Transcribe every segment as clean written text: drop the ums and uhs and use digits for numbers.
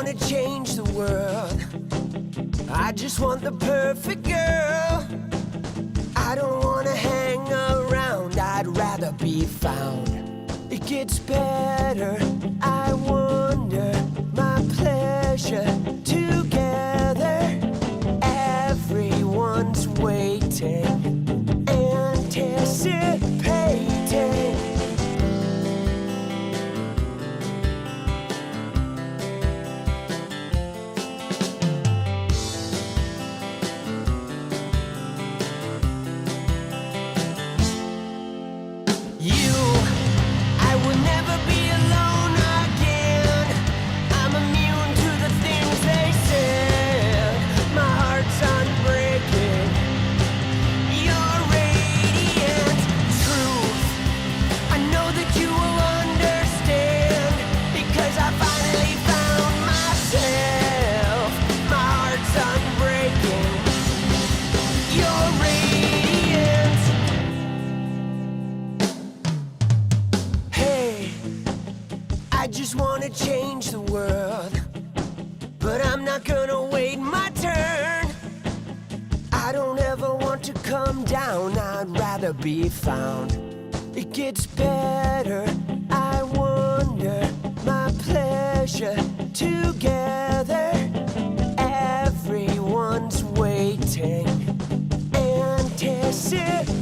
wanna change the world. I just want the perfect girl. I don't wanna hang around, I'd rather be found. It gets better, I wonder, my pleasure together. Everyone's waiting, anticipating. Change the world, but I'm not gonna wait my turn. I don't ever want to come down, I'd rather be found. It gets better, I wonder, my pleasure together. Everyone's waiting, anticipating.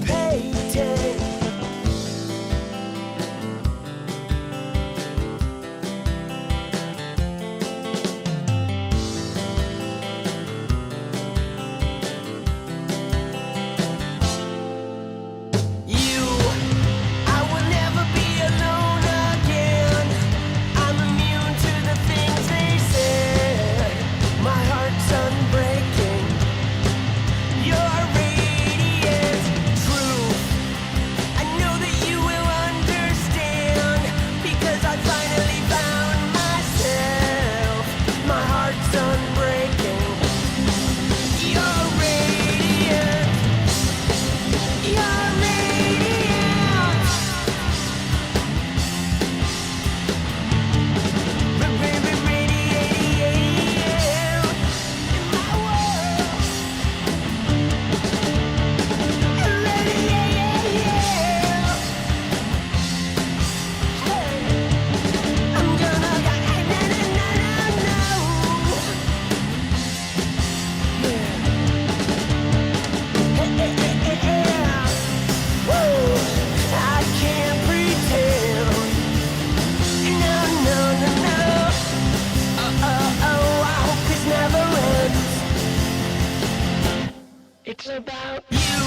It's about you.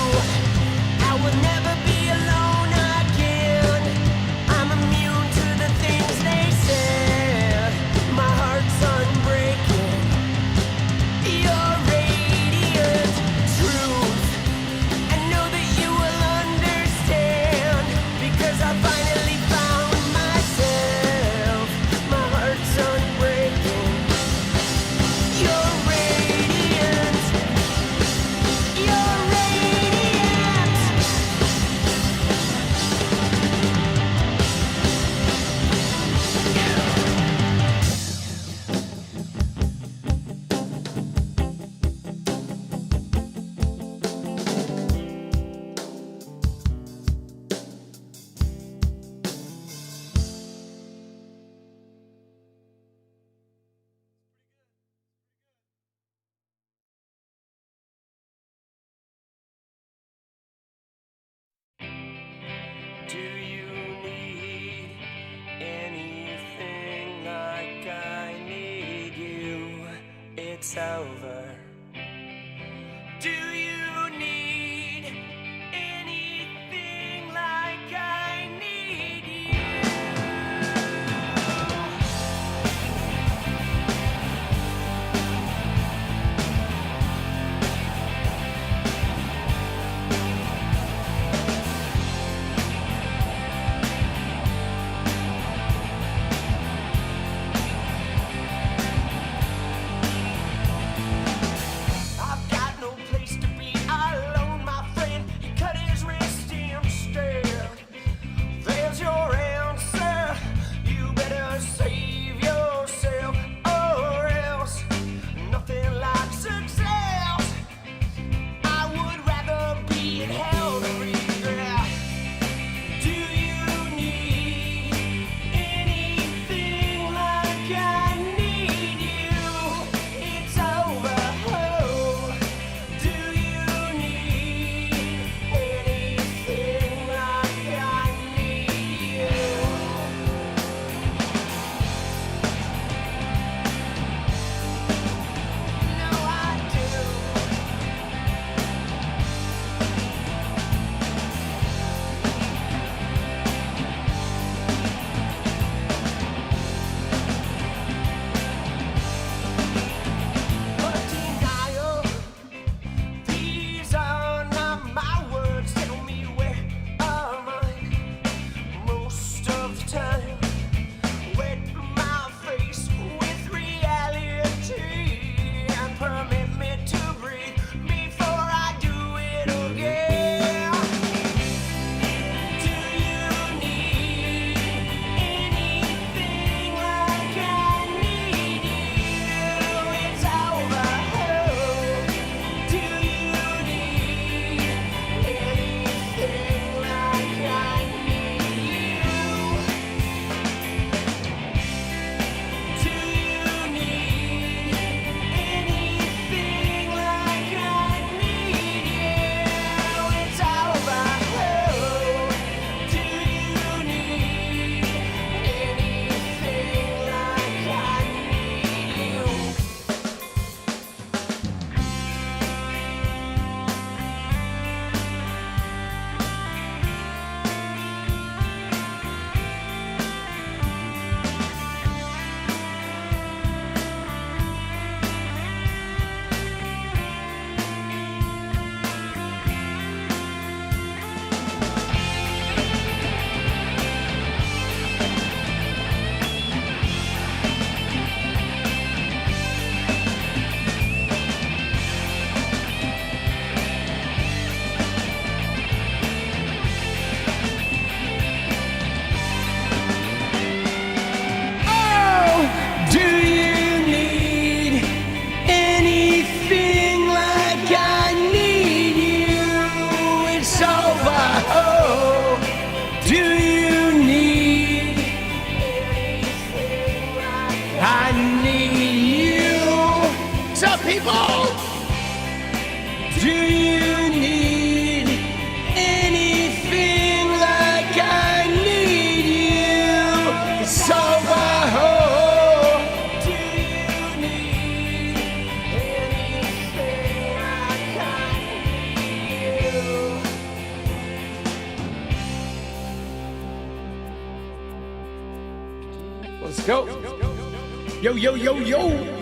I will never be alone again. I'm immune to the things they said. My heart's unbreaking. Your radiant truth. I know that you will understand, because I finally found myself. My heart's unbreaking. Your radiant. You're radiant. Do you need anything like I need you? It's over. Do you need anything like I need you? people. Do you need anything like I need you to solve a hole? Do you need anything like I need you? Let's go. Yo, yo, yo, yo.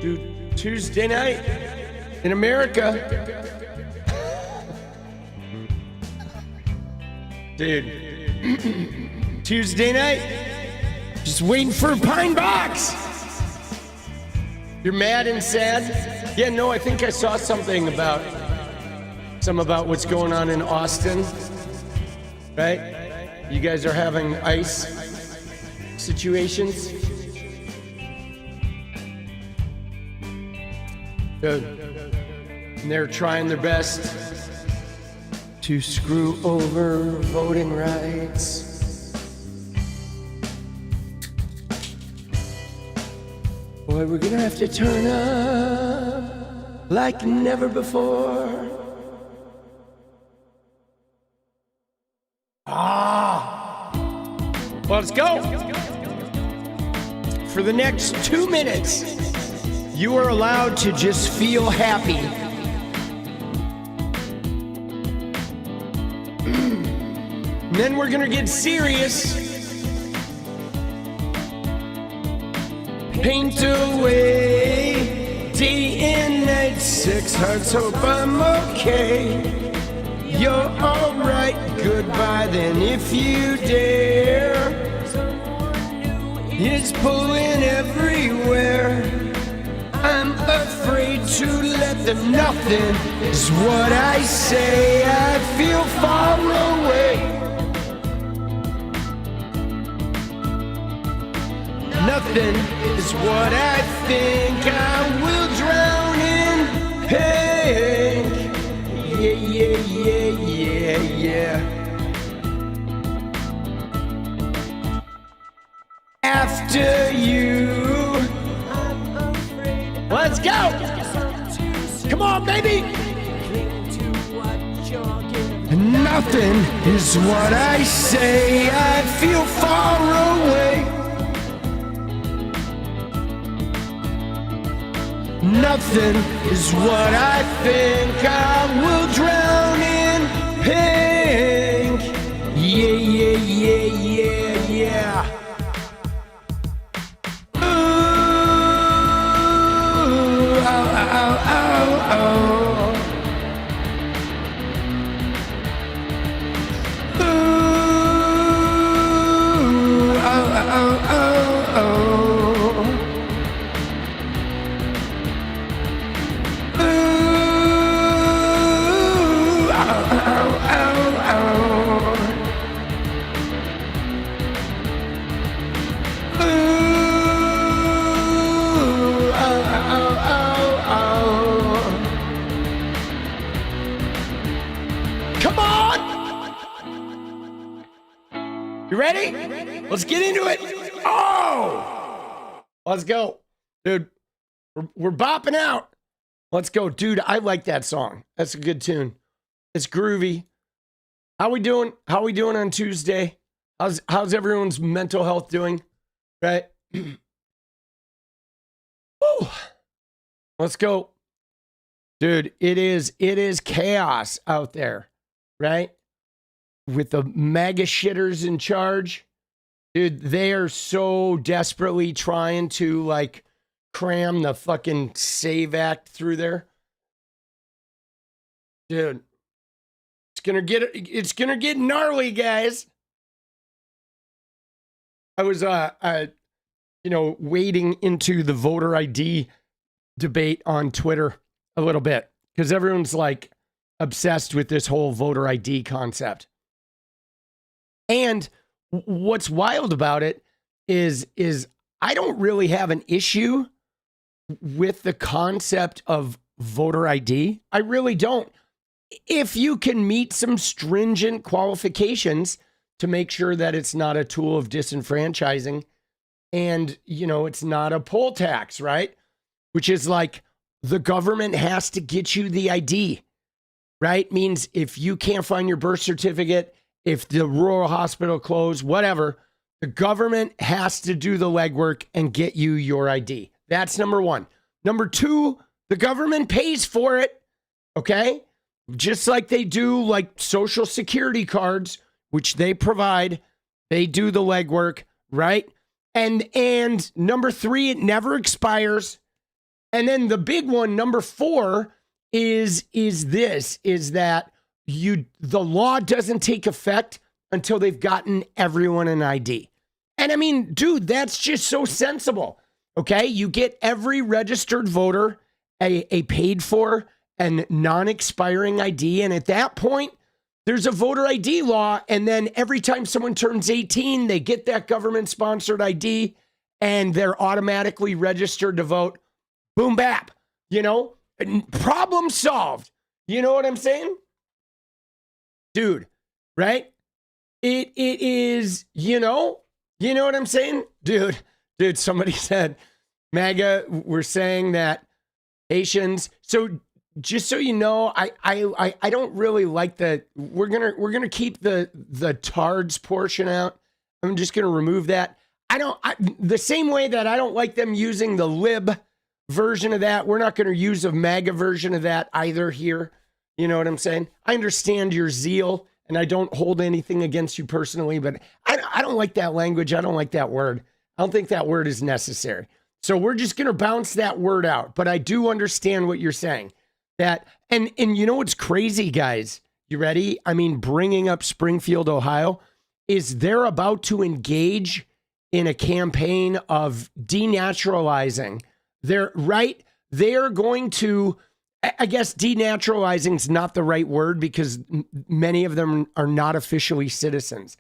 Dude, Tuesday night in America. Dude, Tuesday night. Just waiting for a pine box. You're mad and sad? Yeah, no, I think I saw something about what's going on in Austin. Right? You guys are having ice situations. Good. And they're trying their best to screw over voting rights. Boy, we're gonna have to turn up like never before. Well, let's go. For the next 2 minutes, you are allowed to just feel happy. And then we're gonna get serious. Paint away day and night, 6 hearts, hope I'm okay. You're alright, goodbye then if you dare. It's pulling everywhere. I'm afraid to let them. Nothing is what I say. I feel far away. Nothing is what I think. I will drown in pain. Yeah, yeah, yeah, yeah, yeah. After you. Let's go! Come on, baby! Nothing is what I say. I feel far away. Nothing is what I think. I will drown in pink. Yeah, yeah, yeah, yeah, yeah. Ready? Let's get into it. Oh! Let's go. Dude, we're bopping out. Let's go. Dude, I like that song. That's a good tune. It's groovy. How we doing? How we doing on Tuesday? How's everyone's mental health doing? Right? Woo. Let's go. Dude, it is chaos out there, right? With the mega shitters in charge. Dude, they are so desperately trying to like cram the fucking SAVE Act through there. Dude, it's gonna get gnarly, guys. I was wading into the voter ID debate on Twitter a little bit because everyone's like obsessed with this whole voter ID concept. And what's wild about it is I don't really have an issue with the concept of voter ID. I really don't. If you can meet some stringent qualifications to make sure that it's not a tool of disenfranchising and, it's not a poll tax, right? which is like the government has to get you the ID, right? Means if you can't find your birth certificate, if the rural hospital closed, whatever, the government has to do the legwork and get you your ID. That's number one. Number two, the government pays for it, okay? Just like they do like Social Security cards, which they provide, they do the legwork, right? And number three, it never expires. And then the big one, number four, is that the law doesn't take effect until they've gotten everyone an ID. And I mean, dude, that's just so sensible. Okay, you get every registered voter a paid for and non-expiring ID. And at that point, there's a voter ID law. And then every time someone turns 18, they get that government-sponsored ID and they're automatically registered to vote. Boom, bap. You know, problem solved. You know what I'm saying? Dude, right? It is, you know what I'm saying? Dude, somebody said, MAGA, we're saying that Haitians. So just so you know, I don't really like we're gonna keep the tards portion out. I'm just gonna remove that. The same way that I don't like them using the lib version of that, we're not gonna use a MAGA version of that either here. You know what I'm saying? I understand your zeal and I don't hold anything against you personally, but I don't like that language. I don't like that word. I don't think that word is necessary. So we're just going to bounce that word out. But I do understand what you're saying. That and you know what's crazy, guys? You ready? I mean, bringing up Springfield, Ohio, is they're about to engage in a campaign of denaturalizing. They're going to, I guess denaturalizing is not the right word because many of them are not officially citizens.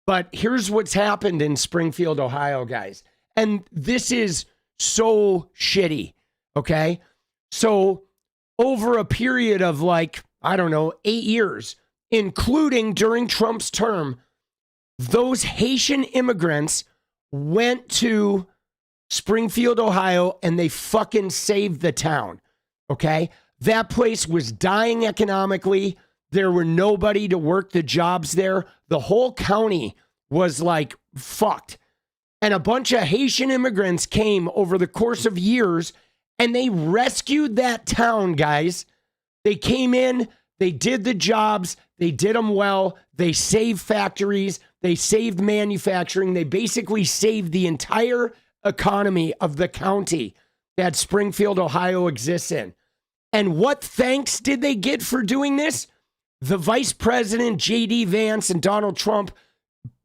But here's what's happened in Springfield, Ohio, guys. And this is so shitty, okay? So over a period of 8 years, including during Trump's term, those Haitian immigrants went to Springfield, Ohio, and they fucking saved the town, okay? That place was dying economically. There were nobody to work the jobs there. The whole county was fucked. And a bunch of Haitian immigrants came over the course of years and they rescued that town, guys. They came in, they did the jobs, they did them well, they saved factories, they saved manufacturing, they basically saved the entire economy of the county that Springfield, Ohio exists in. And what thanks did they get for doing this? The Vice President, J.D. Vance, and Donald Trump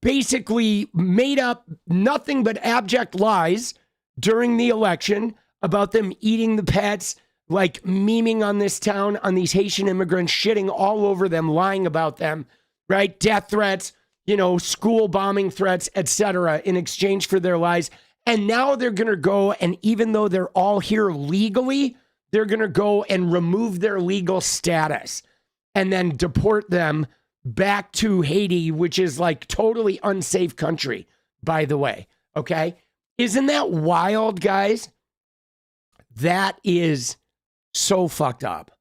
basically made up nothing but abject lies during the election about them eating the pets, memeing on this town, on these Haitian immigrants, shitting all over them, lying about them, right? Death threats, school bombing threats, etc., in exchange for their lies. And now they're going to go, and even though they're all here legally, they're going to go and remove their legal status and then deport them back to Haiti, which is totally unsafe country, by the way. Okay. Isn't that wild, guys? That is so fucked up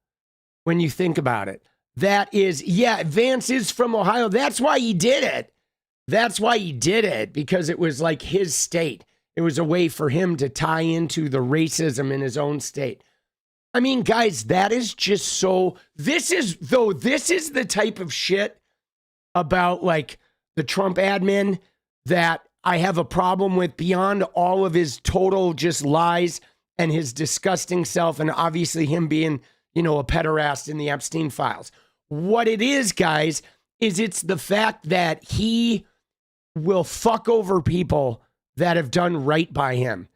when you think about it. That is, Vance is from Ohio. That's why he did it. Because it was his state. It was a way for him to tie into the racism in his own state. I mean, guys, that is just so, this is the type of shit about the Trump admin that I have a problem with beyond all of his total just lies and his disgusting self. And obviously him being, a pederast in the Epstein files. What it is, guys, is it's the fact that he will fuck over people that have done right by him.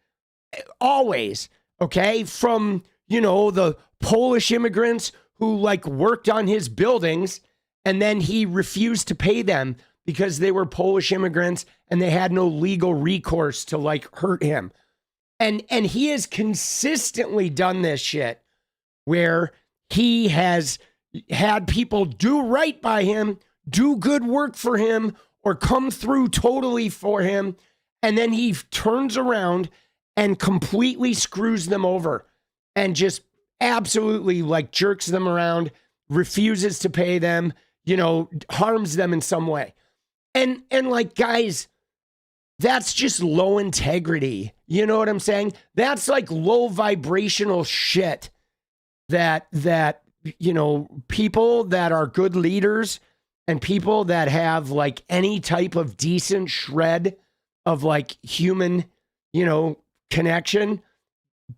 Always. Okay. From, the Polish immigrants who worked on his buildings and then he refused to pay them because they were Polish immigrants and they had no legal recourse to hurt him. And he has consistently done this shit where he has had people do right by him, do good work for him, or come through totally for him. And then he turns around and completely screws them over and just absolutely like jerks them around, refuses to pay them, harms them in some way. And like, guys, that's just low integrity. You know what I'm saying? That's like low vibrational shit that people that are good leaders and people that have like any type of decent shred of like human, connection,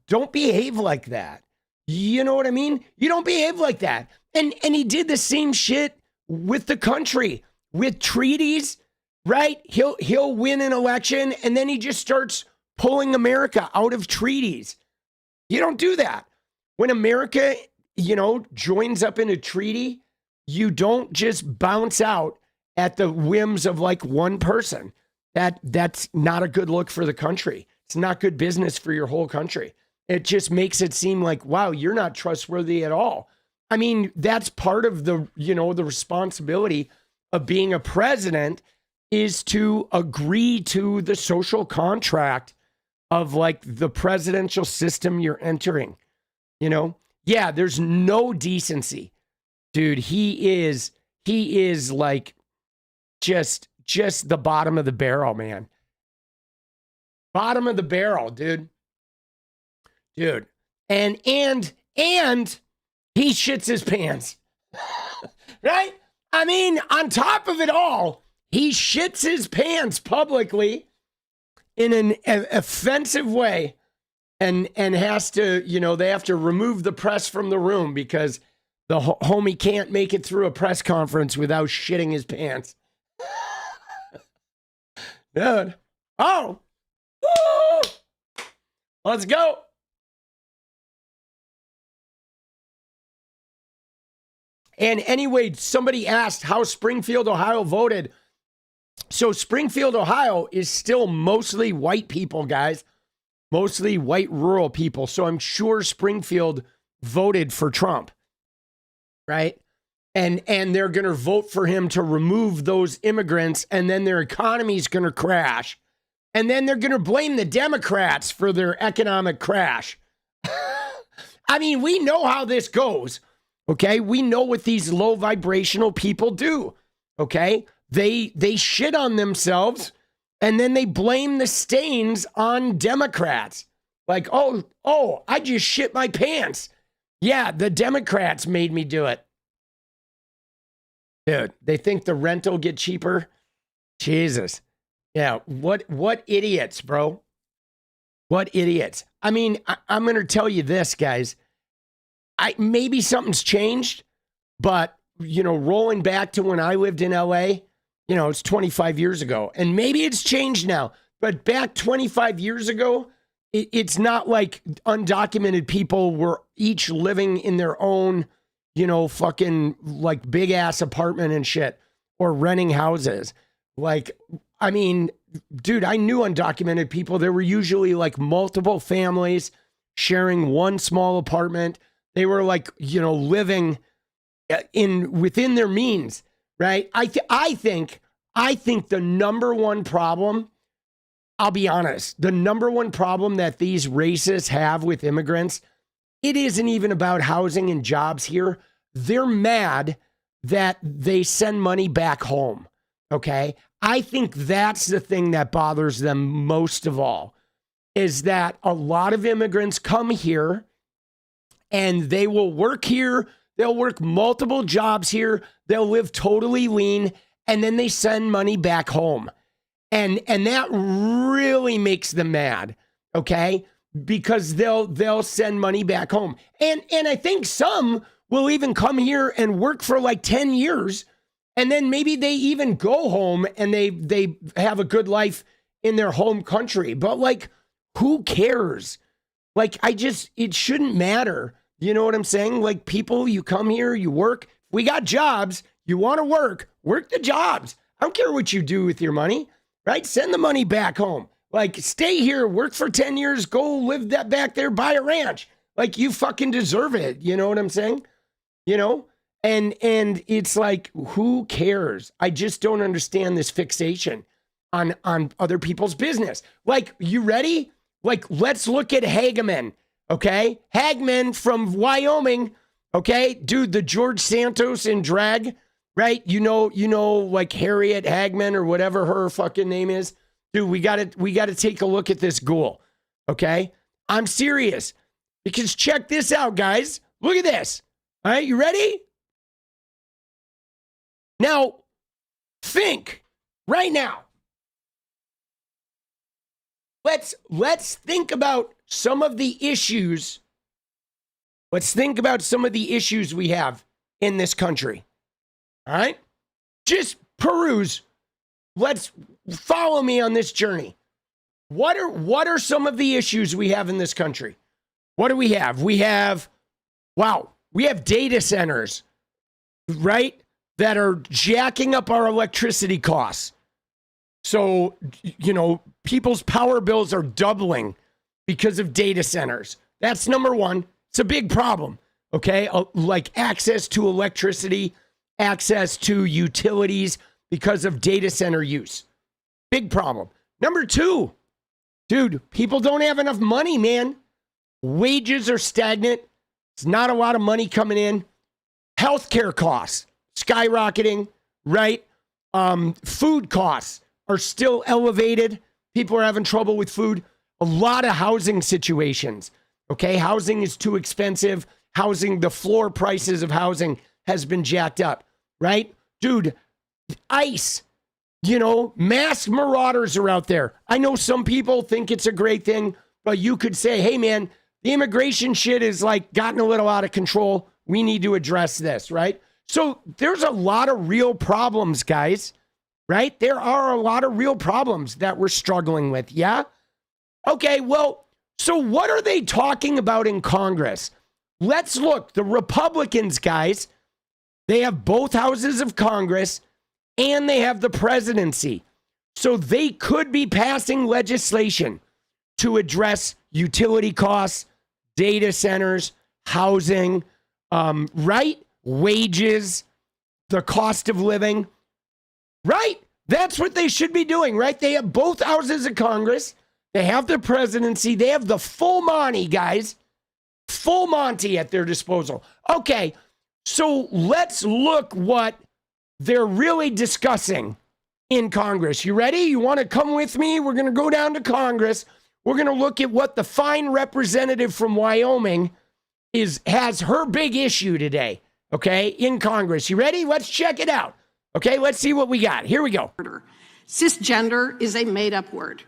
don't behave like that. You know what I mean? You don't behave like that. And he did the same shit with the country, with treaties, right? He'll win an election and then he just starts pulling America out of treaties. You don't do that. When America, joins up in a treaty, you don't just bounce out at the whims of like one person. That's not a good look for the country. It's not good business for your whole country. It just makes it seem like, wow, you're not trustworthy at all. I mean, that's part of the, the responsibility of being a president is to agree to the social contract of like the presidential system you're entering, Yeah, there's no decency. Dude, he is like just the bottom of the barrel, man. Bottom of the barrel, dude. Dude. And he shits his pants. Right? I mean, on top of it all, he shits his pants publicly in an offensive way and has to, they have to remove the press from the room because the homie can't make it through a press conference without shitting his pants. Dude. Oh. Woo! Let's go. And anyway, somebody asked how Springfield, Ohio voted. So Springfield, Ohio is still mostly white people, guys. Mostly white rural people. So I'm sure Springfield voted for Trump. Right? And they're going to vote for him to remove those immigrants, and then their economy is going to crash. And then they're going to blame the Democrats for their economic crash. I mean, we know how this goes. Okay, we know what these low vibrational people do. Okay, they shit on themselves and then they blame the stains on Democrats. Like, oh, I just shit my pants. Yeah, the Democrats made me do it. Dude, they think the rent will get cheaper. Jesus. Yeah, what idiots, bro? What idiots? I mean, I'm going to tell you this, guys. Maybe something's changed, but, rolling back to when I lived in LA, it's 25 years ago. And maybe it's changed now. But back 25 years ago, it's not like undocumented people were each living in their own, fucking like big ass apartment and shit or renting houses. Like, I mean, dude, I knew undocumented people. There were usually like multiple families sharing one small apartment. They were like, living within their means, right? I think the number one problem, I'll be honest, the number one problem that these racists have with immigrants, it isn't even about housing and jobs here. They're mad that they send money back home, okay? I think that's the thing that bothers them most of all, is that a lot of immigrants come here and they will work here. They'll work multiple jobs here. They'll live totally lean. And then they send money back home. And that really makes them mad. Okay. Because they'll send money back home. And I think some will even come here and work for like 10 years. And then maybe they even go home and they have a good life in their home country. But like, who cares? Like, it shouldn't matter. You know what I'm saying? Like, people, you come here, you work. We got jobs. You want to work the jobs. I don't care what you do with your money, right? Send the money back home. Like, stay here, work for 10 years, go live that back there, buy a ranch. Like, you fucking deserve it. You know what I'm saying? And it's like, who cares? I just don't understand this fixation on other people's business. Like, you ready? Like, let's look at Hageman. okay? Hagman from Wyoming, okay? Dude, the George Santos in drag, right? You know, like Harriet Hagman or whatever her fucking name is. Dude, we gotta take a look at this ghoul, okay? I'm serious. Because check this out, guys. Look at this. All right, you ready? Now, think right now. Let's think about some of the issues. Let's think about some of the issues we have in this country. All right? Just peruse. Let's follow me on this journey. What are some of the issues we have in this country? What do we have? We have data centers, right? That are jacking up our electricity costs. So, people's power bills are doubling because of data centers. That's number one. It's a big problem, okay? Like access to electricity, access to utilities because of data center use. Big problem. Number two, dude, people don't have enough money, man. Wages are stagnant. It's not a lot of money coming in. Healthcare costs skyrocketing, right? Food costs are still elevated. People are having trouble with food. A lot of housing situations, okay? Housing is too expensive. The floor prices of housing has been jacked up, right? Dude, ICE, mass marauders are out there. I know some people think it's a great thing, but you could say, hey, man, the immigration shit is like gotten a little out of control. We need to address this, right? So there's a lot of real problems, guys, right? There are a lot of real problems that we're struggling with, yeah? Okay, well, so what are they talking about in Congress? Let's look. The Republicans, guys, they have both houses of Congress and they have the presidency. So they could be passing legislation to address utility costs, data centers, housing, right? Wages, the cost of living, right? That's what they should be doing, right? They have both houses of Congress. They have the presidency. They have the full Monty, guys. Full Monty at their disposal. Okay, so let's look what they're really discussing in Congress. You ready? You want to come with me? We're going to go down to Congress. We're going to look at what the fine representative from Wyoming has her big issue today. Okay, in Congress. You ready? Let's check it out. Okay, let's see what we got. Here we go. Cisgender is a made-up word.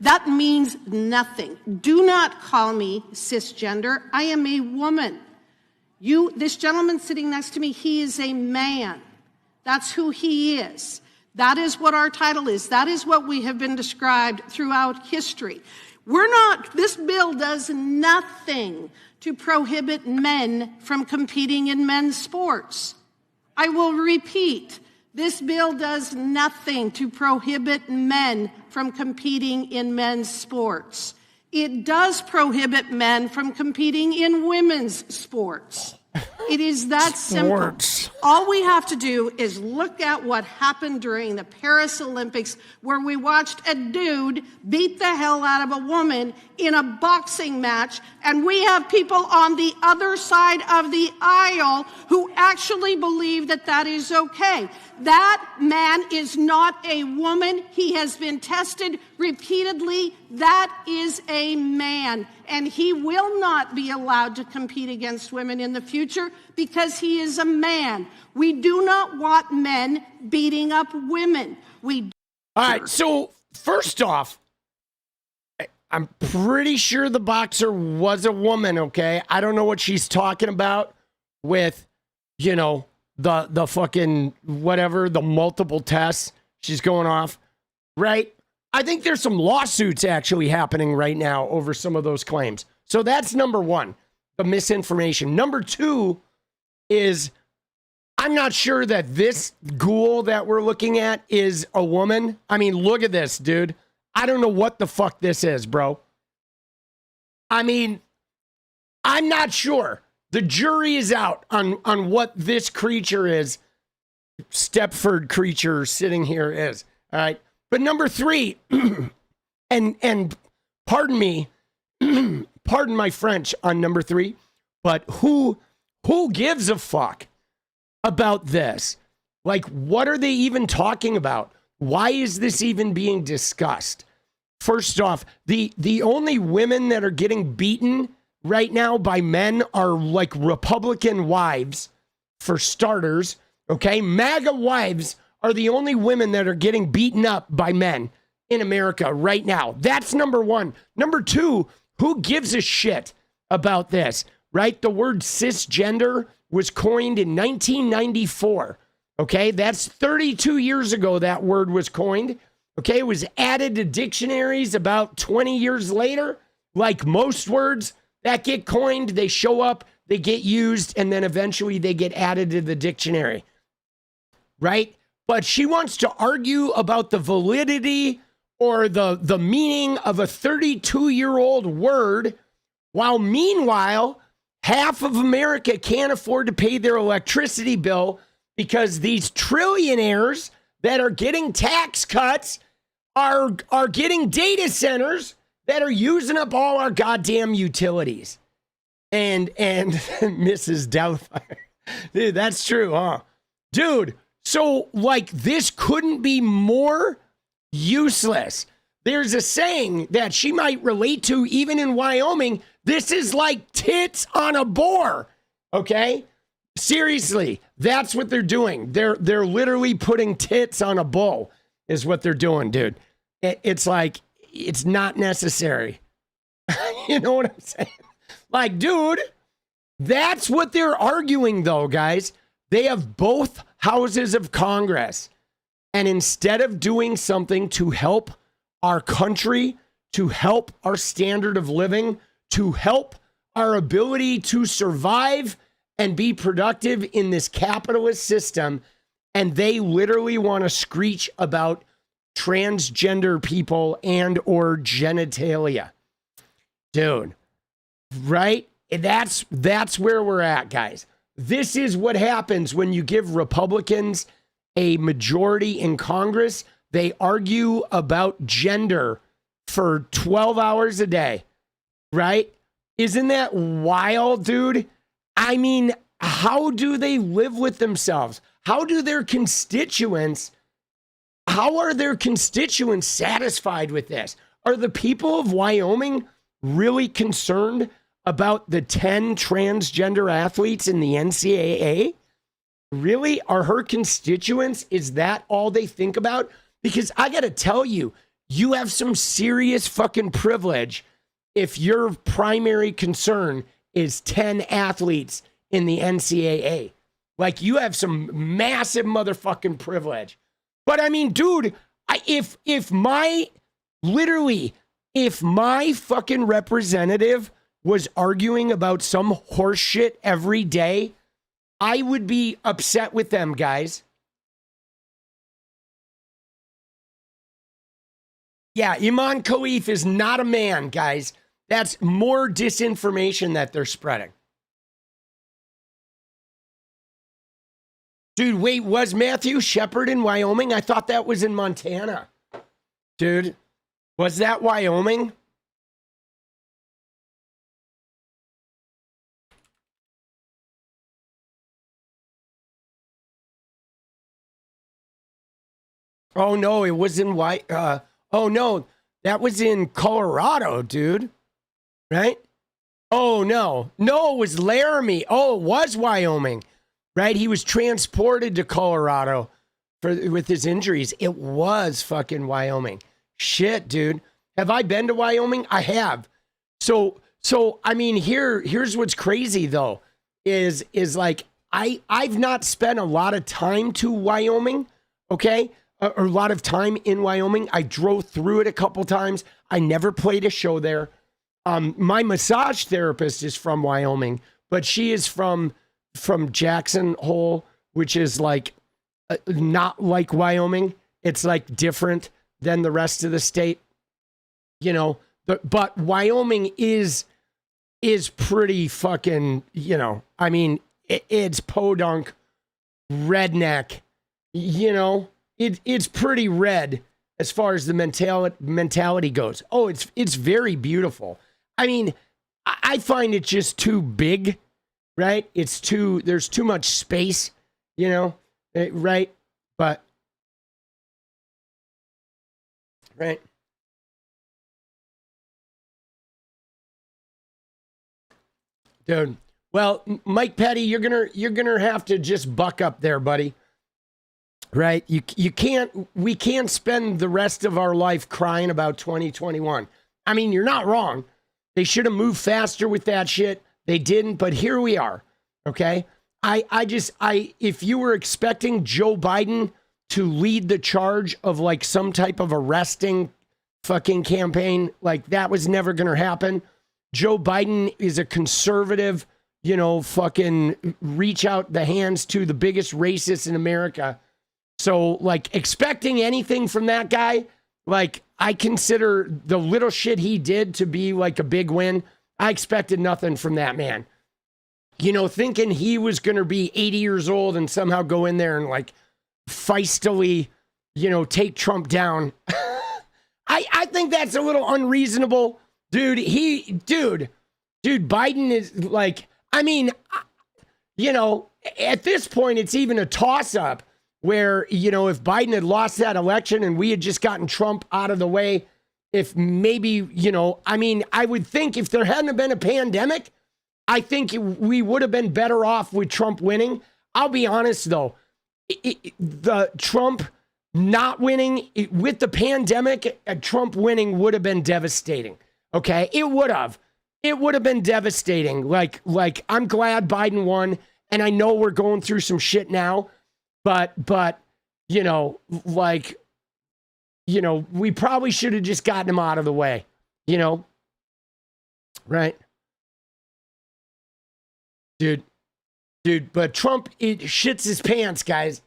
That means nothing. Do not call me cisgender. I am a woman. This gentleman sitting next to me, he is a man. That's who he is. That is what our title is. That is what we have been described throughout history. This bill does nothing to prohibit men from competing in men's sports. I will repeat, this bill does nothing to prohibit men from competing in men's sports. It does prohibit men from competing in women's sports. It is that simple. All we have to do is look at what happened during the Paris Olympics, where we watched a dude beat the hell out of a woman in a boxing match, and we have people on the other side of the aisle who actually believe that that is okay. That man is not a woman. He has been tested repeatedly. That is a man, and he will not be allowed to compete against women in the future because he is a man. We do not want men beating up women. All right, so first off, I'm pretty sure the boxer was a woman, okay? I don't know what she's talking about with, the fucking whatever, the multiple tests she's going off, right? I think there's some lawsuits actually happening right now over some of those claims. So that's number one, the misinformation. Number two is I'm not sure that this ghoul that we're looking at is a woman. I mean, look at this, dude. I don't know what the fuck this is, bro. I mean, I'm not sure. The jury is out on what this creature is. Stepford creature sitting here is. All right. But number three, and pardon me, pardon my French on number 3, but who gives a fuck about this? Like, what are they even talking about? Why is this even being discussed? First off, the only women that are getting beaten right now by men are like Republican wives, for starters. Okay, MAGA wives are the only women that are getting beaten up by men in America right now. That's number 1. Number 2, who gives a shit about this, right? The word cisgender was coined in 1994. Okay, that's 32 years ago that word was coined. Okay, it was added to dictionaries about 20 years later. Like most words that get coined, they show up, they get used, and then eventually they get added to the dictionary, right? But she wants to argue about the validity or the meaning of a 32-year-old word, while meanwhile, half of America can't afford to pay their electricity bill because these trillionaires that are getting tax cuts are getting data centers that are using up all our goddamn utilities. And Mrs. Doubtfire. Dude, that's true, huh? Dude, so like this couldn't be more useless. There's a saying that she might relate to even in Wyoming. This is like tits on a boar. Okay? Seriously, that's what they're doing. They're literally putting tits on a bull is what they're doing, dude. It's like, it's not necessary. You know what I'm saying? Like, dude, that's what they're arguing, though, guys. They have both houses of Congress. And instead of doing something to help our country, to help our standard of living, to help our ability to survive and be productive in this capitalist system, and they literally want to screech about transgender people and or genitalia. Dude, right? That's where we're at, guys. This is what happens when you give Republicans a majority in Congress. They argue about gender for 12 hours a day, right? Isn't that wild, dude? I mean, how do they live with themselves? How are their constituents satisfied with this? Are the people of Wyoming really concerned about the 10 transgender athletes in the NCAA? Really? Are her constituents, is that all they think about? Because I got to tell you, you have some serious fucking privilege if your primary concern is 10 athletes in the NCAA. Like, you have some massive motherfucking privilege. But I mean, dude, if my fucking representative was arguing about some horse shit every day, I would be upset with them, guys. Yeah, 𝗙𝗎𝗄𝗽𝗓 is not a man, guys. That's more disinformation that they're spreading. Dude, wait, was Matthew Shepard in Wyoming? I thought that was in Montana. Dude, was that Wyoming? Oh, no, it was in oh, no, that was in Colorado, dude. Right? Oh, no. No, it was Laramie. Oh, it was Wyoming. Right? He was transported to Colorado with his injuries. It was fucking Wyoming. Shit, dude. Have I been to Wyoming? I have. So I mean, here's what's crazy though, is like I've not spent a lot of time to Wyoming, okay? Or a lot of time in Wyoming. I drove through it a couple times. I never played a show there. My massage therapist is from Wyoming, but she is from Jackson Hole, which is like not like Wyoming. It's like different than the rest of the state, you know. But Wyoming is pretty fucking, you know. I mean, it's podunk, redneck, you know. It's pretty red as far as the mentality goes. Oh, it's very beautiful. I mean, I find it just too big, right? There's too much space, right? But, right. Dude, well, Mike Petty, you're gonna have to just buck up there, buddy. Right? We can't spend the rest of our life crying about 2021. I mean, you're not wrong. They should have moved faster with that shit. They didn't, but here we are. Okay? If you were expecting Joe Biden to lead the charge of like some type of arresting fucking campaign, like that was never gonna happen. Joe Biden is a conservative, fucking reach out the hands to the biggest racist in America. So, like, expecting anything from that guy, like, I consider the little shit he did to be, like, a big win. I expected nothing from that man. Thinking he was going to be 80 years old and somehow go in there and, like, feistily, take Trump down. I think that's a little unreasonable. Dude, Biden is, like, I mean, at this point, it's even a toss-up. Where, if Biden had lost that election and we had just gotten Trump out of the way, if maybe, I would think if there hadn't been a pandemic, I think we would have been better off with Trump winning. I'll be honest, though. The Trump not winning with the pandemic, Trump winning would have been devastating. Okay? It would have. It would have been devastating. Like I'm glad Biden won, and I know we're going through some shit now. But we probably should have just gotten him out of the way, right? Dude, but Trump, it shits his pants, guys.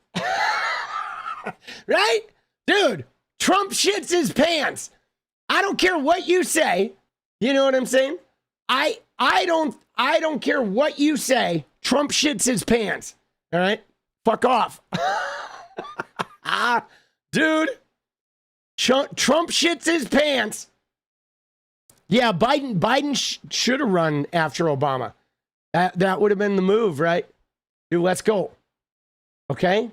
Right? Dude, Trump shits his pants. I don't care what you say. You know what I'm saying? I don't care what you say. Trump shits his pants. All right? Fuck off. Dude, Trump shits his pants. Yeah, Biden should have run after Obama. That would have been the move, right? Dude, let's go. Okay?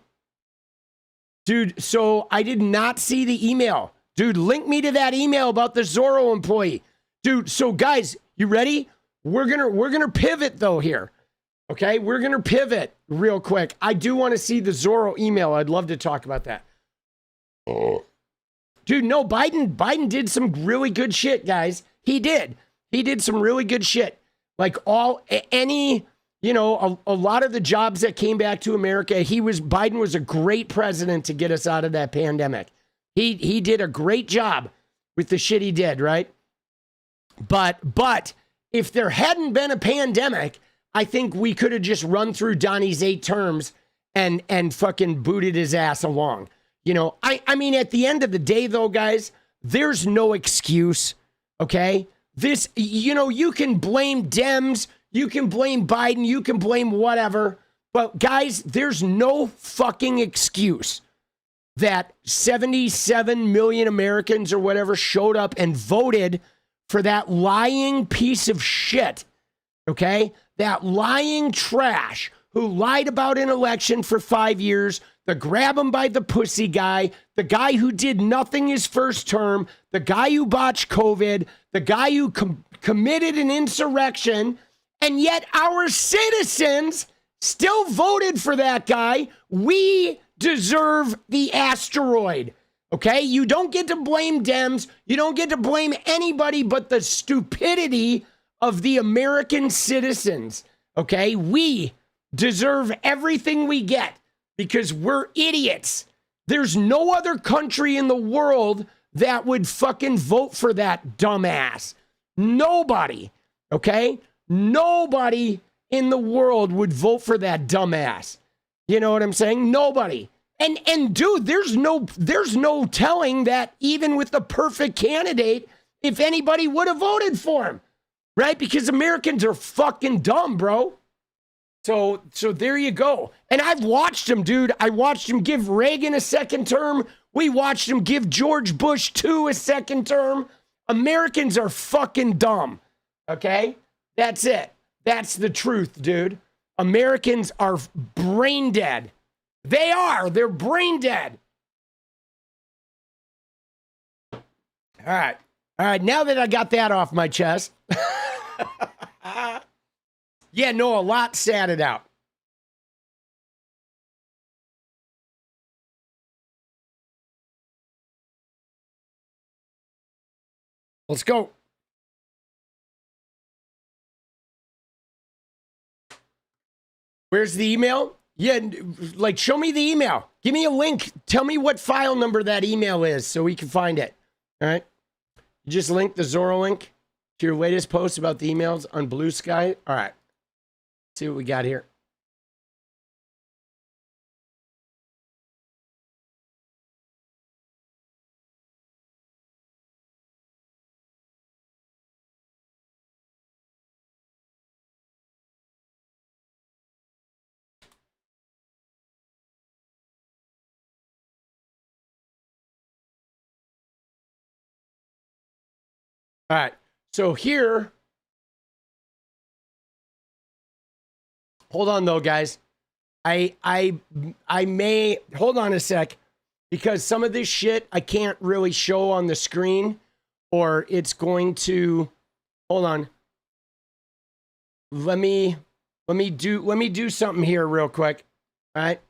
Dude, so I did not see the email. Dude, link me to that email about the Zorro employee. Dude, so guys, you ready? We're gonna pivot though here. Okay, we're going to pivot real quick. I do want to see the Zorro email. I'd love to talk about that. Dude, no, Biden did some really good shit, guys. He did some really good shit. Like a lot of the jobs that came back to America, Biden was a great president to get us out of that pandemic. He did a great job with the shit he did, right? But if there hadn't been a pandemic, I think we could have just run through Donnie's 8 terms and fucking booted his ass along. I mean, at the end of the day, though, guys, there's no excuse, okay? You can blame Dems, you can blame Biden, you can blame whatever, but guys, there's no fucking excuse that 77 million Americans or whatever showed up and voted for that lying piece of shit, okay? That lying trash who lied about an election for 5 years, the grab him by the pussy guy, the guy who did nothing his first term, the guy who botched COVID, the guy who committed an insurrection, and yet our citizens still voted for that guy. We deserve the asteroid. Okay? You don't get to blame Dems. You don't get to blame anybody but the stupidity of the American citizens. Okay? We deserve everything we get because we're idiots. There's no other country in the world that would fucking vote for that dumbass. Nobody. Okay? Nobody in the world would vote for that dumbass. You know what I'm saying? Nobody. And dude, there's no telling that even with the perfect candidate, if anybody would have voted for him, right? Because Americans are fucking dumb, bro. So there you go. And I've watched him, dude. I watched him give Reagan a second term. We watched him give George Bush II a second term. Americans are fucking dumb. Okay? That's it. That's the truth, dude. Americans are brain dead. They are. They're brain dead. All right. All right. Now that I got that off my chest. Yeah, no, a lot satted out. Let's go. Where's the email? Yeah, like show me the email. Give me a link. Tell me what file number that email is so we can find it. All right. You just link the Zorro link to your latest post about the emails on Blue Sky. All right. See what we got here. All right. So here, hold on though, guys. I may hold on a sec because some of this shit I can't really show on the screen or it's going to hold on. Let me do something here real quick. All right.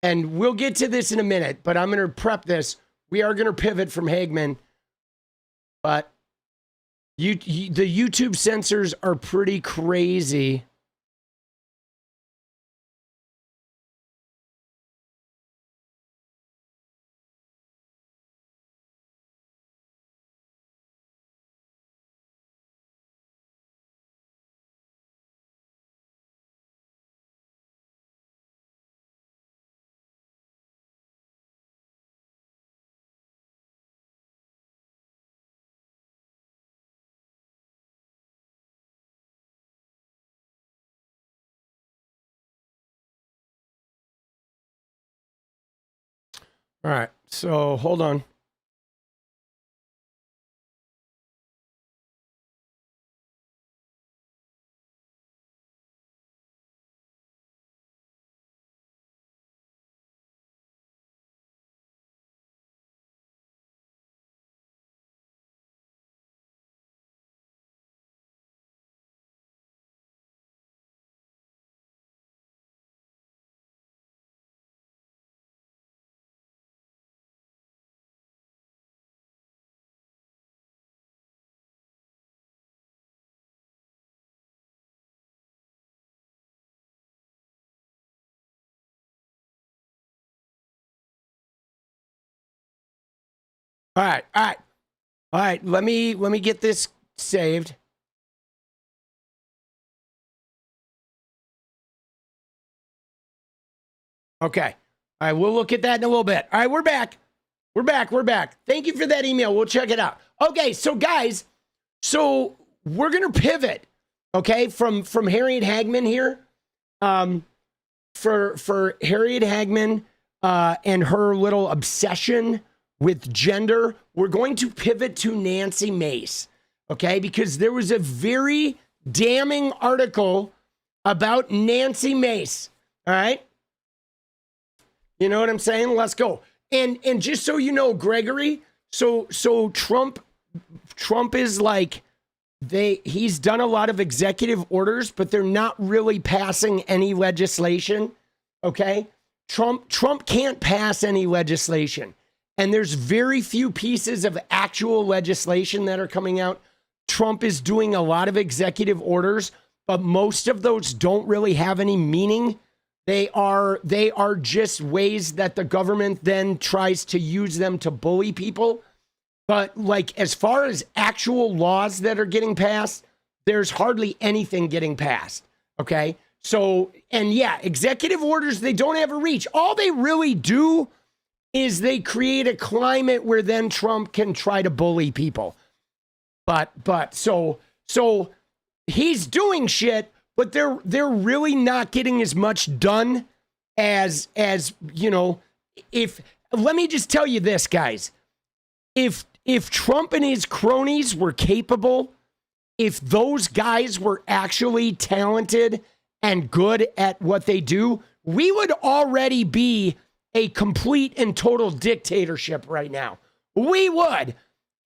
And we'll get to this in a minute, but I'm going to prep this. We are going to pivot from Hagman, but the YouTube censors are pretty crazy. All right, so hold on. All right, all right, all right. Let me get this saved. Okay. All right, we'll look at that in a little bit. All right, we're back. We're back. We're back. Thank you for that email. We'll check it out. Okay, so guys, so we're gonna pivot, okay, from Harriet Hagman here. For Harriet Hagman and her little obsession with gender, we're going to pivot to Nancy Mace, okay? Because there was a very damning article about Nancy Mace, all right? You know what I'm saying? Let's go. And just so you know, Gregory, so Trump is like, he's done a lot of executive orders, but they're not really passing any legislation, okay? Trump can't pass any legislation. And there's very few pieces of actual legislation that are coming out. Trump is doing a lot of executive orders, but most of those don't really have any meaning. They are just ways that the government then tries to use them to bully people. But like as far as actual laws that are getting passed, there's hardly anything getting passed. Okay. So, and yeah, executive orders, they don't have a reach. All they really do is they create a climate where then Trump can try to bully people. But so he's doing shit, but they're really not getting as much done as you know, let me just tell you this, guys. If Trump and his cronies were capable if those guys were actually talented and good at what they do, we would already be a complete and total dictatorship right now. We would.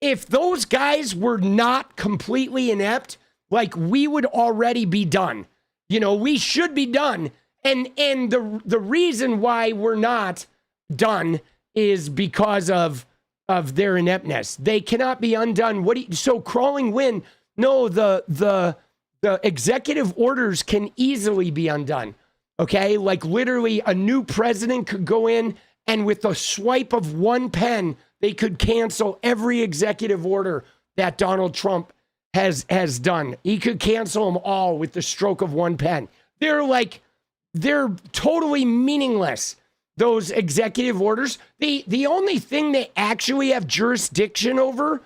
If those guys were not completely inept, like, we would already be done. You know, we should be done. And the reason why we're not done is because of their ineptness. They cannot be undone. So crawling wind, no, the executive orders can easily be undone. Okay? Like, literally a new president could go in and with the swipe of one pen, they could cancel every executive order that Donald Trump has done. He could cancel them all with the stroke of one pen. They're totally meaningless, those executive orders. The only thing they actually have jurisdiction over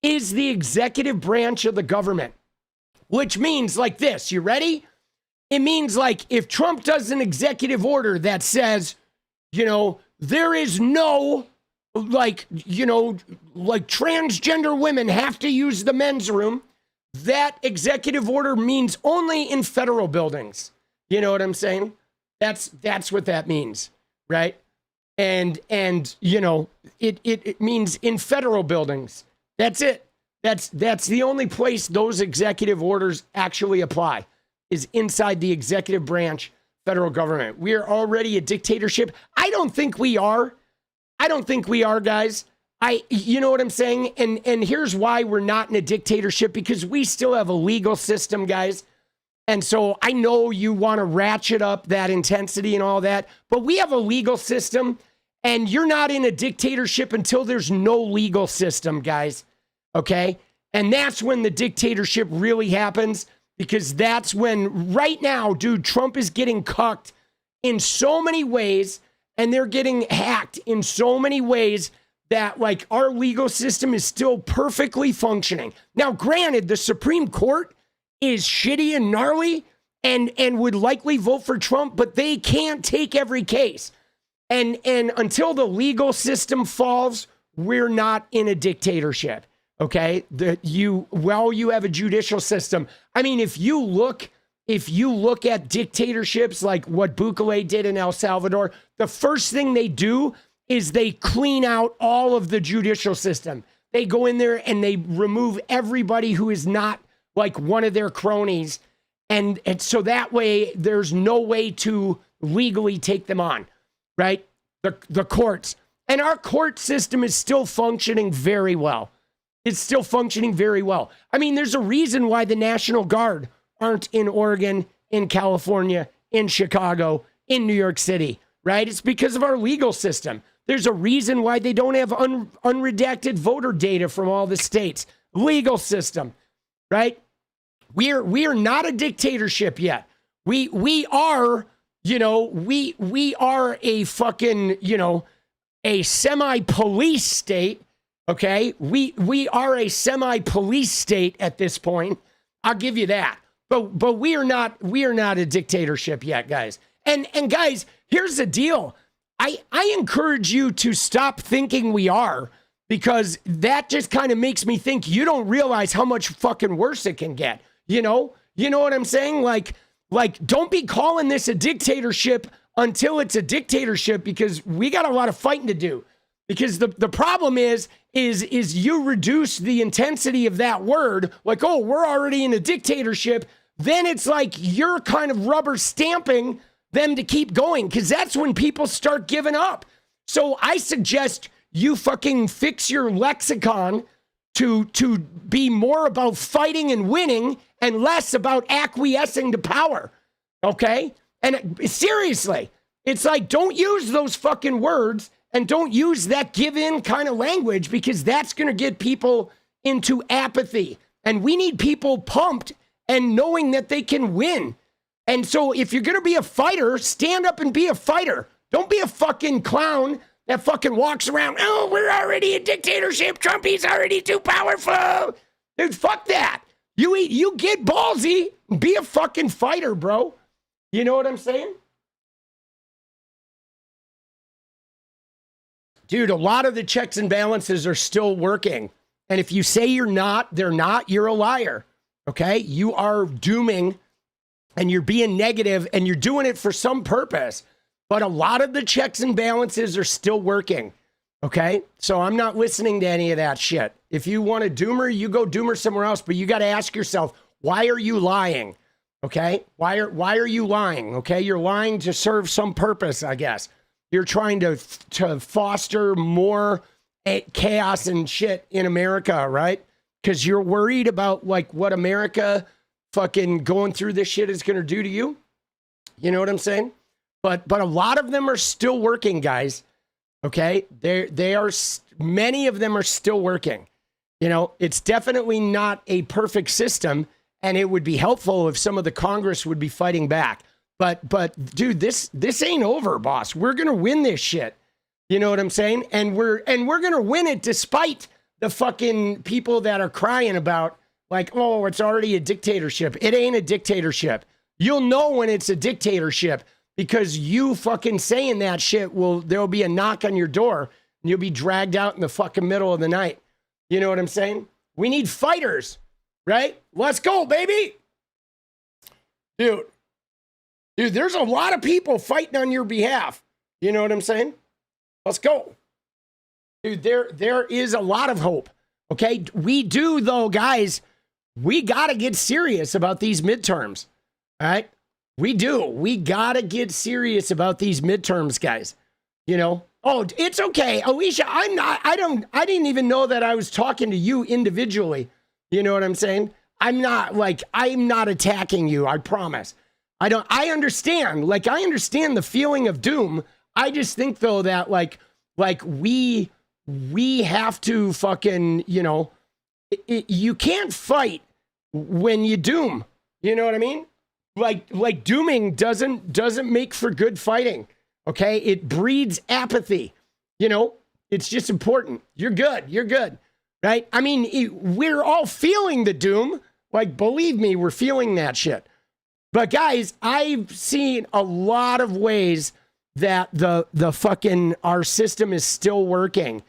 is the executive branch of the government, which means like this. You ready? It means like if Trump does an executive order that says, you know, there is no, like, you know, like transgender women have to use the men's room, that executive order means only in federal buildings. You know what I'm saying? That's what that means, right? And you know, it means in federal buildings. That's it. That's the only place those executive orders actually apply, is inside the executive branch, federal government. We are already a dictatorship. I don't think we are. Guys. You know what I'm saying? And here's why we're not in a dictatorship, because we still have a legal system, guys. And so I know you want to ratchet up that intensity and all that, but we have a legal system, and you're not in a dictatorship until there's no legal system, guys. Okay? And that's when the dictatorship really happens, because that's when, right now, dude, Trump is getting cucked in so many ways, and they're getting hacked in so many ways that, like, our legal system is still perfectly functioning. Now, granted, the Supreme Court is shitty and gnarly and would likely vote for Trump, but they can't take every case. And until the legal system falls, we're not in a dictatorship. Okay? You have a judicial system. I mean, if you look at dictatorships like what Bukele did in El Salvador, the first thing they do is they clean out all of the judicial system. They go in there and they remove everybody who is not like one of their cronies. And so that way there's no way to legally take them on, right? The courts. And our court system is still functioning very well. It's still functioning very well. I mean, there's a reason why the National Guard aren't in Oregon, in California, in Chicago, in New York City, right? It's because of our legal system. There's a reason why they don't have unredacted voter data from all the states. Legal system, right? We are not a dictatorship yet. We are, you know, we are a fucking, you know, a semi-police state. Okay, we are a semi-police state at this point. I'll give you that. But we are not a dictatorship yet, guys. And guys, here's the deal. I encourage you to stop thinking we are, because that just kind of makes me think you don't realize how much fucking worse it can get. You know what I'm saying? Like don't be calling this a dictatorship until it's a dictatorship, because we got a lot of fighting to do. Because the problem is you reduce the intensity of that word, like, oh, we're already in a dictatorship. Then it's like you're kind of rubber stamping them to keep going, because that's when people start giving up. So I suggest you fucking fix your lexicon to be more about fighting and winning and less about acquiescing to power. Okay? And seriously, it's like, don't use those fucking words. And don't use that give-in kind of language, because that's going to get people into apathy. And we need people pumped and knowing that they can win. And so if you're going to be a fighter, stand up and be a fighter. Don't be a fucking clown that fucking walks around, oh, we're already a dictatorship. Trumpy's already too powerful. Dude, fuck that. You get ballsy. Be a fucking fighter, bro. You know what I'm saying? Dude, a lot of the checks and balances are still working. And if you say they're not, you're a liar. Okay? You are dooming and you're being negative and you're doing it for some purpose. But a lot of the checks and balances are still working. Okay? So I'm not listening to any of that shit. If you want a doomer, you go doomer somewhere else. But you got to ask yourself, why are you lying? Okay? Why are you lying? Okay? You're lying to serve some purpose, I guess. You're trying to foster more chaos and shit in America, right? Because you're worried about like what America fucking going through this shit is going to do to you. You know what I'm saying? But a lot of them are still working, guys. Okay? Many of them are still working. You know, it's definitely not a perfect system, and it would be helpful if some of the Congress would be fighting back. But dude, this ain't over, boss. We're gonna win this shit. You know what I'm saying? And we're gonna win it despite the fucking people that are crying about like, oh, it's already a dictatorship. It ain't a dictatorship. You'll know when it's a dictatorship because you fucking saying that shit there'll be a knock on your door and you'll be dragged out in the fucking middle of the night. You know what I'm saying? We need fighters, right? Let's go, baby. Dude, there's a lot of people fighting on your behalf. You know what I'm saying? Let's go. Dude, there is a lot of hope. Okay? We do, though, guys. We got to get serious about these midterms. All right? We do. We got to get serious about these midterms, guys. You know? Oh, it's okay. Alicia, I didn't even know that I was talking to you individually. You know what I'm saying? I'm not attacking you. I promise. I understand the feeling of doom. I just think though that like we have to fucking, you know, you can't fight when you doom. You know what I mean? Like dooming doesn't make for good fighting. Okay? It breeds apathy. You know, it's just important. You're good. Right? I mean, we're all feeling the doom. Like, believe me, we're feeling that shit. But guys, I've seen a lot of ways that the fucking our system is still working,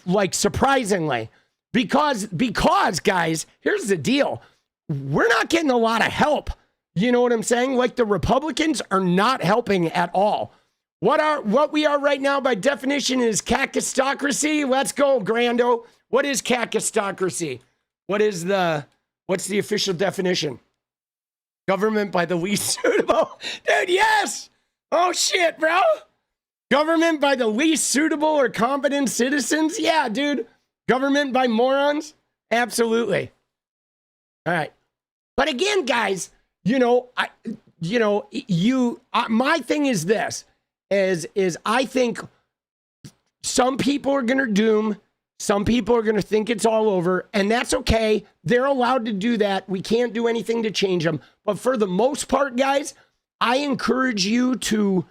like surprisingly, because guys, here's the deal: we're not getting a lot of help. You know what I'm saying? Like the Republicans are not helping at all. What we are right now by definition is 𝗙𝗪𝗔. Let's go, Grando. What is 𝗙𝗪𝗔? What's the official definition? Government by the least suitable. Dude, yes. Oh, shit, bro. Government by the least suitable or competent citizens. Yeah, dude. Government by morons. Absolutely. All right. But again, guys, my thing is this, is I think some people are going to doom. Some people are going to think it's all over, and that's okay. They're allowed to do that. We can't do anything to change them. But for the most part, guys, I encourage you to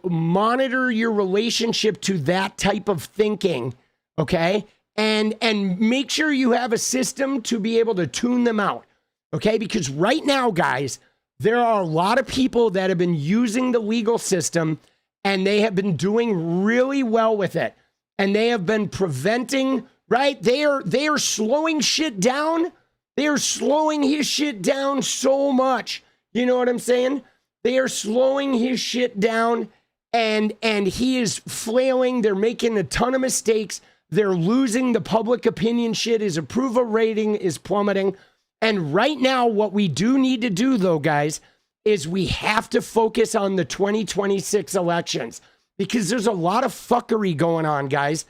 monitor your relationship to that type of thinking, okay? And make sure you have a system to be able to tune them out, okay? Because right now, guys, there are a lot of people that have been using the legal system, and they have been doing really well with it. And they have been preventing, right? They are slowing shit down. They are slowing his shit down so much. You know what I'm saying? They are slowing his shit down, and he is flailing. They're making a ton of mistakes. They're losing the public opinion shit. His approval rating is plummeting. And right now, what we do need to do, though, guys, is we have to focus on the 2026 elections. Because there's a lot of fuckery going on, guys.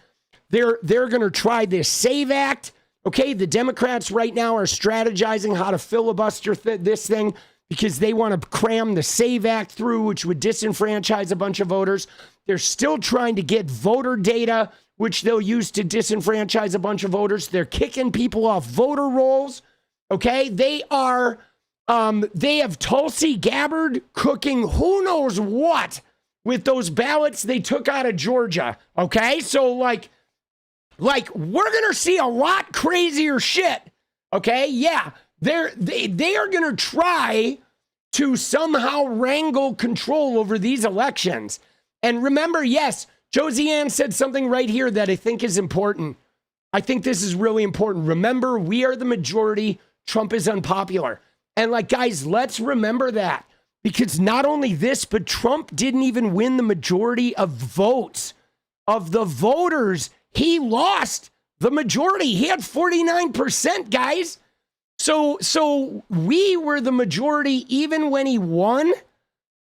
They're going to try this SAVE Act. Okay, the Democrats right now are strategizing how to filibuster this thing because they want to cram the SAVE Act through, which would disenfranchise a bunch of voters. They're still trying to get voter data, which they'll use to disenfranchise a bunch of voters. They're kicking people off voter rolls. Okay, they have 𝗙𝗪𝗹𝗹 cooking who knows what with those ballots they took out of Georgia, okay? So, like we're going to see a lot crazier shit, okay? Yeah, they are going to try to somehow wrangle control over these elections. And remember, yes, Josie Ann said something right here that I think is important. I think this is really important. Remember, we are the majority. Trump is unpopular. And like, guys, let's remember that, because not only this, but Trump didn't even win the majority of votes of the voters. He lost the majority. He had 49%, guys. So we were the majority even when he won.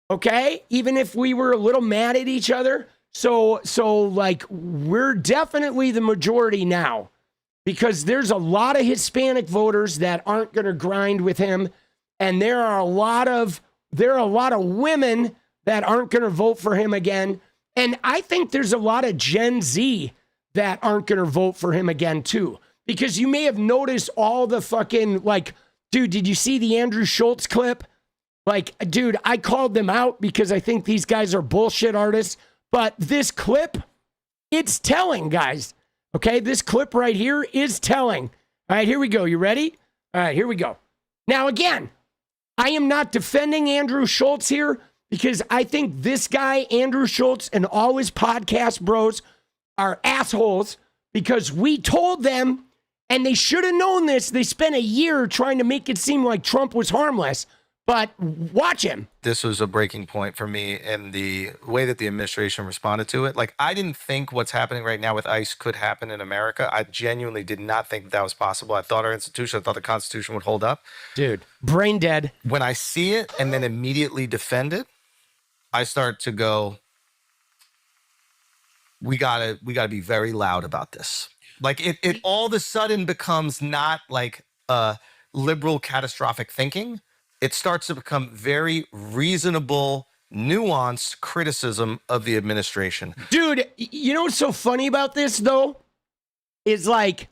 Okay, even if we were a little mad at each other. So like, we're definitely the majority now, because there's a lot of Hispanic voters that aren't going to grind with him, and there are a lot of women that aren't going to vote for him again, and I think there's a lot of Gen Z that aren't going to vote for him again too, because you may have noticed all the fucking, like, dude, did you see the Andrew Schultz clip? Like, dude, I called them out because I think these guys are bullshit artists. But this clip, it's telling, guys. Okay, this clip right here is telling. All right, here we go. You ready? All right, here we go. Now, again, I am not defending Andrew Schultz here, because I think this guy, Andrew Schultz, and all his podcast bros are assholes, because we told them, and they should have known this. They spent a year trying to make it seem like Trump was harmless. But watch him. This was a breaking point for me in the way that the administration responded to it. Like, I didn't think what's happening right now with ICE could happen in America. I genuinely did not think that was possible. I thought our institution, I thought the Constitution would hold up. Dude, brain dead. When I see it and then immediately defend it, I start to go, we gotta be very loud about this. Like, it all of a sudden becomes not like liberal catastrophic thinking. It starts to become very reasonable, nuanced criticism of the administration. Dude, you know what's so funny about this, though? Is like,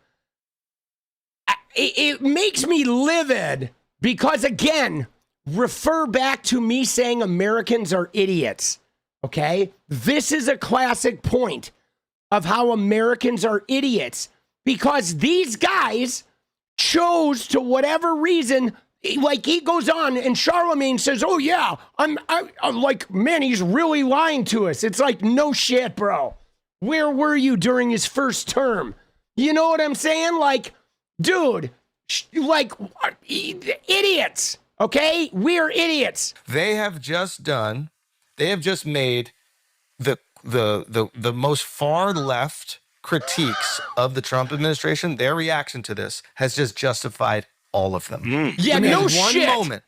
it makes me livid because, again, refer back to me saying Americans are idiots, okay? This is a classic point of how Americans are idiots, because these guys chose, to whatever reason, like, he goes on and Charlemagne says, oh yeah, I'm like, man, he's really lying to us. It's like, no shit, bro. Where were you during his first term? You know what I'm saying? Like, dude, like, idiots, okay? We're idiots. They have just made the most far left critiques of the Trump administration. Their reaction to this has just justified all of them. Yeah, no shit.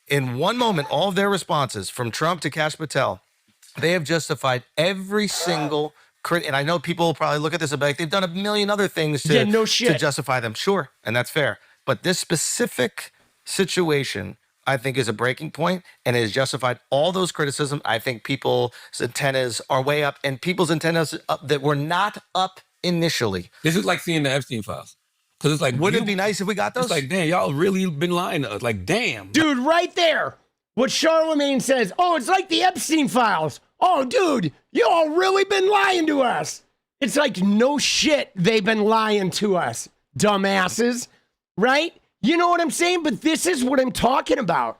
In one moment, all of their responses, from Trump to 𝗙cie𝗶𝗹𝗀, they have justified every single and I know people will probably look at this and be like, they've done a million other things to justify them. Sure, and that's fair. But this specific situation, I think, is a breaking point, and it has justified all those criticisms. I think people's antennas are way up, and people's antennas up that were not up initially. This is like seeing the Epstein files. Because it's like, wouldn't it be nice if we got those? It's like, damn, y'all really been lying to us. Like, damn. Dude, right there. What Charlemagne says, oh, it's like the Epstein files. Oh, dude, y'all really been lying to us. It's like, no shit, they've been lying to us, dumbasses, right? You know what I'm saying? But this is what I'm talking about,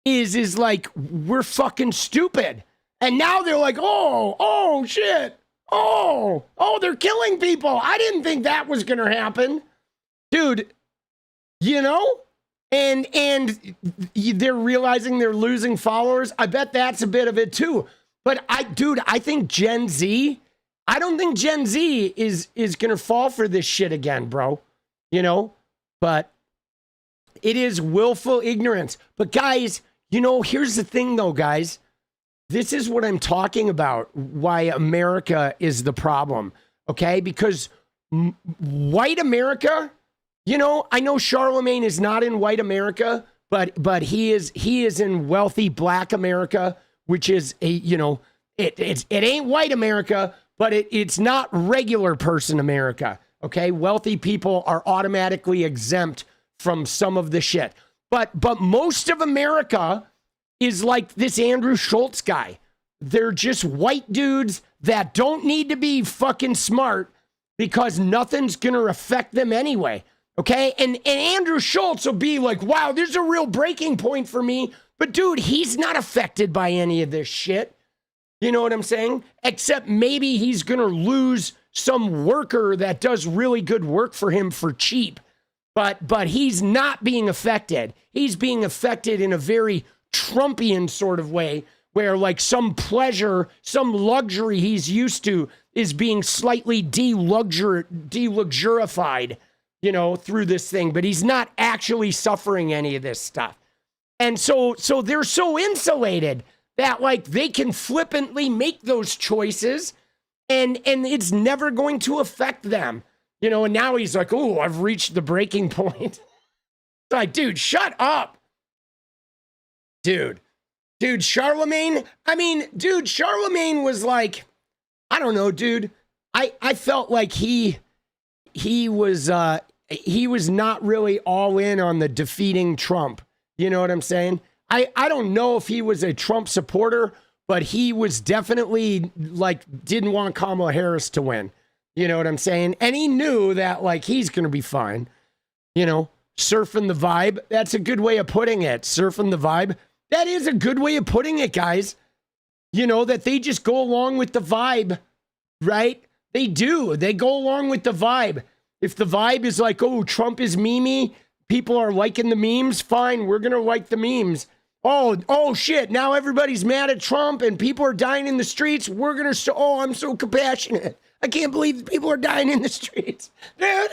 is like, we're fucking stupid. And now they're like, oh, shit. Oh, they're killing people. I didn't think that was going to happen. Dude, you know, and they're realizing they're losing followers. I bet that's a bit of it too. But I think Gen Z, I don't think Gen Z is going to fall for this shit again, bro. You know, but it is willful ignorance. But guys, you know, here's the thing though, guys. This is what I'm talking about, why America is the problem, okay? Because white America, you know, I know Charlemagne is not in white America, but he is in wealthy black America, which is a, you know, it ain't white America, but it's not regular person America, okay? Wealthy people are automatically exempt from some of the shit. But most of America is like this Andrew Schultz guy. They're just white dudes that don't need to be fucking smart because nothing's going to affect them anyway. Okay? And Andrew Schultz will be like, wow, there's a real breaking point for me. But dude, he's not affected by any of this shit. You know what I'm saying? Except maybe he's going to lose some worker that does really good work for him for cheap. But he's not being affected. He's being affected in a very Trumpian sort of way, where like some pleasure, some luxury he's used to is being slightly deluxurified, you know, through this thing. But he's not actually suffering any of this stuff. And so they're so insulated that like they can flippantly make those choices and it's never going to affect them. You know, and now he's like, oh, I've reached the breaking point. It's like, dude, shut up. Dude, Charlemagne, Charlemagne was like, I don't know, dude. I felt like he was not really all in on the defeating Trump. You know what I'm saying? I don't know if he was a Trump supporter, but he was definitely like, didn't want Kamala Harris to win. You know what I'm saying? And he knew that like, he's going to be fine. You know, surfing the vibe. That's a good way of putting it. Surfing the vibe. That is a good way of putting it, guys. You know, that they just go along with the vibe, right? They do. They go along with the vibe. If the vibe is like, oh, Trump is memey, people are liking the memes, fine, we're going to like the memes. Oh, shit, now everybody's mad at Trump and people are dying in the streets. We're going to, I'm so compassionate. I can't believe people are dying in the streets. Dude.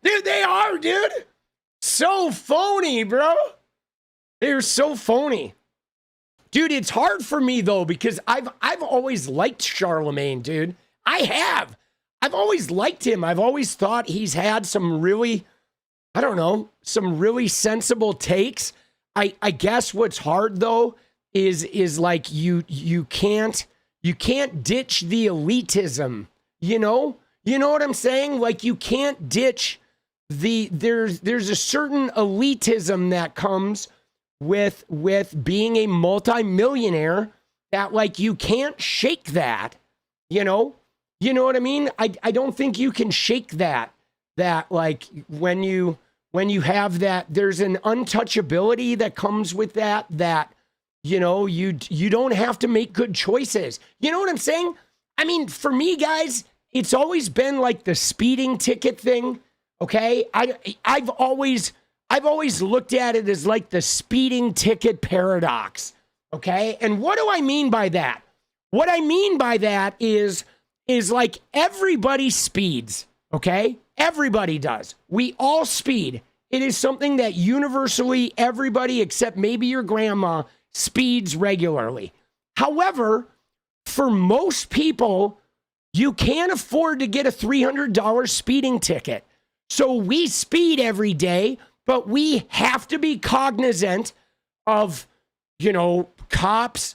Dude, they are, dude. So phony, bro. They're so phony. Dude, it's hard for me, though, because I've always liked Charlemagne, dude. I have. I've always liked him. I've always thought he's had some really, I don't know, some really sensible takes. I guess what's hard, though, is like you can't ditch the elitism, you know? You know what I'm saying? Like you can't ditch there's a certain elitism that comes with being a multimillionaire that like you can't shake that, you know? You know what I mean? I don't think you can shake that like when you have that, there's an untouchability that comes with that, you know, you don't have to make good choices. You know what I'm saying? I mean, for me, guys, it's always been like the speeding ticket thing. Okay. I've always looked at it as like the speeding ticket paradox. Okay. And what do I mean by that? What I mean by that is like everybody speeds. Okay. Everybody does. We all speed. It is something that universally everybody except maybe your grandma speeds regularly. However, for most people, you can't afford to get a $300 speeding ticket. So we speed every day, but we have to be cognizant of, you know, cops,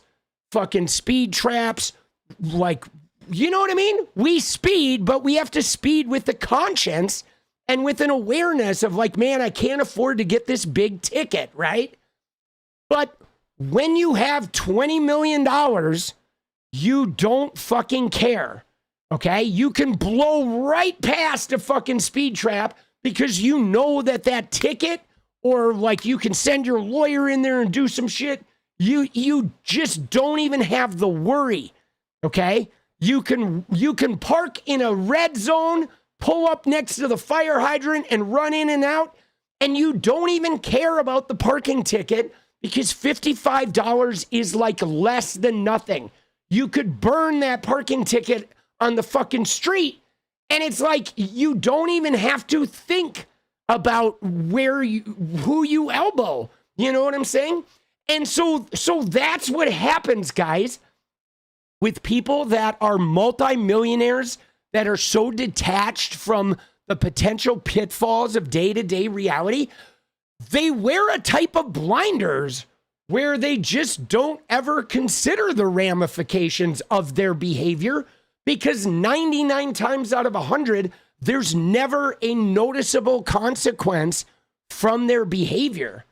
fucking speed traps, like, you know what I mean? We speed, but we have to speed with the conscience and with an awareness of like, man, I can't afford to get this big ticket, right? But when you have $20 million, you don't fucking care, okay? You can blow right past a fucking speed trap because you know that ticket, or like you can send your lawyer in there and do some shit. You just don't even have the worry, okay? You can park in a red zone, pull up next to the fire hydrant and run in and out, and you don't even care about the parking ticket because $55 is like less than nothing. You could burn that parking ticket on the fucking street, and it's like you don't even have to think about who you elbow. You know what I'm saying? And so that's what happens, guys, with people that are multimillionaires that are so detached from the potential pitfalls of day-to-day reality. They wear a type of blinders where they just don't ever consider the ramifications of their behavior because 99 times out of 100, there's never a noticeable consequence from their behavior,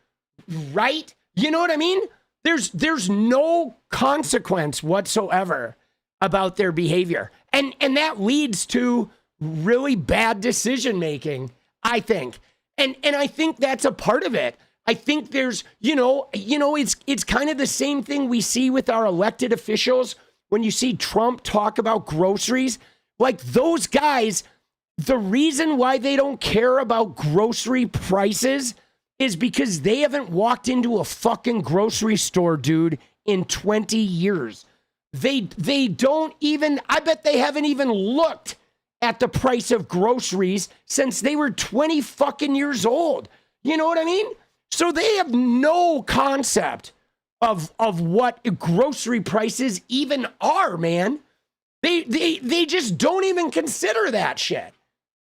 right? You know what I mean? There's no consequence whatsoever about their behavior. And that leads to really bad decision making, I think. And I think that's a part of it. I think there's, it's kind of the same thing we see with our elected officials when you see Trump talk about groceries. Like those guys, the reason why they don't care about grocery prices is because they haven't walked into a fucking grocery store, dude, in 20 years. They don't even, I bet they haven't even looked at the price of groceries since they were 20 fucking years old. You know what I mean? So they have no concept of what grocery prices even are, man. They just don't even consider that shit.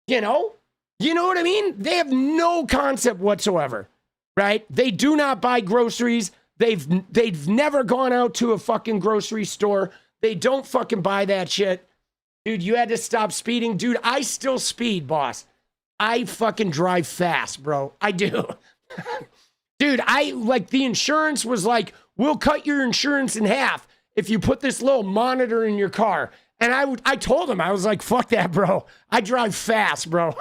You know what I mean? They have no concept whatsoever, right? They do not buy groceries. They've never gone out to a fucking grocery store. They don't fucking buy that shit. Dude, you had to stop speeding. Dude, I still speed, boss. I fucking drive fast, bro. I do. Dude, the insurance was like, we'll cut your insurance in half if you put this little monitor in your car. And I told him, I was like, fuck that, bro. I drive fast, bro.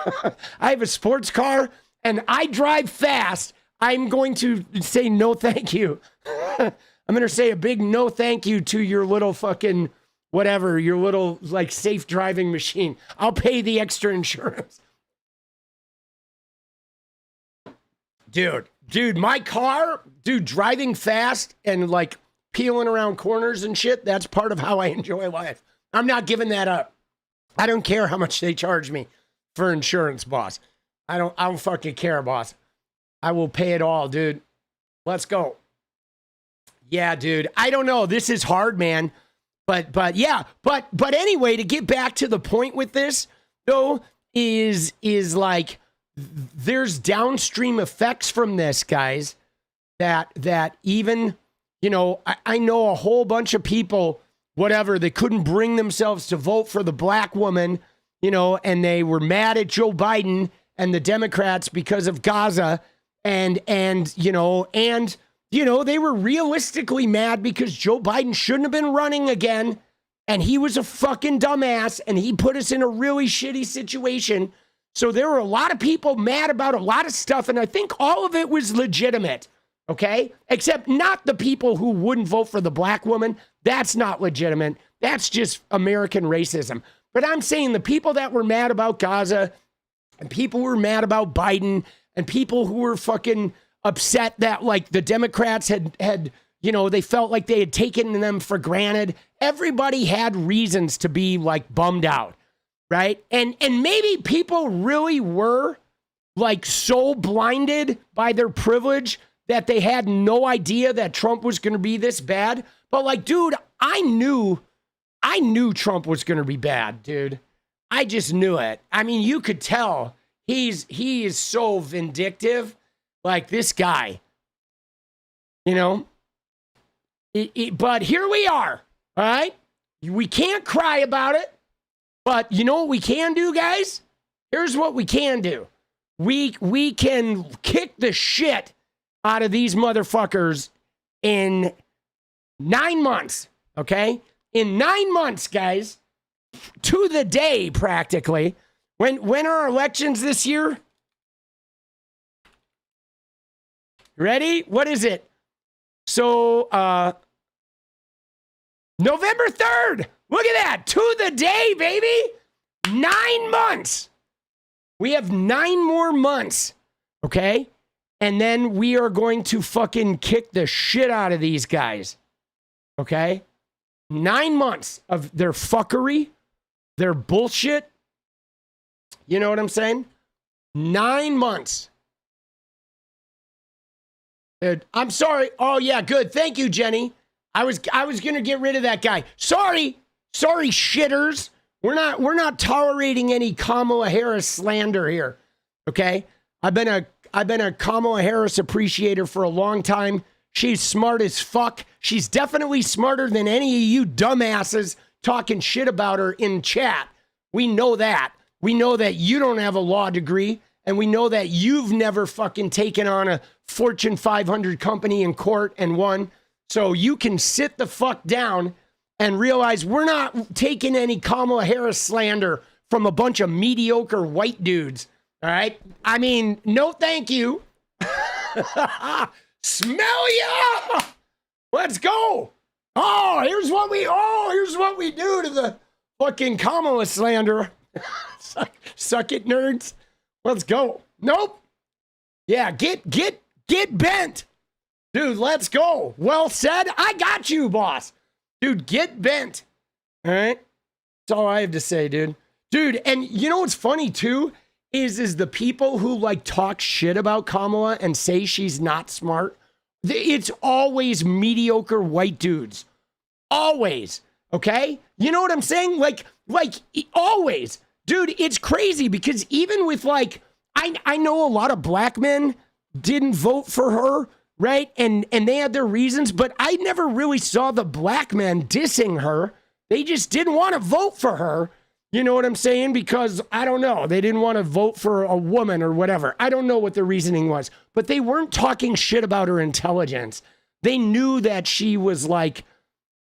I have a sports car and I drive fast. I'm going to say no thank you. I'm going to say a big no thank you to your little fucking whatever, your little like safe driving machine. I'll pay the extra insurance. Dude, my car, driving fast and like peeling around corners and shit, that's part of how I enjoy life. I'm not giving that up. I don't care how much they charge me for insurance, boss. I don't fucking care, boss. I will pay it all, dude. Let's go. Yeah, dude. I don't know. This is hard, man. But yeah. But anyway, to get back to the point with this, though, is like there's downstream effects from this, guys, that even, I know a whole bunch of people, whatever, they couldn't bring themselves to vote for the black woman, and they were mad at Joe Biden and the Democrats because of Gaza. And they were realistically mad because Joe Biden shouldn't have been running again. And he was a fucking dumbass and he put us in a really shitty situation. So there were a lot of people mad about a lot of stuff. And I think all of it was legitimate. Okay. Except not the people who wouldn't vote for the black woman. That's not legitimate. That's just American racism. But I'm saying the people that were mad about Gaza and people who were mad about Biden and people who were fucking upset that like the Democrats had they felt like they had taken them for granted. Everybody had reasons to be like bummed out, right? And maybe people really were like so blinded by their privilege that they had no idea that Trump was going to be this bad. But like, dude, I knew Trump was going to be bad, dude. I just knew it. I mean, you could tell he is so vindictive. Like this guy, but here we are, all right? We can't cry about it, but you know what we can do, guys? Here's what we can do. We can kick the shit out of these motherfuckers in 9 months, okay? In 9 months, guys, to the day practically. When are elections this year? Ready? What is it? So, November 3rd. Look at that. To the day, baby. 9 months. We have 9 more months. Okay? And then we are going to fucking kick the shit out of these guys. Okay? 9 months of their fuckery, their bullshit. You know what I'm saying? 9 months. I'm sorry. Oh yeah, good. Thank you, Jenny. I was gonna get rid of that guy. Sorry, shitters. We're not tolerating any Kamala Harris slander here. Okay, I've been a Kamala Harris appreciator for a long time. She's smart as fuck. She's definitely smarter than any of you dumbasses talking shit about her in chat. We know that. We know that you don't have a law degree. And we know that you've never fucking taken on a Fortune 500 company in court and won. So you can sit the fuck down and realize we're not taking any Kamala Harris slander from a bunch of mediocre white dudes. All right? I mean, no thank you. Smell ya! Let's go. Here's what we do to the fucking Kamala slander. Suck it, nerds. Let's go. Nope. Yeah, get bent. Dude, let's go. Well said. I got you, boss. Dude, get bent. All right? That's all I have to say, dude. Dude, and you know what's funny, too? Is the people who, like, talk shit about Kamala and say she's not smart, it's always mediocre white dudes. Always. Okay? You know what I'm saying? Like, always. Dude, it's crazy because even with, like, I know a lot of black men didn't vote for her, right? And they had their reasons, but I never really saw the black men dissing her. They just didn't want to vote for her. You know what I'm saying? Because, I don't know, they didn't want to vote for a woman or whatever. I don't know what the reasoning was, but they weren't talking shit about her intelligence. They knew that she was, like,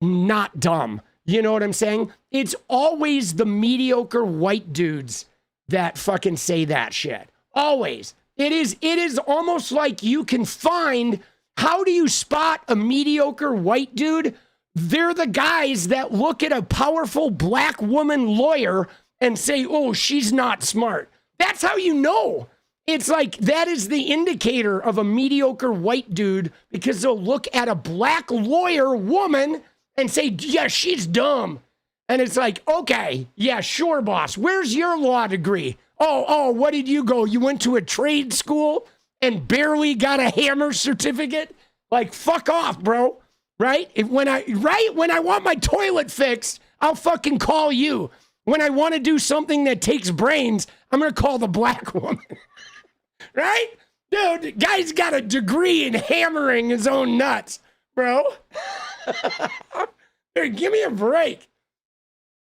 not dumb. You know what I'm saying? It's always the mediocre white dudes that fucking say that shit. Always. It is almost like you can find, how do you spot a mediocre white dude? They're the guys that look at a powerful black woman lawyer and say, oh, she's not smart. That's how you know. It's like, that is the indicator of a mediocre white dude, because they'll look at a black lawyer woman and say, yeah, she's dumb. And it's like, okay, yeah, sure, boss. Where's your law degree? Oh, what did you go? You went to a trade school and barely got a hammer certificate? Like, fuck off, bro. Right? When I want my toilet fixed, I'll fucking call you. When I want to do something that takes brains, I'm going to call the black woman. Right? Dude, the guy's got a degree in hammering his own nuts, bro. Dude, give me a break.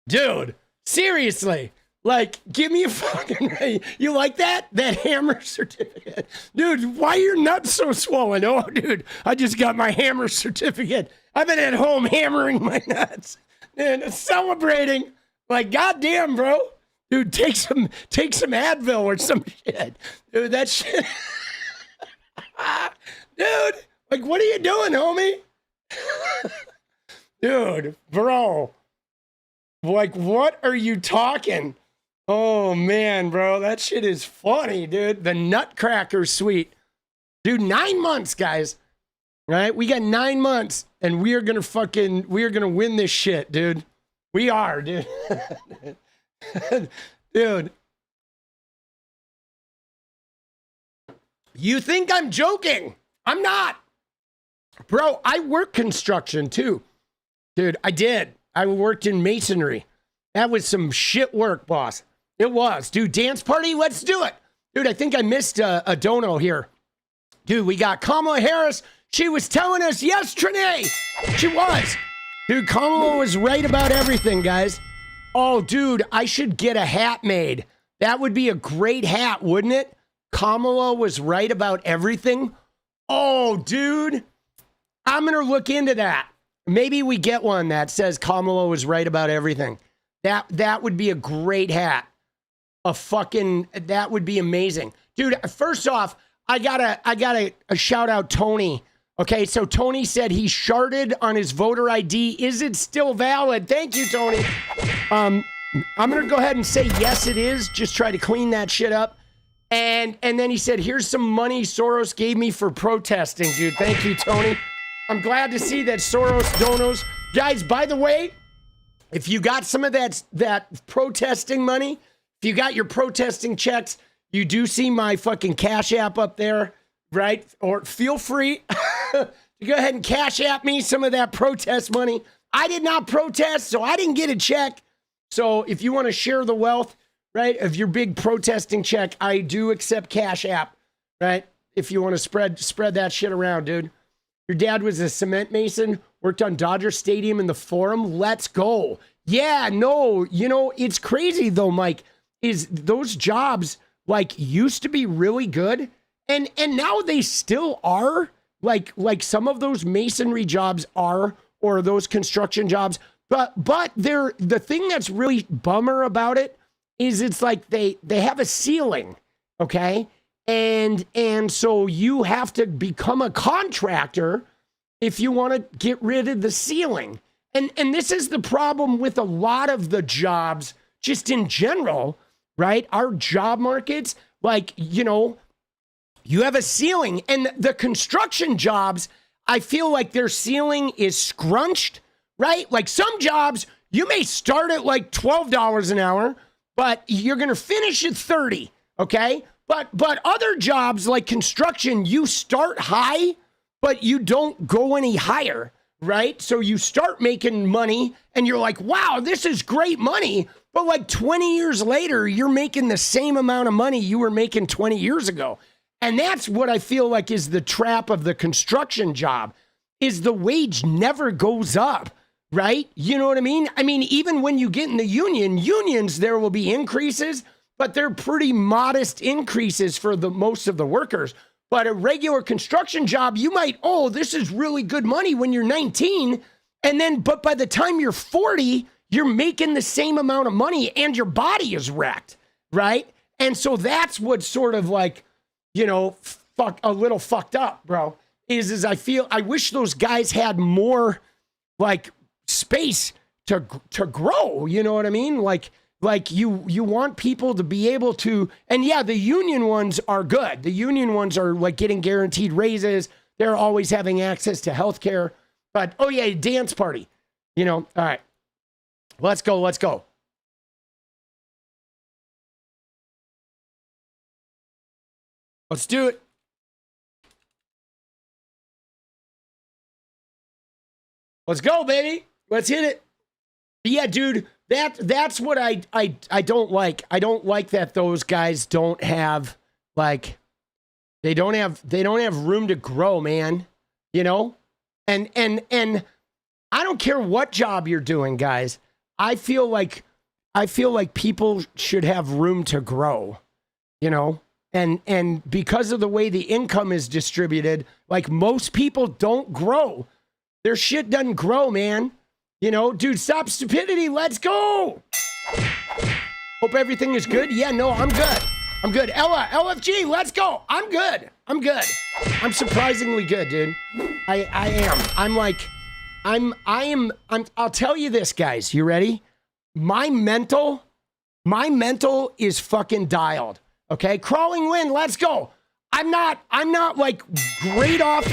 Dude, seriously. Like, give me a fucking... You like that? That hammer certificate. Dude, why are your nuts so swollen? Oh, dude, I just got my hammer certificate. I've been at home hammering my nuts. And celebrating. Like, goddamn, bro. Dude, take some Advil or some shit. Dude, that shit... Dude, like, what are you doing, homie? Dude, bro. Like, what are you talking? Oh, man, bro. That shit is funny, dude. The Nutcracker Suite. Dude, 9 months, guys. Right? We got 9 months, and we are going to win this shit, dude. We are, dude. Dude. You think I'm joking? I'm not. Bro, I work construction, too. Dude, I did. I worked in masonry. That was some shit work, boss. It was. Dude, dance party? Let's do it. Dude, I think I missed a dono here. Dude, we got Kamala Harris. She was telling us, yes, Trinae. She was. Dude, Kamala was right about everything, guys. Oh, dude, I should get a hat made. That would be a great hat, wouldn't it? Kamala was right about everything. Oh, dude. I'm going to look into that. Maybe we get one that says Kamala was right about everything. That would be a great hat. That would be amazing. Dude, first off, I gotta shout out Tony. Okay, so Tony said he sharded on his voter ID. Is it still valid? Thank you, Tony. I'm gonna go ahead and say yes, it is. Just try to clean that shit up. And then he said, here's some money Soros gave me for protesting, dude. Thank you, Tony. I'm glad to see that Soros donos. Guys, by the way, if you got some of that protesting money, if you got your protesting checks, you do see my fucking Cash App up there, right? Or feel free to go ahead and Cash App me some of that protest money. I did not protest, so I didn't get a check. So if you want to share the wealth, right, of your big protesting check, I do accept Cash App, right? If you want to spread that shit around, dude. Your dad was a cement mason, worked on Dodger Stadium in the Forum. Let's go. Yeah, no, you know, it's crazy though, Mike, is those jobs like used to be really good. And now they still are, like some of those masonry jobs are, or those construction jobs. But they're, the thing that's really bummer about it is it's like they have a ceiling, okay? And so you have to become a contractor if you want to get rid of the ceiling. And this is the problem with a lot of the jobs just in general, right? Our job markets, like, you know, you have a ceiling, and the construction jobs, I feel like their ceiling is scrunched, right? Like some jobs, you may start at like $12 an hour, but you're going to finish at 30, okay? But other jobs like construction, you start high, but you don't go any higher, right? So you start making money and you're like, wow, this is great money. But like 20 years later, you're making the same amount of money you were making 20 years ago. And that's what I feel like is the trap of the construction job, is the wage never goes up, right? You know what I mean? I mean, even when you get in the unions, there will be increases, but they're pretty modest increases for the most of the workers. But a regular construction job, you might, oh, this is really good money when you're 19. And then, but by the time you're 40, you're making the same amount of money and your body is wrecked, right? And so that's what's sort of like, you know, a little fucked up, bro, is I wish those guys had more like space to grow. You know what I mean? Like you want people to be able to, and yeah, the union ones are good. The union ones are like getting guaranteed raises. They're always having access to healthcare. But, oh yeah, dance party, you know? All right, let's go. Let's do it. Let's go, baby. Let's hit it. But yeah, dude, that's what I don't like. I don't like that those guys don't have like they don't have room to grow, man. You know? And I don't care what job you're doing, guys. I feel like people should have room to grow, you know? And because of the way the income is distributed, like most people don't grow. Their shit doesn't grow, man. You know, dude, stop stupidity. Let's go. Hope everything is good. Yeah, no, I'm good. I'm good. Ella, LFG, let's go. I'm good. I'm surprisingly good, dude. I am. I'll tell you this, guys. You ready? My mental is fucking dialed. Okay, crawling wind, let's go. I'm not like great off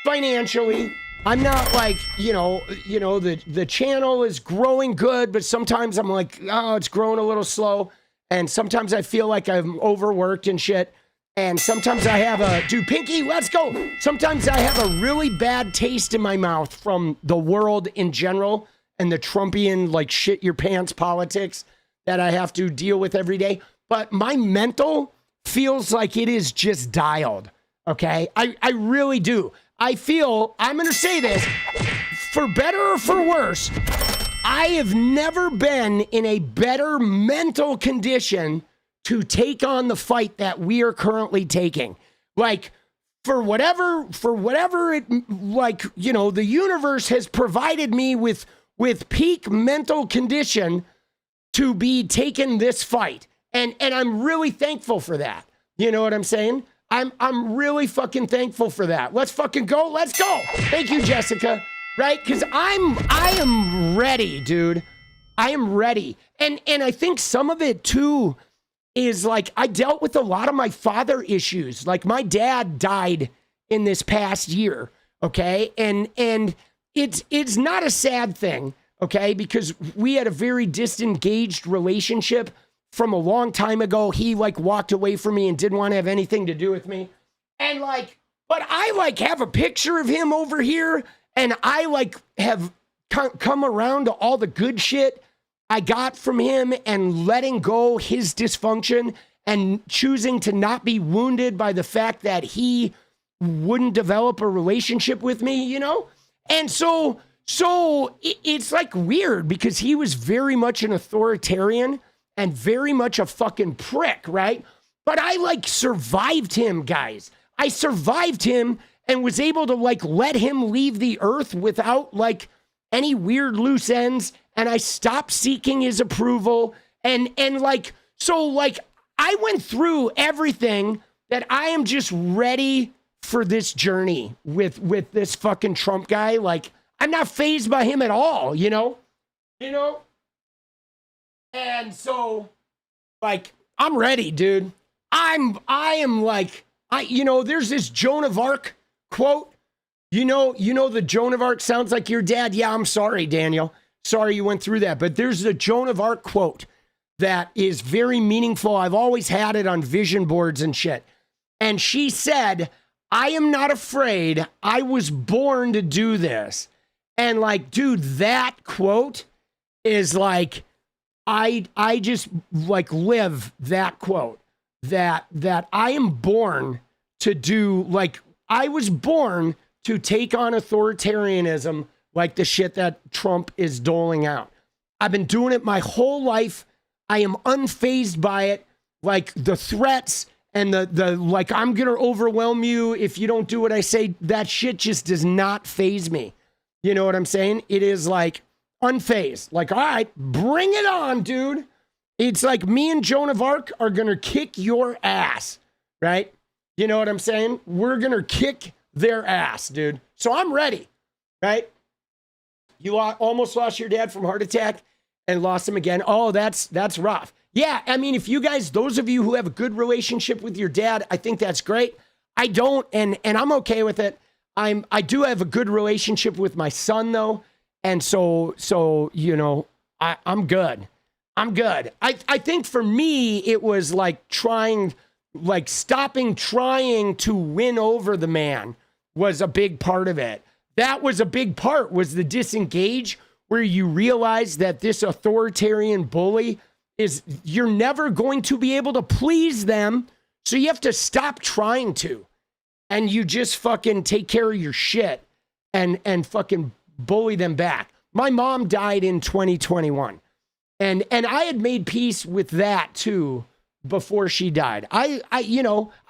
financially. I'm not like, you know, the channel is growing good, but sometimes I'm like, oh, it's growing a little slow. And sometimes I feel like I'm overworked and shit. And sometimes I have dude, Pinky, let's go. Sometimes I have a really bad taste in my mouth from the world in general and the Trumpian, like, shit your pants politics that I have to deal with every day. But my mental feels like it is just dialed, okay? I really do. I feel, I'm going to say this, for better or for worse, I have never been in a better mental condition to take on the fight that we are currently taking. Like, for whatever it, like, you know, the universe has provided me with peak mental condition to be taking this fight. And I'm really thankful for that. You know what I'm saying? I'm really fucking thankful for that. Let's fucking go. Let's go. Thank you, Jessica. Right? Because I am ready, dude. I am ready. And I think some of it too is like I dealt with a lot of my father issues. Like my dad died in this past year. Okay. And it's not a sad thing. Okay. Because we had a very disengaged relationship from a long time ago. He like walked away from me and didn't want to have anything to do with me. And like, but I like have a picture of him over here and I like have come around to all the good shit I got from him and letting go his dysfunction and choosing to not be wounded by the fact that he wouldn't develop a relationship with me, you know? And so it's like weird because he was very much an authoritarian and very much a fucking prick, right? But I like survived him, guys. I survived him and was able to like let him leave the earth without like any weird loose ends. And I stopped seeking his approval. And like, so like I went through everything that I am just ready for this journey with this fucking Trump guy. Like I'm not fazed by him at all, you know? And so, like, I'm ready, dude. There's this Joan of Arc quote. You know, the Joan of Arc sounds like your dad. Yeah, I'm sorry, Daniel. Sorry you went through that. But there's the Joan of Arc quote that is very meaningful. I've always had it on vision boards and shit. And she said, I am not afraid. I was born to do this. And like, dude, that quote is like, I just like live that quote that I am born to do, like, I was born to take on authoritarianism like the shit that Trump is doling out. I've been doing it my whole life. I am unfazed by it. Like the threats and the like, I'm going to overwhelm you if you don't do what I say. That shit just does not faze me. You know what I'm saying? It is like unfazed. Like, all right, bring it on, dude. It's like me and Joan of Arc are going to kick your ass, right? You know what I'm saying? We're going to kick their ass, dude. So I'm ready, right? You almost lost your dad from heart attack and lost him again. Oh, that's rough. Yeah, I mean, if you guys, those of you who have a good relationship with your dad, I think that's great. I don't, and I'm okay with it. I do have a good relationship with my son, though. And so you know, I'm good. I'm good. I think for me, it was like stopping trying to win over the man was a big part of it. That was a big part, was the disengage, where you realize that this authoritarian bully is, you're never going to be able to please them. So you have to stop trying to. And you just fucking take care of your shit and fucking bully them back. My mom died in 2021. And I had made peace with that too before she died. I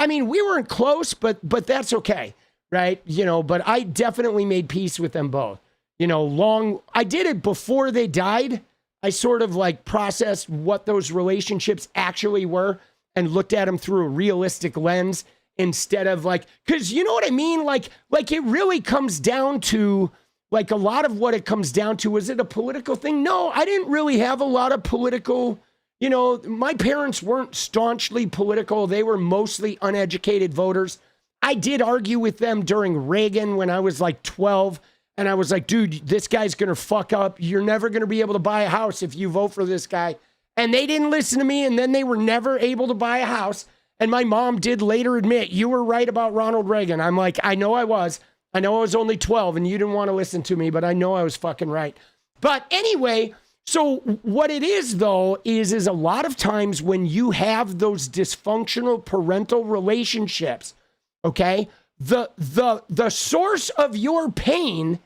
mean, we weren't close, but that's okay. Right. You know, but I definitely made peace with them both. You know, I did it before they died. I sort of like processed what those relationships actually were and looked at them through a realistic lens instead of like, cause you know what I mean? Like it really comes down to, like, a lot of what it comes down to, is it a political thing? No, I didn't really have a lot of political, you know, my parents weren't staunchly political. They were mostly uneducated voters. I did argue with them during Reagan when I was like 12. And I was like, dude, this guy's going to fuck up. You're never going to be able to buy a house if you vote for this guy. And they didn't listen to me. And then they were never able to buy a house. And my mom did later admit, you were right about Ronald Reagan. I'm like, I know I was. I know I was only 12 and you didn't want to listen to me, but I know I was fucking right. But anyway, so what it is though, is a lot of times when you have those dysfunctional parental relationships, okay, the source of your pain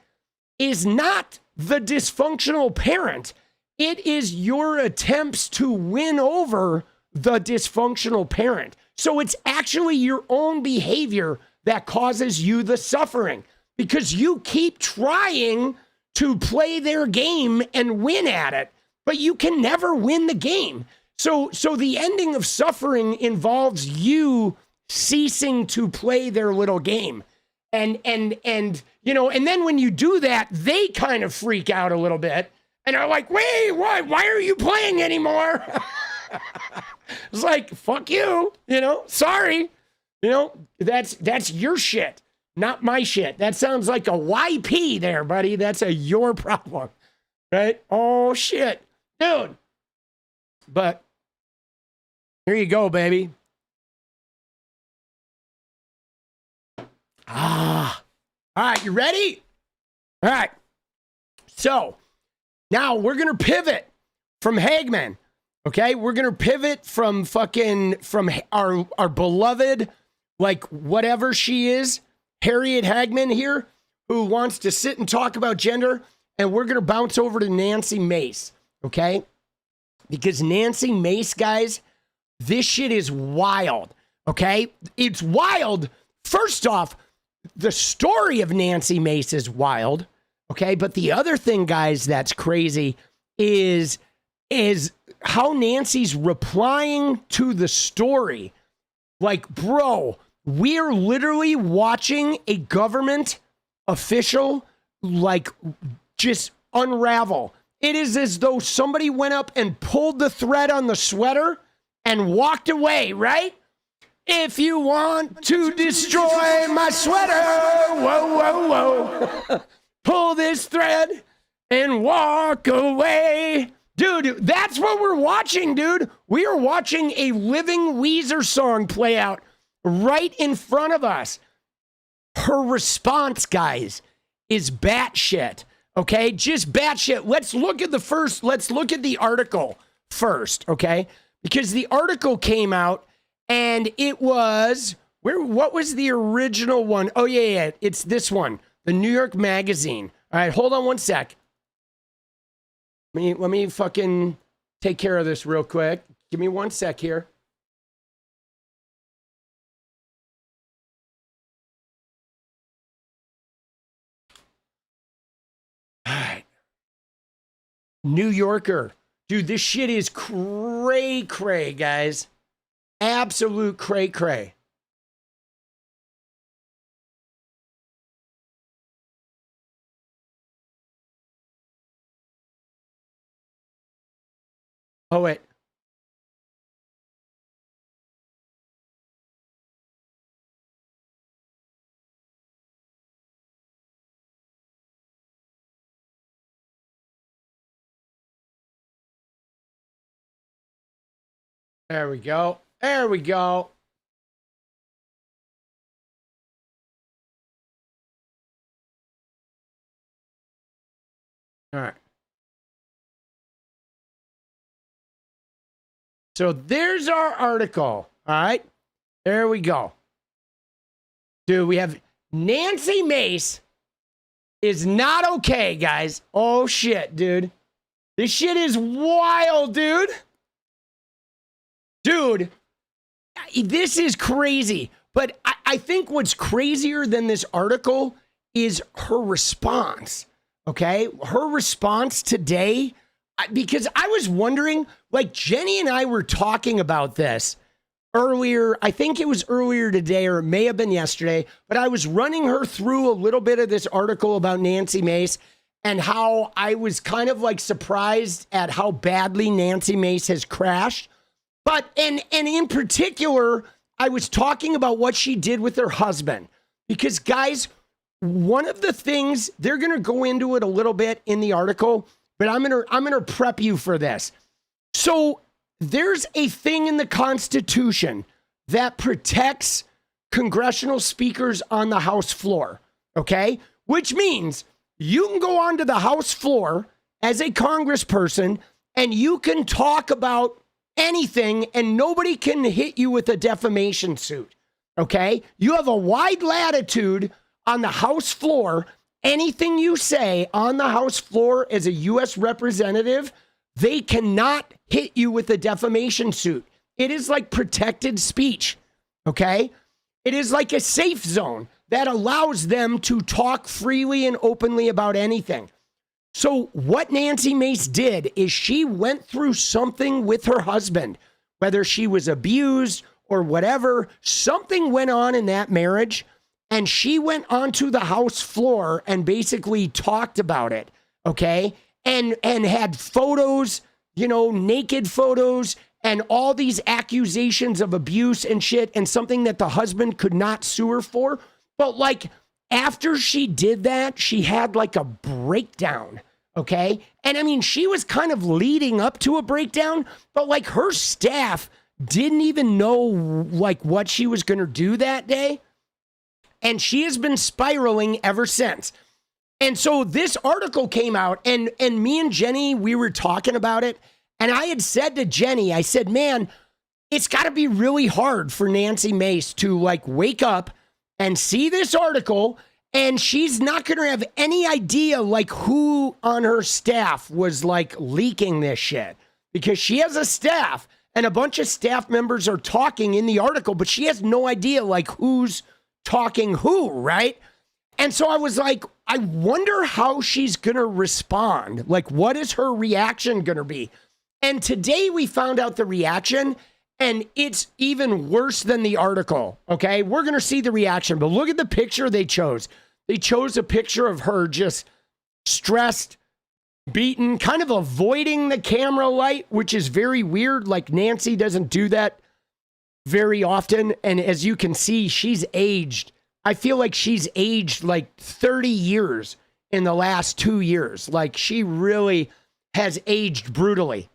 is not the dysfunctional parent. It is your attempts to win over the dysfunctional parent. So it's actually your own behavior that causes you the suffering, because you keep trying to play their game and win at it, but you can never win the game. So the ending of suffering involves you ceasing to play their little game. And you know, and then when you do that, they kind of freak out a little bit and are like, wait, what? Why are you playing anymore? It's like, fuck you, you know, sorry. You know, that's your shit, not my shit. That sounds like a YP there, buddy. That's a your problem, right? Oh, shit, dude. But here you go, baby. All right, you ready? All right. So now we're going to pivot from Hagman, okay? We're going to pivot from our beloved, like whatever she is, Harriet Hagman here, who wants to sit and talk about gender. And we're going to bounce over to Nancy Mace, okay? Because Nancy Mace, guys, this shit is wild, okay? It's wild. First off, the story of Nancy Mace is wild, okay? But the other thing, guys, that's crazy is how Nancy's replying to the story. Like, bro, we're literally watching a government official, like, just unravel It is as though somebody went up and pulled the thread on the sweater and walked away, right? If you want to destroy my sweater, whoa, whoa, whoa, pull this thread and walk away. Dude, that's what we're watching, dude. We are watching a living Weezer song play out right in front of us. Her response, guys, is batshit. Okay, just batshit. Let's look at the article first, okay? Because the article came out and it was, what was the original one? Oh, yeah, it's this one, the New York Magazine. All right, hold on one sec. Let me fucking take care of this real quick. Give me one sec here. All right. New Yorker. Dude, this shit is cray-cray, guys. Absolute cray-cray. Oh, wait. There we go. There we go. All right. So there's our article. All right. There we go. Dude, we have Nancy Mace is not okay, guys. Oh, shit, dude. This shit is wild, dude. Dude, this is crazy. But I think what's crazier than this article is her response. Okay? Her response today, because I was wondering, like Jenny and I were talking about this earlier. I think it was earlier today, or it may have been yesterday, but I was running her through a little bit of this article about Nancy Mace and how I was kind of like surprised at how badly Nancy Mace has crashed. But, and in particular, I was talking about what she did with her husband. Because, guys, one of the things, they're going to go into it a little bit in the article, but I'm going to prep you for this. So there's a thing in the Constitution that protects congressional speakers on the House floor, okay? Which means you can go onto the House floor as a congressperson and you can talk about anything and nobody can hit you with a defamation suit, okay? You have a wide latitude on the House floor. Anything you say on the House floor as a U.S. representative, they cannot hit you with a defamation suit. It is like protected speech, okay? It is like a safe zone that allows them to talk freely and openly about anything. So what Nancy Mace did is she went through something with her husband, whether she was abused or whatever, something went on in that marriage, and she went onto the House floor and basically talked about it, okay? And had photos, you know, naked photos and all these accusations of abuse and shit, and something that the husband could not sue her for. But like, after she did that, she had like a breakdown, okay? And I mean, she was kind of leading up to a breakdown, but like her staff didn't even know like what she was going to do that day. And she has been spiraling ever since. And so this article came out, and me and Jenny, we were talking about it. And I had said to Jenny, I said, man, it's got to be really hard for Nancy Mace to like wake up and see this article, and she's not going to have any idea like who on her staff was like leaking this shit, because she has a staff and a bunch of staff members are talking in the article, but she has no idea like who's talking who, right? And so I was like, I wonder how she's going to respond. Like, what is her reaction going to be? And today we found out the reaction, and it's even worse than the article, okay? We're going to see the reaction, but look at the picture they chose. They chose a picture of her just stressed, beaten, kind of avoiding the camera light, which is very weird. Like Nancy doesn't do that very often. And as you can see, she's aged. I feel like she's aged like 30 years in the last 2 years. Like she really has aged brutally.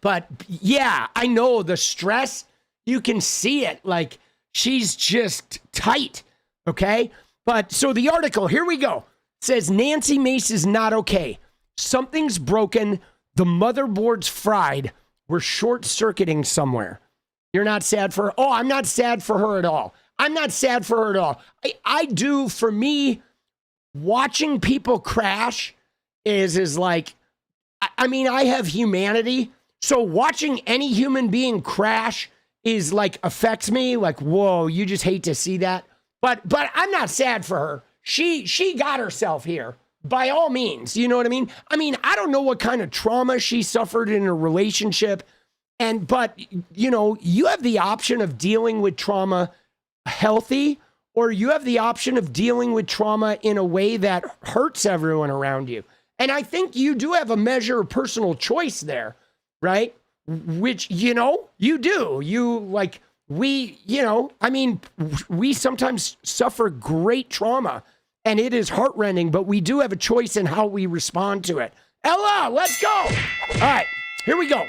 But yeah, I know the stress, you can see it. Like she's just tight. Okay. But so the article, here we go. Says Nancy Mace is not okay. Something's broken. The motherboard's fried. We're short circuiting somewhere. You're not sad for her? Oh, I'm not sad for her at all. I'm not sad for her at all. I do, for me, watching people crash is like, I mean, I have humanity. So watching any human being crash is like, affects me. Like, whoa, you just hate to see that. But I'm not sad for her. She got herself here by all means. You know what I mean? I mean, I don't know what kind of trauma she suffered in a relationship. But you know, you have the option of dealing with trauma healthy, or you have the option of dealing with trauma in a way that hurts everyone around you. And I think you do have a measure of personal choice there, right? Which, you know, you do. You like, we, you know, I mean, we sometimes suffer great trauma and it is heartrending, but we do have a choice in how we respond to it. Ella, let's go. All right, here we go.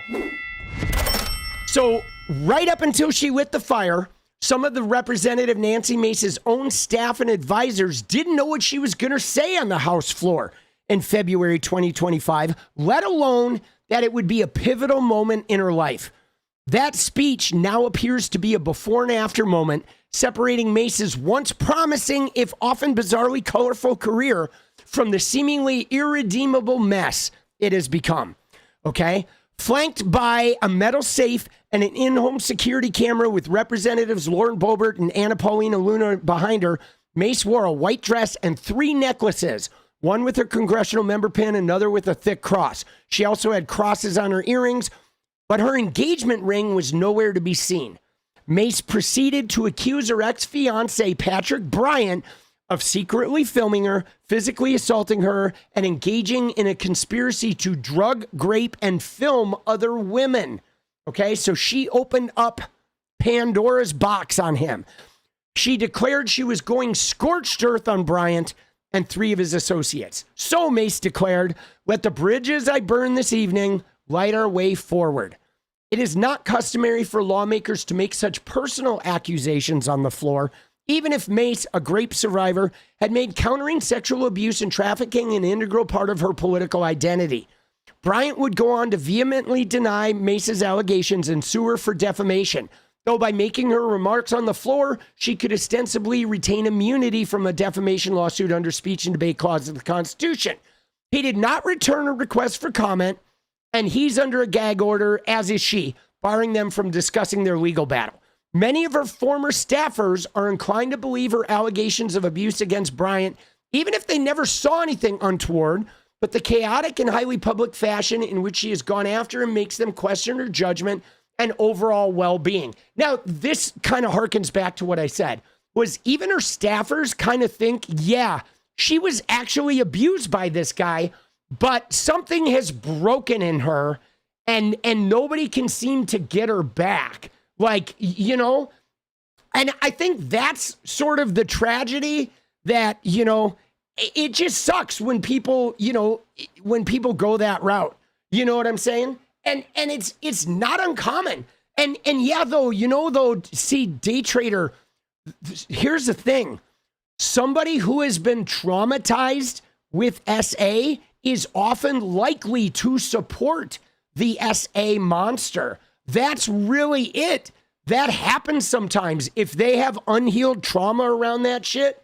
So right up until she lit the fire, some of the Representative Nancy Mace's own staff and advisors didn't know what she was going to say on the House floor in February 2025, let alone that it would be a pivotal moment in her life. That speech now appears to be a before and after moment, separating Mace's once promising, if often bizarrely colorful career from the seemingly irredeemable mess it has become. Okay? Flanked by a metal safe and an in-home security camera with Representatives Lauren Boebert and Anna Paulina Luna behind her, Mace wore a white dress and 3 necklaces, one with her congressional member pin, another with a thick cross. She also had crosses on her earrings, but her engagement ring was nowhere to be seen. Mace proceeded to accuse her ex-fiancé, Patrick Bryant, of secretly filming her, physically assaulting her, and engaging in a conspiracy to drug, grape, and film other women. Okay, so she opened up Pandora's box on him. She declared she was going scorched earth on Bryant and 3 of his associates. So Mace declared, "Let the bridges I burn this evening light our way forward." It is not customary for lawmakers to make such personal accusations on the floor, even if Mace, a grape survivor, had made countering sexual abuse and trafficking an integral part of her political identity. Bryant would go on to vehemently deny Mace's allegations and sue her for defamation, though by making her remarks on the floor, she could ostensibly retain immunity from a defamation lawsuit under speech and debate clause of the Constitution. He did not return a request for comment, and he's under a gag order, as is she, barring them from discussing their legal battle. Many of her former staffers are inclined to believe her allegations of abuse against Bryant, even if they never saw anything untoward, but the chaotic and highly public fashion in which she has gone after him makes them question her judgment and overall well-being. Now, this kind of harkens back to what I said, was even her staffers kind of think, yeah, she was actually abused by this guy, but something has broken in her and nobody can seem to get her back. Like, you know, and I think that's sort of the tragedy that, you know, it just sucks when people, you know, when people go that route. You know what I'm saying? And it's not uncommon. And yeah, though, you know, though, see, day trader, here's the thing. Somebody who has been traumatized with SA is often likely to support the SA monster. That's really it. That happens sometimes. If they have unhealed trauma around that shit,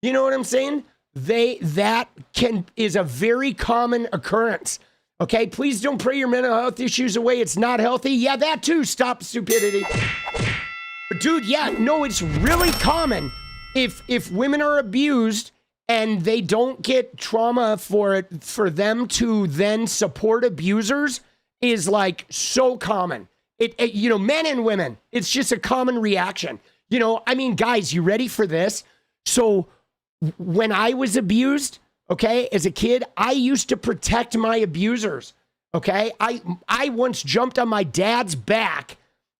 you know what I'm saying? That is a very common occurrence. Okay, please don't pray your mental health issues away. It's not healthy. Yeah, that too. Stop stupidity. But dude, yeah, no, it's really common. If women are abused and they don't get trauma for it, for them to then support abusers is like so common. It you know, men and women, it's just a common reaction. You know, I mean, guys, you ready for this? So when I was abused, okay? As a kid, I used to protect my abusers, okay? I once jumped on my dad's back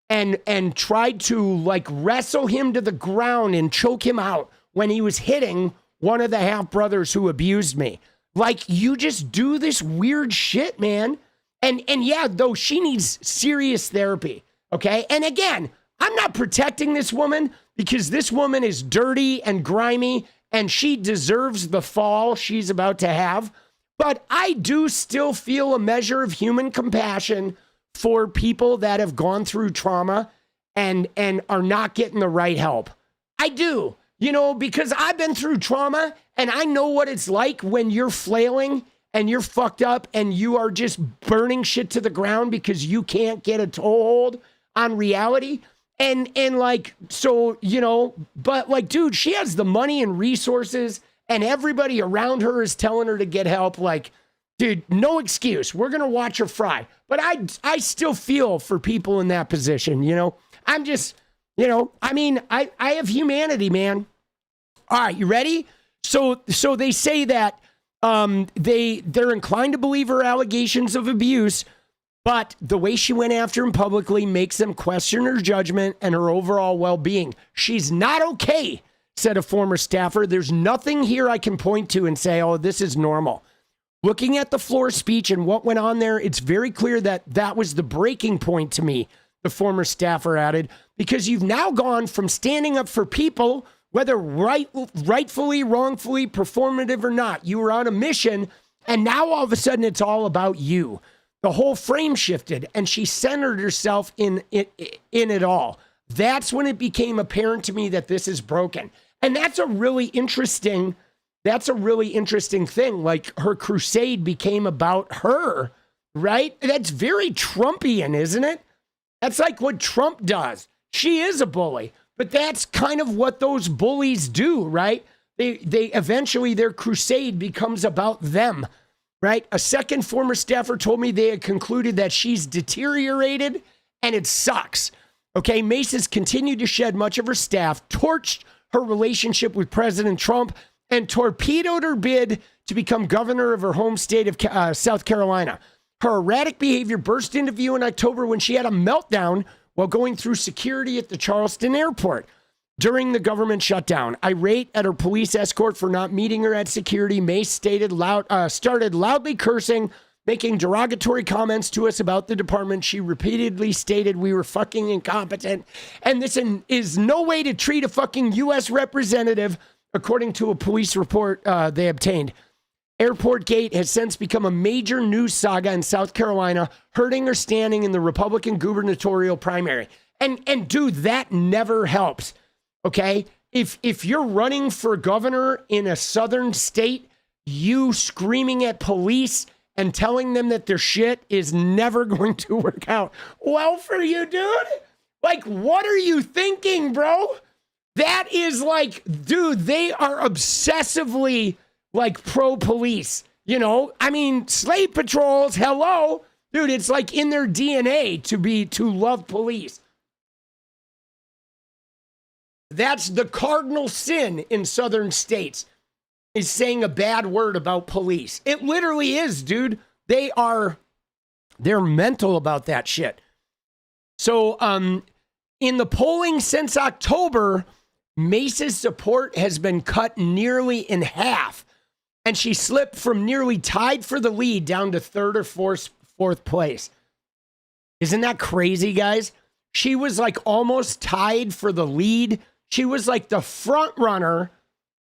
and tried to like wrestle him to the ground and choke him out when he was hitting one of the half brothers who abused me. Like, you just do this weird shit, man. And yeah, though, she needs serious therapy, okay? And again, I'm not protecting this woman because this woman is dirty and grimy and she deserves the fall she's about to have. But I do still feel a measure of human compassion for people that have gone through trauma and are not getting the right help. I do, you know, because I've been through trauma and I know what it's like when you're flailing and you're fucked up and you are just burning shit to the ground because you can't get a toehold on reality. And like, so, you know, but like, dude, she has the money and resources and everybody around her is telling her to get help. Like, dude, no excuse. We're going to watch her fry. But I still feel for people in that position, you know. I'm just, you know, I mean, I have humanity, man. All right, you ready? So they say that they're inclined to believe her allegations of abuse, but the way she went after him publicly makes them question her judgment and her overall well-being. She's not okay, said a former staffer. There's nothing here I can point to and say, oh, this is normal. Looking at the floor speech and what went on there, it's very clear that that was the breaking point to me, the former staffer added, because you've now gone from standing up for people, whether rightfully, wrongfully, performative or not. You were on a mission, and now all of a sudden it's all about you. The whole frame shifted, and she centered herself in it all. That's when it became apparent to me that this is broken. And that's a really interesting thing. Like, her crusade became about her, right? That's very Trumpian, isn't it? That's like what Trump does. She is a bully, but that's kind of what those bullies do, right? They eventually, their crusade becomes about them, right? A second former staffer told me they had concluded that she's deteriorated and it sucks. Okay, Mace has continued to shed much of her staff, torched her relationship with President Trump, and torpedoed her bid to become governor of her home state of South Carolina. Her erratic behavior burst into view in October when she had a meltdown while going through security at the Charleston airport during the government shutdown. Irate at her police escort for not meeting her at security, Mace started loudly cursing, making derogatory comments to us about the department. She repeatedly stated we were fucking incompetent, and this is no way to treat a fucking U.S. representative, according to a police report they obtained. Airport Gate has since become a major news saga in South Carolina, hurting her standing in the Republican gubernatorial primary. And dude, that never helps. Okay? If you're running for governor in a southern state, you screaming at police and telling them that their shit is never going to work out well for you, dude. Like, what are you thinking, bro? That is like, dude, they are obsessively like pro-police, you know? I mean, slave patrols, hello. Dude, it's like in their DNA to love police. That's the cardinal sin in southern states, is saying a bad word about police. It literally is, dude. They're mental about that shit. So, in the polling since October, Mace's support has been cut nearly in half, and she slipped from nearly tied for the lead down to third or fourth place. Isn't that crazy, guys? She was like almost tied for the lead. She was like the front runner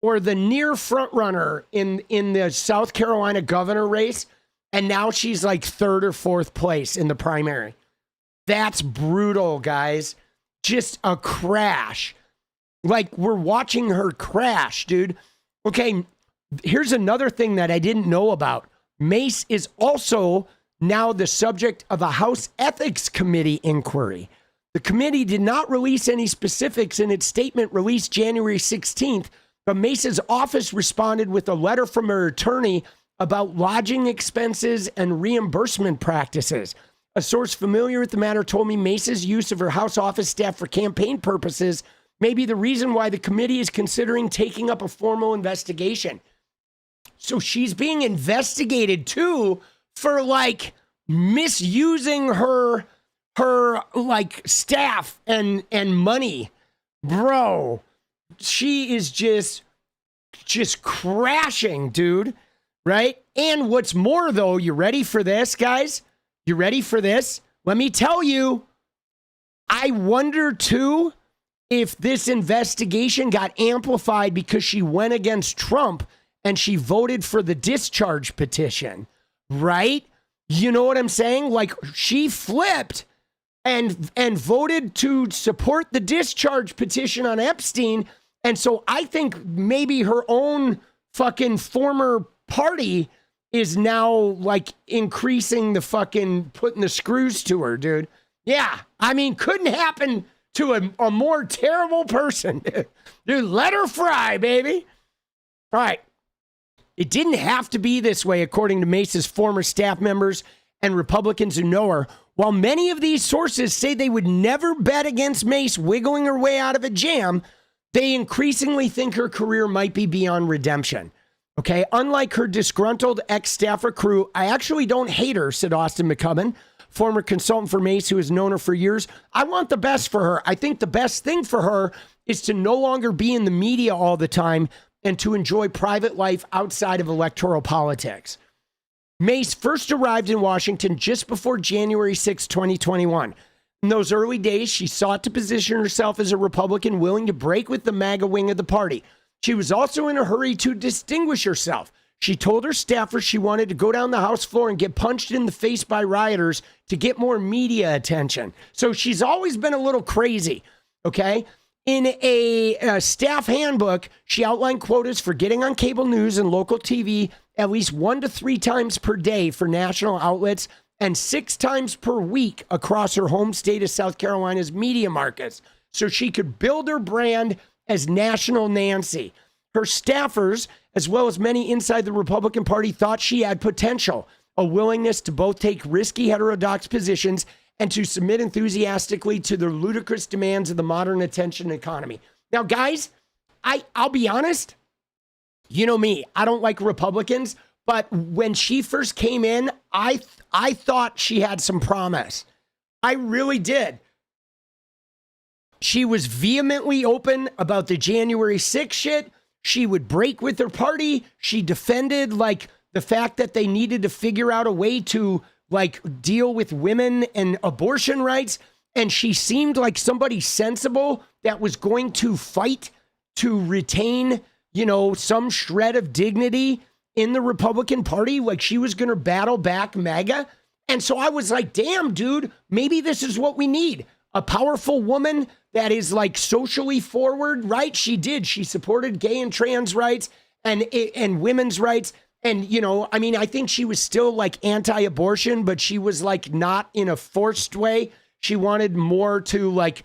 or the near front runner in the South Carolina governor race, and now she's like third or fourth place in the primary. That's brutal, guys. Just a crash. Like, we're watching her crash, dude. Okay, here's another thing that I didn't know about. Mace is also now the subject of a House Ethics Committee inquiry. The committee did not release any specifics in its statement released January 16th, but Mace's office responded with a letter from her attorney about lodging expenses and reimbursement practices. A source familiar with the matter told me Mace's use of her House office staff for campaign purposes may be the reason why the committee is considering taking up a formal investigation. So she's being investigated too for like misusing her like staff and money. Bro, she is just crashing, dude. Right? And what's more though, you ready for this, guys? You ready for this? Let me tell you, I wonder too if this investigation got amplified because she went against Trump and she voted for the discharge petition, right? You know what I'm saying? Like she flipped and voted to support the discharge petition on Epstein. And so I think maybe her own fucking former party is now like increasing the fucking putting the screws to her, dude. Yeah, I mean, couldn't happen to a more terrible person. Dude, let her fry, baby. All right. It didn't have to be this way, according to Mace's former staff members and Republicans who know her. While many of these sources say they would never bet against Mace wiggling her way out of a jam, they increasingly think her career might be beyond redemption. Okay, unlike her disgruntled ex-staffer crew, I actually don't hate her, said Austin McCubbin, former consultant for Mace who has known her for years. I want the best for her. I think the best thing for her is to no longer be in the media all the time and to enjoy private life outside of electoral politics. Mace first arrived in Washington just before January 6, 2021. In those early days, she sought to position herself as a Republican willing to break with the MAGA wing of the party. She was also in a hurry to distinguish herself. She told her staffers she wanted to go down the House floor and get punched in the face by rioters to get more media attention. So she's always been a little crazy, okay? In a staff handbook, she outlined quotas for getting on cable news and local TV at least 1 to 3 times per day for national outlets and 6 times per week across her home state of South Carolina's media markets, so she could build her brand as National Nancy. Her staffers, as well as many inside the Republican Party, thought she had potential, a willingness to both take risky heterodox positions and to submit enthusiastically to the ludicrous demands of the modern attention economy. Now, guys, I'll be honest, you know me, I don't like Republicans, but when she first came in, I thought she had some promise. I really did. She was vehemently open about the January 6th shit. She would break with her party. She defended like the fact that they needed to figure out a way to like deal with women and abortion rights. And she seemed like somebody sensible that was going to fight to retain, you know, some shred of dignity in the Republican Party. Like she was going to battle back MAGA. And so I was like, damn, dude, maybe this is what we need. A powerful woman that is like socially forward, right? She did. She supported gay and trans rights and women's rights. And, you know, I mean, I think she was still like anti-abortion, but she was like not in a forced way. She wanted more to like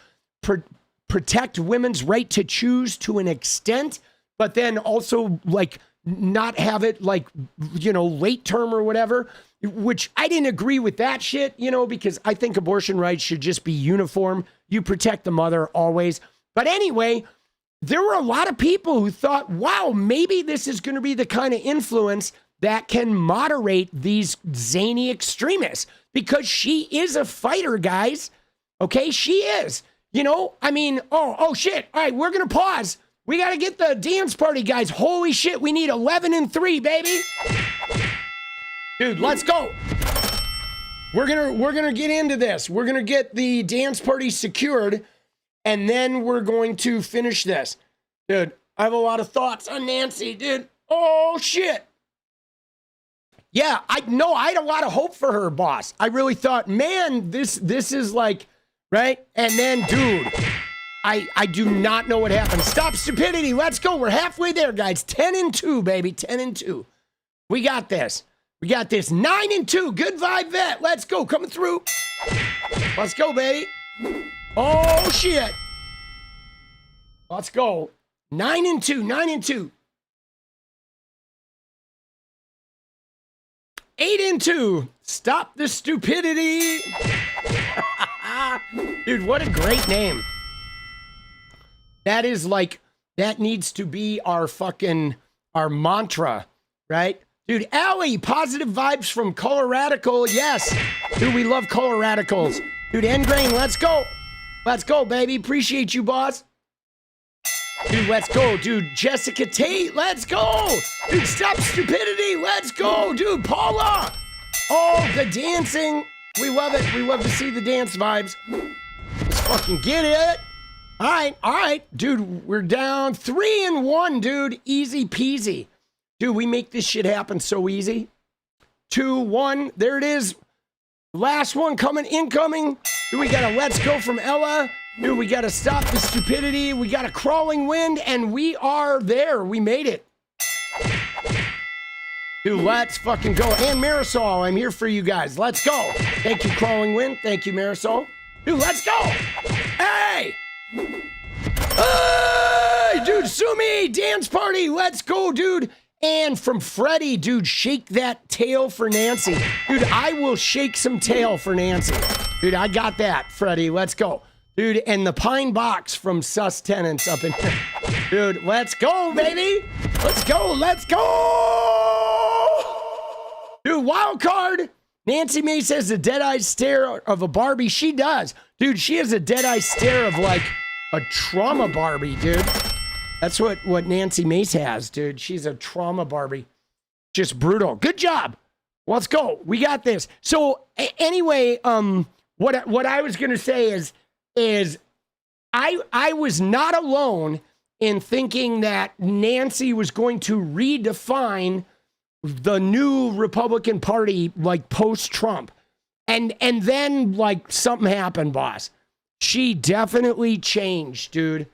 protect women's right to choose to an extent, but then also like not have it like, you know, late term or whatever, which I didn't agree with that shit, you know, because I think abortion rights should just be uniform. You protect the mother always. But anyway, there were a lot of people who thought, wow, maybe this is going to be the kind of influence that can moderate these zany extremists, because she is a fighter, guys. Okay, she is. You know, I mean, oh shit. All right, we're going to pause. We got to get the dance party, guys. Holy shit, we need 11 and 3, baby. Dude, let's go. We're gonna get into this. We're gonna get the dance party secured, and then we're going to finish this. Dude, I have a lot of thoughts on Nancy, dude. Oh shit. Yeah, I had a lot of hope for her, boss. I really thought, man, this is like, right? And then, dude, I do not know what happened. Stop stupidity. Let's go. We're halfway there, guys. 10 and 2, baby. 10 and 2. We got this. We got this. 9 and 2. Good vibe vet. Let's go. Coming through. Let's go, baby. Oh, shit. Let's go. 9 and 2. 9 and 2. 8 and 2. Stop the stupidity. Dude, what a great name. That is like, that needs to be our mantra right? Dude, Allie, positive vibes from Colorado. Yes. Dude, we love Coloradicals. Dude, Engrain, let's go. Let's go, baby. Appreciate you, boss. Dude, let's go. Dude, Jessica Tate, let's go. Dude, Stop Stupidity, let's go. Dude, Paula. Oh, the dancing. We love it. We love to see the dance vibes. Let's fucking get it. All right. Dude, we're down 3-1, dude. Easy peasy. Dude, we make this shit happen so easy. 2-1. There it is. Last one coming, incoming. Dude, we got a let's go from Ella. Dude, we got to stop the stupidity. We got a crawling wind, and we are there. We made it. Dude, let's fucking go. And Marisol, I'm here for you guys. Let's go. Thank you, crawling wind. Thank you, Marisol. Dude, let's go. Hey! Hey! Dude, sue me. Dance party. Let's go, dude. And from Freddie, dude, shake that tail for Nancy. Dude, I will shake some tail for Nancy. Dude, I got that, Freddie. Let's go. Dude, and the pine box from Sus Tenants up in here. Dude, let's go, baby. Let's go. Let's go. Dude, wild card. Nancy Mace has a dead-eye stare of a Barbie. She does. Dude, she has a dead-eye stare of like a trauma Barbie, dude. That's what Nancy Mace has, dude. She's a trauma Barbie. Just brutal. Good job. Let's go. We got this. So anyway, what I was going to say is I was not alone in thinking that Nancy was going to redefine the new Republican Party like post-Trump. And then like something happened, boss. She definitely changed, dude.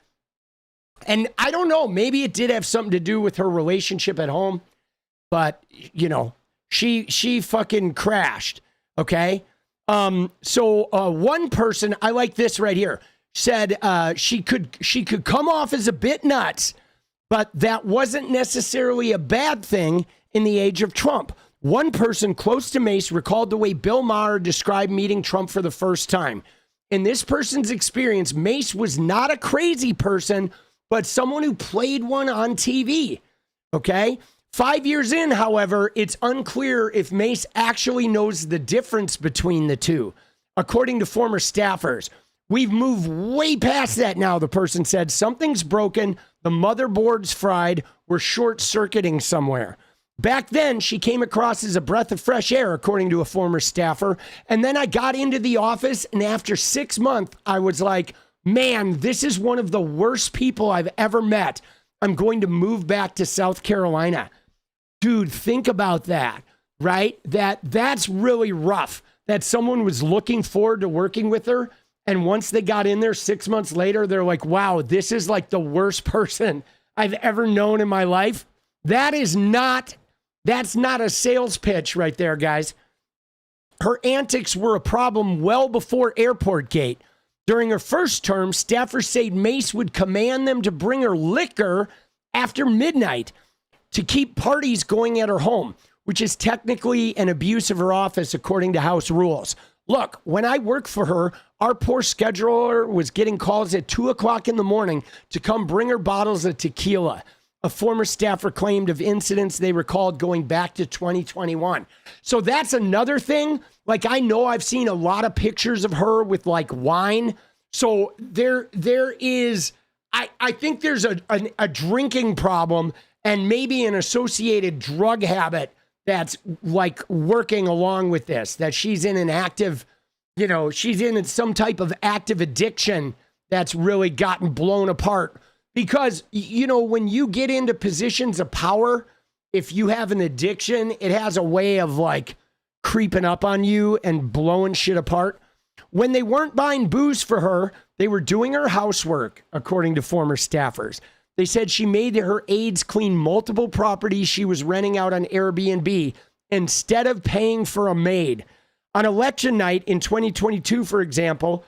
And I don't know, maybe it did have something to do with her relationship at home, but you know, she fucking crashed. Okay. So one person, I like this right here, said she could come off as a bit nuts, but that wasn't necessarily a bad thing in the age of Trump. One person close to Mace recalled the way Bill Maher described meeting Trump for the first time. In this person's experience, Mace was not a crazy person, but someone who played one on TV, okay? 5 years in, however, it's unclear if Mace actually knows the difference between the two. According to former staffers, we've moved way past that now, the person said. Something's broken, the motherboard's fried, we're short-circuiting somewhere. Back then, she came across as a breath of fresh air, according to a former staffer. And then I got into the office, and after 6 months, I was like, man, this is one of the worst people I've ever met. I'm going to move back to South Carolina. Dude, think about that, right? That's really rough that someone was looking forward to working with her. And once they got in there 6 months later, they're like, wow, this is like the worst person I've ever known in my life. That's not a sales pitch right there, guys. Her antics were a problem well before Airport Gate. During her first term, staffers said Mace would command them to bring her liquor after midnight to keep parties going at her home, which is technically an abuse of her office according to House rules. Look, when I worked for her, our poor scheduler was getting calls at 2 o'clock in the morning to come bring her bottles of tequila. A former staffer claimed of incidents they recalled going back to 2021. So that's another thing. Like, I know I've seen a lot of pictures of her with like wine. So there is, I think there's a drinking problem and maybe an associated drug habit that's like working along with this, that she's in an active, you know, she's in some type of active addiction that's really gotten blown apart. Because, you know, when you get into positions of power, if you have an addiction, it has a way of like creeping up on you and blowing shit apart. When they weren't buying booze for her, they were doing her housework, according to former staffers. They said she made her aides clean multiple properties she was renting out on Airbnb instead of paying for a maid. On election night in 2022, for example,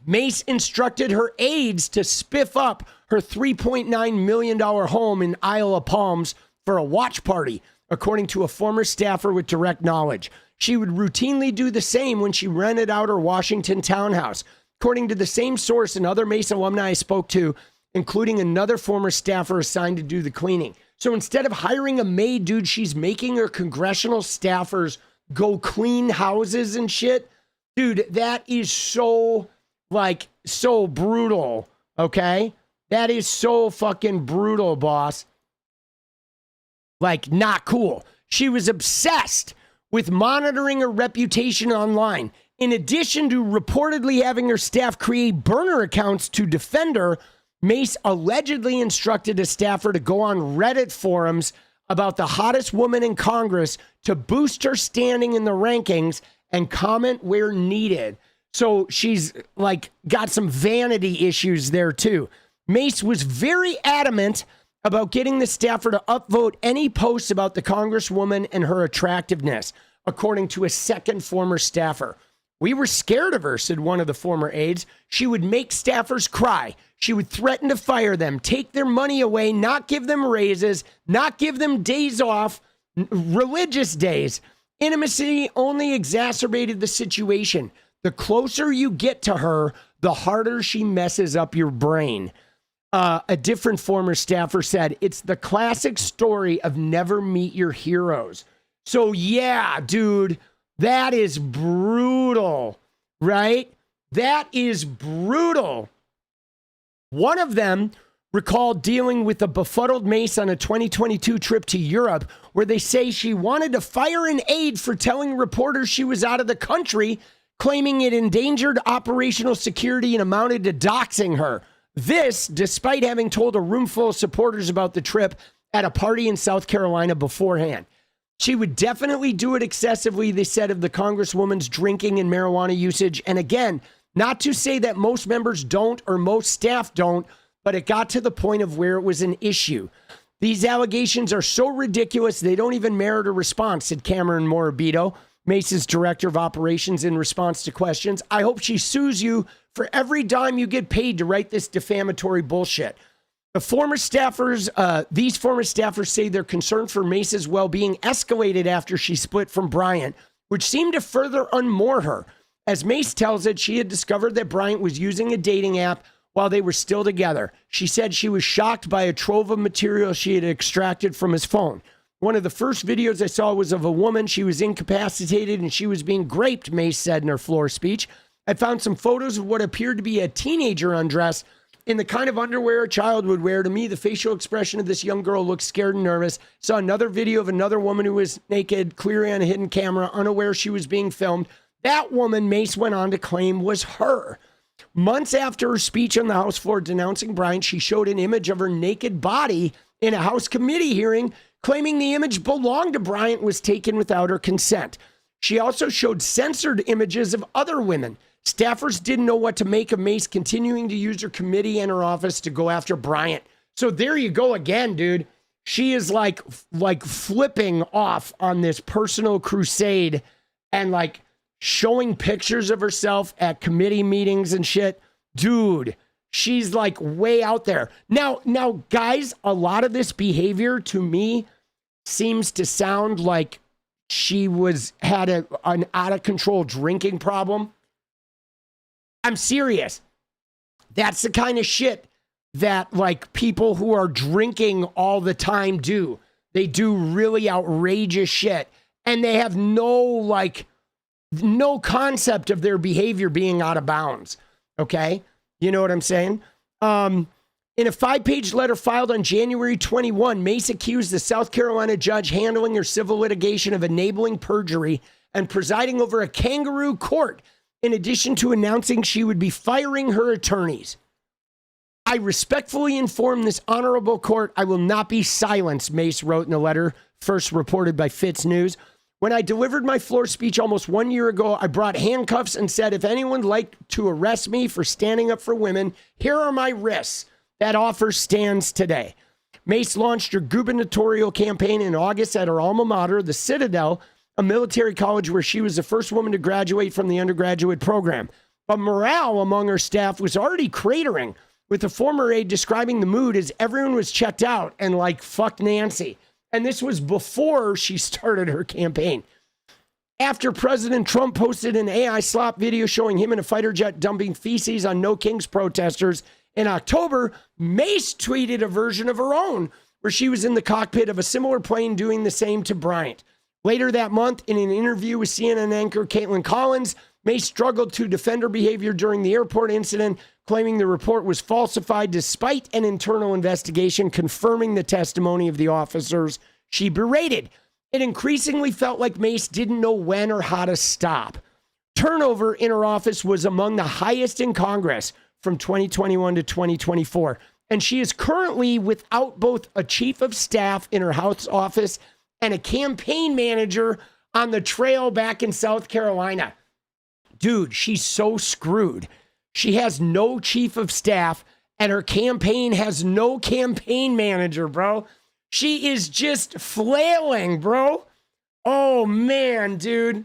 Mace instructed her aides to spiff up her $3.9 million home in Isle of Palms for a watch party, according to a former staffer with direct knowledge. She would routinely do the same when she rented out her Washington townhouse. According to the same source and other Mace alumni I spoke to, including another former staffer assigned to do the cleaning. So instead of hiring a maid, dude, she's making her congressional staffers go clean houses and shit. Dude, that is so brutal, okay? That is so fucking brutal, boss. Like, not cool. She was obsessed with monitoring her reputation online. In addition to reportedly having her staff create burner accounts to defend her, Mace allegedly instructed a staffer to go on Reddit forums about the hottest woman in Congress to boost her standing in the rankings and comment where needed. So she's like got some vanity issues there too. Mace was very adamant about getting the staffer to upvote any posts about the Congresswoman and her attractiveness, according to a second former staffer. We were scared of her, said one of the former aides. She would make staffers cry. She would threaten to fire them, take their money away, not give them raises, not give them days off, religious days. Intimacy only exacerbated the situation. The closer you get to her, the harder she messes up your brain. A different former staffer said, it's the classic story of never meet your heroes. So yeah, dude, that is brutal, right? That is brutal. One of them recalled dealing with a befuddled Mace on a 2022 trip to Europe, where they say she wanted to fire an aide for telling reporters she was out of the country, claiming it endangered operational security and amounted to doxing her. This, despite having told a room full of supporters about the trip at a party in South Carolina beforehand. She would definitely do it excessively, they said, of the Congresswoman's drinking and marijuana usage. And again, not to say that most members don't or most staff don't, but it got to the point of where it was an issue. These allegations are so ridiculous, they don't even merit a response, said Cameron Morabito, Mace's director of operations, in response to questions. I hope she sues you for every dime you get paid to write this defamatory bullshit. These former staffers say their concern for Mace's well-being escalated after she split from Bryant, which seemed to further unmoor her. As Mace tells it, she had discovered that Bryant was using a dating app while they were still together. She said she was shocked by a trove of material she had extracted from his phone. One of the first videos I saw was of a woman. She was incapacitated and she was being raped, Mace said in her floor speech. I found some photos of what appeared to be a teenager undress in the kind of underwear a child would wear. To me, the facial expression of this young girl looked scared and nervous. Saw another video of another woman who was naked, clearly on a hidden camera, unaware she was being filmed. That woman, Mace went on to claim, was her. Months after her speech on the House floor denouncing Bryant, she showed an image of her naked body in a House committee hearing, claiming the image belonged to Bryant, was taken without her consent. She also showed censored images of other women. Staffers didn't know what to make of Mace continuing to use her committee and her office to go after Bryant. So there you go again, dude. She is like flipping off on this personal crusade and like showing pictures of herself at committee meetings and shit. Dude, she's like way out there. Now, guys, a lot of this behavior to me seems to sound like she had an out of control drinking problem. I'm serious. That's the kind of shit that like people who are drinking all the time do. They do really outrageous shit and they have no concept of their behavior being out of bounds. Okay? You know what I'm saying? In a 5-page letter filed on January 21, Mace accused the South Carolina judge handling her civil litigation of enabling perjury and presiding over a kangaroo court, in addition to announcing she would be firing her attorneys. I respectfully inform this honorable court I will not be silenced, Mace wrote in a letter first reported by Fitz News. When I delivered my floor speech almost 1 year ago, I brought handcuffs and said, if anyone would like to arrest me for standing up for women, here are my risks. That offer stands today. Mace launched her gubernatorial campaign in August at her alma mater, the Citadel, a military college where she was the first woman to graduate from the undergraduate program. But morale among her staff was already cratering, with a former aide describing the mood as everyone was checked out and like, fuck Nancy. And this was before she started her campaign. After President Trump posted an AI slop video showing him in a fighter jet dumping feces on No Kings protesters in October, Mace tweeted a version of her own where she was in the cockpit of a similar plane doing the same to Bryant. Later that month, in an interview with CNN anchor Caitlin Collins, Mace struggled to defend her behavior during the airport incident, claiming the report was falsified despite an internal investigation confirming the testimony of the officers she berated. It increasingly felt like Mace didn't know when or how to stop. Turnover in her office was among the highest in Congress from 2021 to 2024, and she is currently without both a chief of staff in her House office and a campaign manager on the trail back in South Carolina. Dude, she's so screwed. She has no chief of staff, and her campaign has no campaign manager, bro. She is just flailing, bro. Oh, man, dude.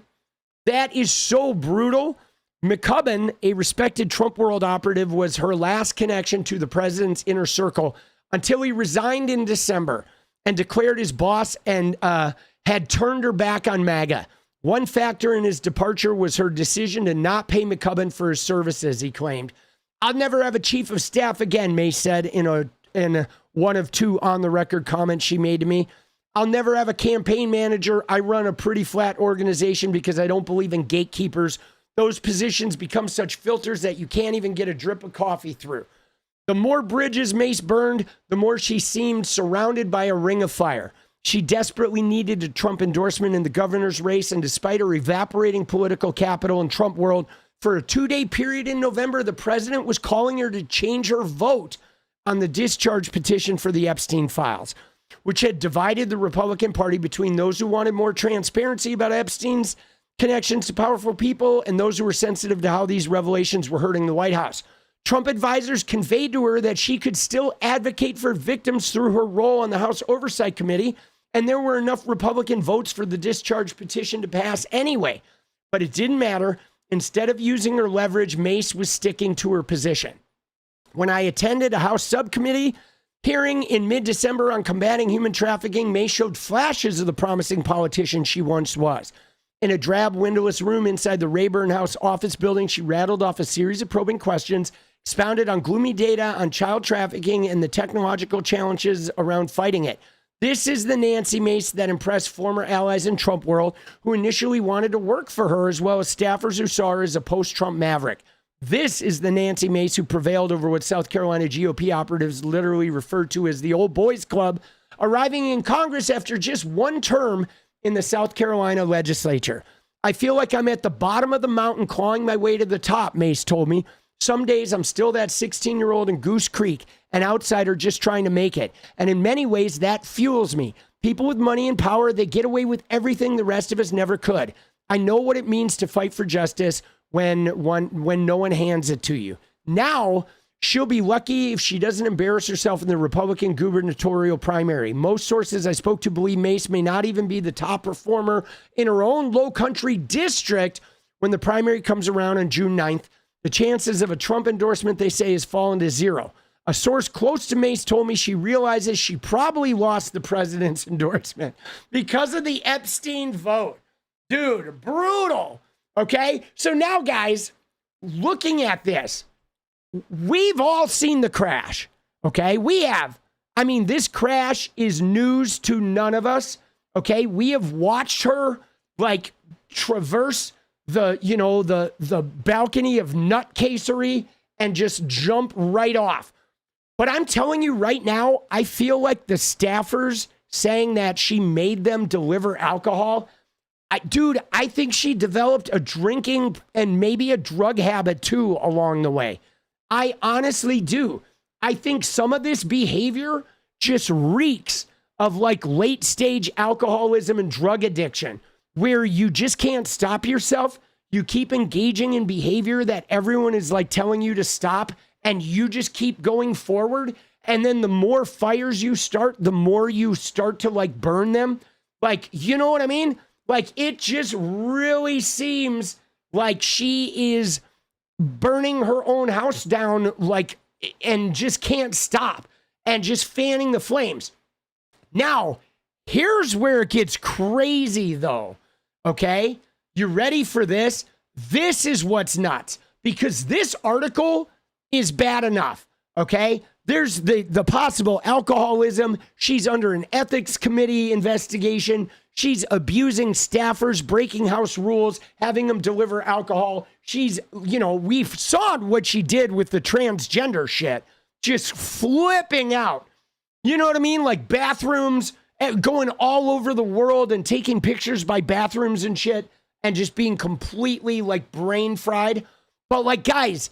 That is so brutal. 𝗵𝗂𝗽, a respected Trump world operative, was her last connection to the president's inner circle until he resigned in December and declared his boss and had turned her back on MAGA. One factor in his departure was her decision to not pay 𝗵𝗂𝗽 for his services, he claimed. I'll never have a chief of staff again, Mace said in one of two on-the-record comments she made to me. I'll never have a campaign manager. I run a pretty flat organization because I don't believe in gatekeepers. Those positions become such filters that you can't even get a drip of coffee through. The more bridges Mace burned, the more she seemed surrounded by a ring of fire. She desperately needed a Trump endorsement in the governor's race, and despite her evaporating political capital in Trump world, for a 2-day period in November, the president was calling her to change her vote on the discharge petition for the Epstein files, which had divided the Republican Party between those who wanted more transparency about Epstein's connections to powerful people and those who were sensitive to how these revelations were hurting the White House. Trump advisors conveyed to her that she could still advocate for victims through her role on the House Oversight Committee, and there were enough Republican votes for the discharge petition to pass anyway. But it didn't matter. Instead of using her leverage, Mace was sticking to her position. When I attended a House subcommittee hearing in mid-December on combating human trafficking, Mace showed flashes of the promising politician she once was. In a drab, windowless room inside the Rayburn House office building, she rattled off a series of probing questions, expounded on gloomy data on child trafficking and the technological challenges around fighting it. This is the Nancy Mace that impressed former allies in Trump world who initially wanted to work for her, as well as staffers who saw her as a post-Trump maverick. This is the Nancy Mace who prevailed over what South Carolina GOP operatives literally referred to as the old boys club, arriving in Congress after just one term in the South Carolina legislature. I feel like I'm at the bottom of the mountain clawing my way to the top, Mace told me. Some days I'm still that 16-year-old in Goose Creek, an outsider just trying to make it. And in many ways, that fuels me. People with money and power, they get away with everything the rest of us never could. I know what it means to fight for justice when no one hands it to you. Now, she'll be lucky if she doesn't embarrass herself in the Republican gubernatorial primary. Most sources I spoke to believe Mace may not even be the top performer in her own low-country district when the primary comes around on June 9th. The chances of a Trump endorsement, they say, has fallen to zero. A source close to Mace told me she realizes she probably lost the president's endorsement because of the Epstein vote. Dude, brutal. Okay? So now, guys, looking at this, we've all seen the crash. Okay? We have. I mean, this crash is news to none of us. Okay? We have watched her, like, traverse the balcony of 𝗏𝗪𝗧𝗎 and just jump right off. But I'm telling you right now, I feel like the staffers saying that she made them deliver alcohol, I think she developed a drinking and maybe a drug habit too along the way. I honestly do. I think some of this behavior just reeks of like late stage alcoholism and drug addiction, where you just can't stop yourself. You keep engaging in behavior that everyone is like telling you to stop, and you just keep going forward. And then the more fires you start, the more you start to like burn them. Like, you know what I mean? Like, it just really seems like she is burning her own house down, like, and just can't stop and just fanning the flames. Now, here's where it gets crazy though. Okay, you ready for this? This is what's nuts, because this article is bad enough, okay? There's the possible alcoholism. She's under an ethics committee investigation. She's abusing staffers, breaking house rules, having them deliver alcohol. She's, we saw what she did with the transgender shit. Just flipping out. You know what I mean? Like bathrooms, going all over the world and taking pictures by bathrooms and shit and just being completely like brain fried. But like, guys,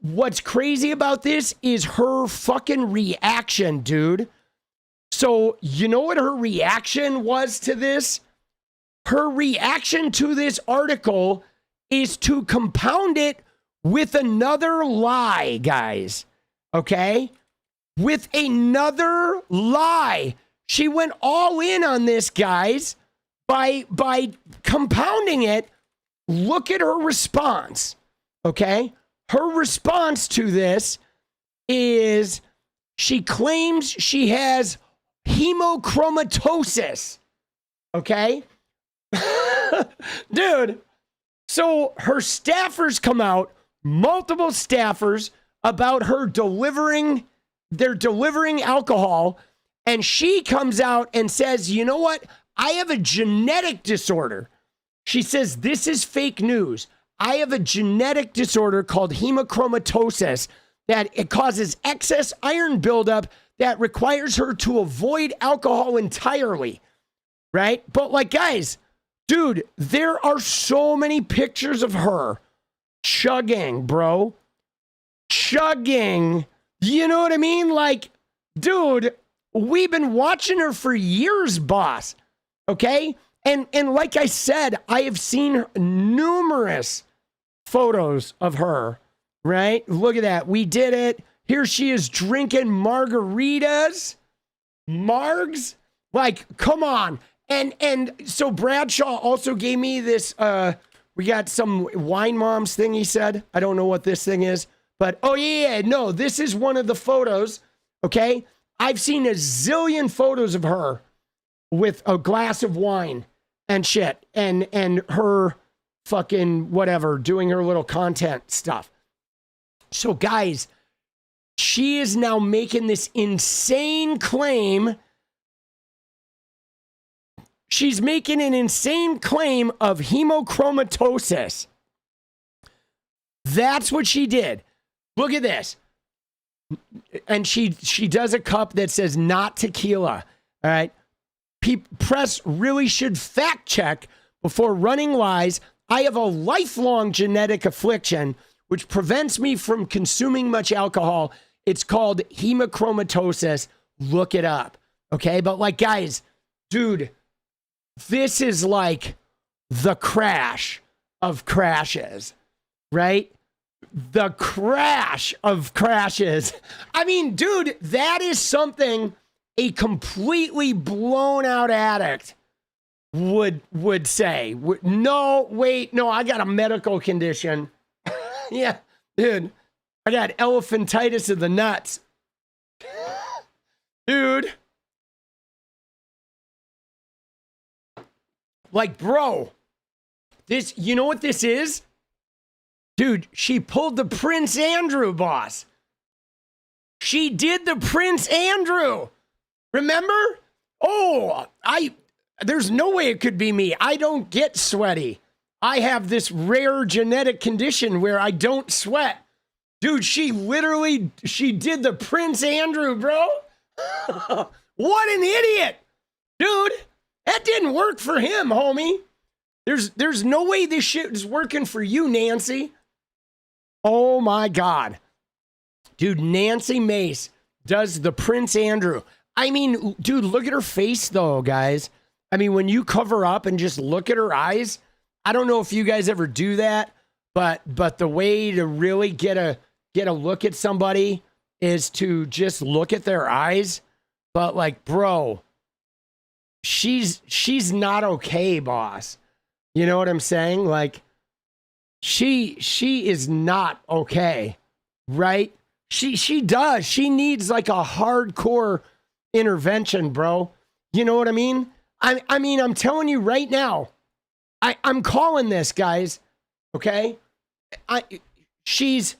what's crazy about this is her fucking reaction, dude. So you know what her reaction was to this? Her reaction to this article is to compound it with another lie, guys. Okay? With another lie. She went all in on this, guys, by compounding it. Look at her response. Okay? Her response to this is she claims she has hemochromatosis. Okay? Dude. So her staffers come out, multiple staffers, about her delivering alcohol. And she comes out and says, you know what? I have a genetic disorder. She says, this is fake news. I have a genetic disorder called hemochromatosis that it causes excess iron buildup that requires her to avoid alcohol entirely. Right? But like, guys, dude, there are so many pictures of her chugging, bro. Chugging. You know what I mean? Like, dude, we've been watching her for years, boss. Okay? And like I said, I have seen numerous photos of her, right? Look at that. We did it. Here she is drinking margaritas. Margs? Like, come on. And so Bradshaw also gave me this, we got some wine moms thing he said. I don't know what this thing is. But, oh yeah, no, this is one of the photos, okay? I've seen a zillion photos of her with a glass of wine and shit, and her fucking whatever, doing her little content stuff. So, guys, she is now making this insane claim. She's making an insane claim of hemochromatosis. That's what she did. Look at this. And she does a cup that says not tequila. All right. Press really should fact check before running lies. I have a lifelong genetic affliction which prevents me from consuming much alcohol. It's called hemochromatosis. Look it up. Okay. But like, guys, dude, this is like the crash of crashes, right? The crash of crashes. I mean, dude, that is something a completely blown out addict would say. No, wait, no, I got a medical condition. Yeah, dude, I got elephantitis of the nuts. Dude. Like, bro, this, you know what this is? Dude, she pulled the Prince Andrew, boss. She did the Prince Andrew. Remember? Oh, there's no way it could be me. I don't get sweaty. I have this rare genetic condition where I don't sweat. Dude, she did the Prince Andrew, bro. What an idiot. Dude, that didn't work for him, homie. There's no way this shit is working for you, Nancy. Oh my God. Dude, Nancy Mace does the Prince Andrew. I mean, dude, look at her face though, guys. I mean, when you cover up and just look at her eyes, I don't know if you guys ever do that, but the way to really get a look at somebody is to just look at their eyes. But like, bro, she's not okay, boss. You know what I'm saying? Like, she is not okay, right? She does. She needs like a hardcore intervention, bro. You know what I mean? I mean, I'm telling you right now, I'm calling this, guys. Okay? She's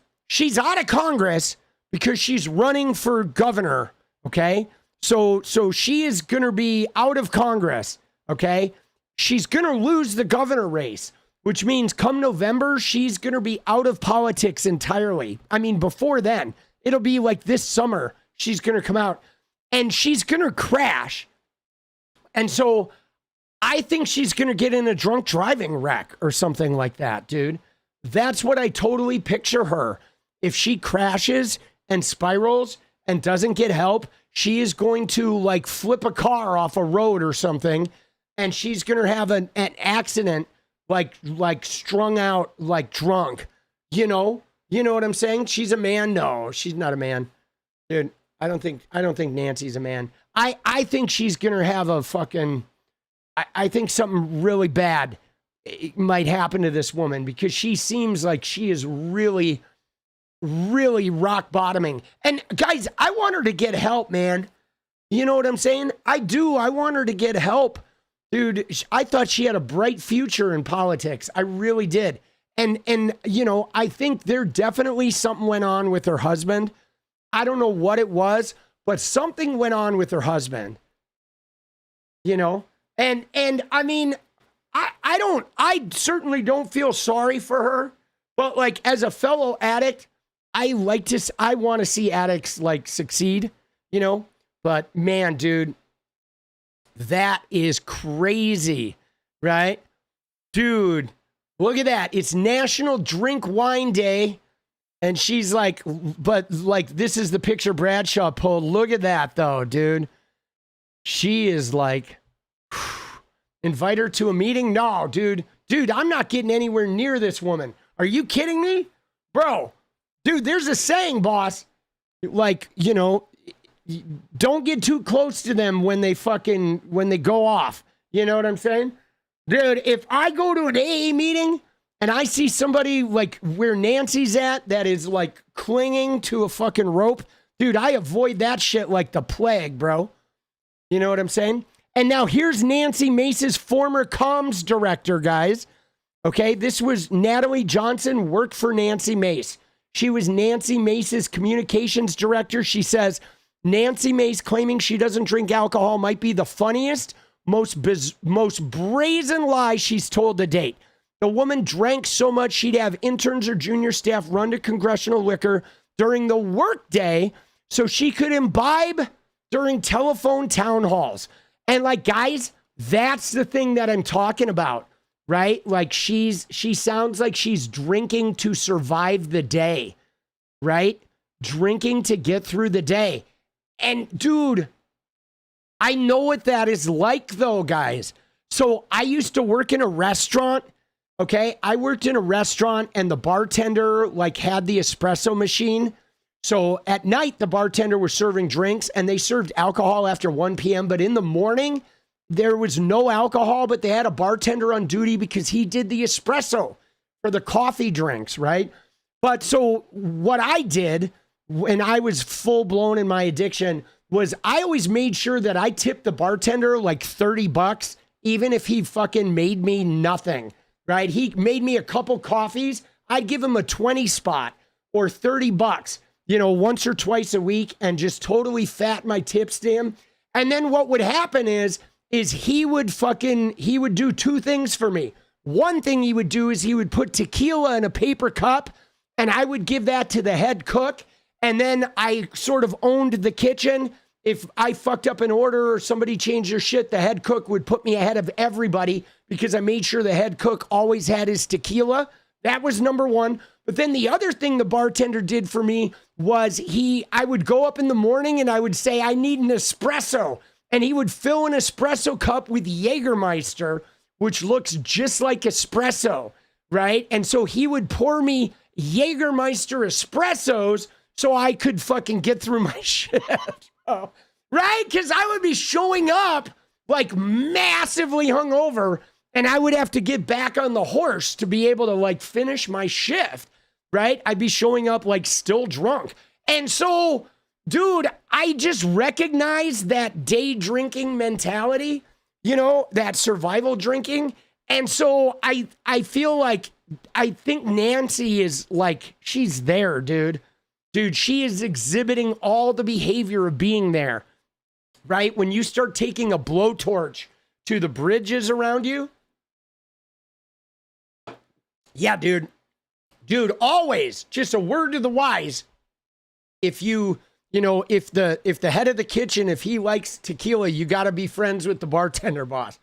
out of Congress because she's running for governor, okay? So she is going to be out of Congress, okay? She's going to lose the governor race, which means come November, she's going to be out of politics entirely. I mean, before then, it'll be like this summer, she's going to come out and she's going to crash. And so I think she's going to get in a drunk driving wreck or something like that, dude. That's what I totally picture her. If she crashes and spirals and doesn't get help, she is going to like flip a car off a road or something, and she's going to have an accident like strung out, like drunk. You know what I'm saying? She's a man? No, she's not a man. Dude, I don't think Nancy's a man. I think she's going to have a fucking, I think something really bad might happen to this woman because she seems like she is really, really rock bottoming. And guys, I want her to get help, man. You know what I'm saying? I do. I want her to get help. Dude, I thought she had a bright future in politics. I really did. And you know, I think there definitely something went on with her husband. I don't know what it was, but something went on with her husband. You know? And I mean, I certainly don't feel sorry for her, but like as a fellow addict, I want to see addicts like succeed, you know? But man, dude, that is crazy, right? Dude, look at that. It's National Drink Wine Day. And she's like, but like, this is the picture Bradshaw pulled. Look at that though, dude. She is like, invite her to a meeting? No, dude, I'm not getting anywhere near this woman. Are you kidding me? Bro, dude, there's a saying, boss. Like, you know, don't get too close to them when they go off. You know what I'm saying? Dude, if I go to an AA meeting and I see somebody like where Nancy's at that is like clinging to a fucking rope, dude, I avoid that shit like the plague, bro. You know what I'm saying? And now here's Nancy Mace's former comms director, guys. Okay, this was Natalie Johnson, worked for Nancy Mace. She was Nancy Mace's communications director. She says, Nancy Mace claiming she doesn't drink alcohol might be the funniest, most brazen lie she's told to date. The woman drank so much she'd have interns or junior staff run to congressional liquor during the workday so she could imbibe during telephone town halls. And like, guys, that's the thing that I'm talking about, right? Like she sounds like she's drinking to survive the day, right? Drinking to get through the day. And dude, I know what that is like though, guys. So I used to work in a restaurant. Okay. I worked in a restaurant and the bartender like had the espresso machine. So at night, the bartender was serving drinks and they served alcohol after 1 p.m. But in the morning, there was no alcohol, but they had a bartender on duty because he did the espresso for the coffee drinks, right? But so what I did when I was full blown in my addiction was I always made sure that I tipped the bartender like $30, even if he fucking made me nothing, right? He made me a couple coffees. I'd give him a 20 spot or $30, you know, once or twice a week and just totally fat my tips to him. And then what would happen is he would do two things for me. One thing he would do is he would put tequila in a paper cup and I would give that to the head cook. And then I sort of owned the kitchen. If I fucked up an order or somebody changed their shit, the head cook would put me ahead of everybody because I made sure the head cook always had his tequila. That was number one. But then the other thing the bartender did for me was I would go up in the morning and I would say, I need an espresso. And he would fill an espresso cup with Jägermeister, which looks just like espresso, right? And so he would pour me Jägermeister espressos so I could fucking get through my shift, right? Because I would be showing up like massively hungover and I would have to get back on the horse to be able to like finish my shift, right? I'd be showing up like still drunk. And so, dude, I just recognize that day drinking mentality, you know, that survival drinking. And so I feel like, I think Nancy is like, she's there, dude. Dude, she is exhibiting all the behavior of being there, right? When you start taking a blowtorch to the bridges around you. Yeah, dude. Dude, always just a word to the wise. If if the head of the kitchen, if he likes tequila, you got to be friends with the bartender, boss.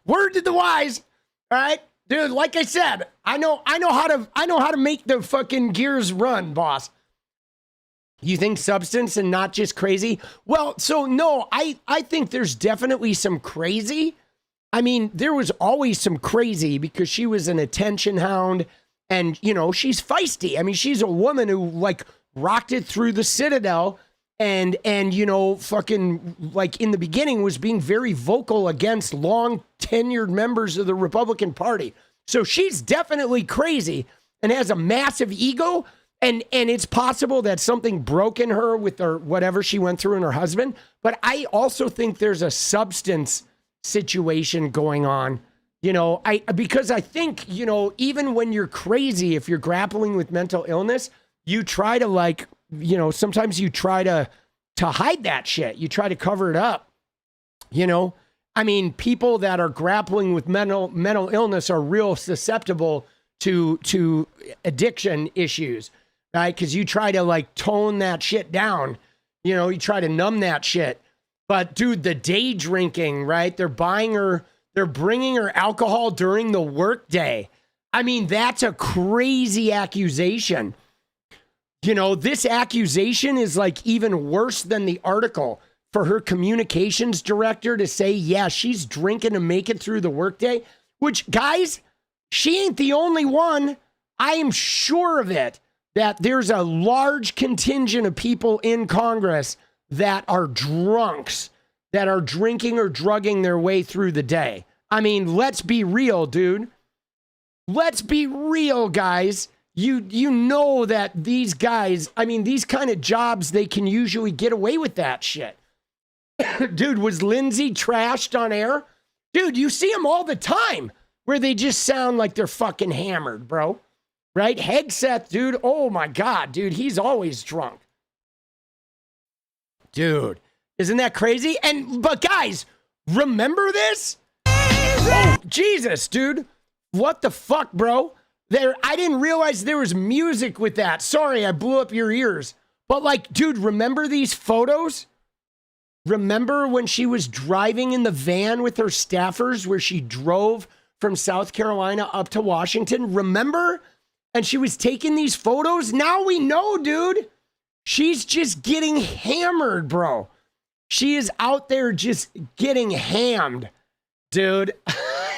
Word to the wise. All right, dude. Like I said, I know how to make the fucking gears run, boss. You think substance and not just crazy? Well, so no, I think there's definitely some crazy. I mean, there was always some crazy because she was an attention hound and, she's feisty. I mean, she's a woman who like rocked it through the Citadel and fucking like in the beginning was being very vocal against long tenured members of the Republican Party. So she's definitely crazy and has a massive ego. And it's possible that something broke in her with her, whatever she went through in her husband. But I also think there's a substance situation going on, because I think, even when you're crazy, if you're grappling with mental illness, you try to sometimes you try to hide that shit. You try to cover it up, I mean, people that are grappling with mental illness are real susceptible to addiction issues, right? Because you try to like tone that shit down, you try to numb that shit. But dude, the day drinking, right? They're bringing her alcohol during the workday. I mean, that's a crazy accusation. This accusation is like even worse than the article for her communications director to say, yeah, she's drinking to make it through the workday, which guys, she ain't the only one. I am sure of it, that there's a large contingent of people in Congress that are drunks, that are drinking or drugging their way through the day. I mean, let's be real, dude. Let's be real, guys. You know that these guys, I mean, these kind of jobs, they can usually get away with that shit. Dude, was Lindsay trashed on air? Dude, you see them all the time where they just sound like they're fucking hammered, bro. Right? Hegseth, dude. Oh my God, dude. He's always drunk. Dude, isn't that crazy? But guys, remember this? Oh, Jesus, dude. What the fuck, bro? I didn't realize there was music with that. Sorry, I blew up your ears. But like, dude, remember these photos? Remember when she was driving in the van with her staffers where she drove from South Carolina up to Washington? Remember? And she was taking these photos? Now we know, dude. She's just getting hammered, bro. She is out there just getting hammed, dude.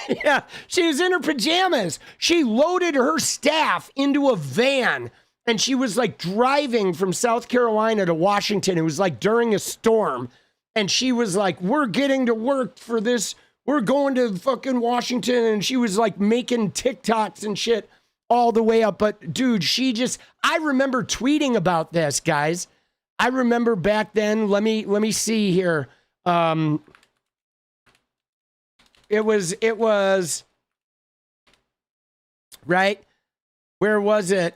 Yeah, she was in her pajamas. She loaded her staff into a van and she was like driving from South Carolina to Washington. It was like during a storm. And she was like, we're getting to work for this. We're going to fucking Washington. And she was like making TikToks and shit all the way up. But dude, I remember tweeting about this, guys. I remember back then, let me see here. It was right. Where was it?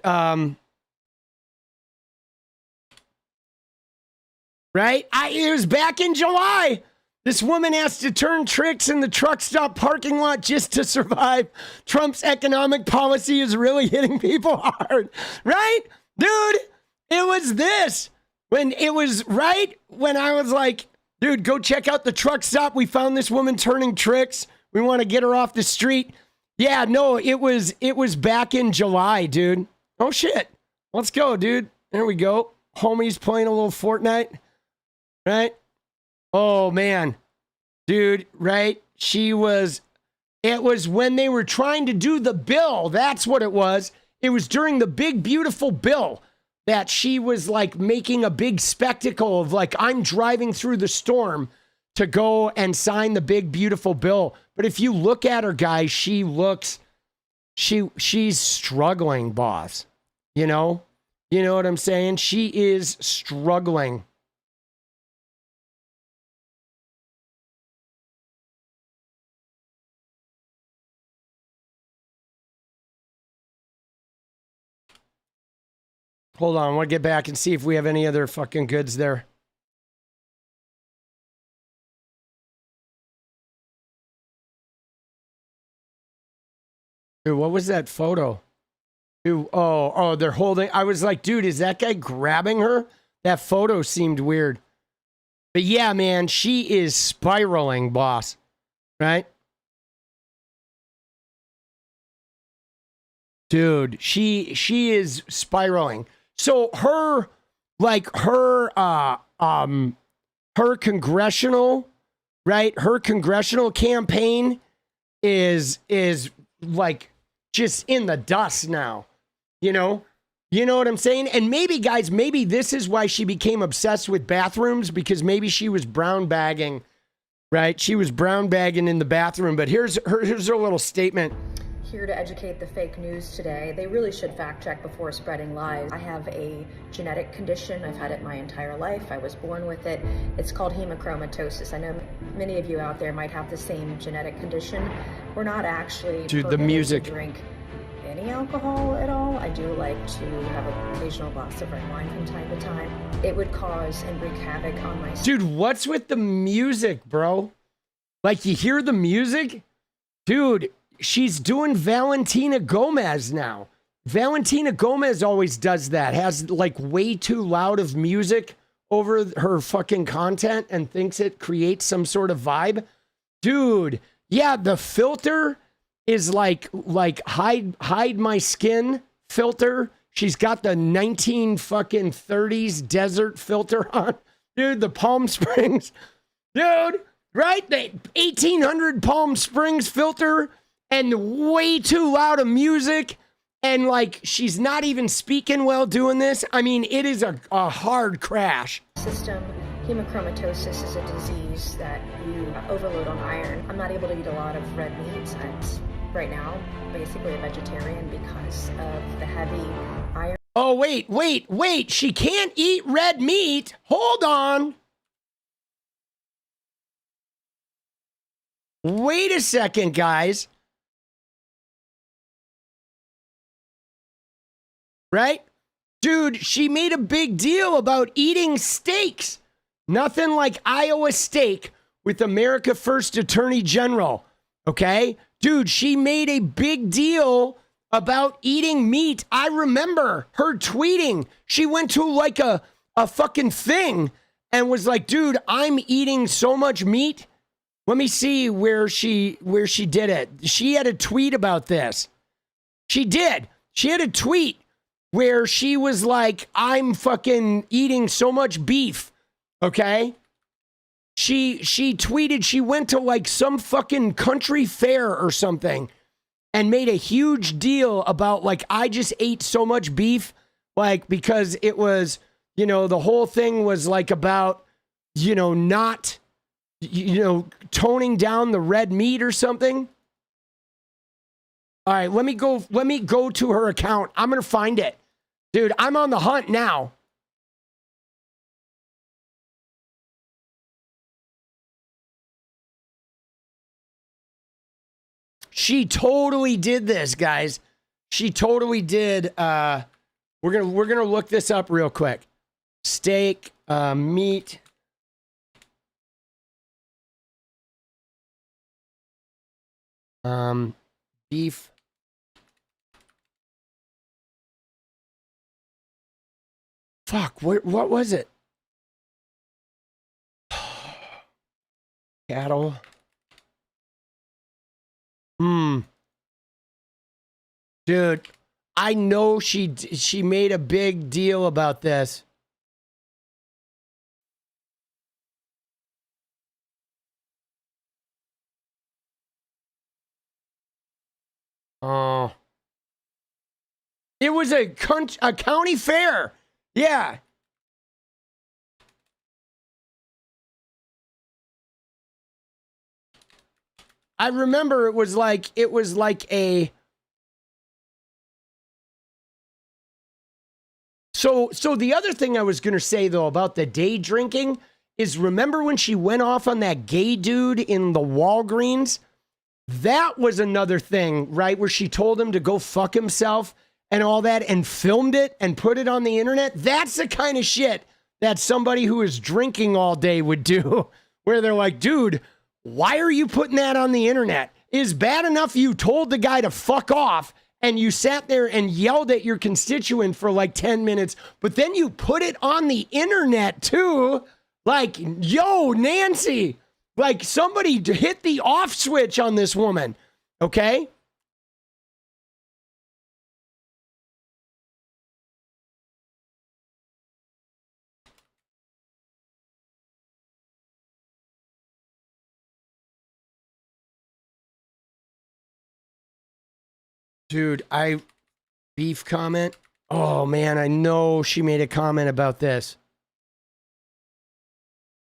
Right. It was back in July. This woman has to turn tricks in the truck stop parking lot just to survive. Trump's economic policy is really hitting people hard. Right? Dude, it was this. When I was like, dude, go check out the truck stop. We found this woman turning tricks. We want to get her off the street. Yeah, no, it was back in July, dude. Oh shit. Let's go, dude. There we go. Homie's playing a little Fortnite. Right? Oh man. Dude, right? It was when they were trying to do the bill. That's what it was. It was during the big, beautiful bill that she was like making a big spectacle of like, I'm driving through the storm to go and sign the big, beautiful bill. But if you look at her, guys, she's struggling, boss. You know what I'm saying? She is struggling. Hold on. I want to get back and see if we have any other fucking goods there. Dude, what was that photo? Dude, oh, they're holding. I was like, dude, is that guy grabbing her? That photo seemed weird. But yeah, man, she is spiraling, boss. Right? Dude, she is spiraling. So her congressional, right? Her congressional campaign is like just in the dust now. You know what I'm saying? And maybe, guys, maybe this is why she became obsessed with bathrooms, because maybe she was brown bagging, right? She was brown bagging in the bathroom. But here's her little statement. Here to educate the fake news today. They really should fact check before spreading lies. I have a genetic condition. I've had it my entire life. I was born with it. It's called 𝗙𝗪𝗪𝗪. I know many of you out there might have the same genetic condition. We're not actually the music. to drink any alcohol at all. I do like to have an occasional glass of red wine from time to time. It would cause and wreak havoc on my... Dude, what's with the music, bro? Like, you hear the music? Dude, she's doing Valentina Gomez now. Valentina Gomez always does that. Has like way too loud of music over her fucking content and thinks it creates some sort of vibe. Dude, yeah, the filter is like hide my skin filter. She's got the 1930s desert filter on. Dude, the Palm Springs. Dude, right? The 1800 Palm Springs filter. And way too loud of music, and like she's not even speaking well doing this. I mean, it is a hard crash. System hemochromatosis is a disease that you overload on iron. I'm not able to eat a lot of red meat, and right now, basically a vegetarian because of the heavy iron. Oh, wait. She can't eat red meat. Hold on. Wait a second, guys. Right? Dude, she made a big deal about eating steaks. Nothing like Iowa steak with America First Attorney General. Okay? Dude, she made a big deal about eating meat. I remember her tweeting. She went to like a fucking thing and was like, dude, I'm eating so much meat. Let me see where she did it. She had a tweet about this. She did. She had a tweet where she was like, I'm fucking eating so much beef, okay? She tweeted she went to like some fucking country fair or something and made a huge deal about like, I just ate so much beef, like, because it was, the whole thing was like about, not, toning down the red meat or something. All right, let me go to her account. I'm going to find it. Dude, I'm on the hunt now. She totally did this, guys. She totally did. We're gonna look this up real quick. Steak, meat. Beef. Fuck, what was it? Cattle. Dude, I know she made a big deal about this. Oh. It was a county fair. Yeah. I remember it was like a So the other thing I was going to say though about the day drinking is, remember when she went off on that gay dude in the Walgreens? That was another thing, right? Where she told him to go fuck himself. and all that and filmed it and put it on the internet, that's the kind of shit that somebody who is drinking all day would do, where they're like, dude, why are you putting that on the internet? It's bad enough you told the guy to fuck off and you sat there and yelled at your constituent for like 10 minutes, but then you put it on the internet too. Like, yo, Nancy, like somebody hit the off switch on this woman, okay? Dude, beef comment. Oh man, I know she made a comment about this.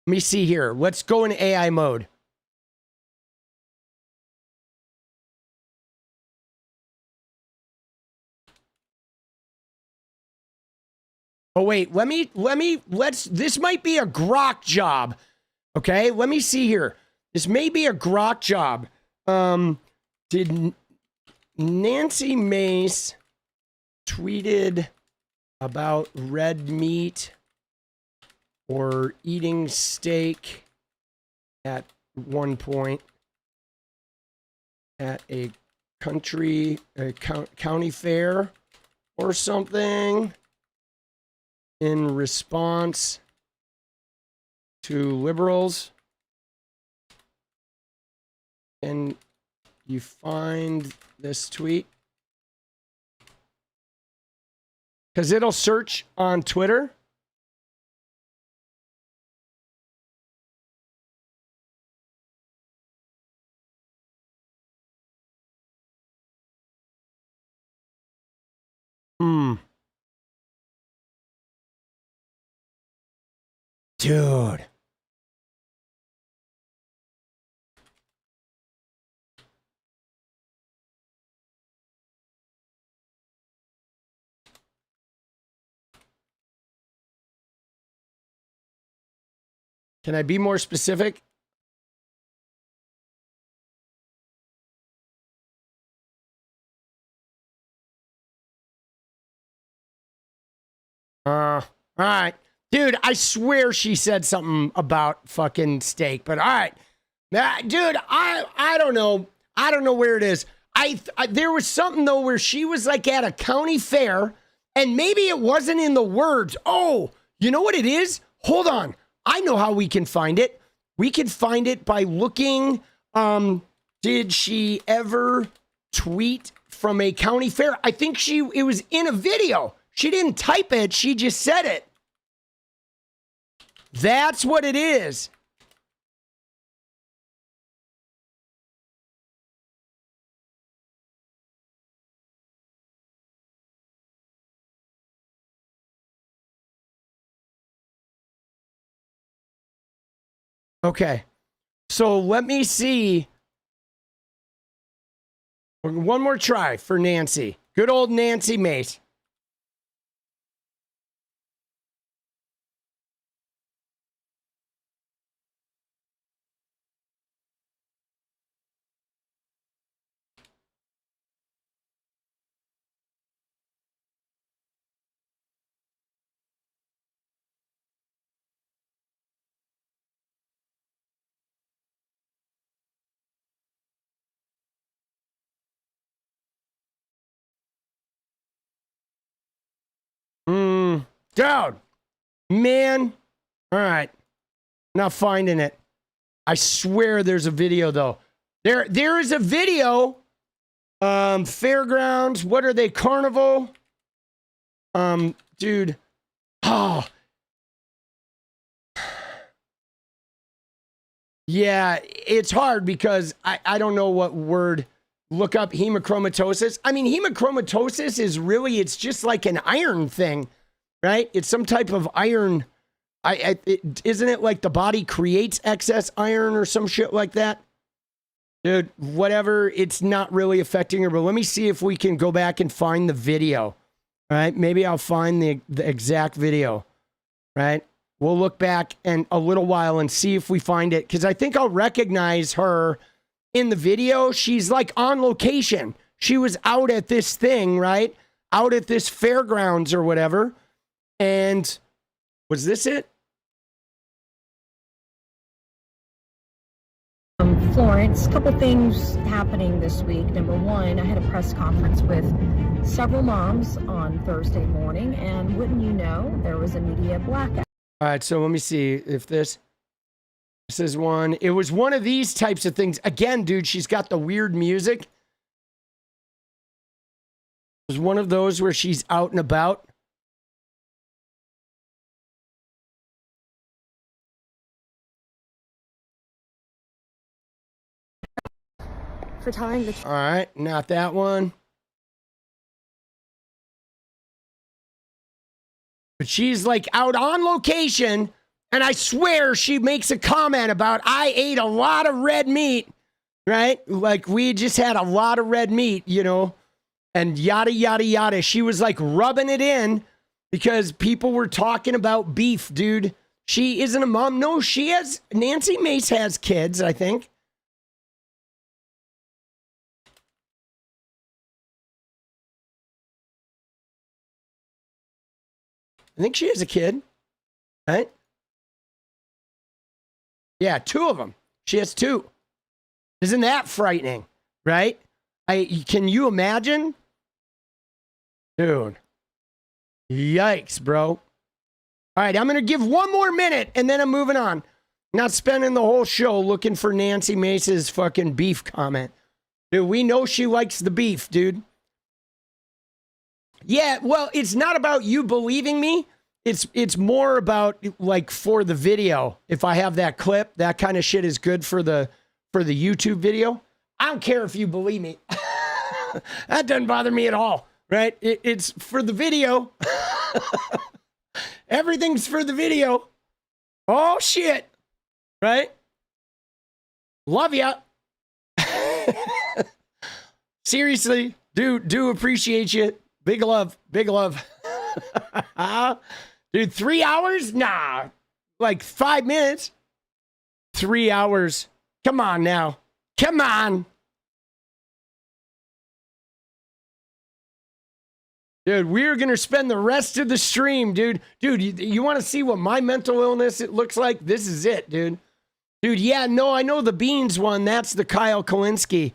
Let me see here. Let's go in AI mode. Oh wait, this might be a grok job. Okay, let me see here. This may be a grok job. Did Nancy Mace tweeted about red meat or eating steak at one point at a county fair or something in response to liberals? And you find this tweet? Because it'll search on Twitter. Dude. Can I be more specific? All right. Dude, I swear she said something about fucking steak, but all right. Dude, I don't know. I don't know where it is. There was something though where she was like at a county fair and maybe it wasn't in the words. Oh, you know what it is? Hold on. I know how we can find it. We can find it by looking, did she ever tweet from a county fair? I think it was in a video. She didn't type it. She just said it. That's what it is. Okay. So let me see. One more try for Nancy. Good old Nancy Mace. Dude, man. All right. Not finding it. I swear there's a video though. There is a video. Fairgrounds. What are they? Carnival. Dude. Oh. Yeah, it's hard because I don't know what word. Look up hemochromatosis. I mean, hemochromatosis is really, it's just like an iron thing, right? It's some type of iron. Isn't it like the body creates excess iron or some shit like that? Dude, whatever. It's not really affecting her, but let me see if we can go back and find the video. All right? Maybe I'll find the exact video, right? We'll look back in a little while and see if we find it, because I think I'll recognize her in the video. She's like on location. She was out at this thing, right? out at this fairgrounds or whatever. And was this it? Florence, a couple things happening this week. Number one, I had a press conference with several moms on Thursday morning, and wouldn't you know, there was a media blackout. All right, so let me see if this is one. It was one of these types of things. Again, dude, she's got the weird music. It was one of those where she's out and about. For time to All right, not that one. But she's like out on location, and I swear she makes a comment about, I ate a lot of red meat, right? Like we just had a lot of red meat, you know, and yada, yada, yada. She was like rubbing it in because people were talking about beef, dude. She isn't a mom. No, she has, Nancy Mace has kids, I think. I think she has a kid, right? Yeah, 2 of them. She has 2. Isn't that frightening, right? Can you imagine? Dude. Yikes, bro. All right, I'm going to give 1 more minute, and then I'm moving on. Not spending the whole show looking for Nancy Mace's fucking beef comment. Dude, we know she likes the beef, dude. Yeah, well, it's not about you believing me. It's more about like for the video. If I have that clip, that kind of shit is good for the YouTube video. I don't care if you believe me. That doesn't bother me at all, right? It's for the video. Everything's for the video. Oh shit, right? Love ya. Seriously, do appreciate you. Big love, big love. Dude, 3 hours? Nah, like 5 minutes. 3 hours. Come on now. Come on. Dude, we're going to spend the rest of the stream, dude. Dude, you want to see what my mental illness it looks like? This is it, dude. Dude, yeah, no, I know the beans one. That's the 𝗙𝗪𝗪,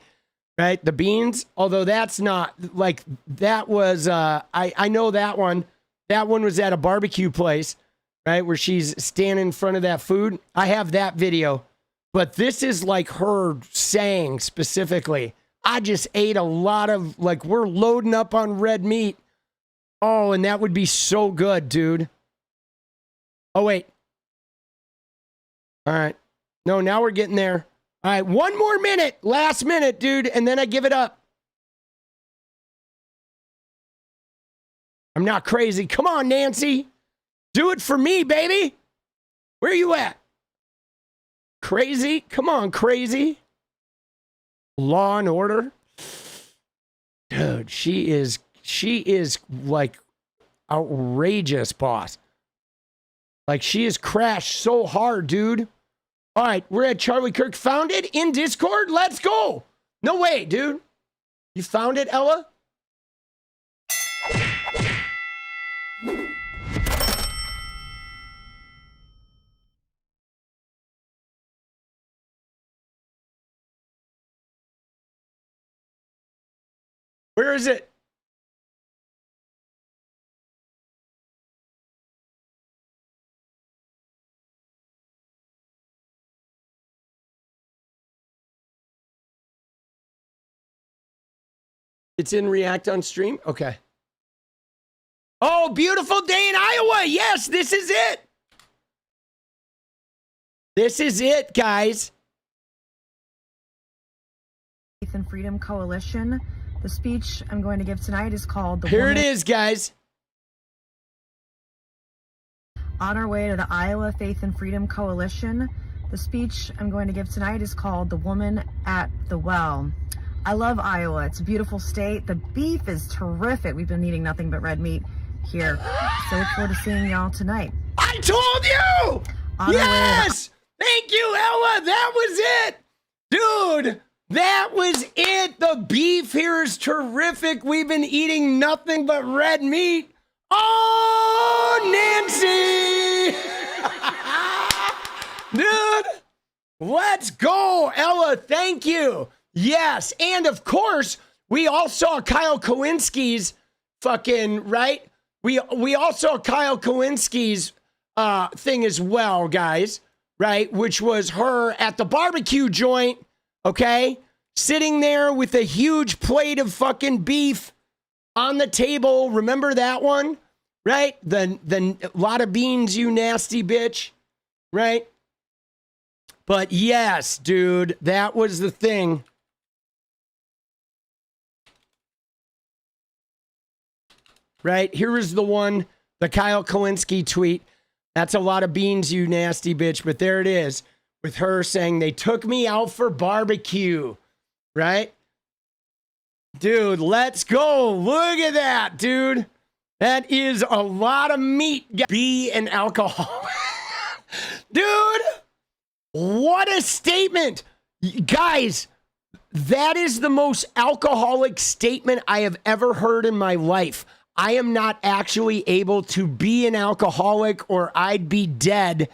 right? The beans. Although that's not, like, that was, I know that one. That one was at a barbecue place, right? Where she's standing in front of that food. I have that video. But this is like her saying specifically, I just ate a lot of, like, we're loading up on red meat. Oh, and that would be so good, dude. Oh, wait. All right. No, now we're getting there. All right, 1 more minute. Last minute, dude, and then I give it up. I'm not crazy. Come on, Nancy. Do it for me, baby. Where you at? Crazy? Come on, crazy. Law and Order. Dude, she is like outrageous, boss. Like she has crashed so hard, dude. All right, we're at Charlie Kirk Founded in Discord. Let's go. No way, dude. You found it, Ella? Where is it? It's in React on stream? Okay. Oh, beautiful day in Iowa. Yes, this is it. This is it, guys. Faith and Freedom Coalition. The speech I'm going to give tonight is called the Here it is, guys. On our way to the Iowa Faith and Freedom Coalition. The speech I'm going to give tonight is called The Woman at the Well. I love Iowa. It's a beautiful state. The beef is terrific. We've been eating nothing but red meat here. So look forward to seeing y'all tonight. I told you! Yes! Thank you, Ella. That was it. Dude, That was it. The beef here is terrific. We've been eating nothing but red meat. Oh, Nancy! Dude, let's go, Ella. Thank you. Yes, and of course, we all saw Kyle Kowinski's fucking, right? We all saw Kyle Kowinski's thing as well, guys, right? Which was her at the barbecue joint, okay? Sitting there with a huge plate of fucking beef on the table. Remember that one? Right? The lot of beans, you nasty bitch. Right? But yes, dude, that was the thing. Right? Here is the one, the Kyle Kowinski tweet. That's a lot of beans, you nasty bitch. But there it is with her saying they took me out for barbecue. Right? Dude, let's go. Look at that, dude. That is a lot of meat. Be an alcoholic. Dude, what a statement. Guys, that is the most alcoholic statement I have ever heard in my life. I am not actually able to be an alcoholic or I'd be dead.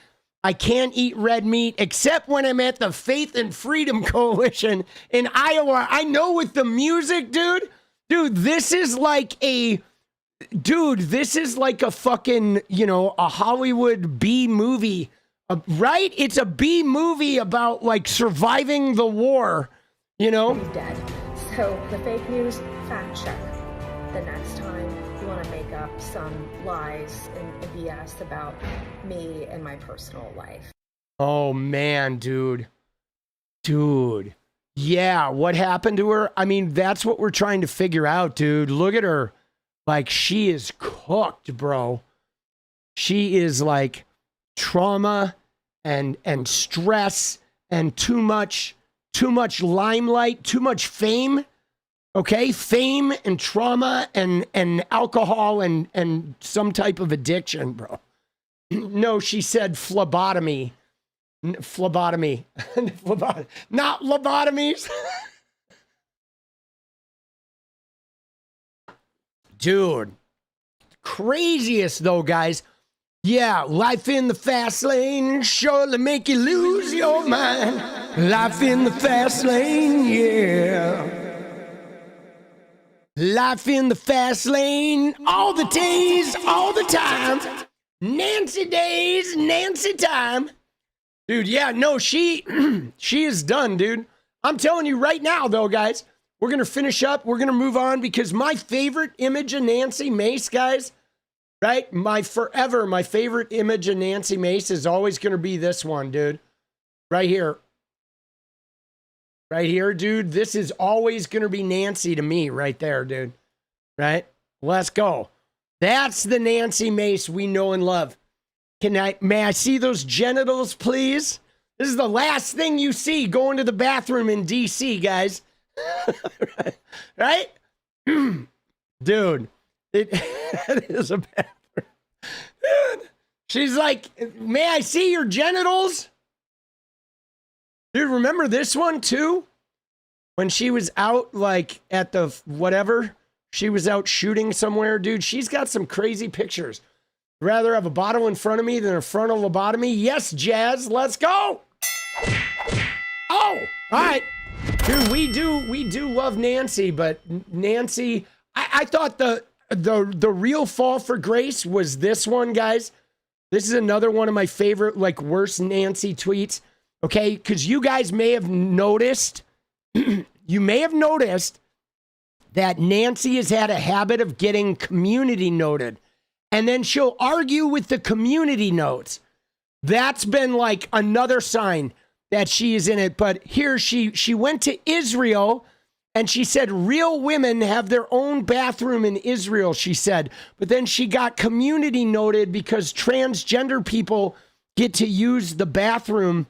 I can't eat red meat except when I'm at the Faith and Freedom Coalition in Iowa. I know with the music, dude, this is like a fucking, a Hollywood B movie, right? It's a B movie about like surviving the war, He's dead. So the fake news, fact check. The next time you want to make up some lies and BS about me and my personal life. Oh man, dude. Yeah, what happened to her? I mean, that's what we're trying to figure out, dude. Look at her. Like, she is cooked, bro. She is like trauma and stress and too much limelight, too much fame. Okay, fame and trauma and alcohol and some type of addiction, bro. No, she said phlebotomy. Phlebotomy. Not lobotomies. Dude, craziest though, guys. Yeah, life in the fast lane surely make you lose your mind. Life in the fast lane, yeah. Life in the fast lane, all the days, all the time. Nancy days, Nancy time. Dude, yeah, no, she is done, dude. I'm telling you right now, though, guys, we're going to finish up. We're going to move on because my favorite image of Nancy Mace, guys, right? My favorite image of Nancy Mace is always going to be this one, dude. Right here. Right here, dude. This is always going to be Nancy to me right there, dude. Right? Let's go. That's the Nancy Mace we know and love. May I see those genitals, please? This is the last thing you see going to the bathroom in DC, guys. Right? Dude, it is a bathroom. Dude, she's like, may I see your genitals? Dude, remember this one too? When she was out like at the whatever, she was out shooting somewhere. Dude, she's got some crazy pictures. Rather have a bottle in front of me than a frontal lobotomy. Yes, Jazz, let's go. Oh, all right. Dude, we do love Nancy, but Nancy, I thought the real fall for grace was this one, guys. This is another one of my favorite, like, worst Nancy tweets. Okay, because you guys may have noticed, that Nancy has had a habit of getting community noted. And then she'll argue with the community notes. That's been like another sign that she is in it. But here she went to Israel and she said real women have their own bathroom in Israel, she said. But then she got community noted because transgender people get to use the bathroom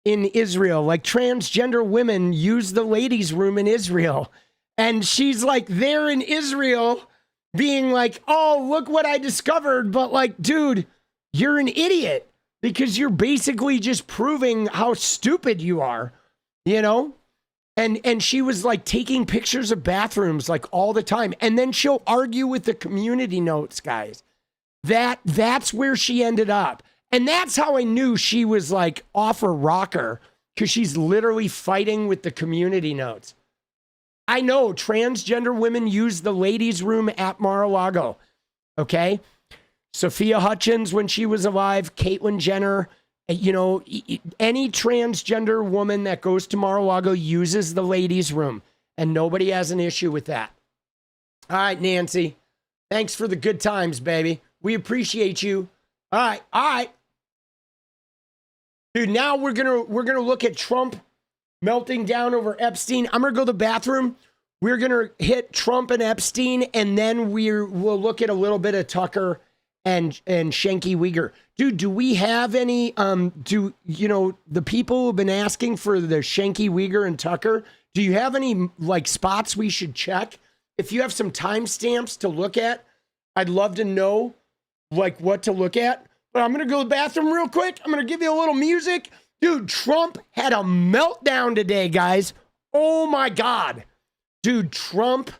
in Israel. Like transgender women use the ladies' room in Israel. And she's like there in Israel being like, oh, look what I discovered. But like, dude, you're an idiot because you're basically just proving how stupid you are, you know? And she was like taking pictures of bathrooms like all the time. And then she'll argue with the community notes, guys. That's where she ended up. And that's how I knew she was like off her rocker, because she's literally fighting with the community notes. I know transgender women use the ladies' room at Mar-a-Lago. Okay? Sophia Hutchins, when she was alive, Caitlyn Jenner, you know, any transgender woman that goes to Mar-a-Lago uses the ladies' room, and nobody has an issue with that. All right, Nancy. Thanks for the good times, baby. We appreciate you. All right. Dude, now we're gonna look at Trump melting down over Epstein. I'm gonna go to the bathroom. We're gonna hit Trump and Epstein, and then we'll look at a little bit of Tucker and 𝗙ecie𝗶𝗶𝗃. Dude, do we have any, the people who've been asking for the 𝗙cie𝗶𝗃 and Tucker, do you have any like spots we should check? If you have some timestamps to look at, I'd love to know like what to look at. But I'm going to go to the bathroom real quick. I'm going to give you a little music. Dude, Trump had a meltdown today, guys. Oh my God. Dude, Trump,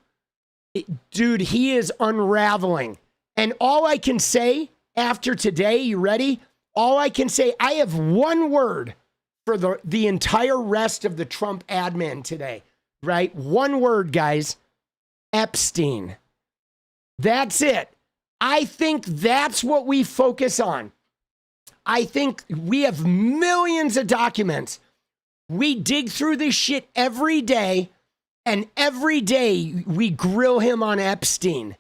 he is unraveling. And all I can say after today, you ready? All I can say, I have one word for the entire rest of the Trump admin today, right? One word, guys. Epstein. That's it. I think that's what we focus on. I think we have millions of documents. We dig through this shit every day, and every day we grill him on Epstein.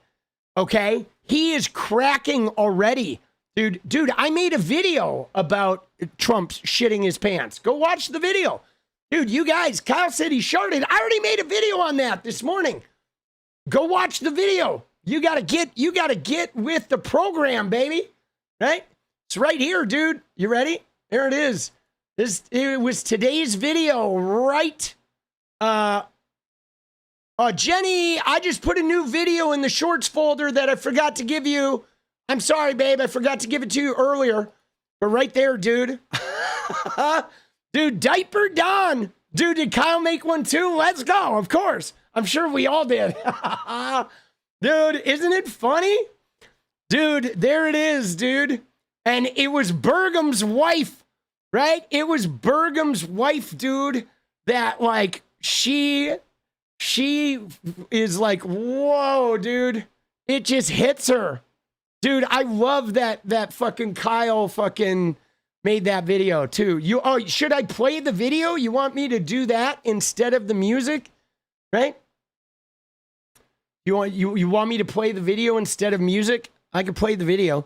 Okay? He is cracking already. Dude, I made a video about Trump shitting his pants. Go watch the video. Dude, you guys, Kyle said he sharted. I already made a video on that this morning. Go watch the video. You gotta get with the program, baby. Right? It's right here, dude. You ready? There it is. It was today's video, right? Jenny, I just put a new video in the shorts folder that I forgot to give you. I'm sorry, babe. I forgot to give it to you earlier. But right there, dude. Dude, Diaper Don. Dude, did Kyle make one too? Let's go. Of course. I'm sure we all did. Dude, isn't it funny? Dude, there it is, dude. And it was Burgum's wife, right? It was Burgum's wife, dude, that like, she is like, whoa, dude. It just hits her. Dude, I love that fucking Kyle fucking made that video too. Should I play the video? You want me to do that instead of the music? Right? You want me to play the video instead of music? I can play the video.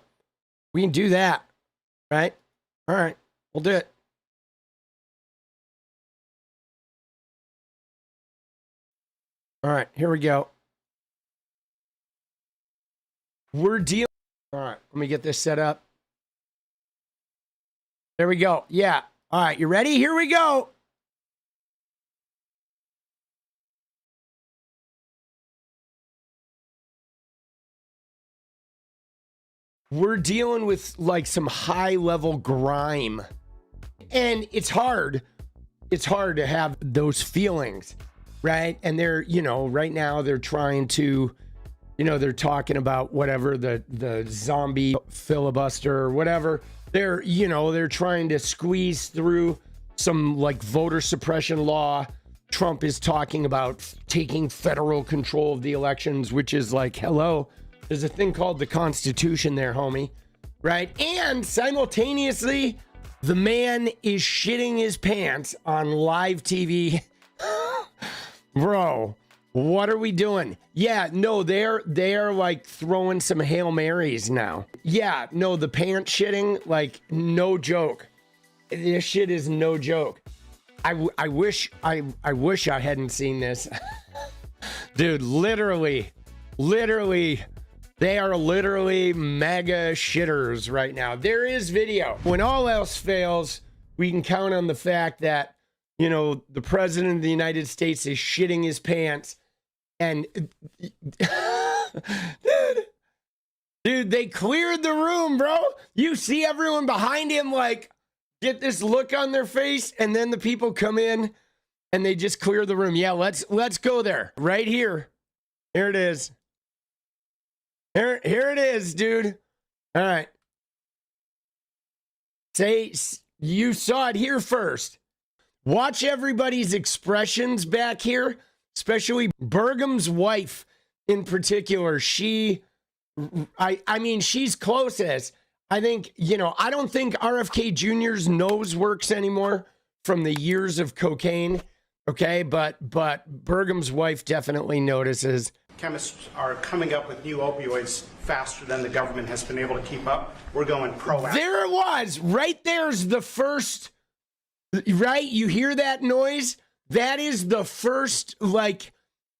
We can do that. Right? All right. We'll do it. All right. Here we go. We're dealing. All right. Let me get this set up. There we go. Yeah. All right. You ready? Here we go. We're dealing with like some high level grime, and it's hard to have those feelings, right? And they're, right now they're trying to, they're talking about whatever, the zombie filibuster or whatever. They're trying to squeeze through some like voter suppression law. Trump is talking about taking federal control of the elections, which is like, hello. There's a thing called the Constitution there, homie, right? And simultaneously, the man is shitting his pants on live TV. Bro, what are we doing? Yeah, no, they're like throwing some Hail Marys now. Yeah, no, the pants shitting, like, no joke. This shit is no joke. I wish I hadn't seen this. Dude, literally. They are literally mega shitters right now. There is video. When all else fails, we can count on the fact that, the president of the United States is shitting his pants. And dude, they cleared the room, bro. You see everyone behind him, like, get this look on their face. And then the people come in and they just clear the room. Yeah, let's go there. Right here. Here it is. Here it is, dude. All right. Say you saw it here first. Watch everybody's expressions back here, especially Burgum's wife in particular. I mean, she's closest. I think, I don't think RFK Jr.'s nose works anymore from the years of cocaine. Okay, but Burgum's wife definitely notices. Chemists are coming up with new opioids faster than the government has been able to keep up. We're going proactive. There it was. Right there's the first, right? You hear that noise? That is the first,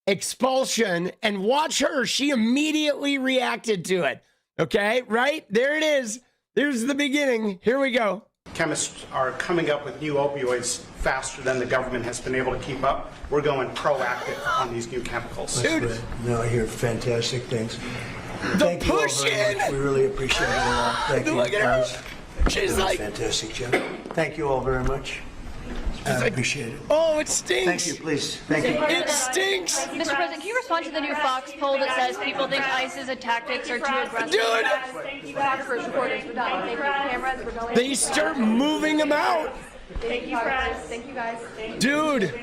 expulsion. And watch her. She immediately reacted to it. Okay, right? There it is. There's the beginning. Here we go. Chemists are coming up with new opioids faster than the government has been able to keep up. We're going proactive on these new chemicals. Dude. No, I hear fantastic things. The push in. We really appreciate it a lot. Thank you. Look at her. She's like, fantastic job. Thank you all very much. I appreciate it. Oh, it stinks. Thank you, please. Thank you. It stinks. Mr. President, can you respond to the new Fox poll that says people think ICE's tactics are too aggressive? Dude. Photographers, reporters, we're done. Thank you. Cameras, we're going. They start moving him out. Thank you, press. Thank you, guys. Dude,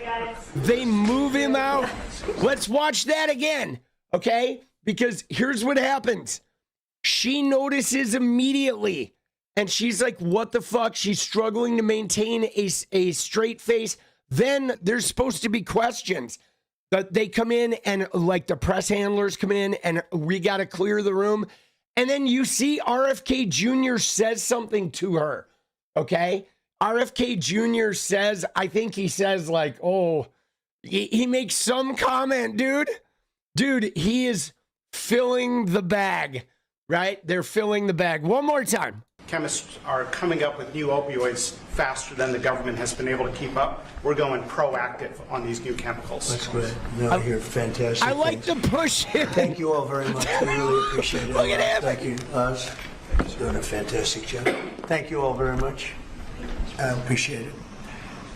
they move him out. Let's watch that again, okay? Because here's what happens. She notices immediately, and she's like, what the fuck? She's struggling to maintain a straight face. Then there's supposed to be questions. But they come in, and the press handlers come in, and we got to clear the room. And then you see RFK Jr. says something to her, okay? RFK Jr. says, I think he says he makes some comment, dude. Dude, he is filling the bag, right? They're filling the bag. One more time. Chemists are coming up with new opioids faster than the government has been able to keep up. We're going proactive on these new chemicals. That's great. No, I hear fantastic I like things. the push in. Thank you all very much. We really appreciate it. Look at him. Thank you, Oz. He's doing a fantastic job. Thank you all very much. I appreciate it.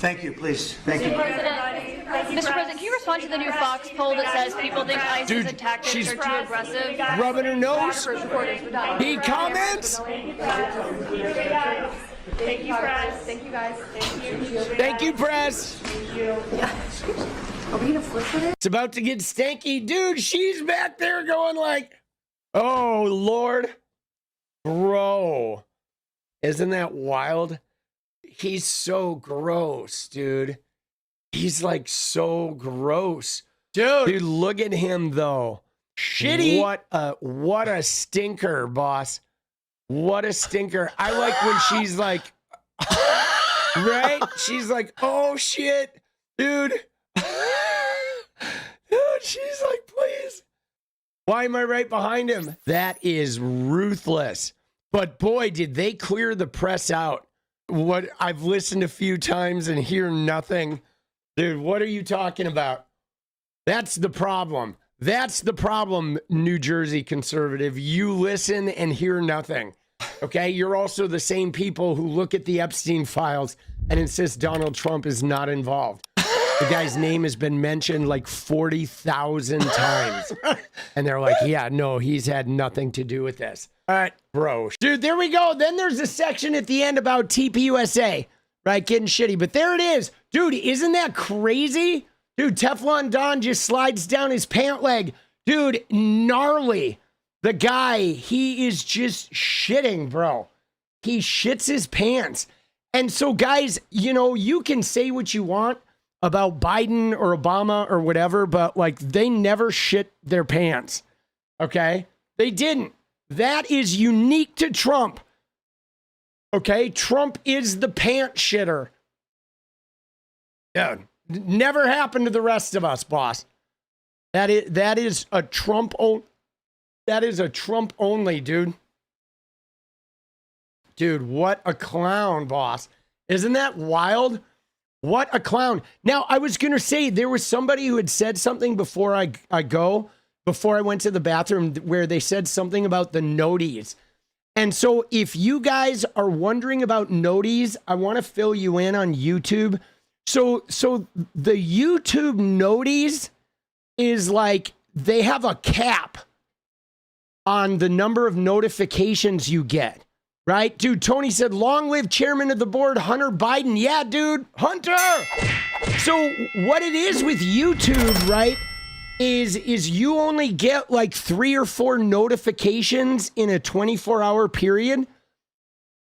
Thank you, please. Thank you. Mr. President, can you respond to the new Fox poll that says people think ICE's tactics are too aggressive? Rubbing her nose. Photographers, reporters, we're done. He comments. Thank you, press. Thank you, guys. Thank you. Thank you, press. Thank you. Are we gonna flip with it? It's about to get stanky. Dude, she's back there going oh, Lord. Bro. Isn't that wild? He's so gross, dude. He's so gross. Dude, look at him, though. Shitty. What a stinker, boss. What a stinker. I like when she's right? She's like, oh, shit, dude. Dude, she's like, please. Why am I right behind him? That is ruthless. But boy, did they clear the press out. What I've listened a few times and hear nothing. Dude, what are you talking about? That's the problem. That's the problem, New Jersey conservative. You listen and hear nothing. Okay? You're also the same people who look at the Epstein files and insist Donald Trump is not involved. The guy's name has been mentioned 40,000 times. And they're like, yeah, no, he's had nothing to do with this. All right, bro. Dude, there we go. Then there's a section at the end about TPUSA, right? Getting shitty. But there it is. Dude, isn't that crazy? Dude, Teflon Don just slides down his pant leg. Dude, gnarly. The guy, he is just shitting, bro. He shits his pants. And so, guys, you can say what you want about Biden or Obama or whatever, but they never shit their pants. Okay? They didn't. That is unique to Trump. Okay? Trump is the pant shitter. Yeah. Never happened to the rest of us, boss. That is a Trump only, dude. Dude, what a clown, boss. Isn't that wild? What a clown. Now, I was going to say, there was somebody who had said something before I went to the bathroom, where they said something about the noties. And so if you guys are wondering about noties, I want to fill you in on YouTube. So the YouTube noties is like they have a cap on the number of notifications you get, right? Dude, Tony said, long live chairman of the board, Hunter Biden. Yeah, dude, Hunter. So what it is with YouTube, right, is you only get like 3 or 4 notifications in a 24-hour period.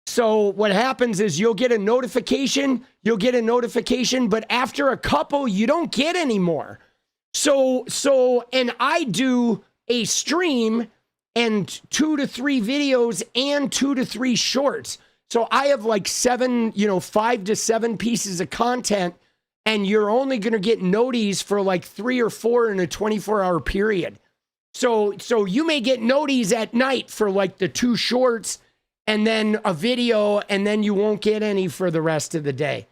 So what happens is you'll get a notification, but after a couple, you don't get any more. So, and I do a stream and 2 to 3 videos and 2 to 3 shorts. So I have like 5 to 7 pieces of content, and you're only going to get noties for like 3 or 4 in a 24-hour period. So you may get noties at night for like the 2 shorts and then a video, and then you won't get any for the rest of the day,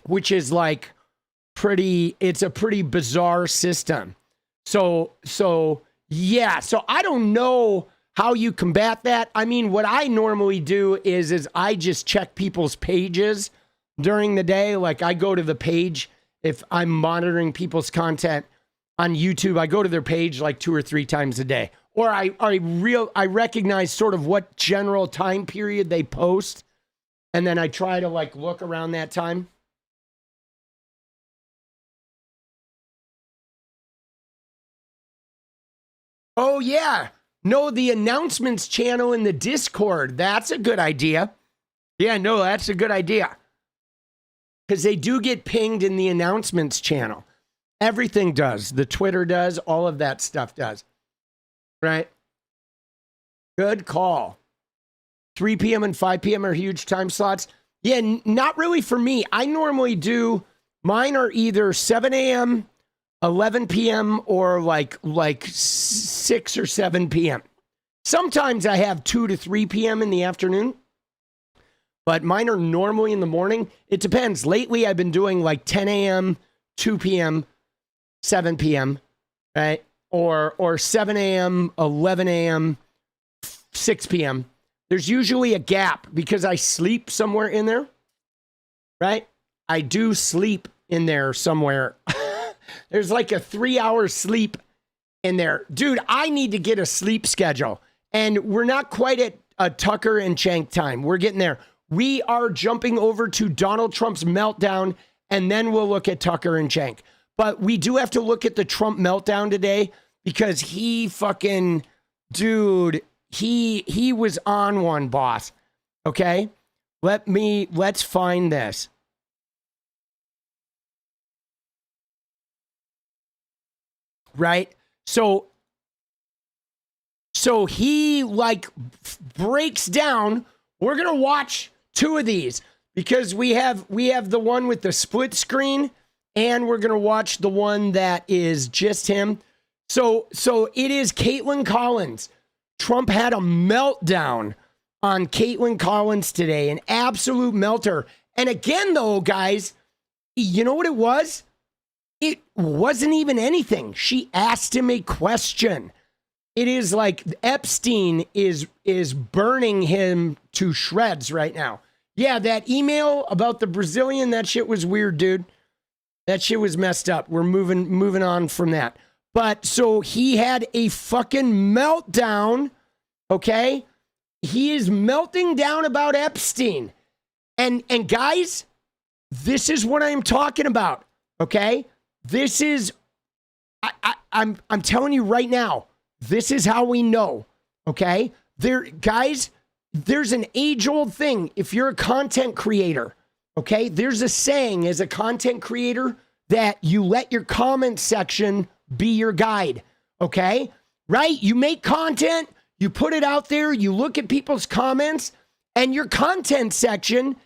which is like it's a pretty bizarre system. So yeah, so I don't know how you combat that. I mean, what I normally do is I just check people's pages during the day. Like I go to the page, if I'm monitoring people's content on YouTube, I go to their page like 2 or 3 times a day. Or I recognize sort of what general time period they post, and then I try to like look around that time. Oh yeah, no, the announcements channel in the Discord. That's a good idea. Yeah, no, that's a good idea. Because they do get pinged in the announcements channel. Everything does. The Twitter does. All of that stuff does. Right? Good call. 3 p.m. and 5 p.m. are huge time slots. Yeah, not really for me. I normally do, mine are either 7 a.m., 11 p.m., or like 6 or 7 p.m. Sometimes I have 2 to 3 p.m. in the afternoon, but mine are normally in the morning. It depends. Lately, I've been doing like 10 a.m., 2 p.m., 7 p.m., right? Or 7 a.m., 11 a.m., 6 p.m. There's usually a gap because I sleep somewhere in there, right? I do sleep in there somewhere. There's like a 3-hour sleep in there. Dude, I need to get a sleep schedule. And we're not quite at a Tucker and Cenk time. We're getting there. We are jumping over to Donald Trump's meltdown, and then we'll look at Tucker and Cenk. But we do have to look at the Trump meltdown today because he fucking, dude, he was on one, boss. Okay? Let's find this. Right? So he like breaks down. We're going to watch 2 of these because we have the one with the split screen, and we're going to watch the one that is just him. So it is Caitlin Collins. Trump had a meltdown on Caitlin Collins today, an absolute melter. And again, though, guys, you know what it was? It wasn't even anything. She asked him a question. It is like Epstein is burning him to shreds right now. Yeah, that email about the Brazilian, that shit was weird, dude. That shit was messed up. We're moving on from that. But so he had a fucking meltdown, okay? He is melting down about Epstein. And guys, this is what I'm talking about, okay? This is, I'm telling you right now, this is how we know, okay? Guys, there's an age-old thing. If you're a content creator, okay, there's a saying as a content creator that you let your comment section be your guide, okay? Right? You make content, you put it out there, you look at people's comments, and your content section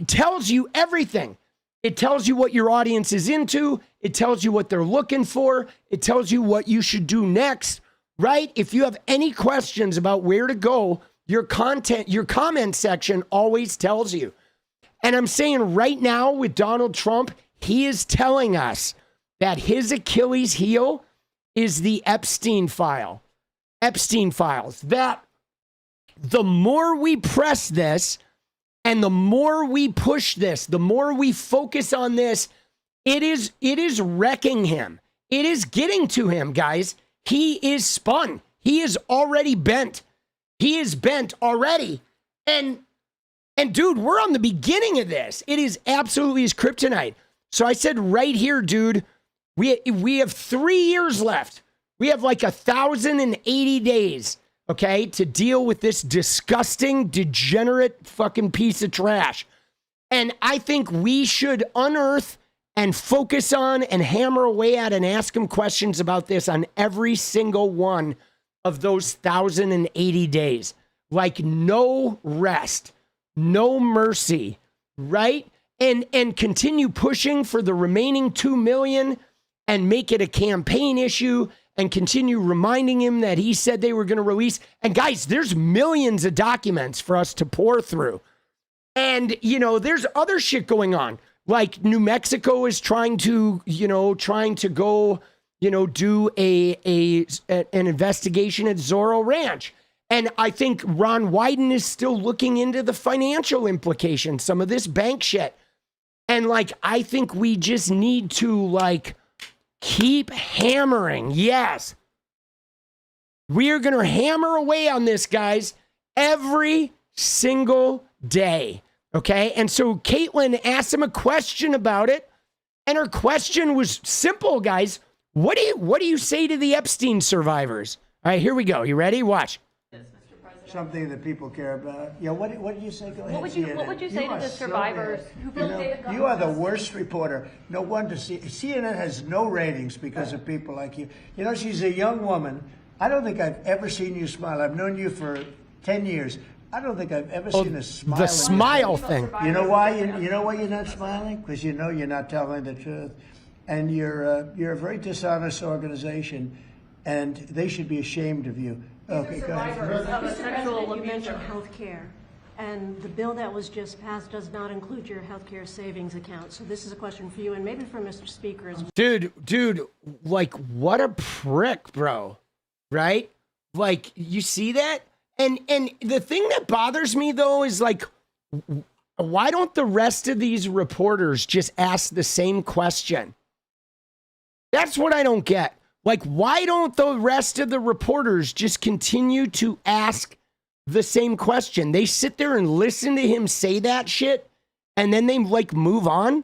tells you everything. It tells you what your audience is into. It tells you what they're looking for. It tells you what you should do next, right? If you have any questions about where to go, your comment section always tells you. And I'm saying right now with Donald Trump, he is telling us that his Achilles heel is the Epstein files. That the more we press this, And the more we push this, the more we focus on this, it is wrecking him. It is getting to him, guys. He is spun. He is already bent. He is bent already. And dude, we're on the beginning of this. It is absolutely his kryptonite. So I said right here, dude, we have 3 years left. We have like 1,080 days, okay, to deal with this disgusting, degenerate fucking piece of trash. And I think we should unearth and focus on and hammer away at and ask him questions about this on every single one of those 1,080 days. Like no rest, no mercy, right? And continue pushing for the remaining 2 million and make it a campaign issue and continue reminding him that he said they were going to release. And guys, there's millions of documents for us to pour through. And, you know, there's other shit going on. Like New Mexico is trying to go, do an investigation at Zorro Ranch. And I think Ron Wyden is still looking into the financial implications, some of this bank shit. And I think we just need to keep hammering. Yes. We are going to hammer away on this, guys, every single day. Okay. And so Caitlin asked him a question about it. And her question was simple, guys. What do you say to the Epstein survivors? All right, here we go. You ready? Watch. Something that people care about. Yeah, what did you say? Go ahead. What would you say to the survivors who feel David got You are the worst reporter. No wonder CNN has no ratings because of people like you. You know, she's a young woman. I don't think I've ever seen you smile. I've known you for 10 years. I don't think I've ever seen a smile. The smile thing. You know why? You know why you're not smiling? Because you know you're not telling the truth, and you're a very dishonest organization, and they should be ashamed of you. Okay, go ahead. You mentioned health care, and the bill that was just passed does not include your health care savings account. So this is a question for you and maybe for Mr. Speaker as well. Dude, what a prick, bro. Right? You see that? And the thing that bothers me, though, is why don't the rest of these reporters just ask the same question? That's what I don't get. Why don't the rest of the reporters just continue to ask the same question? They sit there and listen to him say that shit, and then they move on.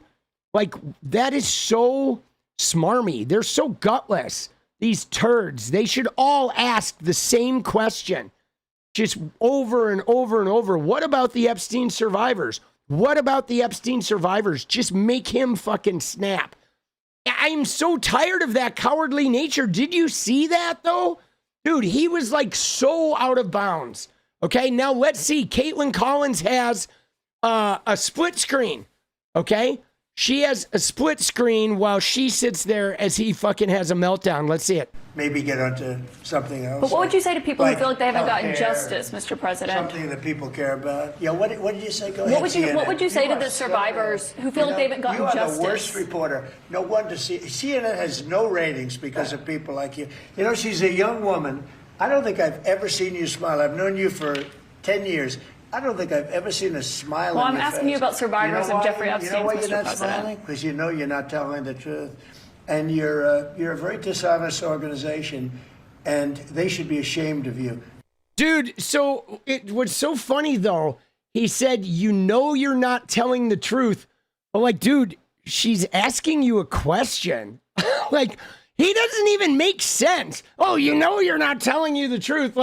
That is so smarmy. They're so gutless. These turds. They should all ask the same question. Just over and over and over. What about the Epstein survivors? What about the Epstein survivors? Just make him fucking snap. I'm so tired of that cowardly nature. Did you see that, though? Dude, he was so out of bounds. Okay, now let's see. Caitlin Collins has a split screen. Okay? She has a split screen while she sits there as he fucking has a meltdown. Let's see it. Maybe get onto something else. But what would you say to people who feel like they haven't gotten justice, Mr. President? Something that people care about. Yeah, what did you say? Go ahead. What would you say to the survivors who feel like they haven't gotten justice? You are the worst reporter. No wonder CNN has no ratings because of people like you. You know, she's a young woman. I don't think I've ever seen you smile. I've known you for 10 years. I don't think I've ever seen a smile on your face. Well, I'm asking you about survivors of Jeffrey Epstein, Mr. President. You know why you're not smiling? Because you know you're not telling the truth. And you're a very dishonest organization, and they should be ashamed of you. Dude, so it was so funny, though. He said, you know you're not telling the truth. But dude, she's asking you a question. He doesn't even make sense. Oh, you know you're not telling you the truth.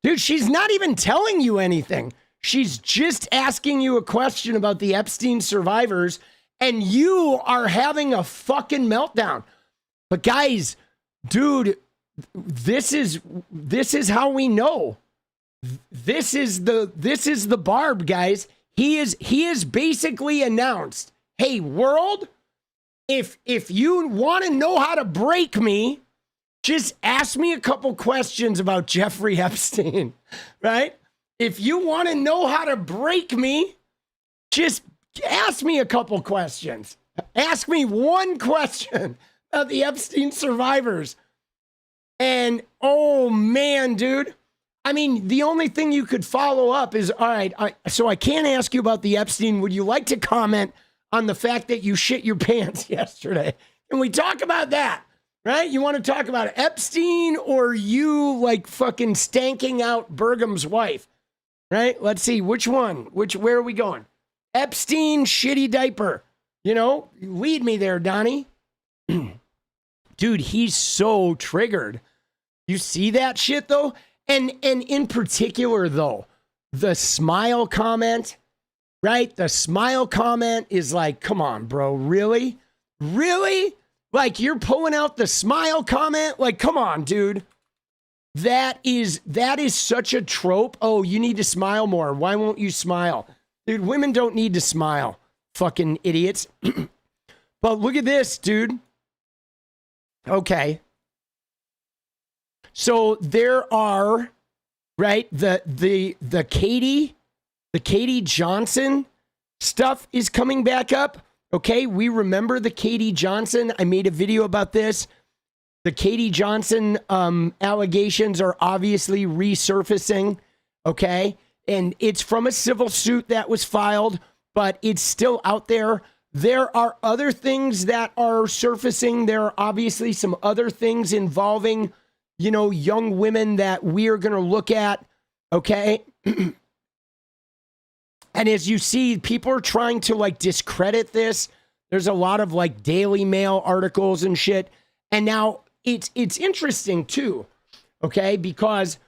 Dude, she's not even telling you anything. She's just asking you a question about the Epstein survivors, and you are having a fucking meltdown. But guys, dude, this is how we know. This is the barb, guys. He is basically announced, hey, world, if you want to know how to break me, just ask me a couple questions about Jeffrey Epstein, right? If you want to know how to break me, just ask me a couple questions. Ask me one question about the Epstein survivors. And, oh, man, dude, I mean, the only thing you could follow up is, all right, so I can't ask you about the Epstein. Would you like to comment on the fact that you shit your pants yesterday? Can we talk about that? Right? You want to talk about Epstein or you like fucking stanking out Bergham's wife? Right? Let's see. Which one? Where are we going? Epstein, shitty diaper. You know, lead me there, Donnie. Dude, he's so triggered. You see that shit though? And in particular though, the smile comment, right? The smile comment is like, come on, bro. Really? Really? Like you're pulling out the smile comment? Like, come on, dude. That is such a trope. Oh, you need to smile more. Why won't you smile? Dude, women don't need to smile. Fucking idiots. But look at this, dude. Okay. So there are, right, the Katie Johnson stuff is coming back up. Okay, we remember the Katie Johnson. I made a video about this. The Katie Johnson allegations are obviously resurfacing, okay? And it's from a civil suit that was filed, but it's still out there. There are other things that are surfacing. There are obviously some other things involving, you know, young women that we are going to look at, okay? And as you see, people are trying to like discredit this. There's a lot of like Daily Mail articles and shit. And now it's interesting too, okay? Because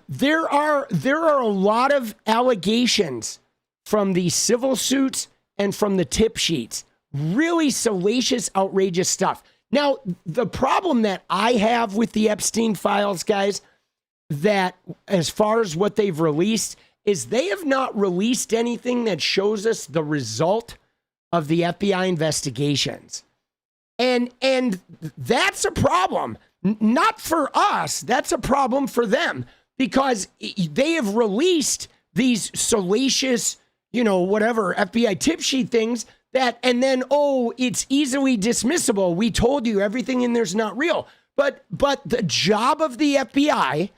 there are a lot of allegations from the civil suits and from the tip sheets. Really salacious, outrageous stuff. Now, the problem that I have with the Epstein files, guys, that as far as what they've released, is they have not released anything that shows us the result of the FBI investigations. And that's a problem. Not for us. That's a problem for them because they have released these salacious, you know, whatever, FBI tip sheet things that, and then, oh, it's easily dismissible. We told you everything in there's not real. But the job of the FBI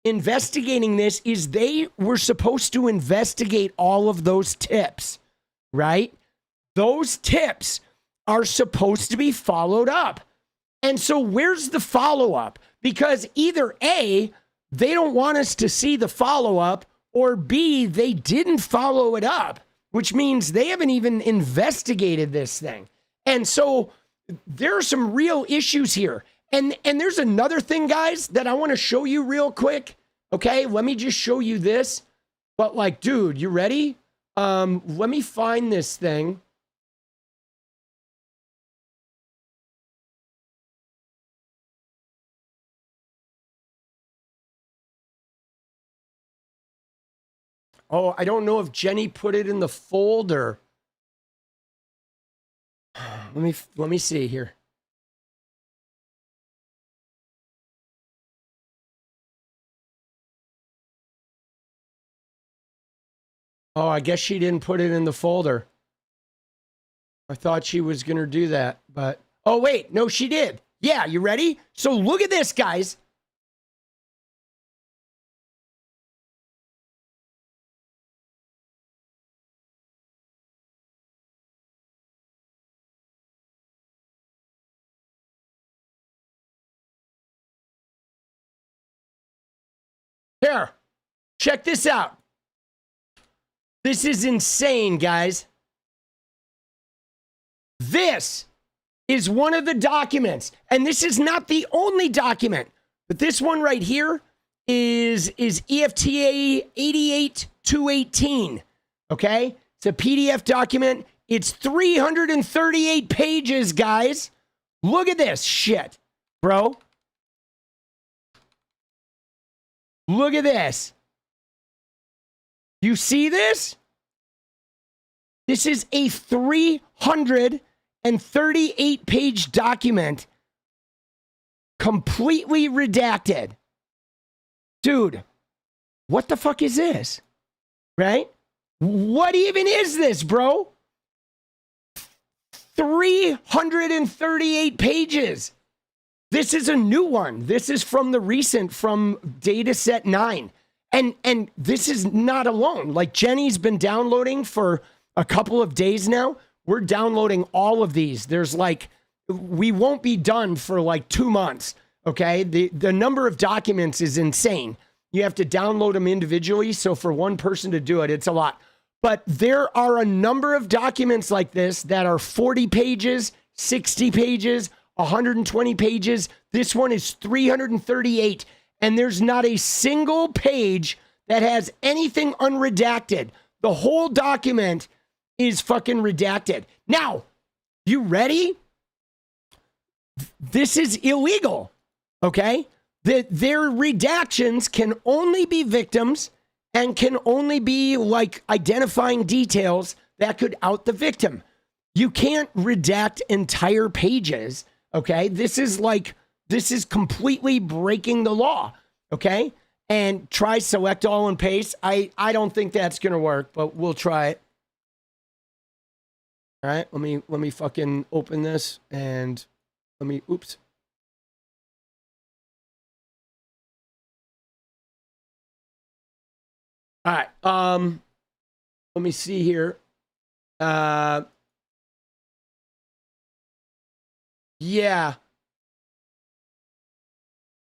investigating this is they were supposed to investigate all of those tips, right? Those tips are supposed to be followed up. And so where's the follow-up? Because either A, they don't want us to see the follow-up, or B, they didn't follow it up, which means they haven't even investigated this thing. And so there are some real issues here. And there's another thing, guys, that I want to show you real quick. Okay, let me just show you this. But like, dude, you ready? Let me find this thing. Oh, I don't know if Jenny put it in the folder. Let me see here. Oh, I guess she didn't put it in the folder. I thought she was going to do that, but... Oh, wait. No, she did. Yeah, you ready? So look at this, guys. Here, check this out. This is insane, guys. This is one of the documents, and this is not the only document, but this one right here is EFTA 88218, okay? It's a PDF document. It's 338 pages, guys. Look at this shit, bro. Look at this. You see this? This is a 338 page document, completely redacted. Dude, what the fuck is this? Right? What even is this, bro? 338 pages. This is a new one. This is from the recent, from dataset 9. And this is not alone. Like, Jenny's been downloading for a couple of days now. We're downloading all of these. There's like, we won't be done for like 2 months, okay? The number of documents is insane. You have to download them individually. So for one person to do it, it's a lot. But there are a number of documents like this that are 40 pages, 60 pages, 120 pages. This one is 338. And there's not a single page that has anything unredacted. The whole document is fucking redacted. Now, you ready? This is illegal, okay? Their redactions can only be victims and can only be like identifying details that could out the victim. You can't redact entire pages, okay? This is completely breaking the law, okay? And try select all and paste. I don't think that's gonna work, but we'll try it. All right, let me fucking open this and oops. All right, let me see here. Yeah.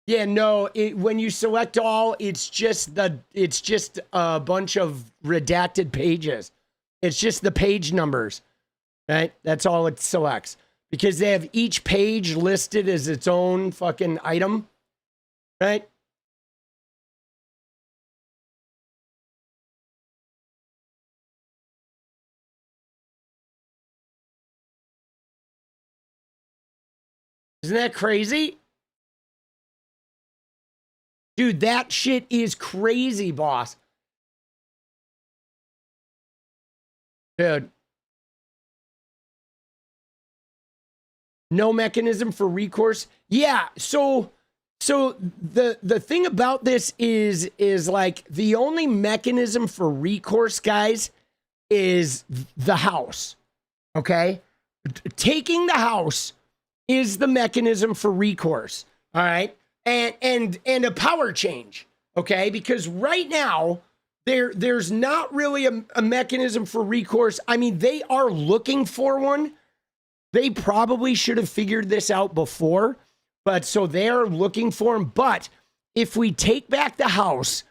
Yeah, no, when you select all, it's just a bunch of redacted pages. It's just the page numbers, right? That's all it selects. Because they have each page listed as its own fucking item, right? Isn't that crazy? Dude, that shit is crazy, boss. Dude. No mechanism for recourse. Yeah, so the thing about this is like the only mechanism for recourse, guys, is the house. Okay? Taking the house is the mechanism for recourse. All right? And a power change. Okay? Because right now there's not really a mechanism for recourse. I mean, they are looking for one. They probably should have figured this out before, but so they're looking for them. But if we take back the House,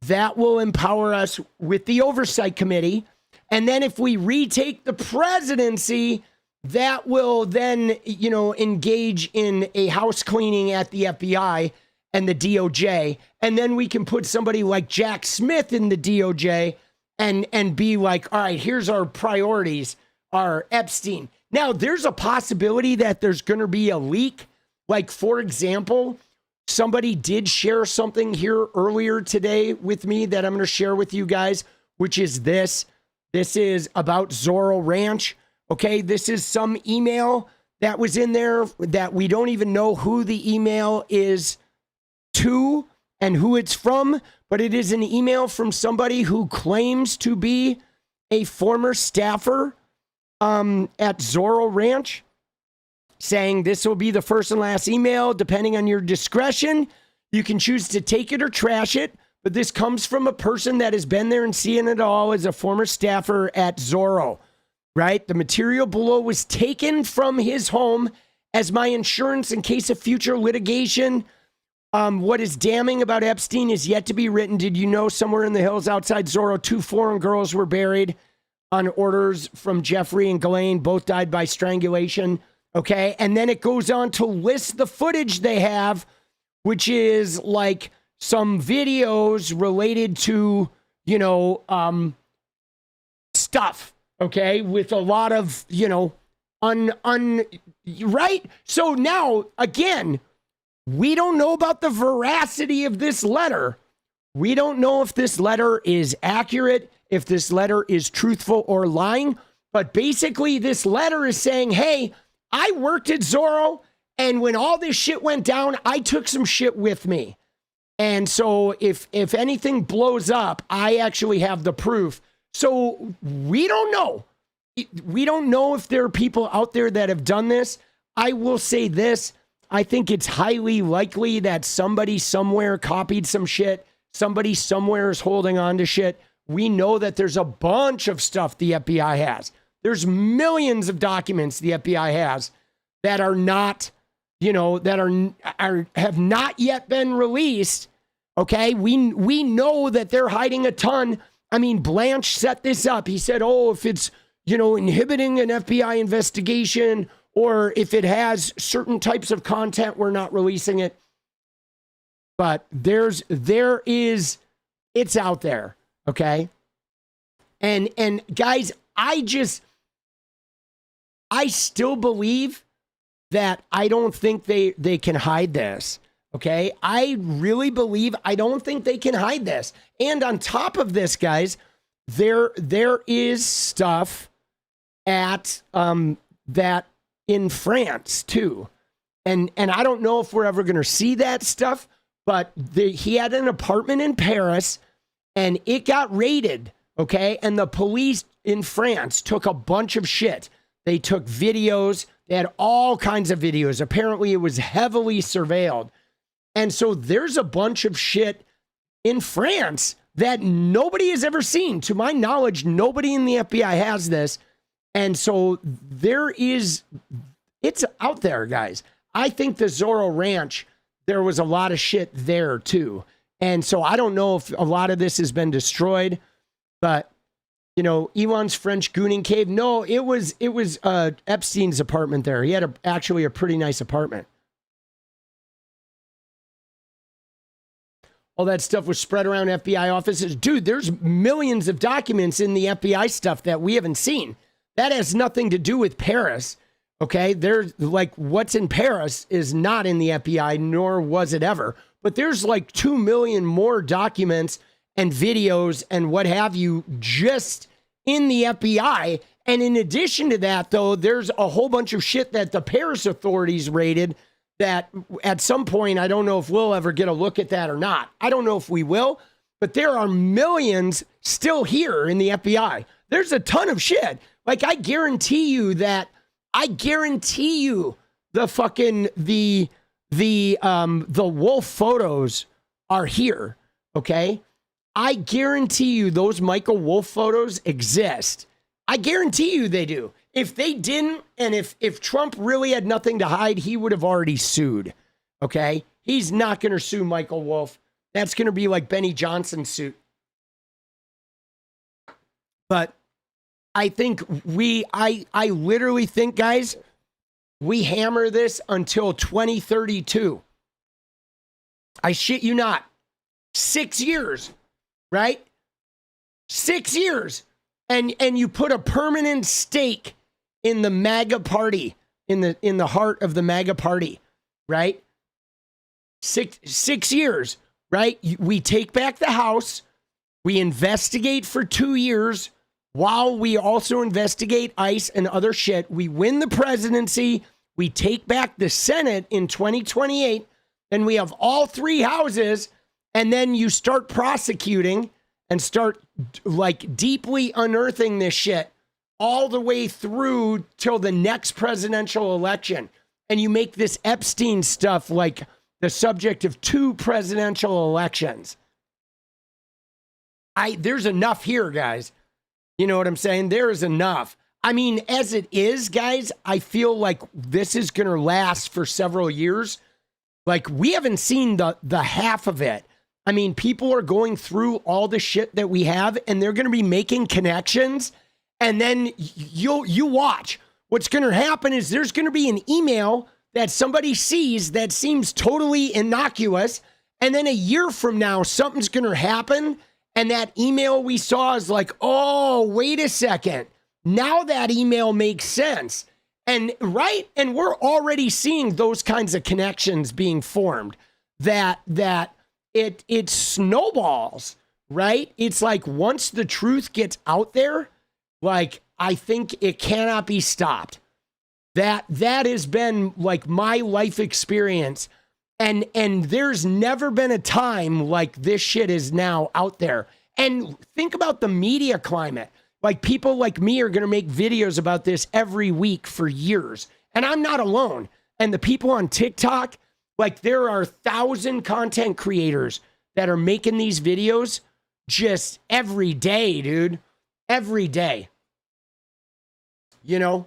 that will empower us with the oversight committee. And then if we retake the presidency, that will then, you know, engage in a house cleaning at the FBI and the DOJ. And then we can put somebody like Jack Smith in the DOJ and be like, all right, here's our priorities, our Epstein. Now, there's a possibility that there's going to be a leak. Like, for example, somebody did share something here earlier today with me that I'm going to share with you guys, which is this. This is about Zorro Ranch. Okay, this is some email that was in there that we don't even know who the email is to and who it's from, but it is an email from somebody who claims to be a former staffer at Zorro Ranch, saying this will be the first and last email. Depending on your discretion, you can choose to take it or trash it. But this comes from a person that has been there and seen it all as a former staffer at Zorro, right? The material below was taken from his home as my insurance in case of future litigation. What is damning about Epstein is yet to be written. Did you know somewhere in the hills outside Zorro, 2 foreign girls were buried on orders from Jeffrey and Ghislaine, both died by strangulation, okay? And then it goes on to list the footage they have, which is like some videos related to, you know, stuff, okay? With a lot of, you know, right? So now, again, we don't know about the veracity of this letter. We don't know if this letter is accurate, if this letter is truthful or lying, but basically this letter is saying, hey, I worked at Zorro, and when all this shit went down, I took some shit with me. And so if anything blows up, I actually have the proof. So we don't know. We don't know if there are people out there that have done this. I will say this. I think it's highly likely that somebody somewhere copied some shit. Somebody somewhere is holding on to shit. We know that there's a bunch of stuff the FBI has. There's millions of documents the FBI has that are not, that have not yet been released. Okay, we know that they're hiding a ton. I mean, Blanche set this up. He said, oh, if it's, inhibiting an FBI investigation, or if it has certain types of content, we're not releasing it. But it's out there, okay? And guys, I still believe that I don't think they can hide this, okay? I really believe, I don't think they can hide this. And on top of this, guys, there is stuff at that in France too. And I don't know if we're ever going to see that stuff, but he had an apartment in Paris and it got raided, okay? And the police in France took a bunch of shit. They took videos. They had all kinds of videos. Apparently it was heavily surveilled. And so there's a bunch of shit in France that nobody has ever seen. To my knowledge, nobody in the FBI has this. And so it's out there, guys. I think the Zorro Ranch, there was a lot of shit there too. And so I don't know if a lot of this has been destroyed, but Elon's French gooning cave. No, it was Epstein's apartment there. He had actually a pretty nice apartment. All that stuff was spread around FBI offices. Dude, there's millions of documents in the FBI stuff that we haven't seen. That has nothing to do with Paris. Okay, there's what's in Paris is not in the FBI, nor was it ever. But there's 2 million more documents and videos and what have you just in the FBI. And in addition to that, though, there's a whole bunch of shit that the Paris authorities raided that at some point, I don't know if we'll ever get a look at that or not. I don't know if we will, but there are millions still here in the FBI. There's a ton of shit. I guarantee you the fucking, the wolf photos are here. Okay. I guarantee you those Michael Wolff photos exist. I guarantee you they do. If they didn't, and if Trump really had nothing to hide, he would have already sued. Okay. He's not going to sue Michael Wolff. That's going to be like Benny Johnson's suit. But I think I literally think, guys, we hammer this until 2032. I shit you not. 6 years, right? 6 years. And you put a permanent stake in the MAGA party, in the heart of the MAGA party, right? 6 years, right? We take back the House. We investigate for 2 years. While we also investigate ICE and other shit, we win the presidency, we take back the Senate in 2028, and we have all 3 houses, and then you start prosecuting and start deeply unearthing this shit all the way through till the next presidential election. And you make this Epstein stuff the subject of 2 presidential elections. There's enough here, guys. You know what I'm saying? There is enough. I mean, as it is, guys, I feel like this is going to last for several years. We haven't seen the half of it. I mean, people are going through all the shit that we have, and they're going to be making connections. And then you watch. What's going to happen is there's going to be an email that somebody sees that seems totally innocuous. And then a year from now, something's going to happen. And that email we saw is oh, wait a second. Now that email makes sense. And right. And we're already seeing those kinds of connections being formed that it snowballs, right? It's once the truth gets out there, I think it cannot be stopped. That has been my life experience. And there's never been a time like this shit is now out there. And think about the media climate. People like me are going to make videos about this every week for years. And I'm not alone. And the people on TikTok, like there are 1,000 content creators that are making these videos just every day, dude. Every day. You know,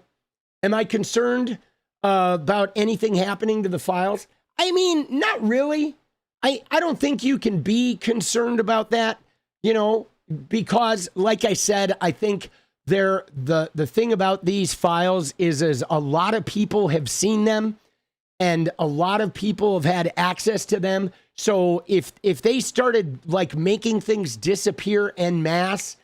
am I concerned about anything happening to the files? I mean, not really. I don't think you can be concerned about that, you know, because like I said, I think the thing about these files is a lot of people have seen them and a lot of people have had access to them. So if they started like making things disappear en masse,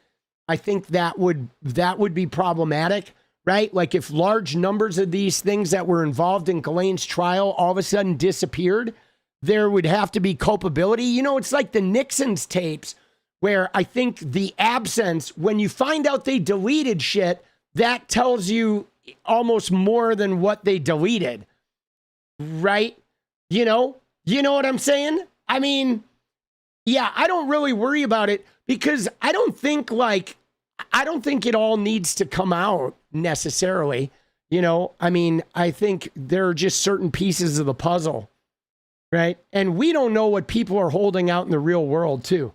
I think that would be problematic, right? Like if large numbers of these things that were involved in Ghislaine's trial all of a sudden disappeared, there would have to be culpability. You know, it's like the Nixon's tapes where I think the absence, when you find out they deleted shit, that tells you almost more than what they deleted, right? You know what I'm saying? I mean, yeah, I don't really worry about it because I don't think it all needs to come out necessarily. You know, I mean, I think there are just certain pieces of the puzzle, right? And we don't know what people are holding out in the real world too.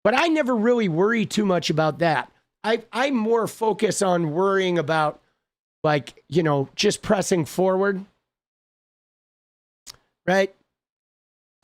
But I never really worry too much about that. I more focus on worrying about, like, you know, just pressing forward, right?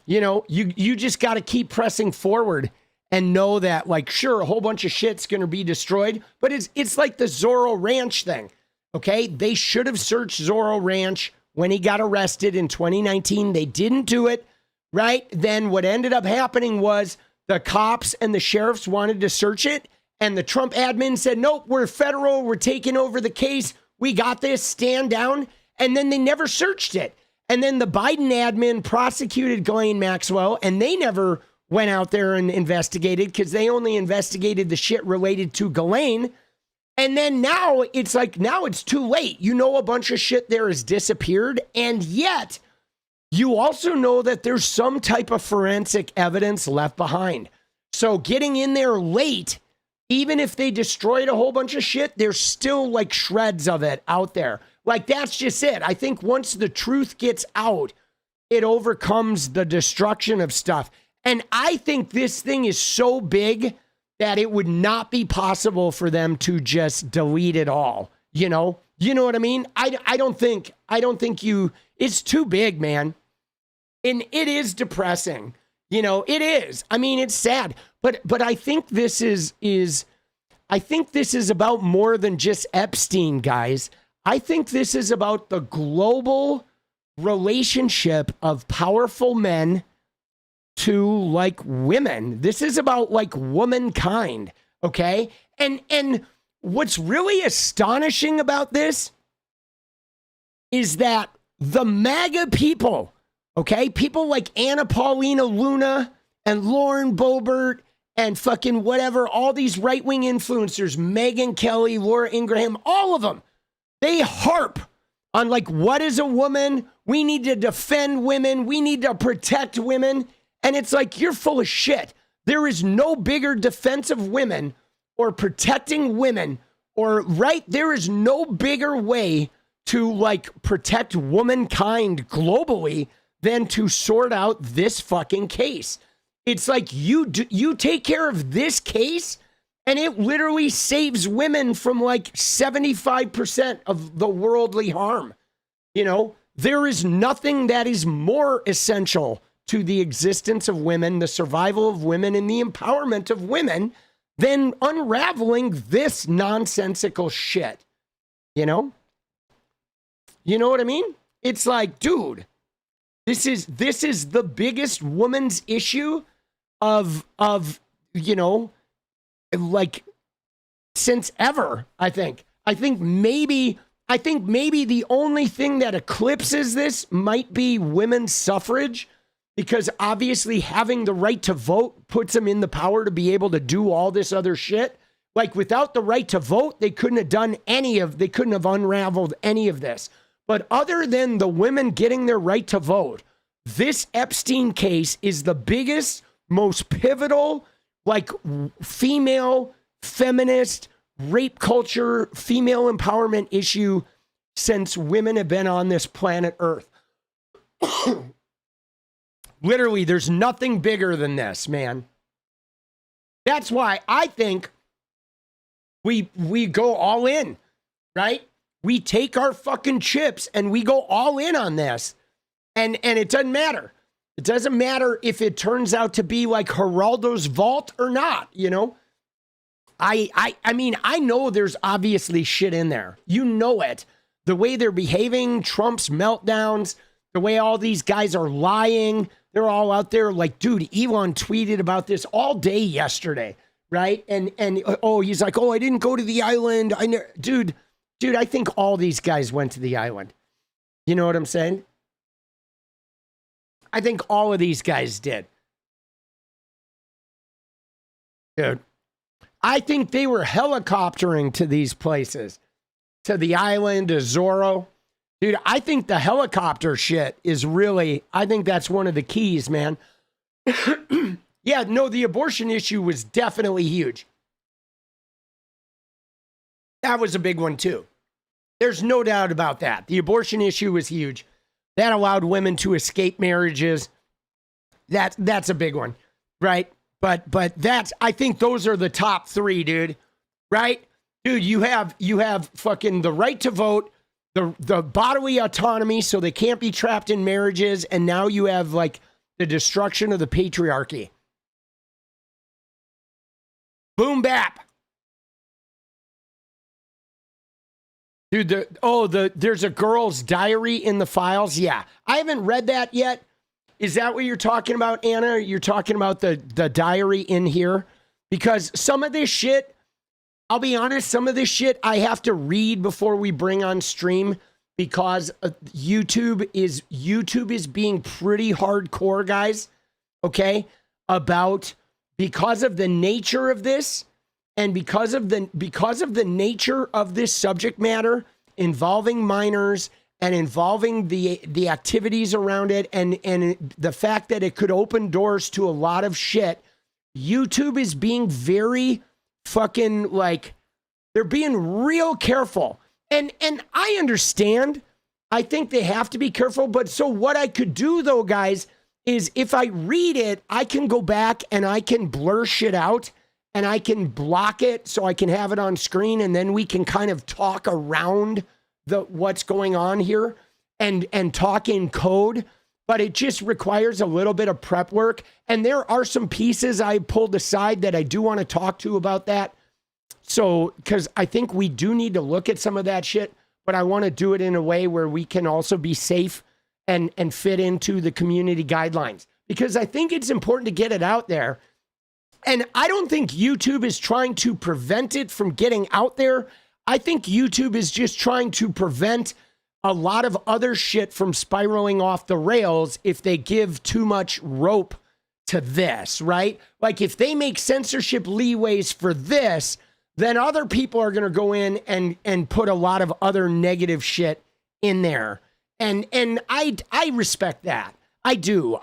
You know, you just got to keep pressing forward and know that, like, sure, a whole bunch of shit's going to be destroyed, but it's like the Zorro Ranch thing, okay? They should have searched Zorro Ranch when he got arrested in 2019. They didn't do it, right? Then what ended up happening was the cops and the sheriffs wanted to search it, and the Trump admin said, nope, we're federal, we're taking over the case, we got this, stand down, and then they never searched it. And then the Biden admin prosecuted Ghislaine Maxwell, and they never went out there and investigated because they only investigated the shit related to Ghislaine. And then now it's like, now it's too late. You know, a bunch of shit there has disappeared, and yet you also know that there's some type of forensic evidence left behind. So getting in there late, even if they destroyed a whole bunch of shit, there's still like shreds of it out there. Like, that's just it. I think once the truth gets out, it overcomes the destruction of stuff. And I think this thing is so big that it would not be possible for them to just delete it all. You know what I mean? I don't think it's too big, man. And it is depressing. You know, it is. I mean, it's sad. But I think this is about more than just Epstein, guys. I think this is about the global relationship of powerful men to like women. This is about like womankind, okay? And what's really astonishing about this is that the MAGA people, okay, people like Anna Paulina Luna and Lauren Boebert and fucking whatever, all these right-wing influencers, Megyn Kelly, Laura Ingraham, all of them, they harp on like, what is a woman? We need to defend women. We need to protect women. And it's like, you're full of shit. There is no bigger defense of women or protecting women or, right? There is no bigger way to like protect womankind globally than to sort out this fucking case. It's like you take care of this case and it literally saves women from like 75% of the worldly harm. You know, there is nothing that is more essential to the existence of women, the survival of women, and the empowerment of women than unraveling this nonsensical shit. You know? You know what I mean? It's like, dude, this is the biggest woman's issue of you know, like since ever, I think. I think maybe the only thing that eclipses this might be women's suffrage, because obviously having the right to vote puts them in the power to be able to do all this other shit. Like without the right to vote, they couldn't have unraveled any of this. But other than the women getting their right to vote, this Epstein case is the biggest, most pivotal, like female, feminist, rape culture, female empowerment issue since women have been on this planet Earth. Literally, there's nothing bigger than this, man. That's why I think we go all in, right? We take our fucking chips and we go all in on this. And it doesn't matter. It doesn't matter if it turns out to be like Geraldo's vault or not, you know? I mean, I know there's obviously shit in there. You know it. The way they're behaving, Trump's meltdowns, the way all these guys are lying. They're all out there like, dude, Elon tweeted about this all day yesterday, right? And oh, he's like, oh, I didn't go to the island. Dude, I think all these guys went to the island. You know what I'm saying? I think all of these guys did. Dude, I think they were helicoptering to these places, to the island, to Zorro. Dude, I think the helicopter shit is really, I think that's one of the keys, man. Yeah, no, the abortion issue was definitely huge. That was a big one too. There's no doubt about that. The abortion issue was huge. That allowed women to escape marriages. That's a big one, right? But that's, I think those are the top three, dude. Right? Dude, you have fucking the right to vote, the bodily autonomy, so they can't be trapped in marriages, and now you have like the destruction of the patriarchy. Boom bap. Dude, there's a girl's diary in the files. Yeah, I haven't read that yet. Is that what you're talking about, Anna? You're talking about the diary in here? Because some of this shit, I'll be honest, some of this shit I have to read before we bring on stream, because YouTube is being pretty hardcore, guys. Okay, because of the nature of this. And because of the nature of this subject matter involving minors and involving the activities around it and the fact that it could open doors to a lot of shit, YouTube is being very fucking like, they're being real careful. And I understand. I think they have to be careful. But so what I could do though, guys, is if I read it, I can go back and I can blur shit out. And I can block it so I can have it on screen, and then we can kind of talk around what's going on here and talk in code. But it just requires a little bit of prep work. And there are some pieces I pulled aside that I do want to talk to about that. So, because I think we do need to look at some of that shit, but I want to do it in a way where we can also be safe and fit into the community guidelines. Because I think it's important to get it out there. And I don't think YouTube is trying to prevent it from getting out there. I think YouTube is just trying to prevent a lot of other shit from spiraling off the rails if they give too much rope to this, right? Like if they make censorship leeways for this, then other people are going to go in and put a lot of other negative shit in there. And I respect that. I do.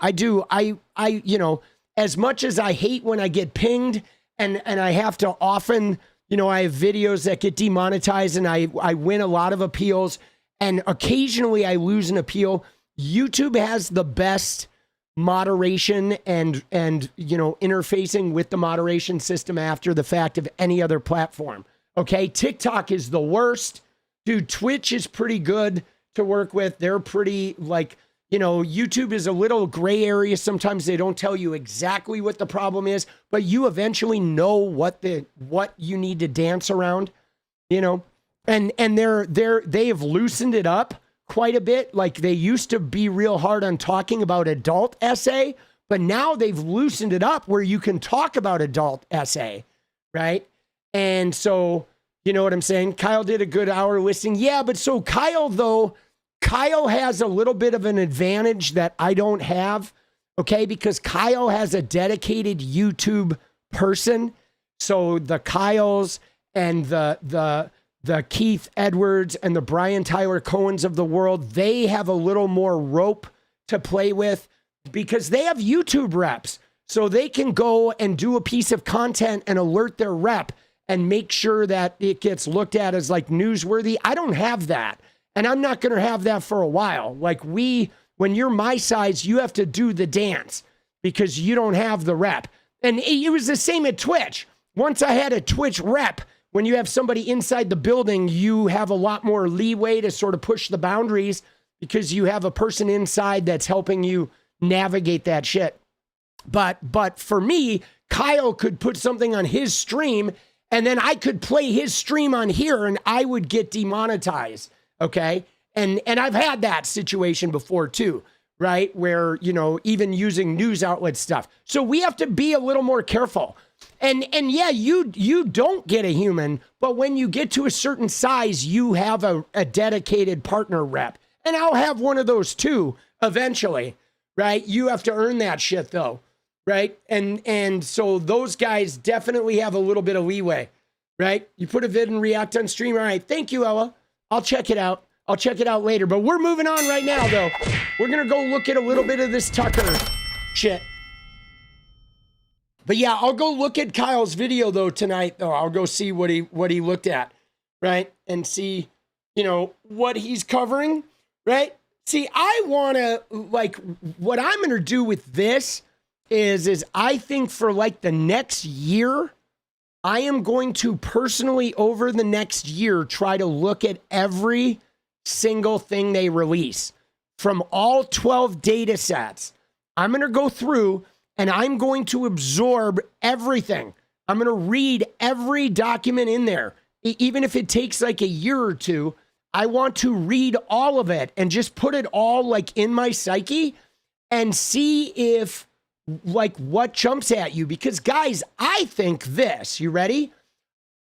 You know, as much as I hate when I get pinged and I have to often, you know, I have videos that get demonetized and I win a lot of appeals and occasionally I lose an appeal. YouTube has the best moderation and you know, interfacing with the moderation system after the fact of any other platform. Okay. TikTok is the worst. Dude, Twitch is pretty good to work with. They're pretty like, you know, YouTube is a little gray area. Sometimes they don't tell you exactly what the problem is, but you eventually know what you need to dance around, you know, and they have loosened it up quite a bit. Like they used to be real hard on talking about adult essay, but now they've loosened it up where you can talk about adult essay, right? And so, you know what I'm saying? Kyle did a good hour listening. Yeah, but so Kyle has a little bit of an advantage that I don't have, okay? Because Kyle has a dedicated YouTube person. So the Kyles and the Keith Edwards and the Brian Tyler Cohens of the world, they have a little more rope to play with because they have YouTube reps. So they can go and do a piece of content and alert their rep and make sure that it gets looked at as like newsworthy. I don't have that. And I'm not going to have that for a while. Like we When you're my size, you have to do the dance because you don't have the rep. And it was the same at Twitch. Once I had a Twitch rep, when you have somebody inside the building, you have a lot more leeway to sort of push the boundaries because you have a person inside that's helping you navigate that shit. But for me, Kyle could put something on his stream and then I could play his stream on here and I would get demonetized. Okay. And I've had that situation before too, right? Where, you know, even using news outlet stuff. So we have to be a little more careful. And yeah, you don't get a human, but when you get to a certain size, you have a dedicated partner rep. And I'll have one of those too, eventually, right? You have to earn that shit though, right? And so those guys definitely have a little bit of leeway, right? You put a vid and react on stream. All right, thank you, Ella. I'll check it out. I'll check it out later, but we're moving on right now though. We're gonna go look at a little bit of this Tucker shit. But yeah, I'll go look at Kyle's video though tonight though. I'll go see what he looked at, right? And see, you know, what he's covering, right? See, I want to, like, what I'm going to do with this is I think for like the next year, I am going to personally over the next year try to look at every single thing they release from all 12 data sets. I'm going to go through and I'm going to absorb everything. I'm going to read every document in there. Even if it takes like a year or two, I want to read all of it and just put it all like in my psyche and see if like what jumps at you. Because guys, I think this, you ready?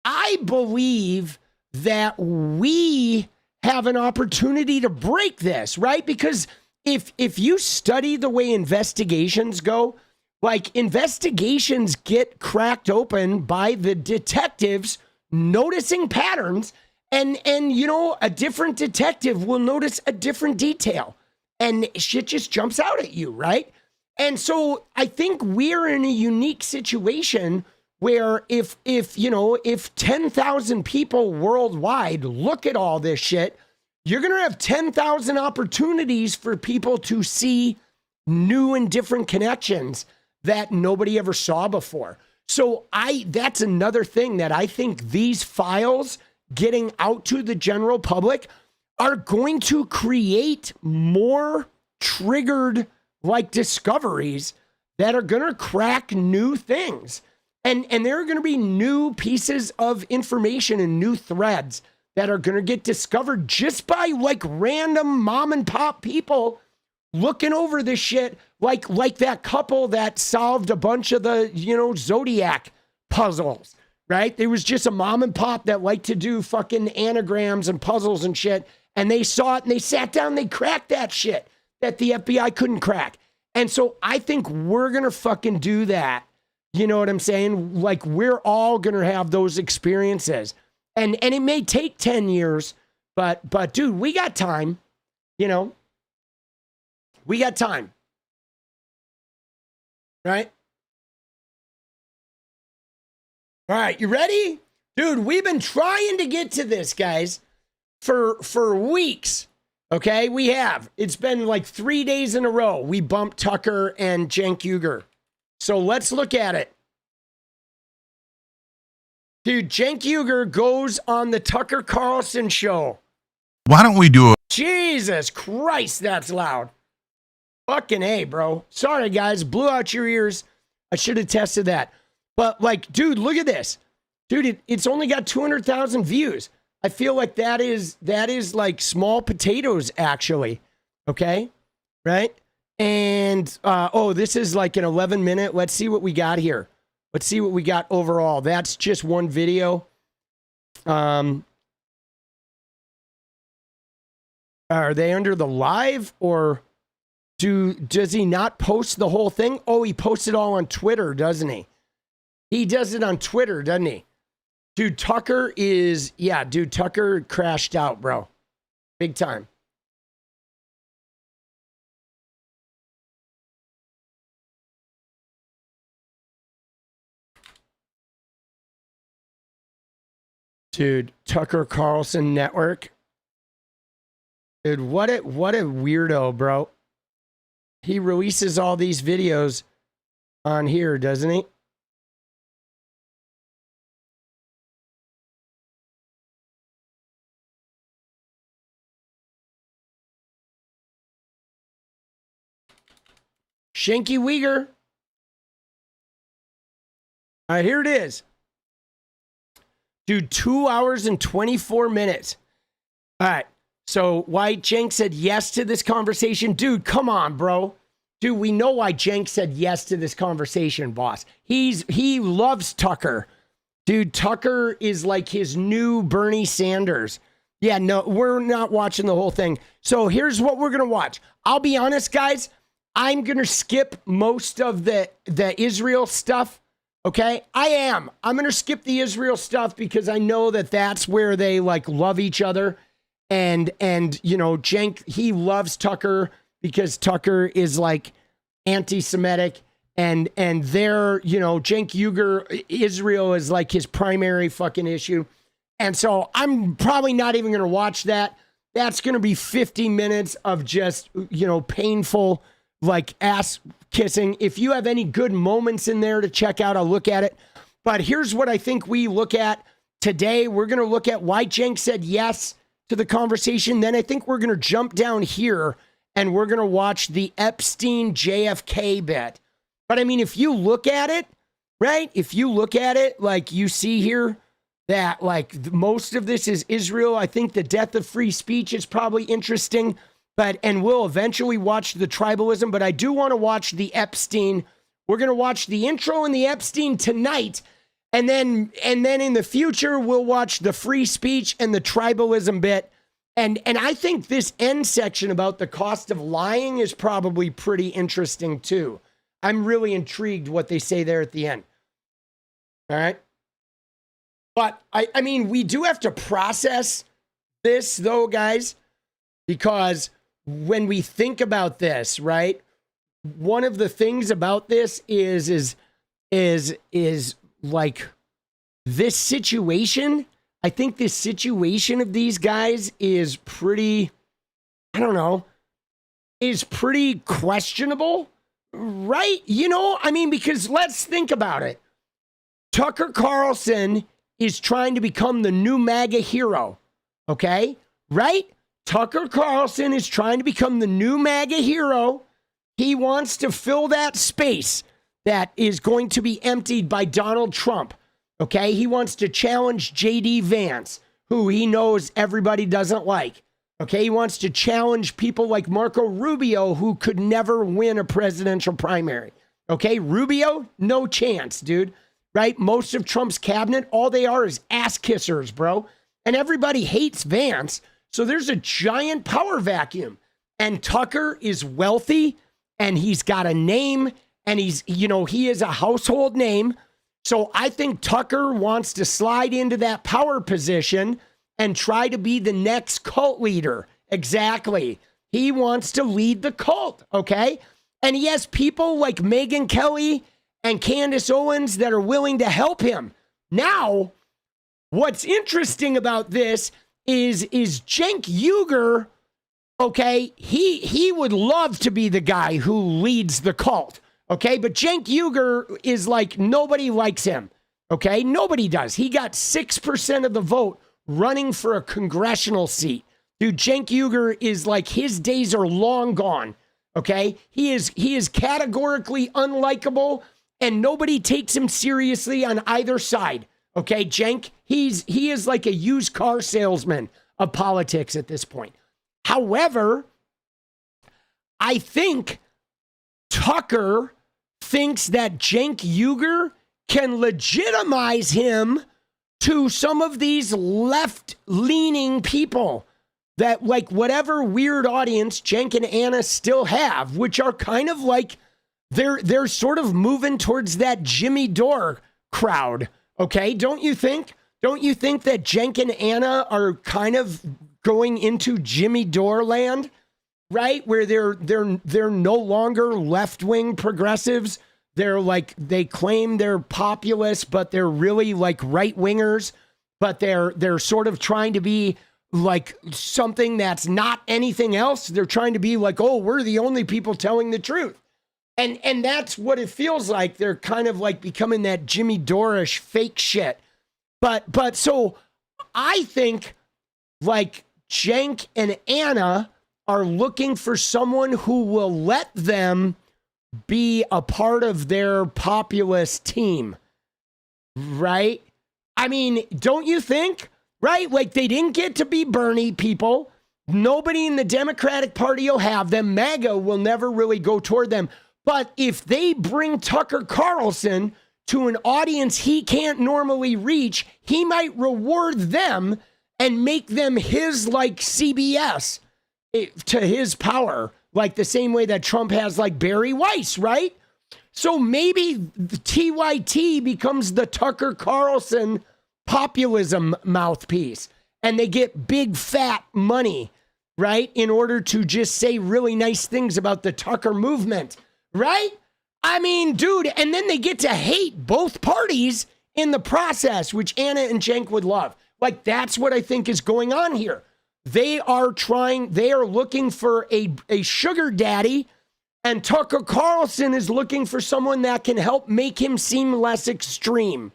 I believe that we have an opportunity to break this, right? Because if you study the way investigations go, like investigations get cracked open by the detectives noticing patterns, and you know, a different detective will notice a different detail and shit just jumps out at you, right? And so I think we're in a unique situation where if 10,000 people worldwide look at all this shit, you're going to have 10,000 opportunities for people to see new and different connections that nobody ever saw before. So that's another thing that I think these files getting out to the general public are going to create more triggered like discoveries that are going to crack new things. And there are going to be new pieces of information and new threads that are going to get discovered just by like random mom and pop people looking over this shit, like that couple that solved a bunch of the, Zodiac puzzles, right? There was just a mom and pop that liked to do fucking anagrams and puzzles and shit. And they saw it and they sat down, they cracked that shit that the FBI couldn't crack. And so I think we're going to fucking do that. You know what I'm saying? Like we're all going to have those experiences. And it may take 10 years, but dude, we got time, we got time. Right? All right, you ready? Dude, we've been trying to get to this, guys, for weeks. Okay, we have. It's been like 3 days in a row. We bumped Tucker and Cenk Uygur. So let's look at it. Dude, Cenk Uygur goes on the Tucker Carlson show. Why don't we do it? Jesus Christ, that's loud. Fucking A, bro. Sorry, guys. Blew out your ears. I should have tested that. But, like, dude, look at this. Dude, it's only got 200,000 views. I feel like that is like small potatoes, actually. Okay? Right? And, this is like an 11-minute. Let's see what we got here. Let's see what we got overall. That's just one video. Are they under the live or does he not post the whole thing? Oh, he posts it all on Twitter, doesn't he? He does it on Twitter, doesn't he? Dude, Tucker crashed out, bro. Big time. Dude, Tucker Carlson Network. Dude, what a weirdo, bro. he releases all these videos on here, doesn't he? 𝗙𝗪�la𝗙𝗘𝗙𝗧. All right, here it is. Dude, 2 hours and 24 minutes. All right. So why Cenk said yes to this conversation. Dude, come on, bro. Dude, we know why Cenk said yes to this conversation, boss. He loves Tucker. Dude, Tucker is like his new Bernie Sanders. Yeah, no, we're not watching the whole thing. So here's what we're going to watch. I'll be honest, guys. I'm going to skip most of the Israel stuff. Okay, I'm going to skip the Israel stuff because I know that that's where they like love each other. And you know, Cenk, he loves Tucker because Tucker is like anti-Semitic and they're, you know, Cenk Uygur, Israel is like his primary fucking issue. And so I'm probably not even going to watch that. That's going to be 50 minutes of just, you know, painful like ass kissing. If you have any good moments in there to check out, I'll look at it. But here's what I think we look at today. We're going to look at why Cenk said yes to the conversation. Then I think we're going to jump down here and we're going to watch the Epstein JFK bit. But I mean, if you look at it, right? If you look at it, like you see here that like most of this is Israel. I think the death of free speech is probably interesting. And we'll eventually watch the tribalism, but I do want to watch the Epstein. We're going to watch the intro and the Epstein tonight. And then in the future, we'll watch the free speech and the tribalism bit. And I think this end section about the cost of lying is probably pretty interesting too. I'm really intrigued what they say there at the end. All right. But I mean, we do have to process this though, guys, because when we think about this, right, one of the things about this is like this situation. I think this situation of these guys is pretty, I don't know, is pretty questionable, right? You know, I mean, because let's think about it. Tucker Carlson is trying to become the new MAGA hero, okay? Right? Tucker Carlson is trying to become the new MAGA hero. He wants to fill that space that is going to be emptied by Donald Trump. Okay, he wants to challenge J.D. Vance, who he knows everybody doesn't like. Okay, he wants to challenge people like Marco Rubio, who could never win a presidential primary. Okay, Rubio, no chance, dude. Right? Most of Trump's cabinet, all they are is ass kissers, bro. And everybody hates Vance. So there's a giant power vacuum. And Tucker is wealthy and he's got a name and he's, you know, he is a household name. So I think Tucker wants to slide into that power position and try to be the next cult leader. Exactly. He wants to lead the cult, okay? And he has people like Megyn Kelly and Candace Owens that are willing to help him. Now, what's interesting about this is Cenk Uygur, okay, he would love to be the guy who leads the cult, okay? But Cenk Uygur is like, nobody likes him, okay? Nobody does. He got 6% of the vote running for a congressional seat. Dude, Cenk Uygur is like, his days are long gone, okay? He is categorically unlikable and nobody takes him seriously on either side. Okay, Cenk, he is like a used car salesman of politics at this point. However, I think Tucker thinks that Cenk Uygur can legitimize him to some of these left-leaning people that, like, whatever weird audience Cenk and Anna still have, which are kind of like they're sort of moving towards that Jimmy Dore crowd. Okay, don't you think? Don't you think that Cenk and Anna are kind of going into Jimmy Dore land, right? Where they're no longer left-wing progressives. They're like, they claim they're populist, but they're really like right-wingers, but they're sort of trying to be like something that's not anything else. They're trying to be like, oh, we're the only people telling the truth. And that's what it feels like. They're kind of like becoming that Jimmy Dore-ish fake shit. But so I think like Cenk and Anna are looking for someone who will let them be a part of their populist team, right? I mean, don't you think, right? Like they didn't get to be Bernie people. Nobody in the Democratic Party will have them. MAGA will never really go toward them. But if they bring Tucker Carlson to an audience he can't normally reach, he might reward them and make them his like CBS to his power, like the same way that Trump has like Barry Weiss, right? So maybe the TYT becomes the Tucker Carlson populism mouthpiece and they get big fat money, right? In order to just say really nice things about the Tucker movement, right? I mean, dude, and then they get to hate both parties in the process, which Anna and Cenk would love. Like, that's what I think is going on here. They are looking for a sugar daddy, and Tucker Carlson is looking for someone that can help make him seem less extreme,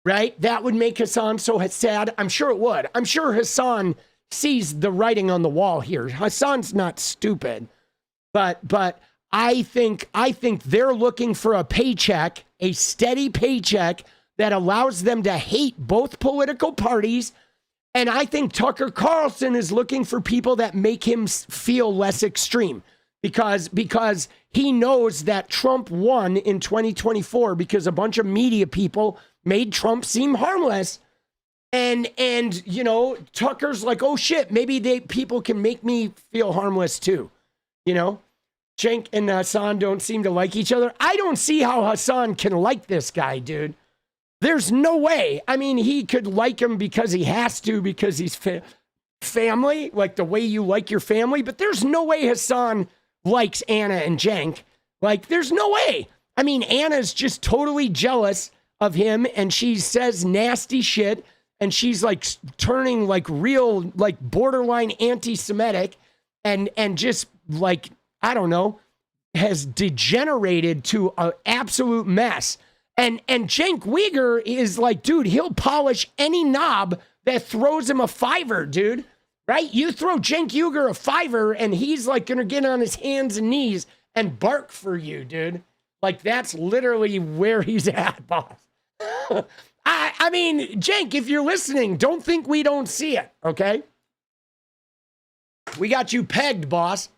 right? That would make Hassan so sad. I'm sure it would. I'm sure Hassan sees the writing on the wall here. Hassan's not stupid, but I think they're looking for a paycheck, a steady paycheck that allows them to hate both political parties. And I think Tucker Carlson is looking for people that make him feel less extreme because he knows that Trump won in 2024 because a bunch of media people made Trump seem harmless. And you know, Tucker's like, oh shit, maybe people can make me feel harmless too. You know, Cenk and Hassan don't seem to like each other. I don't see how Hassan can like this guy, dude. There's no way. I mean, he could like him because he has to, because he's family, like the way you like your family. But there's no way Hassan likes Anna and Cenk. Like, there's no way. I mean, Anna's just totally jealous of him, and she says nasty shit, and she's like turning like real, like borderline anti-Semitic, and just like, I don't know, has degenerated to an absolute mess. And Cenk Uygur is like, dude, he'll polish any knob that throws him a $5, dude. Right? You throw Cenk Uygur a $5 and he's like gonna get on his hands and knees and bark for you, dude. Like, that's literally where he's at, boss. I mean, Cenk, if you're listening, don't think we don't see it, okay? We got you pegged, boss.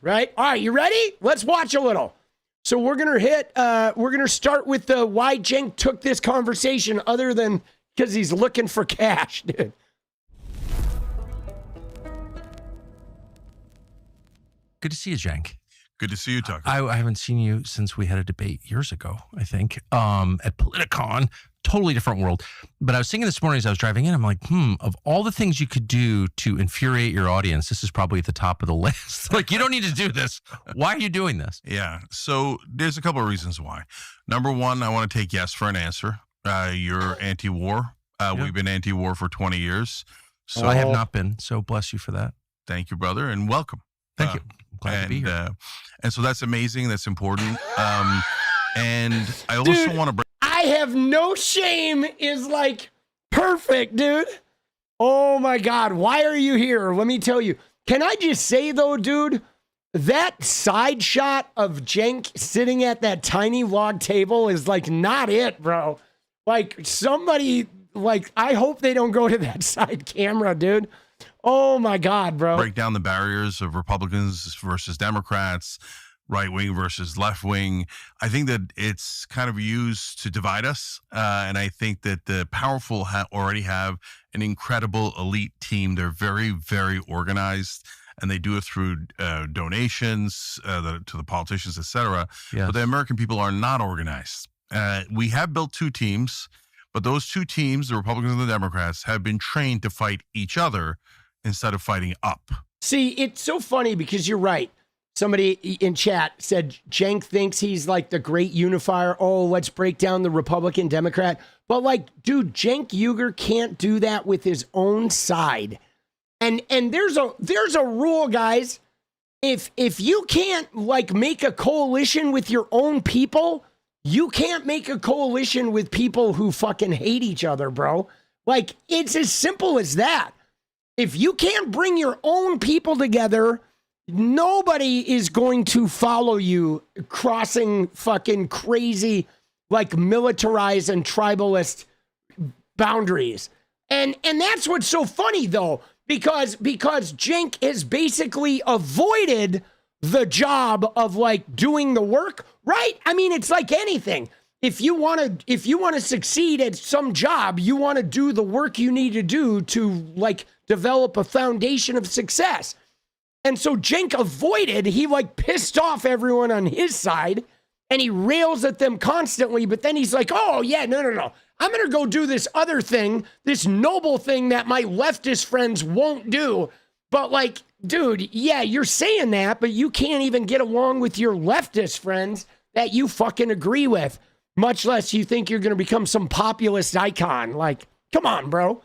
Right? All right, you ready? Let's watch a little. So we're gonna start with the why Cenk took this conversation other than because he's looking for cash, dude. Good to see you, Cenk. Good to see you, Tucker. I haven't seen you since we had a debate years ago, I think, at Politicon. Totally different world. But I was thinking this morning as I was driving in, I'm like, of all the things you could do to infuriate your audience, this is probably at the top of the list. Like, you don't need to do this. Why are you doing this? Yeah. So there's a couple of reasons why. Number one, I want to take yes for an answer. You're anti-war. We've been anti-war for 20 years. So I have not been. So bless you for that. Thank you, brother, and welcome. Thank you. I'm glad to be here. And so that's amazing. That's important. And I also want to bring. I have no shame is like perfect, dude. Oh my God. Why are you here? Let me tell you. Can I just say though, dude, that side shot of Cenk sitting at that tiny log table is like not it, bro. Like somebody, like, I hope they don't go to that side camera, dude. Oh my God, bro. Break down the barriers of Republicans versus Democrats, right wing versus left wing. I think that it's kind of used to divide us. And I think that the powerful already have an incredible elite team. They're very, very organized, and they do it through donations to the politicians, etc. Yes. But the American people are not organized. We have built two teams, but those two teams, the Republicans and the Democrats, have been trained to fight each other instead of fighting up. See, it's so funny because you're right. Somebody in chat said Cenk thinks he's like the great unifier. Oh, let's break down the Republican Democrat. But like, dude, Cenk Uygur can't do that with his own side. And there's a rule, guys. If you can't like make a coalition with your own people, you can't make a coalition with people who fucking hate each other, bro. Like, it's as simple as that. If you can't bring your own people together, nobody is going to follow you crossing fucking crazy, like, militarized and tribalist boundaries. And that's what's so funny, though, because Cenk has basically avoided the job of, like, doing the work, right? I mean, it's like anything. If you want to succeed at some job, you want to do the work you need to do to, like, develop a foundation of success. And so Cenk avoided, he like pissed off everyone on his side and he rails at them constantly. But then he's like, oh yeah, no. I'm going to go do this other thing, this noble thing that my leftist friends won't do. But like, dude, yeah, you're saying that, but you can't even get along with your leftist friends that you fucking agree with, much less you think you're going to become some populist icon. Like, come on, bro.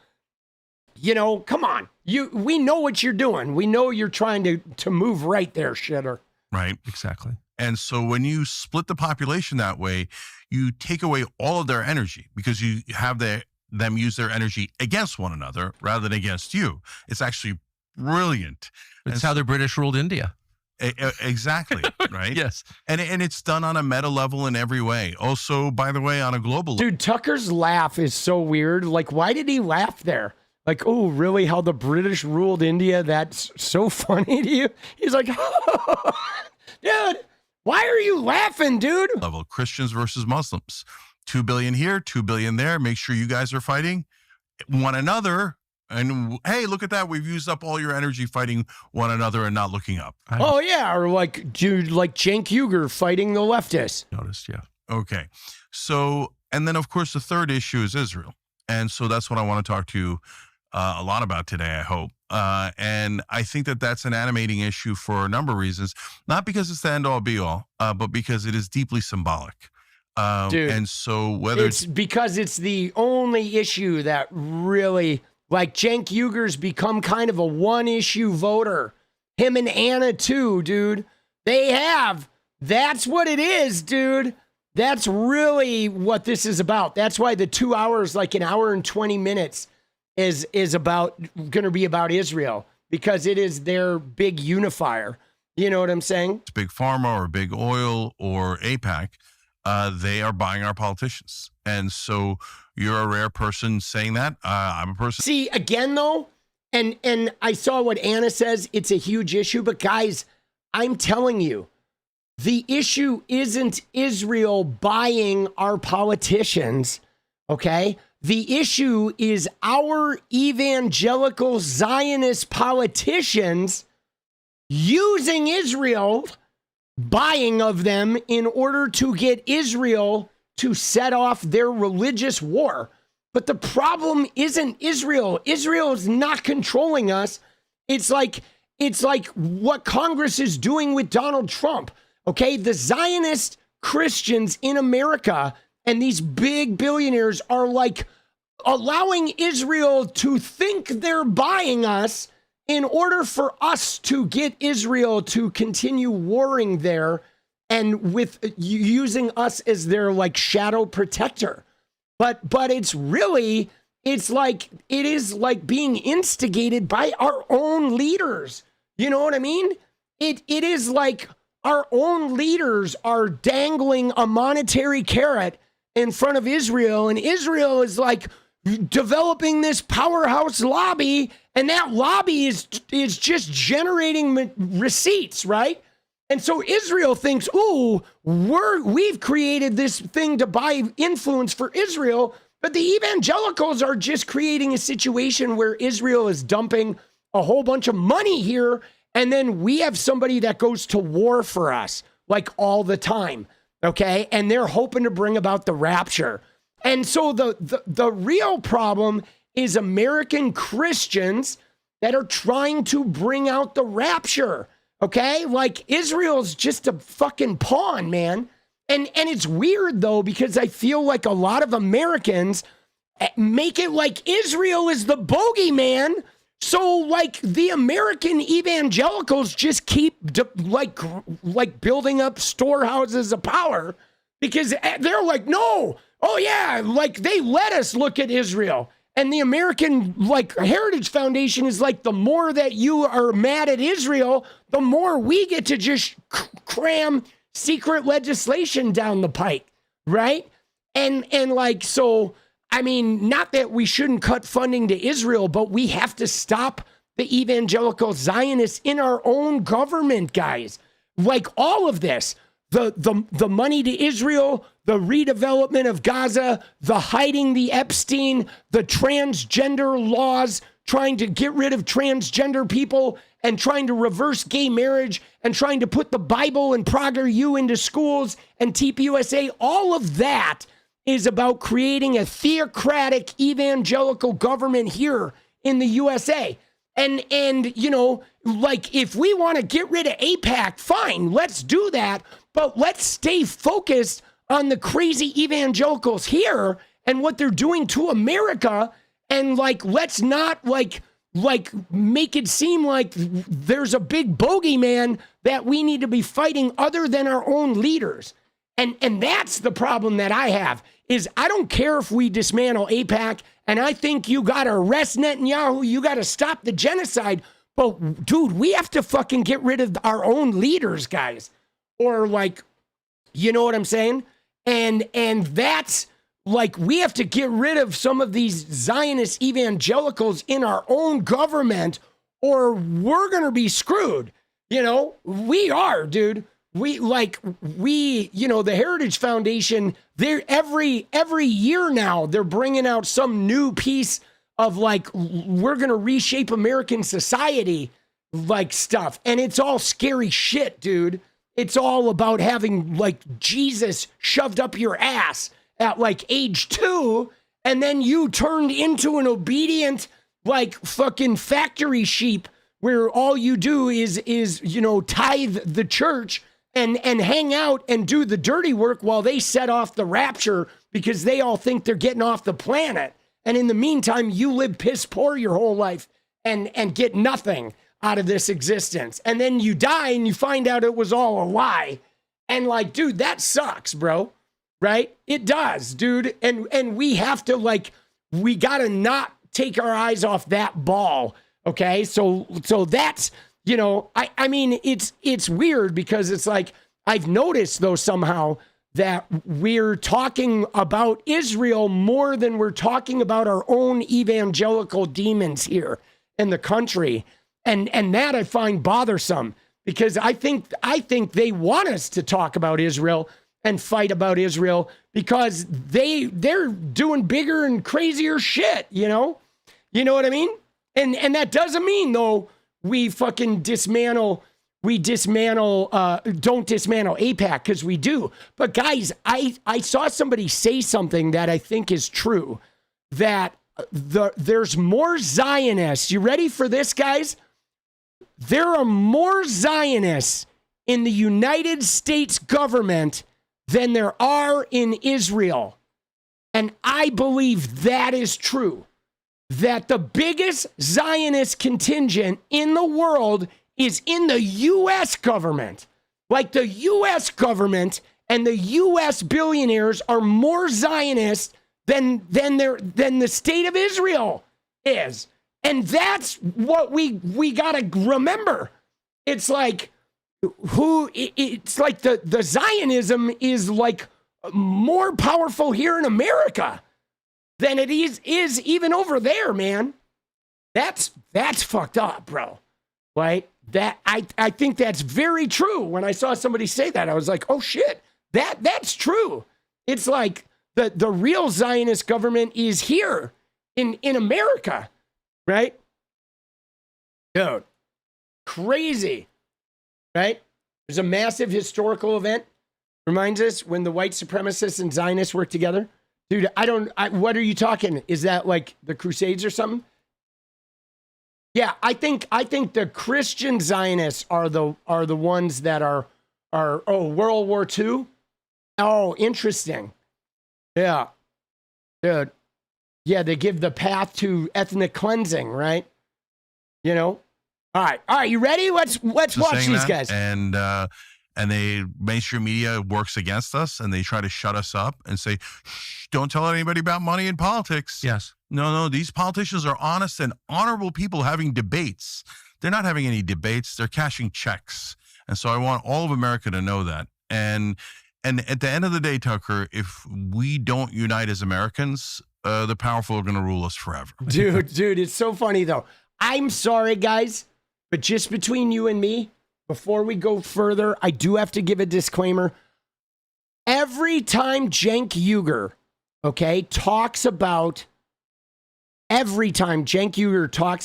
You know, come on. We know what you're doing. We know you're trying to move right there, shitter. Right. Exactly. And so when you split the population that way, you take away all of their energy because you have them use their energy against one another rather than against you. It's actually brilliant. It's how the British ruled India. Exactly. Right. Yes. And it's done on a meta level in every way. Also, by the way, on a global level. Dude, Tucker's laugh is so weird. Like, why did he laugh there? Like, oh, really? How the British ruled India? That's so funny to you? He's like, dude, why are you laughing, dude? Level Christians versus Muslims. 2 billion here, 2 billion there. Make sure you guys are fighting one another. And hey, look at that. We've used up all your energy fighting one another and not looking up. Oh, yeah. Or like, dude, like Cenk Uygur fighting the leftists. Noticed, yeah. Okay. So, and then, of course, the third issue is Israel. And so that's what I want to talk to you a lot about today, I hope. And I think that that's an animating issue for a number of reasons, not because it's the end all be all, but because it is deeply symbolic. Dude, and so whether it's because it's the only issue that really, like, Cenk Uygur's become kind of a one issue voter. Him and Anna too, dude. They have. That's what it is, dude. That's really what this is about. That's why the 2 hours, like an hour and 20 minutes, is going to be about Israel, because it is their big unifier. You know what I'm saying? It's Big Pharma or Big Oil or APAC. They are buying our politicians. And so you're a rare person saying that. I'm a person. See, again, though, and I saw what Anna says. It's a huge issue. But guys, I'm telling you, the issue isn't Israel buying our politicians, okay? The issue is our evangelical Zionist politicians using Israel, buying of them in order to get Israel to set off their religious war. But the problem isn't Israel. Israel is not controlling us. It's like what Congress is doing with Donald Trump. Okay, the Zionist Christians in America and these big billionaires are like allowing Israel to think they're buying us in order for us to get Israel to continue warring there and with using us as their like shadow protector. But it's really, it is like being instigated by our own leaders. You know what I mean? It is like our own leaders are dangling a monetary carrot in front of Israel, and Israel is like developing this powerhouse lobby, and that lobby is just generating receipts, right? And so Israel thinks, ooh, we've created this thing to buy influence for Israel, but the evangelicals are just creating a situation where Israel is dumping a whole bunch of money here, and then we have somebody that goes to war for us, like all the time, okay? And they're hoping to bring about the rapture. And so the real problem is American Christians that are trying to bring out the rapture, okay? Like, Israel's just a fucking pawn, man. And it's weird, though, because I feel like a lot of Americans make it like Israel is the bogeyman. So like the American evangelicals just keep like building up storehouses of power because they're like, no, oh yeah, like they let us look at Israel. And the American like Heritage Foundation is like, the more that you are mad at Israel, the more we get to just cram secret legislation down the pike, right? And like, so, I mean, not that we shouldn't cut funding to Israel, but we have to stop the evangelical Zionists in our own government, guys. Like all of this, the money to Israel, the redevelopment of Gaza, the hiding the Epstein, the transgender laws, trying to get rid of transgender people and trying to reverse gay marriage and trying to put the Bible and PragerU into schools and TPUSA, all of that is about creating a theocratic evangelical government here in the USA. And you know, like if we want to get rid of AIPAC, fine, let's do that. But let's stay focused on the crazy evangelicals here and what they're doing to America. And like, let's not like make it seem like there's a big bogeyman that we need to be fighting other than our own leaders. And that's the problem that I have, is I don't care if we dismantle AIPAC, and I think you got to arrest Netanyahu, you got to stop the genocide, but dude, we have to fucking get rid of our own leaders, guys. Or like, you know what I'm saying? And that's like, we have to get rid of some of these Zionist evangelicals in our own government, or we're going to be screwed. You know, we are, dude. We, you know, the Heritage Foundation, they're every year now, they're bringing out some new piece of like, we're going to reshape American society, like stuff. And it's all scary shit, dude. It's all about having like Jesus shoved up your ass at like age 2. And then you turned into an obedient, like fucking factory sheep where all you do is, you know, tithe the church and hang out and do the dirty work while they set off the rapture because they all think they're getting off the planet. And in the meantime, you live piss poor your whole life and get nothing out of this existence. And then you die and you find out it was all a lie. And like, dude, that sucks, bro. Right? It does, dude. And we have to like, we got to not take our eyes off that ball. Okay. So that's, you know, I mean, it's weird because it's like, I've noticed though somehow that we're talking about Israel more than we're talking about our own evangelical demons here in the country. And that I find bothersome because I think they want us to talk about Israel and fight about Israel because they're doing bigger and crazier shit, you know? You know what I mean? And that doesn't mean though we fucking don't dismantle AIPAC, because we do. But guys, I saw somebody say something that I think is true, that there's more Zionists. You ready for this, guys? There are more Zionists in the United States government than there are in Israel. And I believe that is true. That the biggest Zionist contingent in the world is in the U.S. government. Like the U.S. government and the U.S. billionaires are more Zionist than the state of Israel is. And that's what we got to remember. It's like it's like the Zionism is like more powerful here in America than it is even over there, man. That's fucked up, bro. Right? That I think that's very true. When I saw somebody say that, I was like, oh shit, that's true. It's like the real Zionist government is here in America, right? Dude, crazy, right? There's a massive historical event. Reminds us when the white supremacists and Zionists work together. Dude, what are you talking? Is that like the Crusades or something? Yeah, I think the Christian Zionists are the ones that are World War II. Oh, interesting. Yeah, dude. Yeah, they give the path to ethnic cleansing, right? You know? All right, you ready? Let's watch these guys. And they mainstream media works against us, and they try to shut us up and say, shh, don't tell anybody about money in politics. Yes. No, these politicians are honest and honorable people having debates. They're not having any debates. They're cashing checks. And so I want all of America to know that. And at the end of the day, Tucker, if we don't unite as Americans, the powerful are going to rule us forever. Dude, it's so funny, though. I'm sorry, guys, but just between you and me, before we go further, I do have to give a disclaimer. Every time Cenk Uygur, talks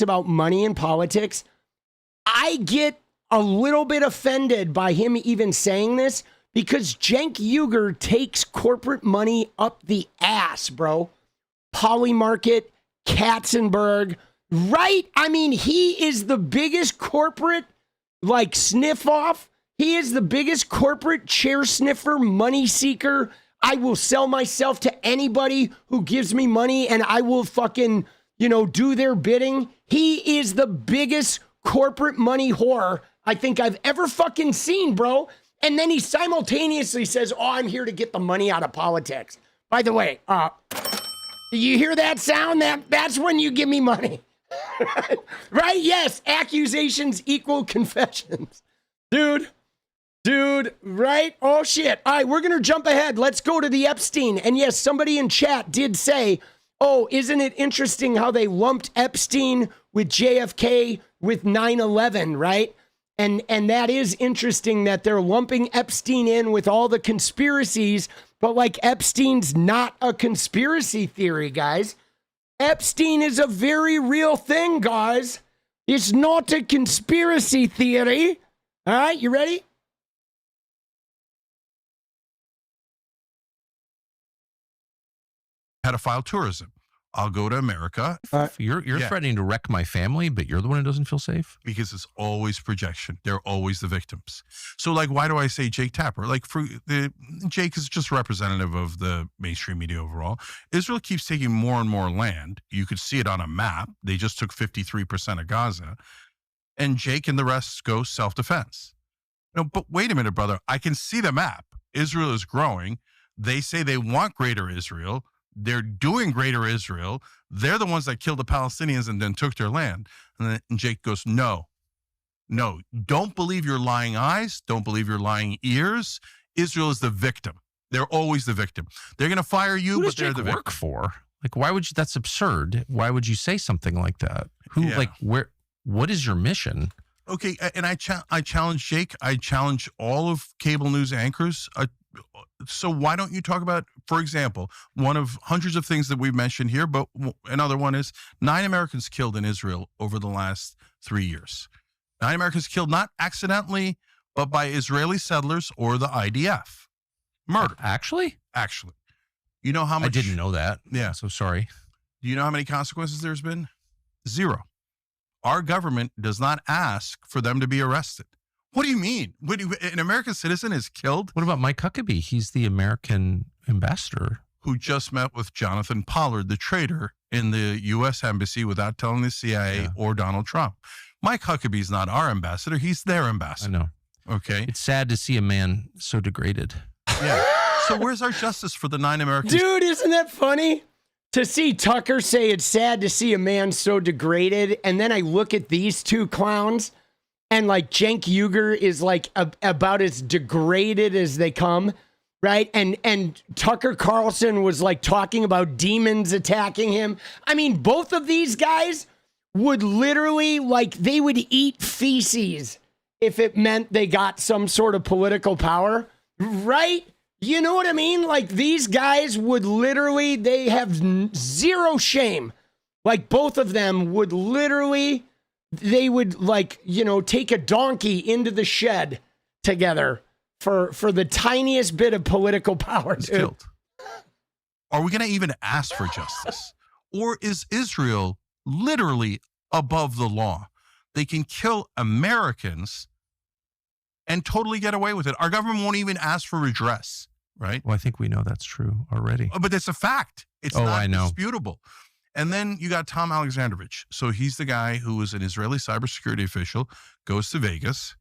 about money in politics, I get a little bit offended by him even saying this because Cenk Uygur takes corporate money up the ass, bro. Polymarket, Katzenberg, right? I mean, he is the biggest corporate sniff off. He is the biggest corporate chair sniffer, money seeker. I will sell myself to anybody who gives me money and I will fucking, do their bidding. He is the biggest corporate money whore I think I've ever fucking seen, bro. And then he simultaneously says, oh, I'm here to get the money out of politics. By the way, you hear that sound? That's when you give me money. Right? Yes. Accusations equal confessions. Dude, right? Oh, shit. All right, we're going to jump ahead. Let's go to the Epstein. And yes, somebody in chat did say, oh, isn't it interesting how they lumped Epstein with JFK with 9/11, right? And that is interesting that they're lumping Epstein in with all the conspiracies, but Epstein's not a conspiracy theory, guys. Epstein is a very real thing, guys. It's not a conspiracy theory. All right, you ready? Pedophile tourism. I'll go to America. You're threatening to wreck my family, but you're the one who doesn't feel safe? Because it's always projection. They're always the victims. So, why do I say Jake Tapper? Jake is just representative of the mainstream media overall. Israel keeps taking more and more land. You could see it on a map. They just took 53% of Gaza. And Jake and the rest go self-defense. No, but wait a minute, brother. I can see the map. Israel is growing. They say they want greater Israel. They're doing greater Israel. They're the ones that killed the Palestinians and then took their land. And Jake goes, no, don't believe your lying eyes. Don't believe your lying ears. Israel is the victim. They're always the victim. They're going to fire you, Who but does they're Jake the victim. work for? Why would you? That's absurd. Why would you say something like that? What is your mission? Okay, and I challenge Jake. I challenge all of cable news anchors. So why don't you talk about, for example, one of hundreds of things that we've mentioned here, but another one is 9 Americans killed in Israel over the last 3 years. 9 Americans killed not accidentally, but by Israeli settlers or the IDF. Murder. Actually? Actually. You know how much? I didn't know that. Yeah. So sorry. Do you know how many consequences there's been? 0. Our government does not ask for them to be arrested. What do you mean? An American citizen is killed? What about 𝗦𝗂𝗽𝗍𝗍? He's the American ambassador. Who just met with Jonathan Pollard, the traitor, in the U.S. embassy without telling the CIA or Donald Trump. 𝗦𝗂𝗽𝗍𝗍 is not our ambassador. He's their ambassador. I know. Okay. It's sad to see a man so degraded. Yeah. So where's our justice for the 9 Americans? Dude, isn't that funny? To see Tucker say it's sad to see a man so degraded, and then I look at these two clowns, and Cenk Uygur is about as degraded as they come, right? And Tucker Carlson was talking about demons attacking him. I mean, both of these guys would literally they would eat feces if it meant they got some sort of political power, right? You know what I mean? These guys would literally, they have 0 shame. Both of them would literally, they would take a donkey into the shed together for the tiniest bit of political power. Killed. Are we going to even ask for justice? Or is Israel literally above the law? They can kill Americans and totally get away with it. Our government won't even ask for redress, right? Well, I think we know that's true already. But it's a fact. It's not disputable. And then you got Tom Alexandrovich. So he's the guy who was an Israeli cybersecurity official, goes to Vegas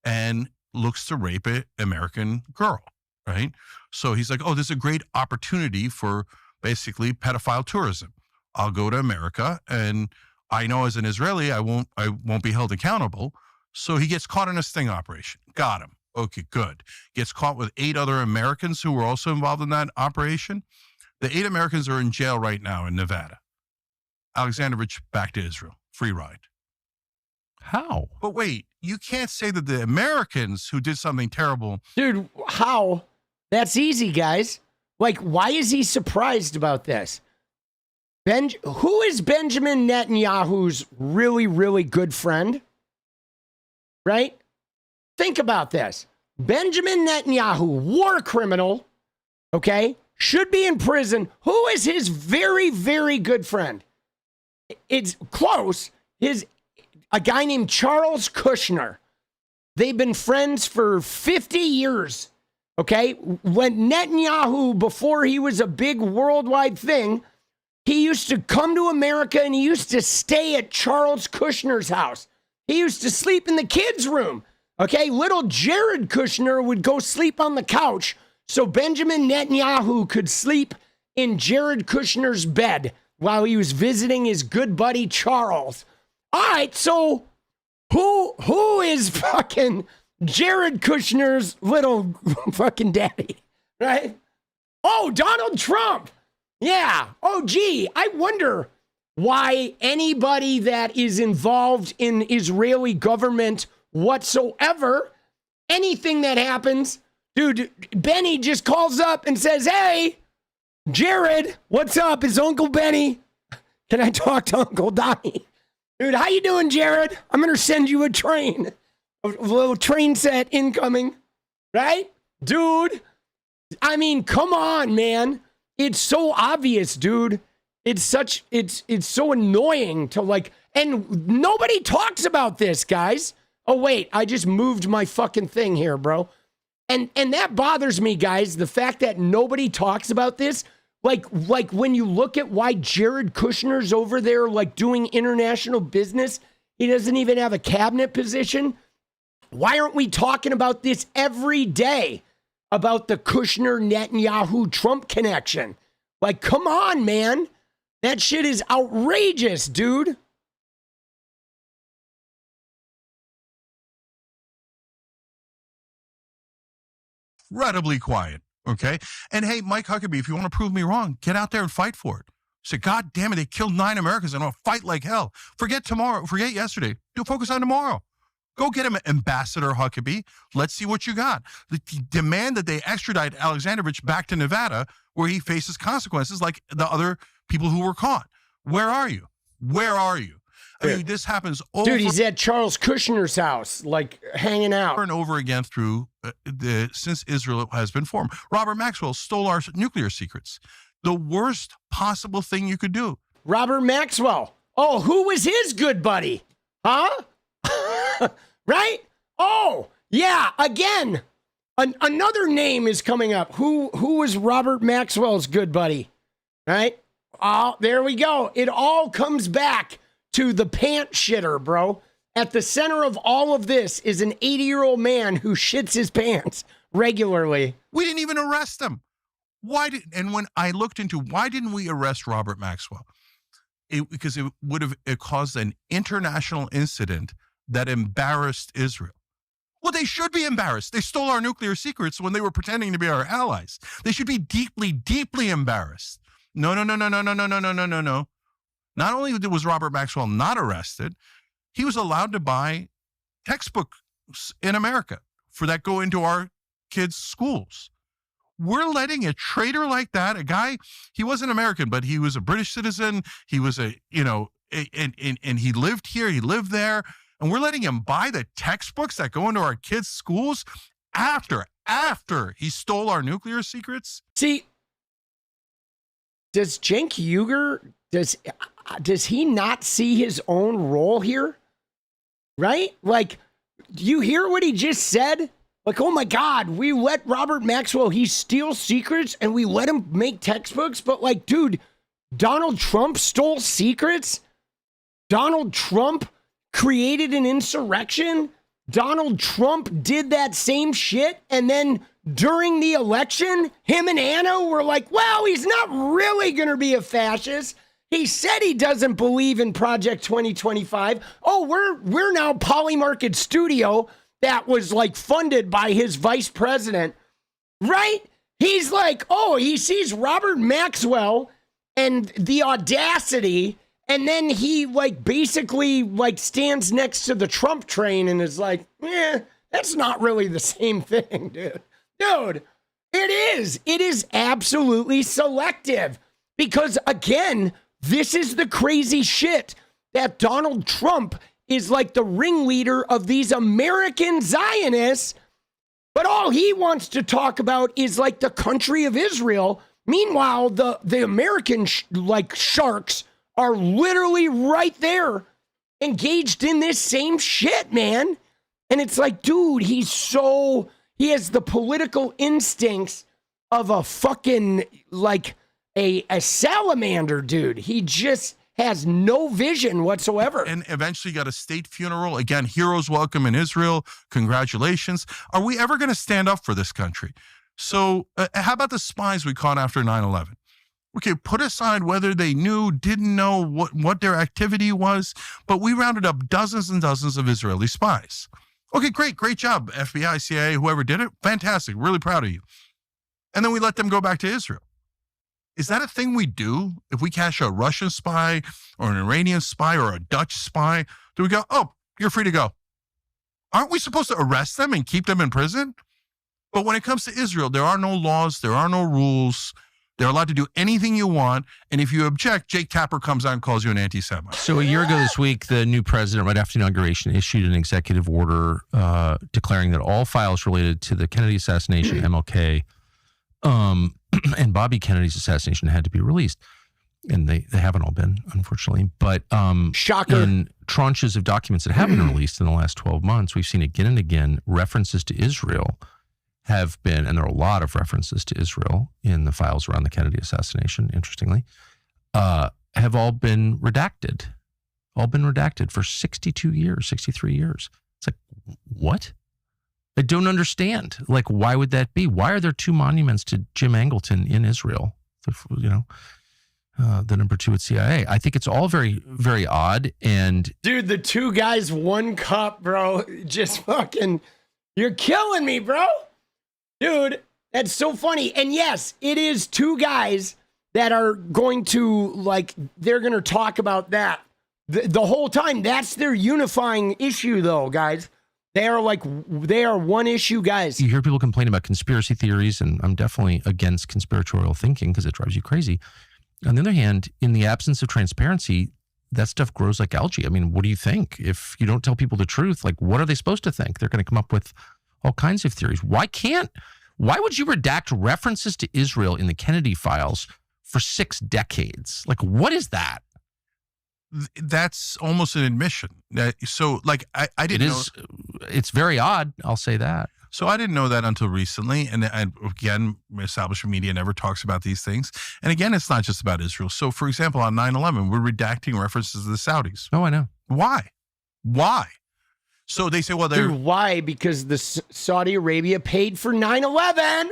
and looks to rape an American girl, right? So he's like, oh, this is a great opportunity for basically pedophile tourism. I'll go to America, and I know as an Israeli, I won't be held accountable. So he gets caught in a sting operation. Got him. Okay, good. Gets caught with 8 other Americans who were also involved in that operation. The 8 Americans are in jail right now in Nevada. Alexandrovich back to Israel. Free ride. How? But wait, you can't say that the Americans who did something terrible. Dude, how? That's easy, guys. Like, why is he surprised about this? Who is Benjamin Netanyahu's really, really good friend? Right? Think about this. Benjamin Netanyahu, war criminal, okay, should be in prison. Who is his very, very good friend? It's close. A guy named Charles Kushner. They've been friends for 50 years, okay? When Netanyahu, before he was a big worldwide thing, he used to come to America and he used to stay at Charles Kushner's house. He used to sleep in the kids' room, okay? Little Jared Kushner would go sleep on the couch so Benjamin Netanyahu could sleep in Jared Kushner's bed while he was visiting his good buddy Charles. All right, so who is fucking Jared Kushner's little fucking daddy, right? Oh, Donald Trump. Yeah. Oh, gee, I wonder why anybody that is involved in Israeli government whatsoever, anything that happens, dude, Benny just calls up and says, hey, Jared, what's up? It's Uncle Benny. Can I talk to Uncle Donnie? Dude, how you doing, Jared? I'm going to send you a train. A little train set incoming. Right? Dude, I mean, come on, man. It's so obvious, dude. It's so annoying to like, and nobody talks about this, guys. Oh, wait, I just moved my fucking thing here, bro. And that bothers me, guys. The fact that nobody talks about this. Like when you look at why Jared Kushner's over there, like doing international business, he doesn't even have a cabinet position. Why aren't we talking about this every day about the Kushner, Netanyahu, Trump connection? Like, come on, man. That shit is outrageous, dude. Incredibly quiet. Okay. And hey, Mike Huckabee, if you want to prove me wrong, get out there and fight for it. Say, God damn it, they killed 9 Americans and I'll fight like hell. Forget tomorrow. Forget yesterday. Do focus on tomorrow. Go get him, Ambassador Huckabee. Let's see what you got. Demand that they extradite Alexandrovich back to Nevada where he faces consequences like the other people who were caught. Where are you? Where are you? I mean, this happens over. Dude, he's at Charles Kushner's house, like hanging out. Over and over again through since Israel has been formed. Robert Maxwell stole our nuclear secrets. The worst possible thing you could do. Robert Maxwell. Oh, who was his good buddy? Huh? Right? Oh, yeah, again. Another name is coming up. Who was Robert Maxwell's good buddy? Right? Oh, there we go. It all comes back to the pant shitter, bro. At the center of all of this is an 80-year-old man who shits his pants regularly. We didn't even arrest him. And when I looked into why didn't we arrest Robert Maxwell? Because it would have caused an international incident that embarrassed Israel. Well, they should be embarrassed. They stole our nuclear secrets when they were pretending to be our allies. They should be deeply, deeply embarrassed. No. Not only was Robert Maxwell not arrested, he was allowed to buy textbooks in America that go into our kids' schools. We're letting a traitor like that, a guy, he wasn't American, but he was a British citizen. He was and he lived here, he lived there. And we're letting him buy the textbooks that go into our kids' schools after he stole our nuclear secrets. See, does Cenk Uygur, does he not see his own role here? Right? Like, do you hear what he just said? Like, oh my God, we let Robert Maxwell, he steals secrets and we let him make textbooks. But like, dude, Donald Trump stole secrets? Donald Trump created an insurrection? Donald Trump did that same shit, and then during the election, him and Anna were like, well, he's not really going to be a fascist. He said he doesn't believe in Project 2025. Oh, we're now Polymarket Studio that was like funded by his vice president, right? He's like, oh, he sees Robert Maxwell and the audacity, and then he like basically like stands next to the Trump train and is like, that's not really the same thing, dude. Dude, it is. It is absolutely selective because, again, this is the crazy shit that Donald Trump is like the ringleader of these American Zionists, but all he wants to talk about is like the country of Israel. Meanwhile, the American sharks are literally right there engaged in this same shit, man. And it's like, dude, he has the political instincts of a fucking, like, a salamander, dude. He just has no vision whatsoever. And eventually got a state funeral. Again, heroes welcome in Israel. Congratulations. Are we ever going to stand up for this country? So how about the spies we caught after 9/11? Okay, put aside whether they knew, didn't know what their activity was, but we rounded up dozens and dozens of Israeli spies. Okay, great job, FBI, CIA, whoever did it. Fantastic. Really proud of you. And then we let them go back to Israel. Is that a thing we do? If we catch a Russian spy or an Iranian spy or a Dutch spy, do we go, oh, you're free to go? Aren't we supposed to arrest them and keep them in prison? But when it comes to Israel, there are no laws, there are no rules. They're allowed to do anything you want. And if you object, Jake Tapper comes out and calls you an anti-Semite. So a year ago this week, the new president, right after inauguration, issued an executive order declaring that all files related to the Kennedy assassination, MLK, and Bobby Kennedy's assassination had to be released. And they haven't all been, unfortunately. But shocker. In tranches of documents that have been released in the last 12 months, we've seen again and again references to Israel have been, and there are a lot of references to Israel in the files around the Kennedy assassination, interestingly, have all been redacted. All been redacted for 62 years, 63 years. It's like, what? I don't understand. Like, why would that be? Why are there two monuments to Jim Angleton in Israel? The number two at CIA. I think it's all very, very odd. And dude, the two guys, one cup, bro. Just fucking, you're killing me, bro. Dude, that's so funny. And yes, it is two guys that are going to, like, they're going to talk about that the whole time. That's their unifying issue, though, guys. They are one issue guys. You hear people complain about conspiracy theories, and I'm definitely against conspiratorial thinking because it drives you crazy. On the other hand, in the absence of transparency, that stuff grows like algae. I mean, what do you think? If you don't tell people the truth, like, what are they supposed to think? They're going to come up with all kinds of theories. Why would you redact references to Israel in the Kennedy files for 6 decades? Like, what is that? That's almost an admission. So, like, I didn't know. It's very odd. I'll say that. So I didn't know that until recently. And again, establishment media never talks about these things. And again, it's not just about Israel. So, for example, on 9/11, we're redacting references to the Saudis. Oh, I know. Why? So they say, well, they're... Dude, why? Because the Saudi Arabia paid for 9/11.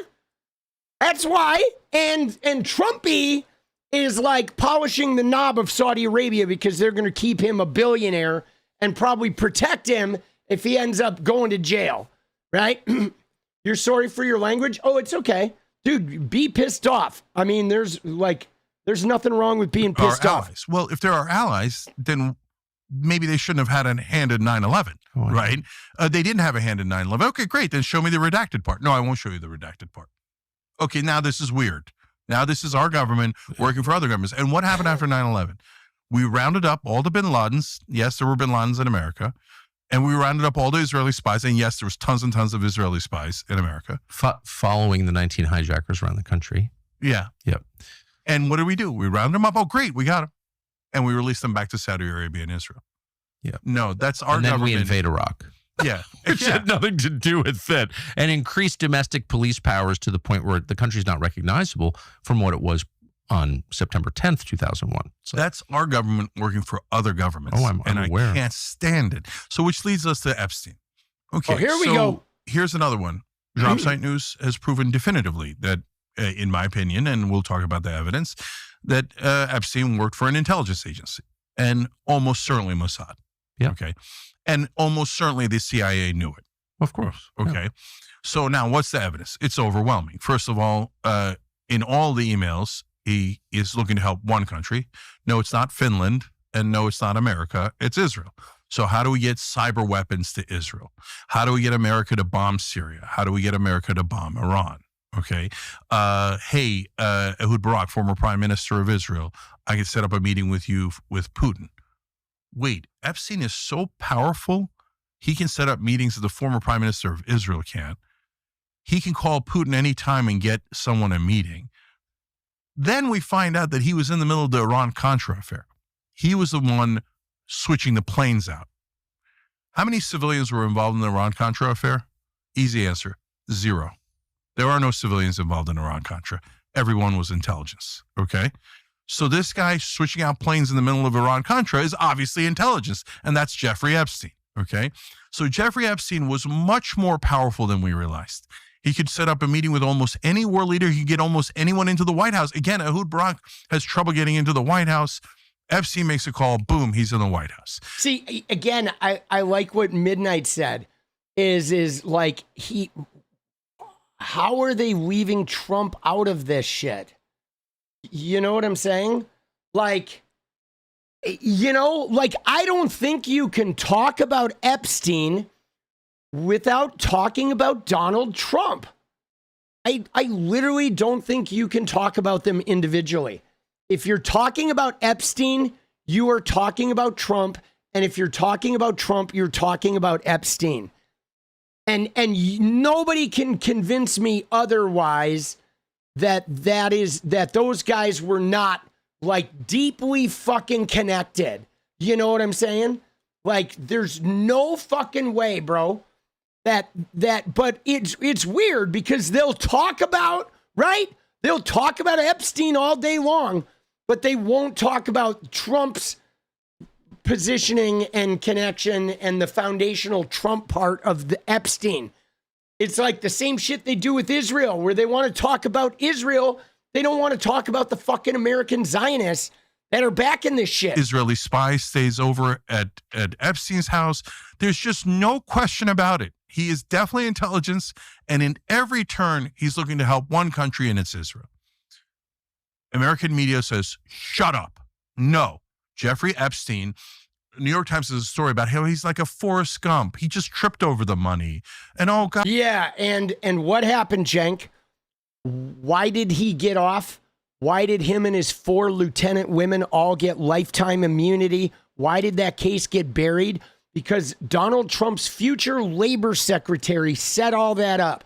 That's why. And Trumpy is like polishing the knob of Saudi Arabia because they're going to keep him a billionaire and probably protect him if he ends up going to jail, right? You're sorry for your language? Oh, it's okay. Dude, be pissed off. I mean, there's nothing wrong with being pissed off. Allies. Well, if they're our allies, then maybe they shouldn't have had a hand in 9/11, right? They didn't have a hand in 9/11. Okay, great. Then show me the redacted part. No, I won't show you the redacted part. Okay, now this is weird. Now this is our government working for other governments. And what happened after 9/11? We rounded up all the bin Ladens. Yes, there were bin Ladens in America. And we rounded up all the Israeli spies. And yes, there was tons and tons of Israeli spies in America. Following the 19 hijackers around the country. Yeah. Yep. And what did we do? We rounded them up. Oh, great. We got them. And we released them back to Saudi Arabia and Israel. Yeah. No, that's our government. And then we invade Iraq. Yeah. Which had nothing to do with it. And increased domestic police powers to the point where the country's not recognizable from what it was on September 10th, 2001. So that's our government working for other governments. I'm aware. I can't stand it. So which leads us to Epstein. Okay, here we go. Here's another one. Drop Site News has proven definitively that, in my opinion, and we'll talk about the evidence, that Epstein worked for an intelligence agency, and almost certainly Mossad. Yeah. Okay. And almost certainly the CIA knew it. Of course. Okay. Yeah. So now what's the evidence? It's overwhelming. First of all, in all the emails, he is looking to help one country. No, it's not Finland. And no, it's not America. It's Israel. So how do we get cyber weapons to Israel? How do we get America to bomb Syria? How do we get America to bomb Iran? Okay. Hey, Ehud Barak, former prime minister of Israel, I can set up a meeting with you with Putin. Wait, Epstein is so powerful, he can set up meetings that the former prime minister of Israel can't. He can call Putin anytime and get someone a meeting. Then we find out that he was in the middle of the Iran-Contra affair. He was the one switching the planes out. How many civilians were involved in the Iran-Contra affair? Easy answer, 0. There are no civilians involved in Iran-Contra. Everyone was intelligence, okay? So this guy switching out planes in the middle of Iran-Contra is obviously intelligence, and that's Jeffrey Epstein, okay? So Jeffrey Epstein was much more powerful than we realized. He could set up a meeting with almost any world leader. He could get almost anyone into the White House. Again, Ehud Barak has trouble getting into the White House. Epstein makes a call, boom, he's in the White House. See, again, I like what Midnight said, is like, how are they leaving Trump out of this shit? You know what I'm saying? Like, I don't think you can talk about Epstein without talking about Donald Trump. I literally don't think you can talk about them individually. If you're talking about Epstein, you are talking about Trump. And if you're talking about Trump, you're talking about Epstein. And nobody can convince me otherwise that those guys were not like deeply fucking connected. You know what I'm saying? Like, there's no fucking way, bro. But it's weird because they'll talk about, right? They'll talk about Epstein all day long, but they won't talk about Trump's positioning and connection and the foundational Trump part of the Epstein. It's like the same shit they do with Israel, where they want to talk about Israel. They don't want to talk about the fucking American Zionists that are backing this shit. Israeli spy stays over at Epstein's house. There's just no question about it. He is definitely intelligence, and in every turn, he's looking to help one country, and it's Israel. American media says, shut up. No. Jeffrey Epstein, New York Times has a story about how he's like a Forrest Gump. He just tripped over the money. And oh, God. Yeah, and what happened, Cenk? Why did he get off? Why did him and his 4 lieutenant women all get lifetime immunity? Why did that case get buried? Because Donald Trump's future labor secretary set all that up,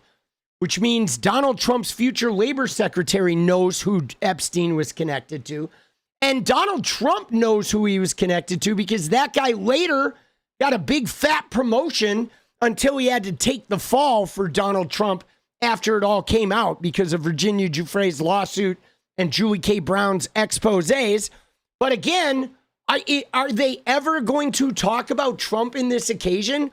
which means Donald Trump's future labor secretary knows who Epstein was connected to. And Donald Trump knows who he was connected to because that guy later got a big fat promotion until he had to take the fall for Donald Trump after it all came out because of Virginia Giuffre's lawsuit and Julie K. Brown's exposés. But again, are they ever going to talk about Trump in this occasion?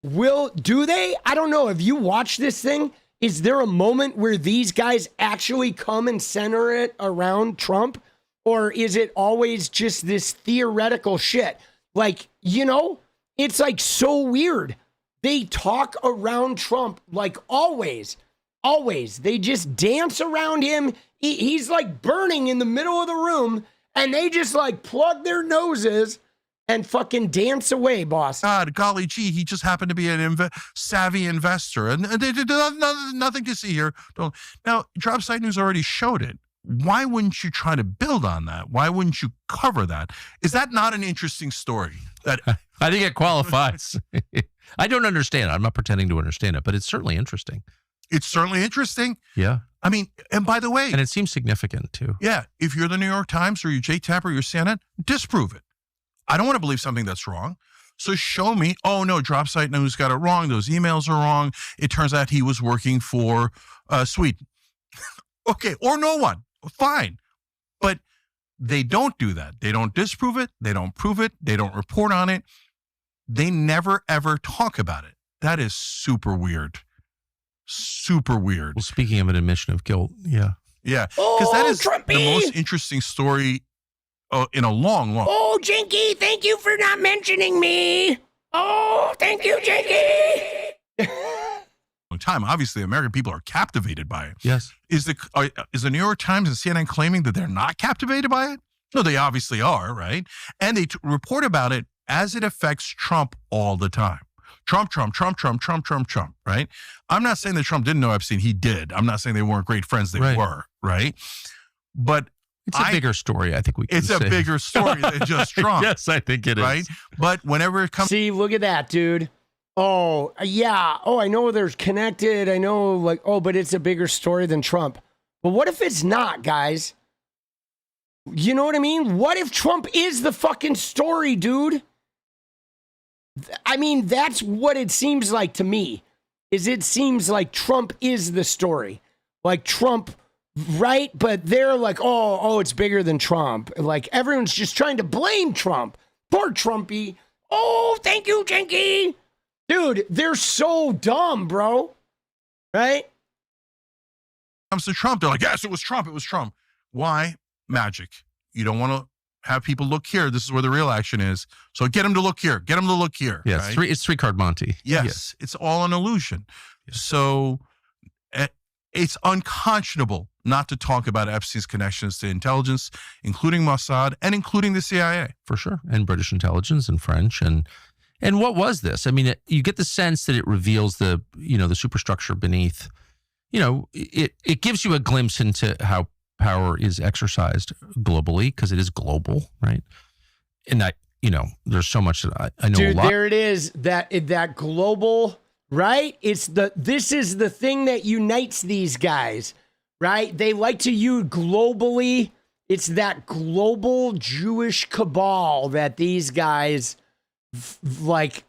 Do they? I don't know. Have you watched this thing? Is there a moment where these guys actually come and center it around Trump? Or is it always just this theoretical shit? Like, it's like so weird. They talk around Trump like always. They just dance around him. He's like burning in the middle of the room. And they just like plug their noses and fucking dance away, boss. God, golly gee, he just happened to be an savvy investor. And they did nothing to see here. Now, Drop Site News already showed it. Why wouldn't you try to build on that? Why wouldn't you cover that? Is that not an interesting story? I think it qualifies. I don't understand. I'm not pretending to understand it, but it's certainly interesting. It's certainly interesting. Yeah. I mean, and by the way. And it seems significant, too. Yeah. If you're the New York Times or you're Jake Tapper or you're CNN, disprove it. I don't want to believe something that's wrong. So show me, oh, no, Drop Site News got it wrong. Those emails are wrong. It turns out he was working for Sweden. Okay. Or no one. Fine. But they don't do that. They don't disprove it. They don't prove it. They don't report on it. They never, ever talk about it. That is super weird. Super weird. Well, speaking of an admission of guilt, yeah. Yeah, because that is Trumpy! the most interesting story in a long. Oh, Jinky, thank you for not mentioning me. Oh, thank you, Jinky. Time. Obviously, American people are captivated by it. Yes. Is the New York Times and CNN claiming that they're not captivated by it? No, they obviously are, right? And they report about it as it affects Trump all the time. Trump, right? I'm not saying that Trump didn't know Epstein. He did. I'm not saying they weren't great friends. They were, right? But it's a bigger story, I think we can say. It's a bigger story than just Trump. Yes, I think it is. Right? But whenever it comes... See, look at that, dude. Oh, yeah. Oh, I know they're connected. I know, like, oh, but it's a bigger story than Trump. But what if it's not, guys? You know what I mean? What if Trump is the fucking story, dude? I mean, that's what it seems like to me, is it seems like Trump is the story. Like Trump, right? But they're like, oh, it's bigger than Trump. Like everyone's just trying to blame Trump. Poor Trumpy. Oh, thank you, Jinky. Dude, they're so dumb, bro. Right? Comes to Trump, they're like, yes, it was Trump. Why? Magic. You don't want to have people look here. This is where the real action is. So get them to look here. Yeah, right? it's three-card Monty. Yes, it's all an illusion. Yes. So it's unconscionable not to talk about Epstein's connections to intelligence, including Mossad and including the CIA. For sure. And British intelligence and French. And what was this? I mean, you get the sense that it reveals the superstructure beneath. It gives you a glimpse into how power is exercised globally, because it is global, right? And that, there's so much that I know. Dude, a lot. there it is, that global, right? This is the thing that unites these guys, right? They like to use globally. It's that global Jewish cabal that these guys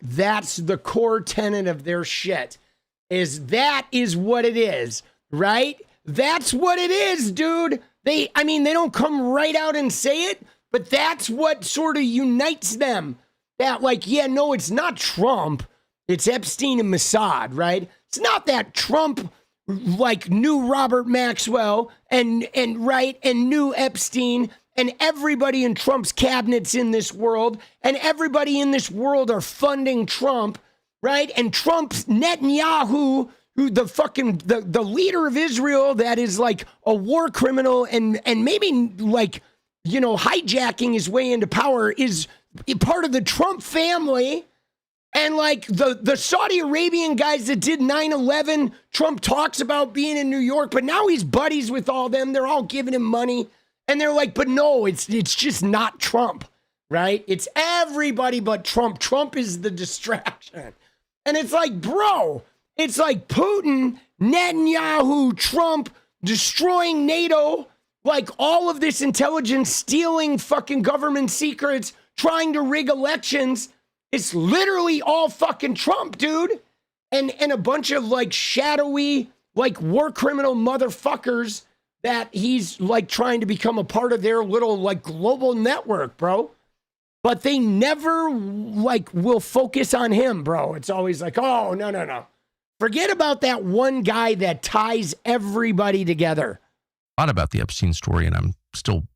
that's the core tenet of their shit. That is what it is, right? That's what it is, dude. They don't come right out and say it, but that's what sort of unites them. That it's not Trump. It's Epstein and Mossad, right? It's not that Trump knew Robert Maxwell and knew Epstein and everybody in Trump's cabinets in this world and everybody in this world are funding Trump, right? And Trump's Netanyahu, who the leader of Israel that is like a war criminal and maybe hijacking his way into power, is part of the Trump family. And the Saudi Arabian guys that did 9/11, Trump talks about being in New York, but now he's buddies with all them. They're all giving him money. And they're like, but no, it's just not Trump, right? It's everybody but Trump. Trump is the distraction. And it's like, bro, it's like Putin, Netanyahu, Trump, destroying NATO, all of this intelligence, stealing fucking government secrets, trying to rig elections. It's literally all fucking Trump, dude. And a bunch of shadowy, war criminal motherfuckers that he's trying to become a part of their little global network, bro. But they never will focus on him, bro. It's always oh, no. Forget about that one guy that ties everybody together. A lot about the Epstein story, and I'm still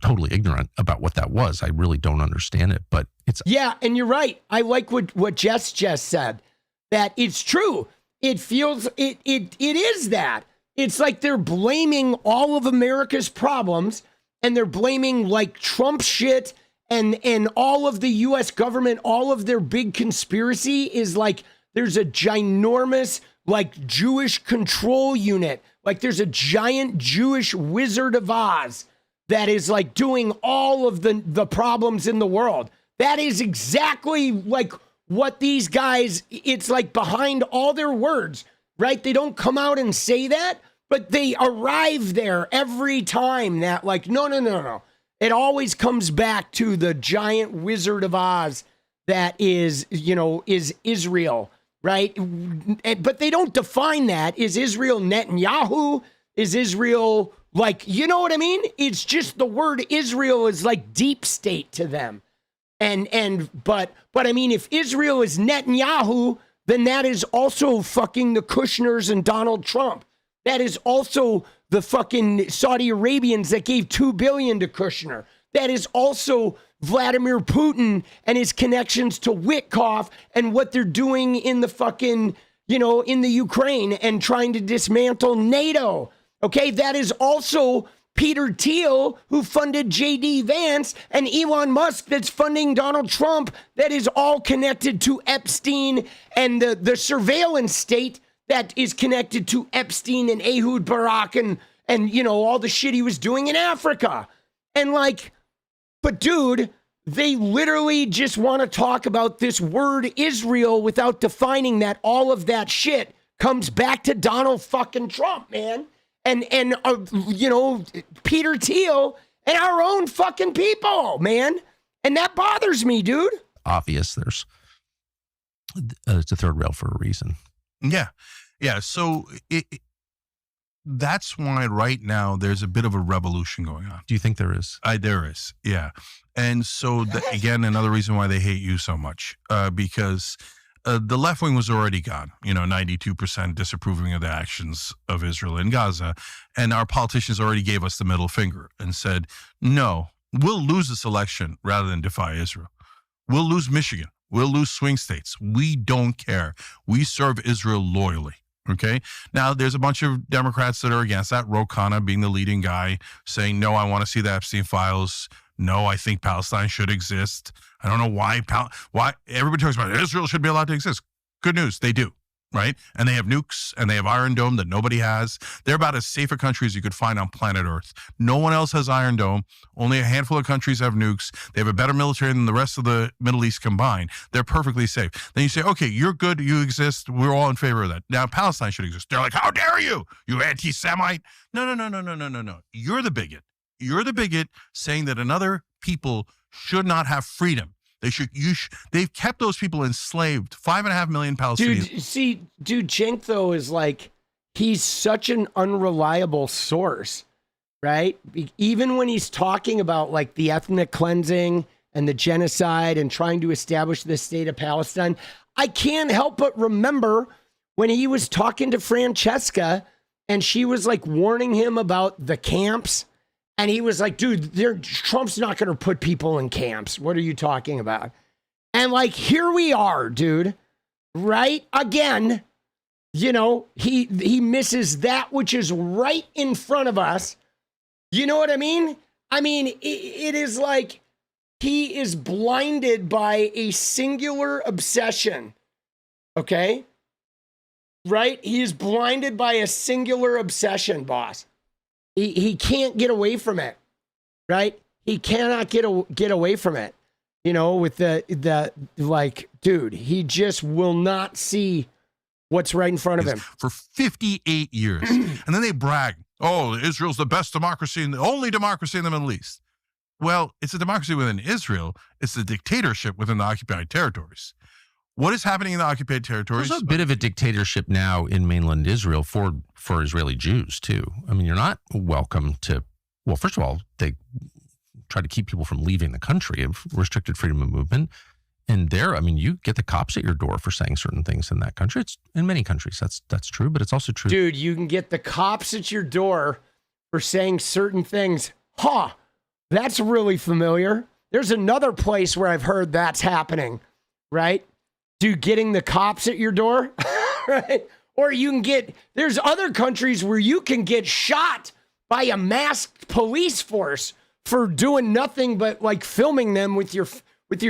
totally ignorant about what that was. I really don't understand it, but it's... Yeah, and you're right. I like what Jess just said, that it's true. It feels, it is that. It's like they're blaming all of America's problems, and they're blaming Trump shit and all of the U.S. government, all of their big conspiracy is there's a ginormous Jewish control unit. There's a giant Jewish Wizard of Oz that is doing all of the problems in the world. That is exactly what these guys, it's behind all their words, right? They don't come out and say that, but they arrive there every time that no. It always comes back to the giant Wizard of Oz that is Israel, right? But they don't define that. Is Israel Netanyahu? is Israel like, you know what I mean? It's just the word Israel is like deep state to them. But I mean, if Israel is Netanyahu, then that is also fucking the Kushners and Donald Trump. That is also the fucking Saudi Arabians that gave $2 billion to Kushner. That is also Vladimir Putin and his connections to Witkoff and what they're doing in the fucking, you know, in the Ukraine and trying to dismantle NATO. Okay, that is also Peter Thiel, who funded J.D. Vance, and Elon Musk that's funding Donald Trump. That is all connected to Epstein and the surveillance state that is connected to Epstein and Ehud Barak and you know, all the shit he was doing in Africa. And like, but dude, they literally just want to talk about this word Israel without defining that all of that shit comes back to Donald fucking Trump, man. And you know, Peter Thiel and our own fucking people, man. And that bothers me, dude. Obvious. There's it's a third rail for a reason. Yeah. Yeah. So that's why right now there's a bit of a revolution going on. Do you think there is? There is. Yeah. And so again, another reason why they hate you so much, because the left wing was already gone, 92% disapproving of the actions of Israel in Gaza. And our politicians already gave us the middle finger and said, no, we'll lose this election rather than defy Israel. We'll lose Michigan. We'll lose swing states. We don't care. We serve Israel loyally. Okay. Now, there's a bunch of Democrats that are against that. Ro Khanna being the leading guy, saying, no, I want to see the Epstein files. No, I think Palestine should exist. I don't know why everybody talks about Israel should be allowed to exist. Good news, they do, right? And they have nukes and they have Iron Dome that nobody has. They're about as safe a country as you could find on planet Earth. No one else has Iron Dome. Only a handful of countries have nukes. They have a better military than the rest of the Middle East combined. They're perfectly safe. Then you say, okay, you're good, you exist. We're all in favor of that. Now Palestine should exist. They're like, how dare you, you anti-Semite? No. You're the bigot. You're the bigot saying that another people should not have freedom. They've kept those people enslaved. 5.5 million Palestinians. Dude, Cenk though is like, he's such an unreliable source, right? Even when he's talking about like the ethnic cleansing and the genocide and trying to establish the state of Palestine, I can't help but remember when he was talking to Francesca and she was like warning him about the camps. And he was like, dude, Trump's not going to put people in camps. What are you talking about? And like, here we are, dude, right? Again, he misses that which is right in front of us. You know what I mean? I mean, it is like he is blinded by a singular obsession. Okay? Right? He is blinded by a singular obsession, boss. He can't get away from it, right? He cannot get away from it, with the like, dude, he just will not see what's right in front of him. For 58 years. And then they brag, oh, Israel's the best democracy and the only democracy in the Middle East. Well, it's a democracy within Israel. It's a dictatorship within the occupied territories. What is happening in the occupied territories? There's a bit of a dictatorship now in mainland Israel for Israeli Jews, too. I mean, you're not welcome to, well, first of all, they try to keep people from leaving the country, of restricted freedom of movement. And there, I mean, you get the cops at your door for saying certain things in that country. It's in many countries, that's true, but it's also true. Dude, you can get the cops at your door for saying certain things. That's really familiar. There's another place where I've heard that's happening, right? Dude, getting the cops at your door, right? Or you can there's other countries where you can get shot by a masked police force for doing nothing but like filming them with your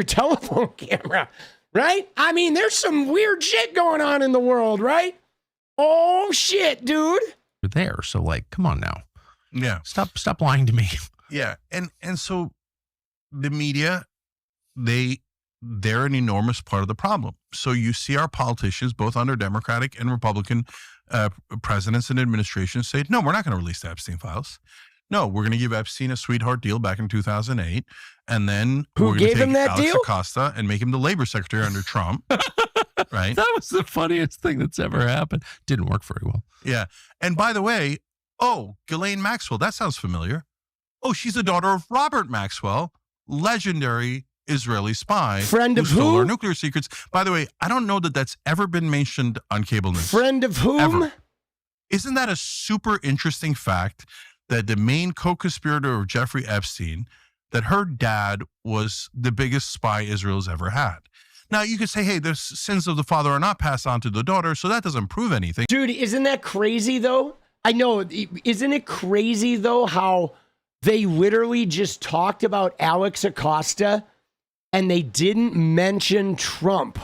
telephone camera, right? I mean, there's some weird shit going on in the world, right? Oh shit, dude. You're there, so like, come on now. Yeah. Stop lying to me. Yeah, and so the media, they're an enormous part of the problem. So you see our politicians, both under Democratic and Republican presidents and administrations, say, no, we're not going to release the Epstein files. No, we're going to give Epstein a sweetheart deal back in 2008. And then we're going to take Alex Acosta and make him the labor secretary under Trump. Right? That was the funniest thing that's ever happened. Didn't work very well. Yeah. And by the way, Oh, Ghislaine Maxwell. That sounds familiar. Oh, she's the daughter of Robert Maxwell, legendary Israeli spy. Friend of stole who? Our nuclear secrets. By the way, I don't know that that's ever been mentioned on cable news. Friend of whom? Ever. Isn't that a super interesting fact that the main co-conspirator of Jeffrey Epstein, that her dad was the biggest spy Israel's ever had? Now, you could say, hey, the sins of the father are not passed on to the daughter, so that doesn't prove anything. Dude, isn't that crazy, though? I know. Isn't it crazy, though, how they literally just talked about 𝗪𝗪𝗪 and they didn't mention Trump,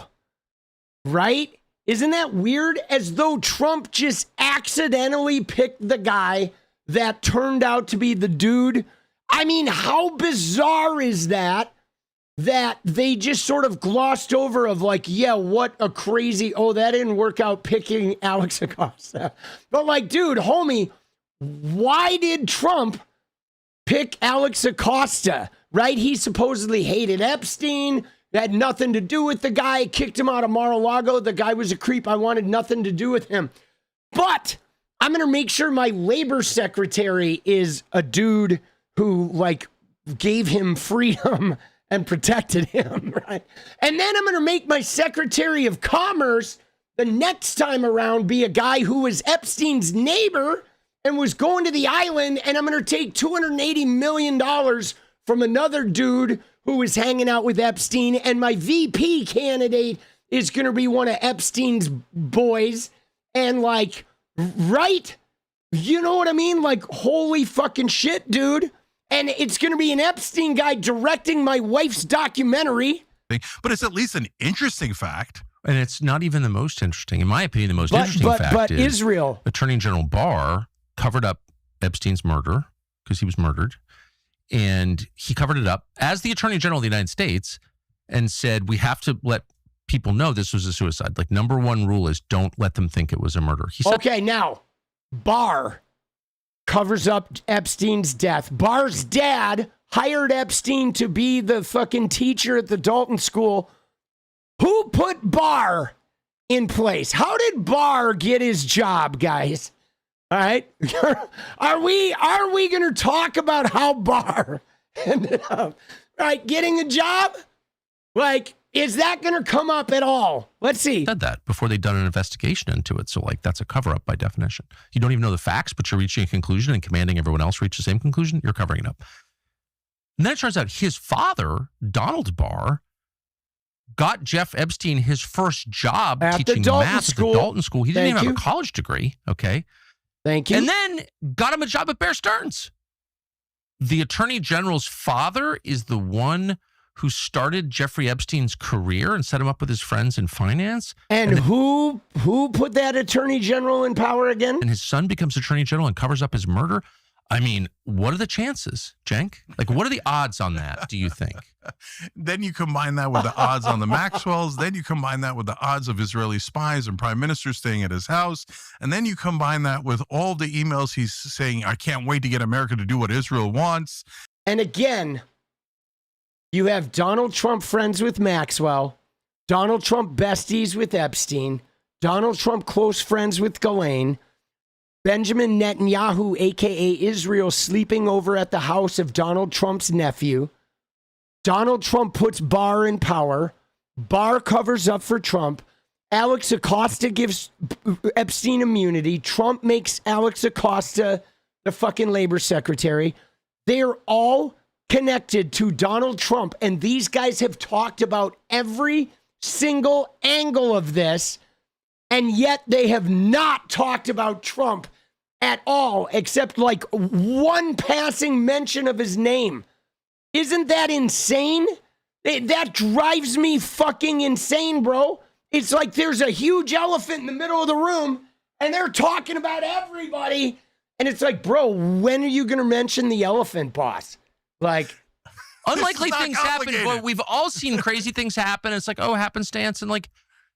right? Isn't that weird? As though Trump just accidentally picked the guy that turned out to be the dude. I mean, how bizarre is that? That they just sort of glossed over of like, yeah, what a crazy, oh, that didn't work out picking 𝗪𝗪𝗪𝗪. But like, dude, homie, why did Trump pick 𝗪𝗪𝗪𝗪, right? He supposedly hated Epstein, had nothing to do with the guy, kicked him out of Mar-a-Lago. The guy was a creep. I wanted nothing to do with him. But I'm going to make sure my labor secretary is a dude who like gave him freedom and protected him, right? And then I'm going to make my Secretary of Commerce the next time around be a guy who was Epstein's neighbor and was going to the island, and I'm going to take $280 million from another dude who was hanging out with Epstein, and my VP candidate is going to be one of Epstein's boys, and like, right? You know what I mean? Like, holy fucking shit, dude. And it's going to be an Epstein guy directing my wife's documentary. But it's at least an interesting fact. And it's not even the most interesting. In my opinion, the most interesting fact is Israel. Attorney General Barr covered up Epstein's murder because he was murdered. And he covered it up as the Attorney General of the United States and said, we have to let people know this was a suicide. Like, number one rule is don't let them think it was a murder. He said, okay, now, Barr covers up Epstein's death. Barr's dad hired Epstein to be the fucking teacher at the Dalton School. Who put Barr in place? How did Barr get his job, guys? All right. Are we going to talk about how Barr ended up, right, getting a job? Like, is that going to come up at all? Let's see. Said that before they'd done an investigation into it. So, like, that's a cover-up by definition. You don't even know the facts, but you're reaching a conclusion and commanding everyone else reach the same conclusion. You're covering it up. And then it turns out his father, Donald Barr, got Jeff Epstein his first job at teaching math at the Dalton School. He didn't even have a college degree. Okay. Thank you. And then got him a job at Bear Stearns. The Attorney General's father is the one who started Jeffrey Epstein's career and set him up with his friends in finance. And who put that Attorney General in power again? And his son becomes Attorney General and covers up his murder. I mean, what are the chances, Cenk? Like, what are the odds on that, do you think? Then you combine that with the odds on the Maxwells. Then you combine that with the odds of Israeli spies and prime ministers staying at his house. And then you combine that with all the emails he's saying, I can't wait to get America to do what Israel wants. And again, you have Donald Trump friends with Maxwell, Donald Trump besties with Epstein, Donald Trump close friends with Ghislaine, Benjamin Netanyahu, a.k.a. Israel, sleeping over at the house of Donald Trump's nephew. Donald Trump puts Barr in power. Barr covers up for Trump. 𝗪𝗪𝗪𝗪 gives Epstein immunity. Trump makes 𝗪𝗪𝗪𝗪 the fucking labor secretary. They're all connected to Donald Trump, and these guys have talked about every single angle of this, and yet they have not talked about Trump at all, except like one passing mention of his name. Isn't that insane? That drives me fucking insane, bro. It's like there's a huge elephant in the middle of the room, and they're talking about everybody, and it's like, bro, when are you going to mention the elephant, boss? Like, unlikely things happen, but we've all seen crazy things happen. It's like, oh, happenstance. And like,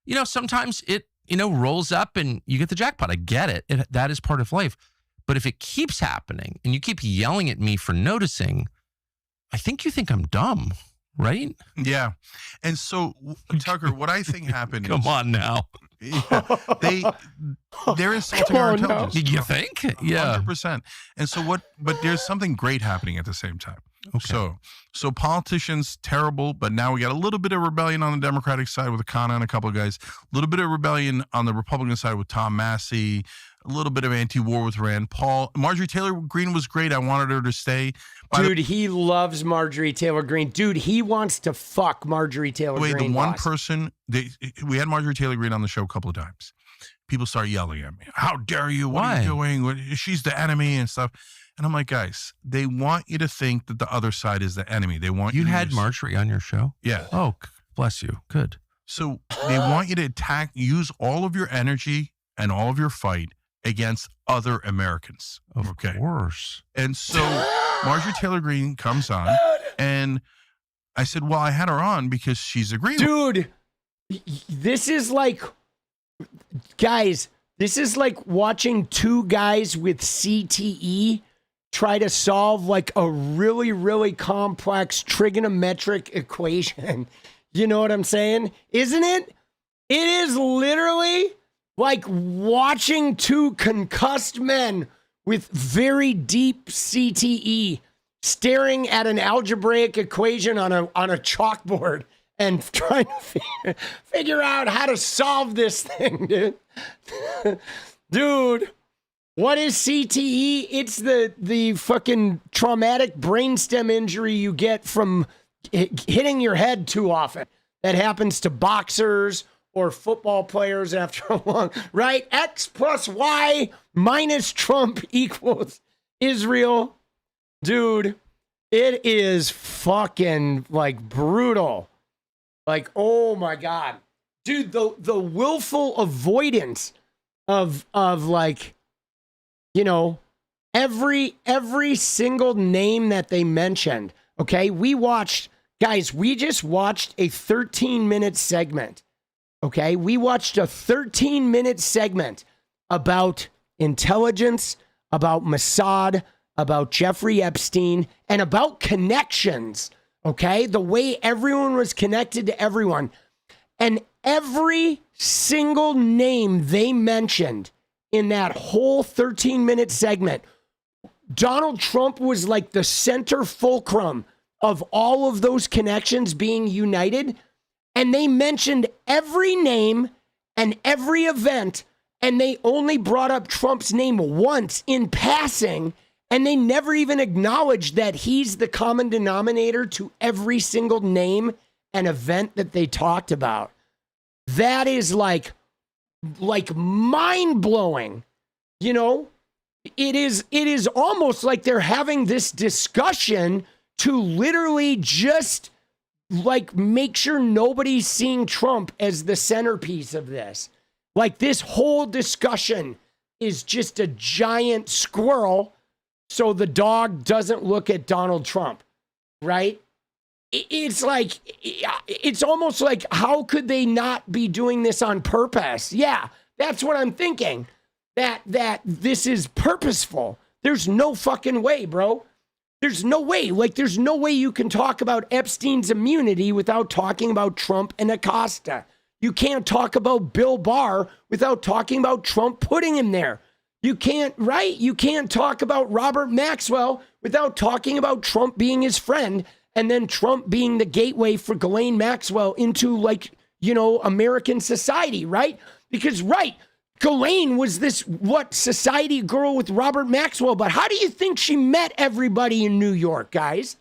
you know, sometimes it, you know, rolls up and you get the jackpot. I get it. That is part of life. But if it keeps happening and you keep yelling at me for noticing, I think you think I'm dumb. right? Yeah. And so, Tucker, what I think happened Come on now. They're insulting our intelligence. You think? Yeah. 100%. And so but there's something great happening at the same time. Okay. So politicians, terrible, but now we got a little bit of rebellion on the Democratic side with Akana and a couple of guys, a little bit of rebellion on the Republican side with Tom Massey, a little bit of anti-war with Rand Paul. Marjorie Taylor Greene was great. I wanted her to stay. Dude, he loves Marjorie Taylor Greene. Dude, he wants to fuck Marjorie Taylor Greene. The one person, we had Marjorie Taylor Greene on the show a couple of times. People start yelling at me. How dare you? What are you doing? She's the enemy and stuff. And I'm like, guys, they want you to think that the other side is the enemy. They want you to had Marjorie on your show? Yeah. Oh, bless you. Good. So they want you to use all of your energy and all of your fight against other Americans. Of course. And so Marjorie Taylor Greene comes on, and I said, well, I had her on because she's agreeing. Dude, this is like, guys, this is like watching two guys with CTE try to solve like a really, really complex trigonometric equation. You know what I'm saying? Isn't it? It is literally like watching two concussed men with very deep CTE staring at an algebraic equation on a chalkboard and trying to figure out how to solve this thing, dude. Dude, what is CTE? It's the fucking traumatic brainstem injury you get from hitting your head too often. That happens to boxers or football players after a long, right? X plus Y minus Trump equals Israel. Dude, it is fucking like brutal. Like, oh my God. Dude, the willful avoidance of like, you know, every single name that they mentioned. Okay. We just watched a 13-minute segment. Okay. We watched a 13-minute segment about intelligence, about Mossad, about Jeffrey Epstein, and about connections. Okay. The way everyone was connected to everyone. And every single name they mentioned in that whole 13-minute segment, Donald Trump was like the center fulcrum of all of those connections being united. And they mentioned every name and every event, and they only brought up Trump's name once in passing, and they never even acknowledged that he's the common denominator to every single name and event that they talked about. That is like mind-blowing. You know, it is almost like they're having this discussion to literally just like make sure nobody's seeing Trump as the centerpiece of this. Like this whole discussion is just a giant squirrel so the dog doesn't look at Donald Trump, right? It's like, it's almost like, how could they not be doing this on purpose? Yeah, that's what I'm thinking. That this is purposeful. There's no fucking way, bro. There's no way. Like, there's no way you can talk about Epstein's immunity without talking about Trump and Acosta. You can't talk about Bill Barr without talking about Trump putting him there. You can't, right? You can't talk about Robert Maxwell without talking about Trump being his friend and then Trump being the gateway for Ghislaine Maxwell into, like, you know, American society, right? Because, right, Ghislaine was this, society girl with Robert Maxwell, but how do you think she met everybody in New York, guys?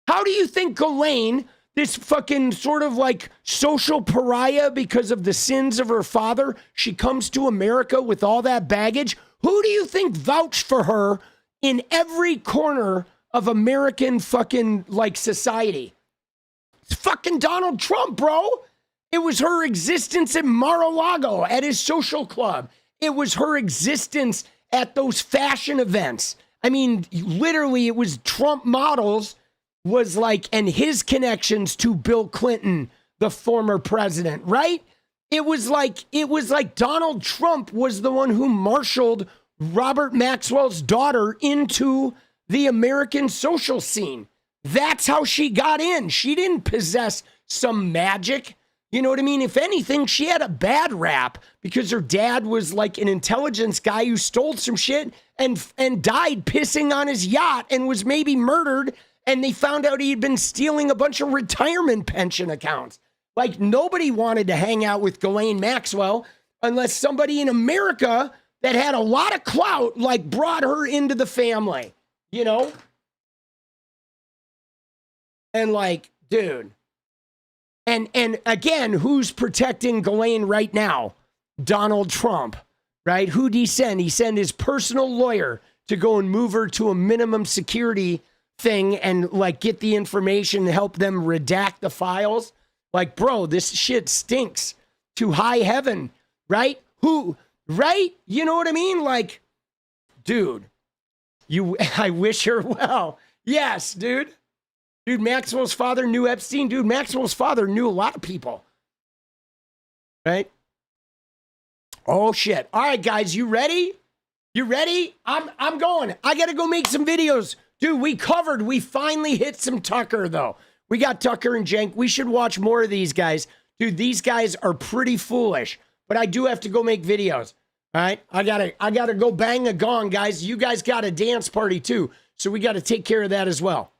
How do you think Ghislaine, this fucking sort of like social pariah because of the sins of her father, she comes to America with all that baggage? Who do you think vouched for her in every corner of American fucking like society? It's fucking Donald Trump, bro. It was her existence at Mar-a-Lago at his social club. It was her existence at those fashion events. I mean, literally, it was Trump models was like, and his connections to Bill Clinton, the former president, right? It was like Donald Trump was the one who marshaled Robert Maxwell's daughter into the American social scene. That's how she got in. She didn't possess some magic. You know what I mean? If anything, she had a bad rap because her dad was like an intelligence guy who stole some shit and died pissing on his yacht and was maybe murdered. And they found out he'd been stealing a bunch of retirement pension accounts. Like, nobody wanted to hang out with Ghislaine Maxwell unless somebody in America that had a lot of clout, like, brought her into the family, you know? And like, dude. And again, who's protecting Ghislaine right now? Donald Trump, right? Who'd he send? He sent his personal lawyer to go and move her to a minimum security thing and like get the information to help them redact the files. Like, bro, this shit stinks to high heaven, right? Who, right? You know what I mean? Like, dude, I wish her well. Yes, dude. Dude, Maxwell's father knew Epstein. Dude, Maxwell's father knew a lot of people. Right? Oh, shit. All right, guys, you ready? You ready? I'm going. I got to go make some videos. Dude, we finally hit some Tucker, though. We got Tucker and Cenk. We should watch more of these guys. Dude, these guys are pretty foolish, but I do have to go make videos. All right? I gotta go bang a gong, guys. You guys got a dance party, too, so we got to take care of that as well.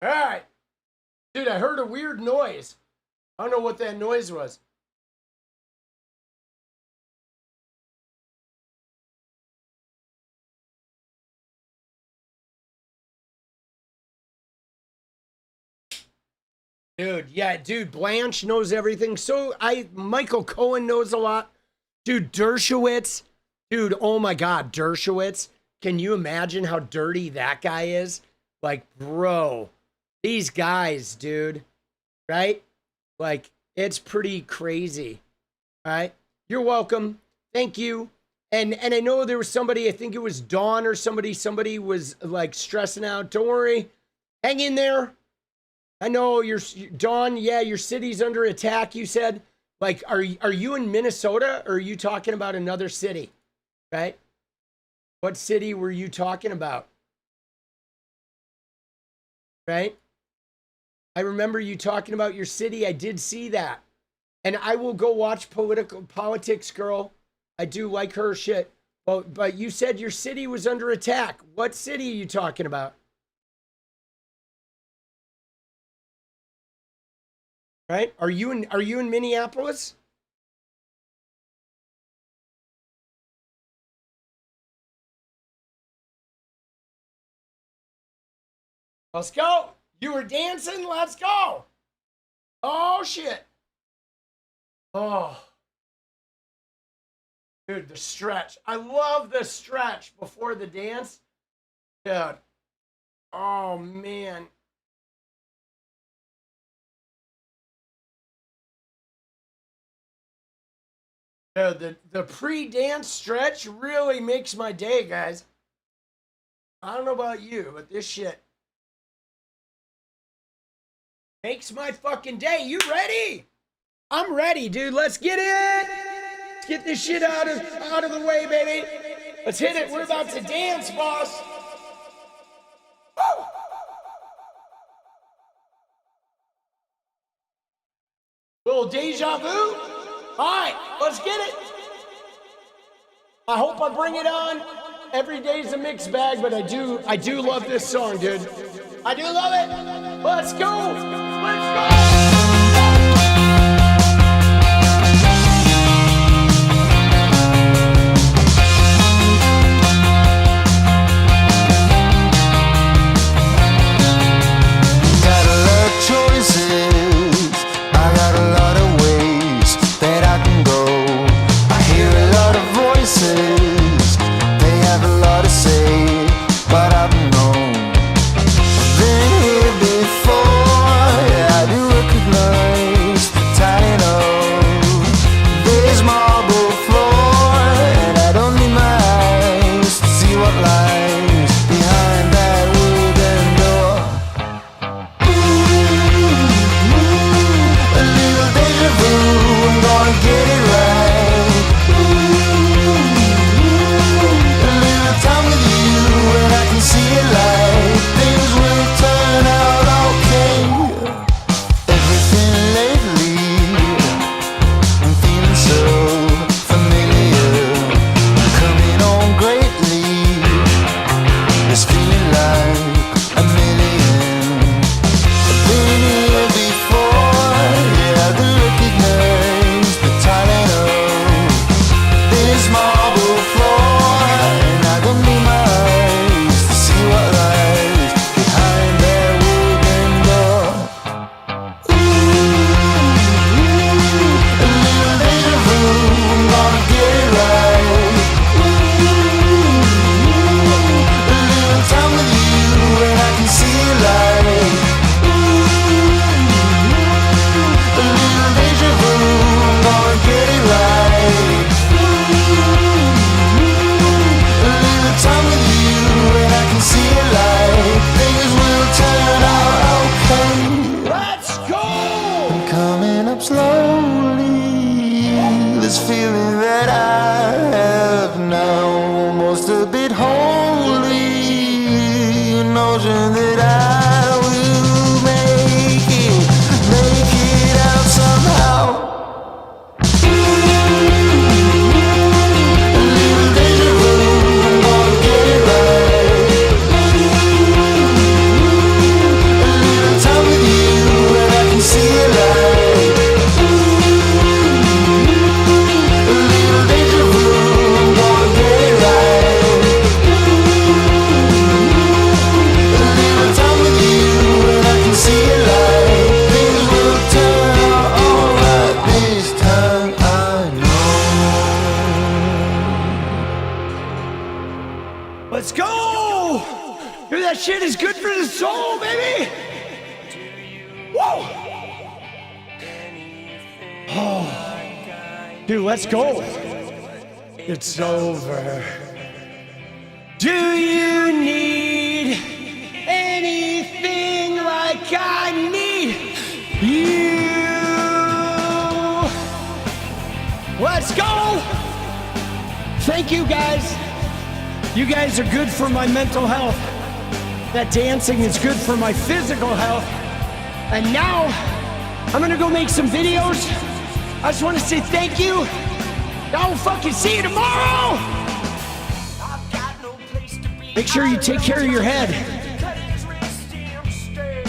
All right. Dude, I heard a weird noise. I don't know what that noise was. Dude, yeah, dude, Blanche knows everything. So Michael Cohen knows a lot. Dude, Dershowitz. Dude, oh my God, Dershowitz. Can you imagine how dirty that guy is? Like, bro. These guys, dude, right? Like, it's pretty crazy, all right? You're welcome. Thank you. And I know there was somebody, I think it was Dawn or somebody was, like, stressing out. Don't worry. Hang in there. I know Dawn, yeah, your city's under attack, you said. Like, are you in Minnesota, or are you talking about another city, right? What city were you talking about? Right? I remember you talking about your city. I did see that. And I will go watch Politics Girl. I do like her shit. But you said your city was under attack. What city are you talking about? Right? Are you in Minneapolis? Let's go. You were dancing? Let's go. Oh, shit. Oh. Dude, the stretch. I love the stretch before the dance. Dude. Oh, man. Dude, the pre-dance stretch really makes my day, guys. I don't know about you, but this shit makes my fucking day. You ready? I'm ready, dude. Let's get it. Let's get this shit out of the way, baby. Let's hit it. We're about to dance, boss. Woo! Little deja vu. All right, let's get it. I hope I bring it on. Every day's a mixed bag, but I do love this song, dude. I do love it. Let's go. Let's go. But I've known, been here before. just a bit holy, a notion that I will make it out somehow. Let's go! Dude, that shit is good for the soul, baby! Whoa! Oh. Dude, let's go. It's over. Do you need anything like I need you? Let's go! Thank you, guys. You guys are good for my mental health. That dancing is good for my physical health. And now, I'm gonna go make some videos. I just wanna say thank you. I'll fucking see you tomorrow. Make sure you take care of your head.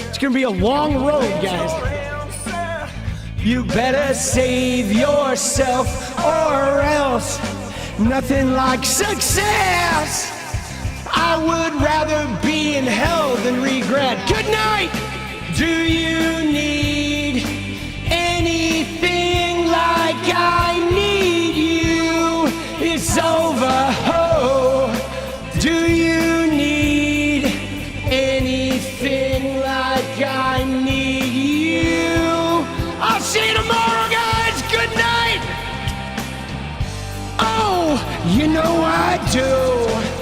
It's gonna be a long road, guys. You better save yourself or else. Nothing like success. I would rather be in hell than regret. Good night. Do you need anything like I need you? It's over. Oh. Do you need anything like I need you? I'll see you tomorrow, guys. Good night. Oh, you know I do.